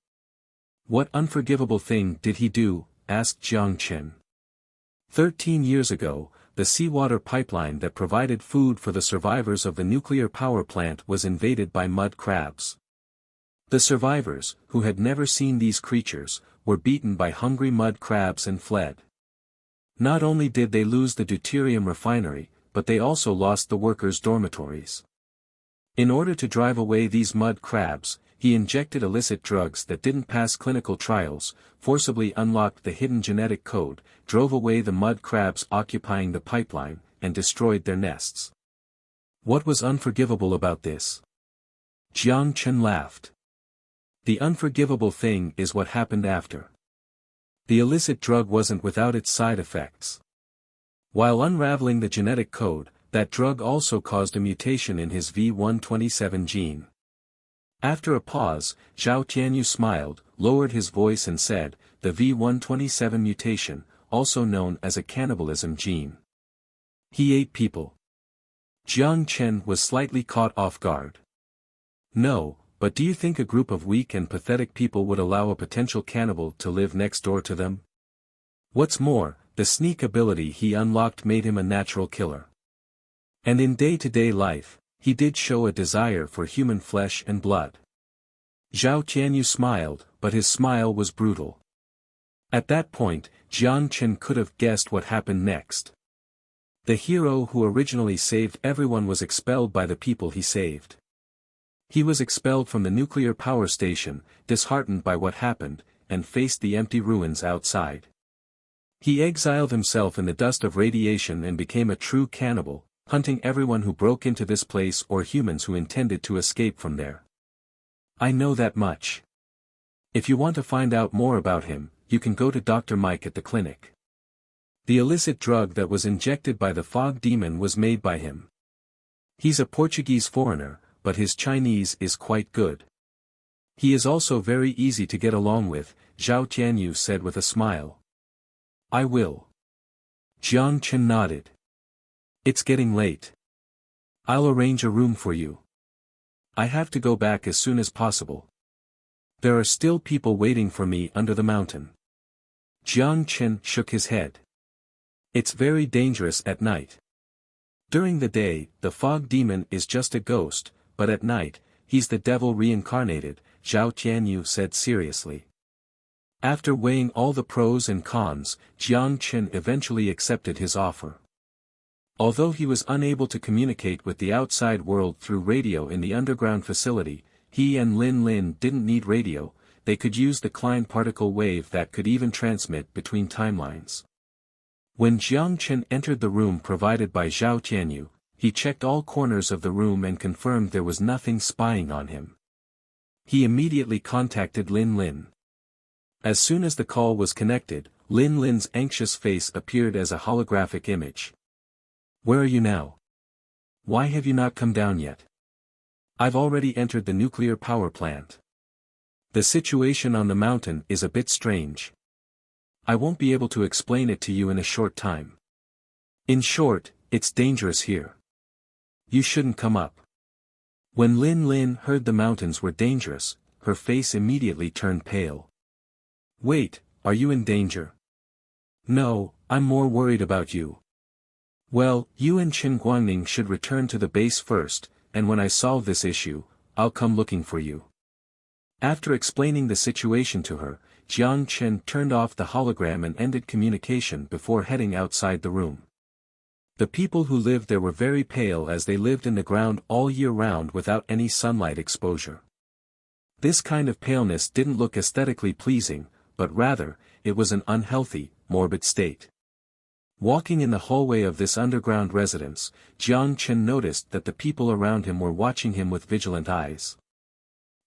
"What unforgivable thing did he do?" asked Jiang Chen. 13 years ago, the seawater pipeline that provided food for the survivors of the nuclear power plant was invaded by mud crabs. The survivors, who had never seen these creatures, were beaten by hungry mud crabs and fled. Not only did they lose the deuterium refinery, but they also lost the workers' dormitories. In order to drive away these mud crabs, he injected illicit drugs that didn't pass clinical trials, forcibly unlocked the hidden genetic code, drove away the mud crabs occupying the pipeline, and destroyed their nests. What was unforgivable about this? Jiang Chen laughed. The unforgivable thing is what happened after. The illicit drug wasn't without its side effects. While unraveling the genetic code, that drug also caused a mutation in his V127 gene. After a pause, Zhao Tianyu smiled, lowered his voice and said, the V127 mutation, also known as a cannibalism gene. He ate people. Jiang Chen was slightly caught off guard. No, but do you think a group of weak and pathetic people would allow a potential cannibal to live next door to them? What's more, the sneak ability he unlocked made him a natural killer. And in day-to-day life, he did show a desire for human flesh and blood. Zhao Tianyu smiled, but his smile was brutal. At that point, Jiang Chen could have guessed what happened next. The hero who originally saved everyone was expelled by the people he saved. He was expelled from the nuclear power station, disheartened by what happened, and faced the empty ruins outside. He exiled himself in the dust of radiation and became a true cannibal, hunting everyone who broke into this place or humans who intended to escape from there. I know that much. If you want to find out more about him, you can go to Dr. Mike at the clinic. The illicit drug that was injected by the fog demon was made by him. He's a Portuguese foreigner, but his Chinese is quite good. He is also very easy to get along with, Zhao Tianyu said with a smile. I will. Jiang Chen nodded. It's getting late. I'll arrange a room for you. I have to go back as soon as possible. There are still people waiting for me under the mountain. Jiang Chen shook his head. It's very dangerous at night. During the day, the fog demon is just a ghost, but at night, he's the devil reincarnated, Zhao Tianyu said seriously. After weighing all the pros and cons, Jiang Chen eventually accepted his offer. Although he was unable to communicate with the outside world through radio in the underground facility, he and Lin Lin didn't need radio, they could use the Klein particle wave that could even transmit between timelines. When Jiang Chen entered the room provided by Zhao Tianyu, he checked all corners of the room and confirmed there was nothing spying on him. He immediately contacted Lin Lin. As soon as the call was connected, Lin Lin's anxious face appeared as a holographic image. Where are you now? Why have you not come down yet? I've already entered the nuclear power plant. The situation on the mountain is a bit strange. I won't be able to explain it to you in a short time. In short, it's dangerous here. You shouldn't come up. When Lin Lin heard the mountains were dangerous, her face immediately turned pale. Wait, are you in danger? No, I'm more worried about you. Well, you and Qin Guangning should return to the base first, and when I solve this issue, I'll come looking for you. After explaining the situation to her, Jiang Chen turned off the hologram and ended communication before heading outside the room. The people who lived there were very pale as they lived in the ground all year round without any sunlight exposure. This kind of paleness didn't look aesthetically pleasing, but rather, it was an unhealthy, morbid state. Walking in the hallway of this underground residence, Jiang Chen noticed that the people around him were watching him with vigilant eyes.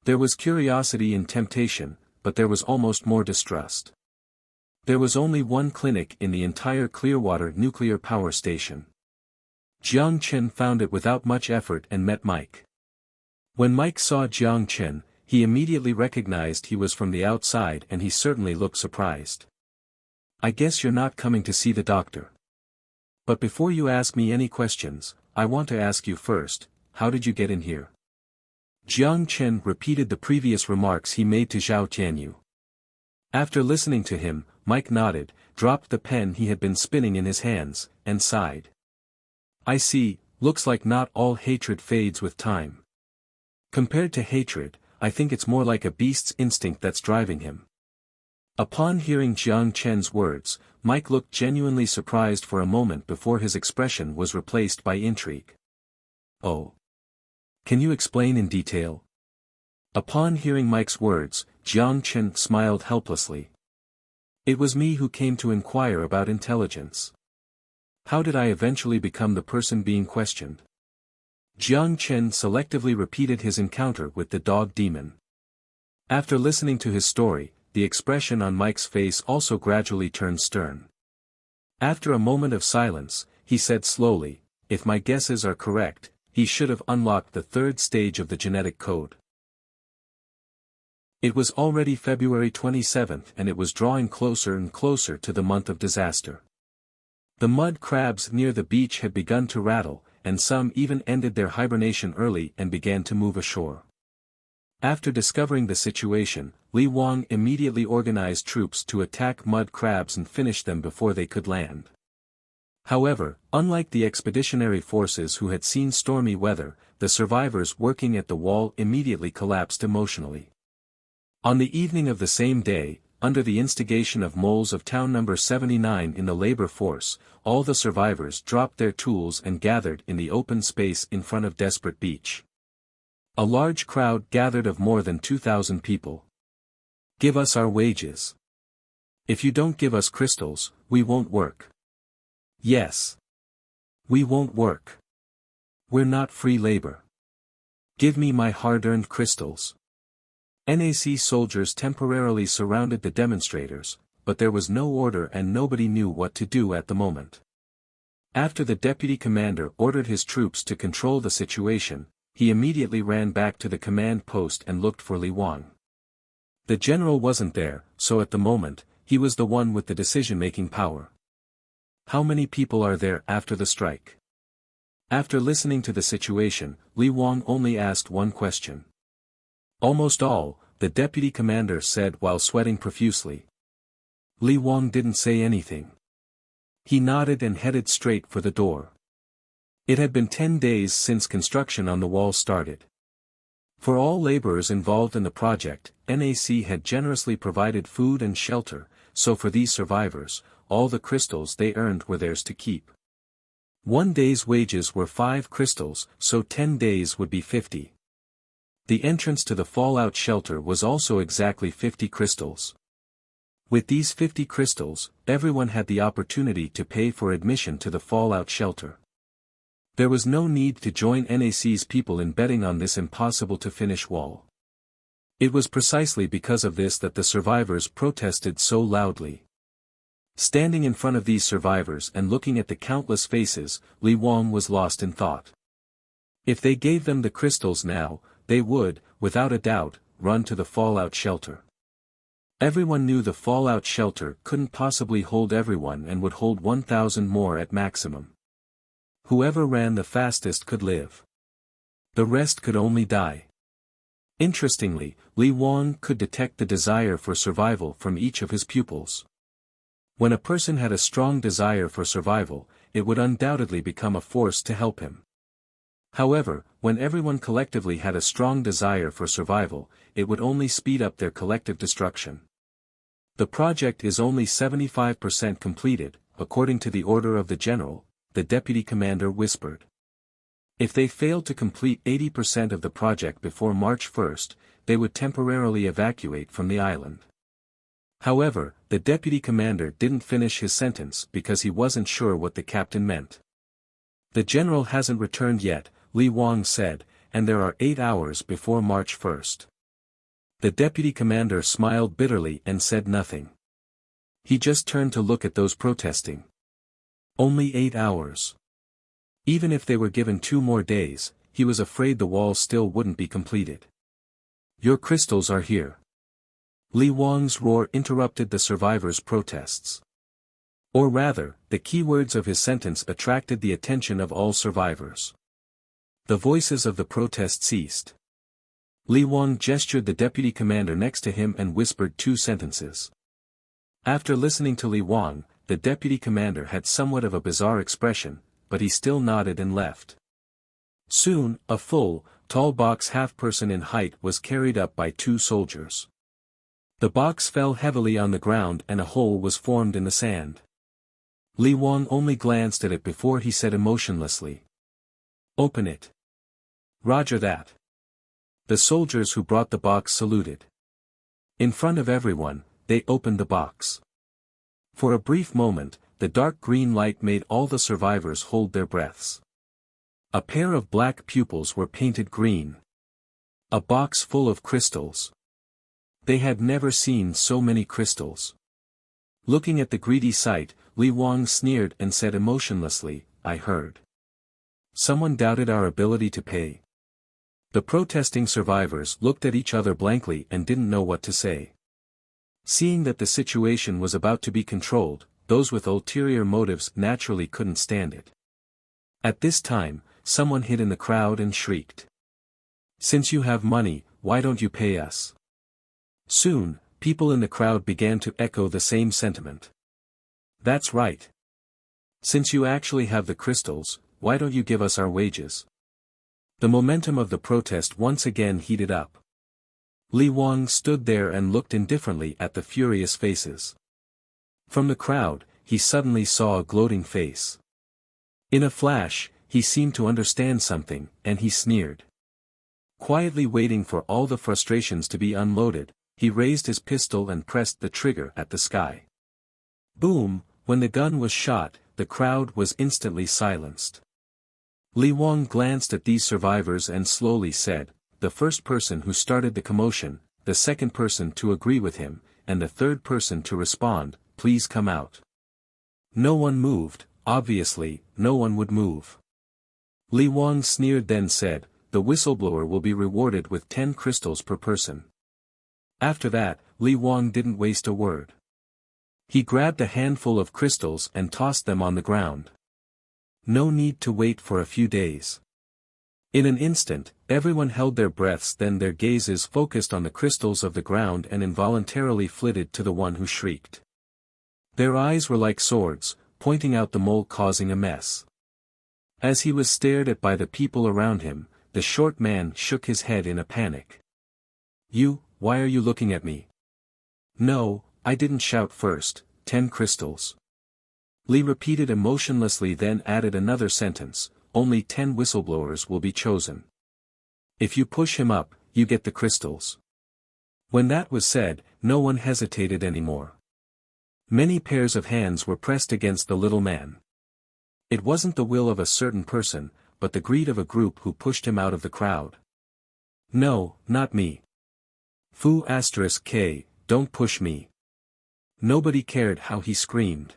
There was curiosity and temptation, but there was almost more distrust. There was only one clinic in the entire Clearwater nuclear power station. Jiang Chen found it without much effort and met Mike. When Mike saw Jiang Chen, he immediately recognized he was from the outside and he certainly looked surprised. I guess you're not coming to see the doctor. But before you ask me any questions, I want to ask you first, how did you get in here? Jiang Chen repeated the previous remarks he made to Zhao Tianyu. After listening to him, Mike nodded, dropped the pen he had been spinning in his hands, and sighed. I see, looks like not all hatred fades with time. Compared to hatred, I think it's more like a beast's instinct that's driving him. Upon hearing Jiang Chen's words, Mike looked genuinely surprised for a moment before his expression was replaced by intrigue. "Oh. Can you explain in detail?" Upon hearing Mike's words, Jiang Chen smiled helplessly. "It was me who came to inquire about intelligence. How did I eventually become the person being questioned?" Jiang Chen selectively repeated his encounter with the dog demon. After listening to his story, the expression on Mike's face also gradually turned stern. After a moment of silence, he said slowly, "If my guesses are correct, he should have unlocked the third stage of the genetic code." It was already February 27th and it was drawing closer and closer to the month of disaster. The mud crabs near the beach had begun to rattle, and some even ended their hibernation early and began to move ashore. After discovering the situation, Li Wang immediately organized troops to attack mud crabs and finish them before they could land. However, unlike the expeditionary forces who had seen stormy weather, the survivors working at the wall immediately collapsed emotionally. On the evening of the same day, under the instigation of moles of town number 79 in the labor force, all the survivors dropped their tools and gathered in the open space in front of Desperate Beach. A large crowd gathered of more than 2,000 people. "Give us our wages. If you don't give us crystals, we won't work." "Yes. We won't work. We're not free labor. Give me my hard-earned crystals." NAC soldiers temporarily surrounded the demonstrators, but there was no order and nobody knew what to do at the moment. After the deputy commander ordered his troops to control the situation, he immediately ran back to the command post and looked for Li Wang. The general wasn't there, so at the moment, he was the one with the decision-making power. "How many people are there after the strike?" After listening to the situation, Li Wang only asked one question. "Almost all," the deputy commander said while sweating profusely. Li Wang didn't say anything. He nodded and headed straight for the door. It had been 10 days since construction on the wall started. For all laborers involved in the project, NAC had generously provided food and shelter, so for these survivors, all the crystals they earned were theirs to keep. One day's wages were 5 crystals, so 10 days would be 50. The entrance to the fallout shelter was also exactly 50 crystals. With these 50 crystals, everyone had the opportunity to pay for admission to the fallout shelter. There was no need to join NAC's people in betting on this impossible-to-finish wall. It was precisely because of this that the survivors protested so loudly. Standing in front of these survivors and looking at the countless faces, Li Wang was lost in thought. If they gave them the crystals now, they would, without a doubt, run to the fallout shelter. Everyone knew the fallout shelter couldn't possibly hold everyone and would hold 1,000 more at maximum. Whoever ran the fastest could live. The rest could only die. Interestingly, Li Wang could detect the desire for survival from each of his pupils. When a person had a strong desire for survival, it would undoubtedly become a force to help him. However, when everyone collectively had a strong desire for survival, it would only speed up their collective destruction. The project is only 75% completed, according to the order of the general, the deputy commander whispered. If they failed to complete 80% of the project before March 1st, they would temporarily evacuate from the island. However, the deputy commander didn't finish his sentence because he wasn't sure what the captain meant. "The general hasn't returned yet," Li Wang said, "and there are 8 hours before March 1st. The deputy commander smiled bitterly and said nothing. He just turned to look at those protesting. Only 8 hours. Even if they were given 2 more days, he was afraid the wall still wouldn't be completed. "Your crystals are here." Li Wang's roar interrupted the survivors' protests. Or rather, the keywords of his sentence attracted the attention of all survivors. The voices of the protest ceased. Li Wang gestured the deputy commander next to him and whispered 2 sentences. After listening to Li Wang, the deputy commander had somewhat of a bizarre expression, but he still nodded and left. Soon, a full, tall box half-person in height was carried up by 2 soldiers. The box fell heavily on the ground and a hole was formed in the sand. Li Wang only glanced at it before he said emotionlessly. "Open it." "Roger that." The soldiers who brought the box saluted. In front of everyone, they opened the box. For a brief moment, the dark green light made all the survivors hold their breaths. A pair of black pupils were painted green. A box full of crystals. They had never seen so many crystals. Looking at the greedy sight, Li Wang sneered and said emotionlessly, "I heard. Someone doubted our ability to pay." The protesting survivors looked at each other blankly and didn't know what to say. Seeing that the situation was about to be controlled, those with ulterior motives naturally couldn't stand it. At this time, someone hid in the crowd and shrieked. "Since you have money, why don't you pay us?" Soon, people in the crowd began to echo the same sentiment. "That's right. Since you actually have the crystals, why don't you give us our wages?" The momentum of the protest once again heated up. Li Wang stood there and looked indifferently at the furious faces. From the crowd, he suddenly saw a gloating face. In a flash, he seemed to understand something, and he sneered. Quietly waiting for all the frustrations to be unloaded, he raised his pistol and pressed the trigger at the sky. Boom! When the gun was shot, the crowd was instantly silenced. Li Wang glanced at these survivors and slowly said, "The first person who started the commotion, the second person to agree with him, and the third person to respond, please come out." No one moved, obviously, no one would move. Li Wang sneered then said, "The whistleblower will be rewarded with 10 crystals per person." After that, Li Wang didn't waste a word. He grabbed a handful of crystals and tossed them on the ground. No need to wait for a few days. In an instant, everyone held their breaths, then their gazes focused on the crystals of the ground and involuntarily flitted to the one who shrieked. Their eyes were like swords, pointing out the mole causing a mess. As he was stared at by the people around him, the short man shook his head in a panic. Why are you looking at me?" "No, I didn't shout first, 10 crystals." Li repeated emotionlessly, then added another sentence, "Only 10 whistleblowers will be chosen. If you push him up, you get the crystals." When that was said, no one hesitated anymore. Many pairs of hands were pressed against the little man. It wasn't the will of a certain person, but the greed of a group who pushed him out of the crowd. "No, not me. Fu*K, don't push me." Nobody cared how he screamed.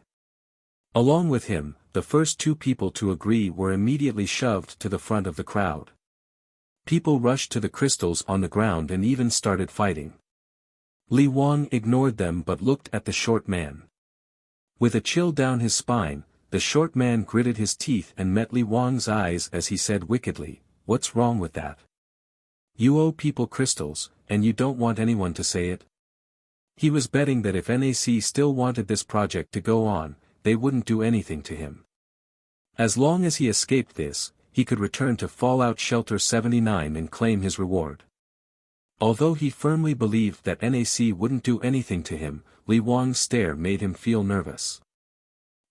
Along with him, the first 2 people to agree were immediately shoved to the front of the crowd. People rushed to the crystals on the ground and even started fighting. Li Wang ignored them but looked at the short man. With a chill down his spine, the short man gritted his teeth and met Li Wang's eyes as he said wickedly, "What's wrong with that? You owe people crystals, and you don't want anyone to say it?" He was betting that if NAC still wanted this project to go on, they wouldn't do anything to him. As long as he escaped this, he could return to Fallout Shelter 79 and claim his reward. Although he firmly believed that NAC wouldn't do anything to him, Li Wang's stare made him feel nervous.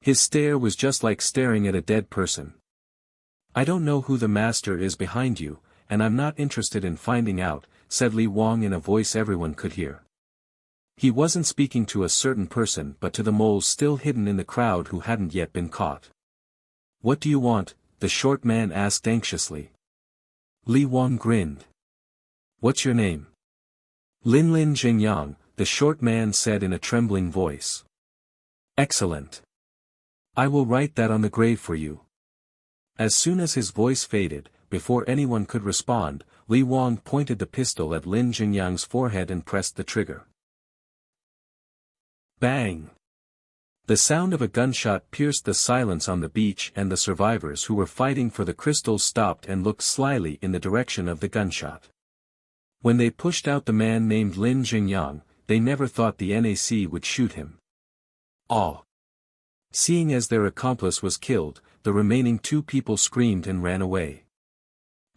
His stare was just like staring at a dead person. "I don't know who the master is behind you, and I'm not interested in finding out," said Li Wang in a voice everyone could hear. He wasn't speaking to a certain person but to the moles still hidden in the crowd who hadn't yet been caught. "What do you want?" the short man asked anxiously. Li Wang grinned. "What's your name?" Lin Jingyang, the short man said in a trembling voice. "Excellent. I will write that on the grave for you." As soon as his voice faded, before anyone could respond, Li Wang pointed the pistol at Lin Jingyang's forehead and pressed the trigger. Bang! The sound of a gunshot pierced the silence on the beach, and the survivors who were fighting for the crystals stopped and looked slyly in the direction of the gunshot. When they pushed out the man named Lin Jingyang, they never thought the NAC would shoot him. Seeing as their accomplice was killed, the remaining 2 people screamed and ran away.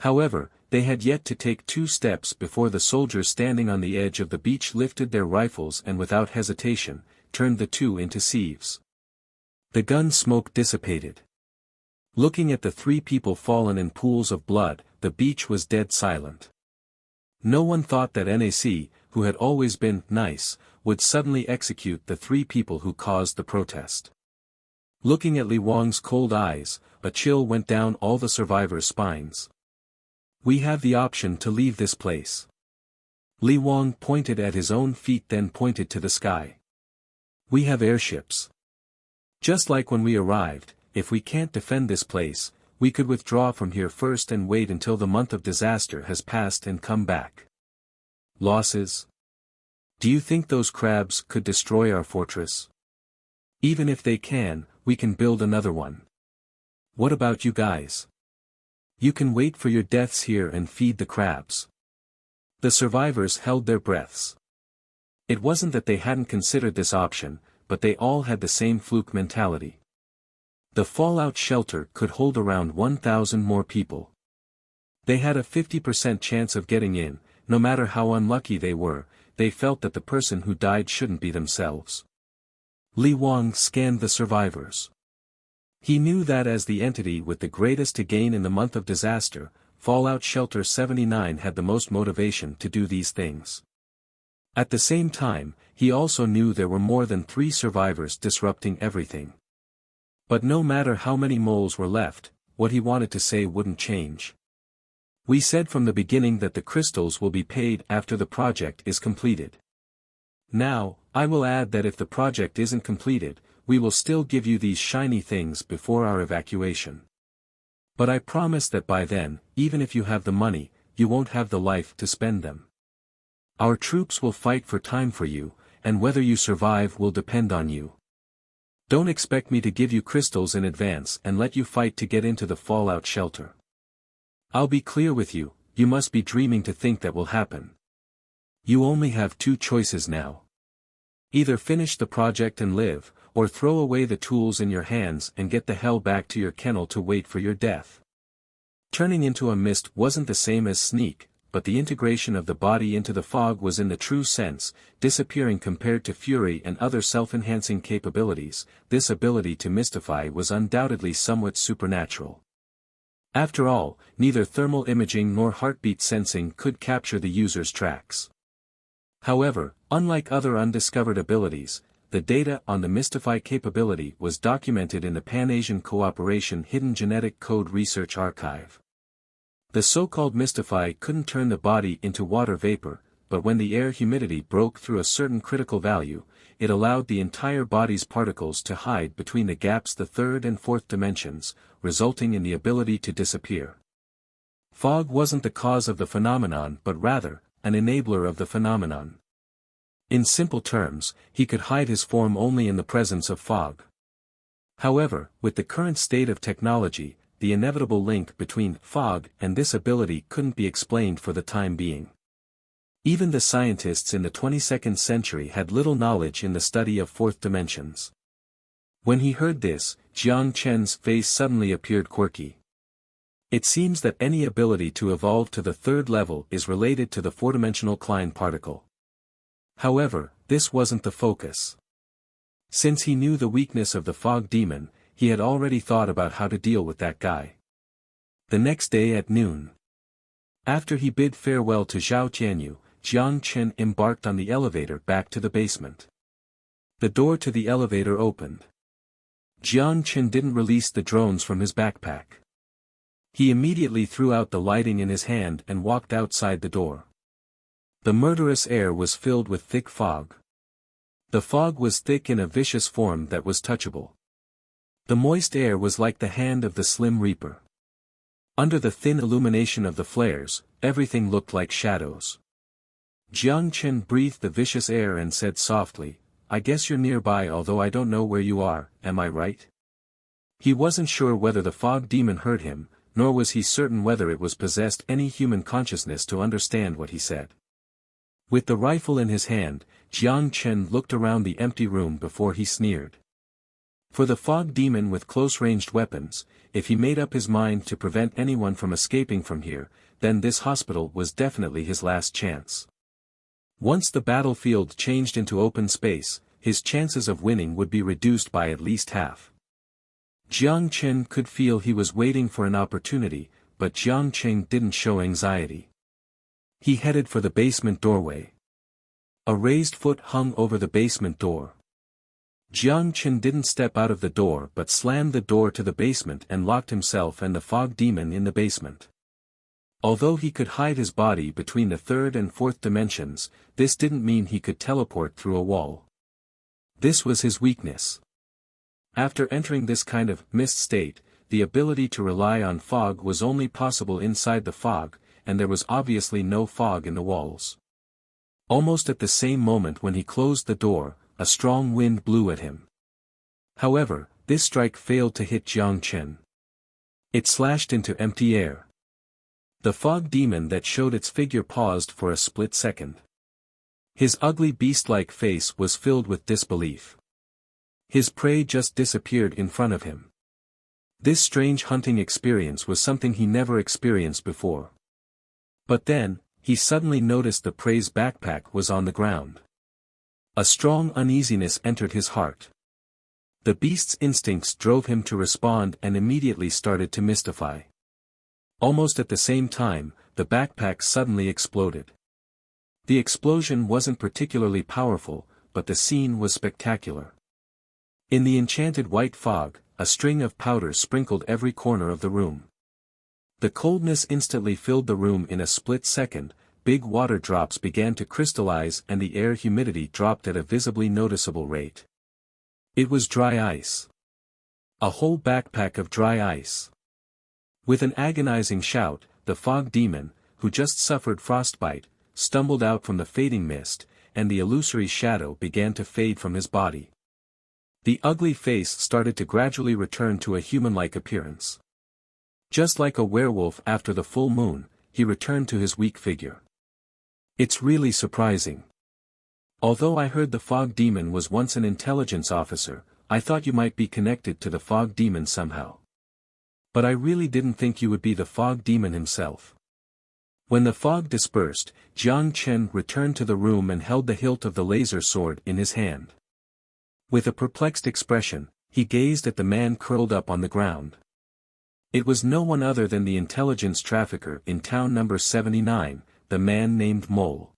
However, they had yet to take 2 steps before the soldiers standing on the edge of the beach lifted their rifles and without hesitation, turned the 2 into sieves. The gun smoke dissipated. Looking at the 3 people fallen in pools of blood, the beach was dead silent. No one thought that NAC, who had always been nice, would suddenly execute the 3 people who caused the protest. Looking at Li Wang's cold eyes, a chill went down all the survivors' spines. We have the option to leave this place. Li Wang pointed at his own feet, then pointed to the sky. We have airships. Just like when we arrived, if we can't defend this place, we could withdraw from here first and wait until the month of disaster has passed and come back. Losses? Do you think those crabs could destroy our fortress? Even if they can, we can build another one. What about you guys? You can wait for your deaths here and feed the crabs. The survivors held their breaths. It wasn't that they hadn't considered this option, but they all had the same fluke mentality. The fallout shelter could hold around 1,000 more people. They had a 50% chance of getting in, no matter how unlucky they were. They felt that the person who died shouldn't be themselves. Li Wang scanned the survivors. He knew that as the entity with the greatest to gain in the month of disaster, Fallout Shelter 79 had the most motivation to do these things. At the same time, he also knew there were more than 3 survivors disrupting everything. But no matter how many moles were left, what he wanted to say wouldn't change. We said from the beginning that the crystals will be paid after the project is completed. Now, I will add that if the project isn't completed, we will still give you these shiny things before our evacuation. But I promise that by then, even if you have the money, you won't have the life to spend them. Our troops will fight for time for you, and whether you survive will depend on you. Don't expect me to give you crystals in advance and let you fight to get into the fallout shelter. I'll be clear with you, you must be dreaming to think that will happen. You only have 2 choices now. Either finish the project and live, or throw away the tools in your hands and get the hell back to your kennel to wait for your death. Turning into a mist wasn't the same as sneak, but the integration of the body into the fog was in the true sense, disappearing compared to fury and other self-enhancing capabilities. This ability to mystify was undoubtedly somewhat supernatural. After all, neither thermal imaging nor heartbeat sensing could capture the user's tracks. However, unlike other undiscovered abilities, the data on the Mystify capability was documented in the Pan-Asian Cooperation Hidden Genetic Code Research Archive. The so-called Mystify couldn't turn the body into water vapor, but when the air humidity broke through a certain critical value, it allowed the entire body's particles to hide between the gaps, the 3rd and 4th dimensions, resulting in the ability to disappear. Fog wasn't the cause of the phenomenon but rather, an enabler of the phenomenon. In simple terms, he could hide his form only in the presence of fog. However, with the current state of technology, the inevitable link between fog and this ability couldn't be explained for the time being. Even the scientists in the 22nd century had little knowledge in the study of 4th dimensions. When he heard this, Jiang Chen's face suddenly appeared quirky. It seems that any ability to evolve to the 3rd level is related to the 4-dimensional Klein particle. However, this wasn't the focus. Since he knew the weakness of the fog demon, he had already thought about how to deal with that guy. The next day at noon, after he bid farewell to Zhao Tianyu, Jiang Chen embarked on the elevator back to the basement. The door to the elevator opened. Jiang Chen didn't release the drones from his backpack. He immediately threw out the lighting in his hand and walked outside the door. The murderous air was filled with thick fog. The fog was thick in a vicious form that was touchable. The moist air was like the hand of the Slim Reaper. Under the thin illumination of the flares, everything looked like shadows. Jiang Chen breathed the vicious air and said softly, "I guess you're nearby, although I don't know where you are, am I right?" He wasn't sure whether the fog demon heard him, nor was he certain whether it was possessed any human consciousness to understand what he said. With the rifle in his hand, Jiang Chen looked around the empty room before he sneered. For the fog demon with close-ranged weapons, if he made up his mind to prevent anyone from escaping from here, then this hospital was definitely his last chance. Once the battlefield changed into open space, his chances of winning would be reduced by at least half. Jiang Chen could feel he was waiting for an opportunity, but Jiang Chen didn't show anxiety. He headed for the basement doorway. A raised foot hung over the basement door. Jiang Chen didn't step out of the door but slammed the door to the basement and locked himself and the fog demon in the basement. Although he could hide his body between the third and fourth dimensions, this didn't mean he could teleport through a wall. This was his weakness. After entering this kind of mist state, the ability to rely on fog was only possible inside the fog, and there was obviously no fog in the walls. Almost at the same moment when he closed the door, a strong wind blew at him. However, this strike failed to hit Jiang Chen. It slashed into empty air. The fog demon that showed its figure paused for a split second. His ugly beast-like face was filled with disbelief. His prey just disappeared in front of him. This strange hunting experience was something he never experienced before. But then, he suddenly noticed the prey's backpack was on the ground. A strong uneasiness entered his heart. The beast's instincts drove him to respond and immediately started to mystify. Almost at the same time, the backpack suddenly exploded. The explosion wasn't particularly powerful, but the scene was spectacular. In the enchanted white fog, a string of powder sprinkled every corner of the room. The coldness instantly filled the room in a split second. Big water drops began to crystallize and the air humidity dropped at a visibly noticeable rate. It was dry ice. A whole backpack of dry ice. With an agonizing shout, the fog demon, who just suffered frostbite, stumbled out from the fading mist, and the illusory shadow began to fade from his body. The ugly face started to gradually return to a human-like appearance. Just like a werewolf after the full moon, he returned to his weak figure. It's really surprising. Although I heard the fog demon was once an intelligence officer, I thought you might be connected to the fog demon somehow. But I really didn't think you would be the fog demon himself. When the fog dispersed, Jiang Chen returned to the room and held the hilt of the laser sword in his hand. With a perplexed expression, he gazed at the man curled up on the ground. It was no one other than the intelligence trafficker in town number 79, the man named Mole.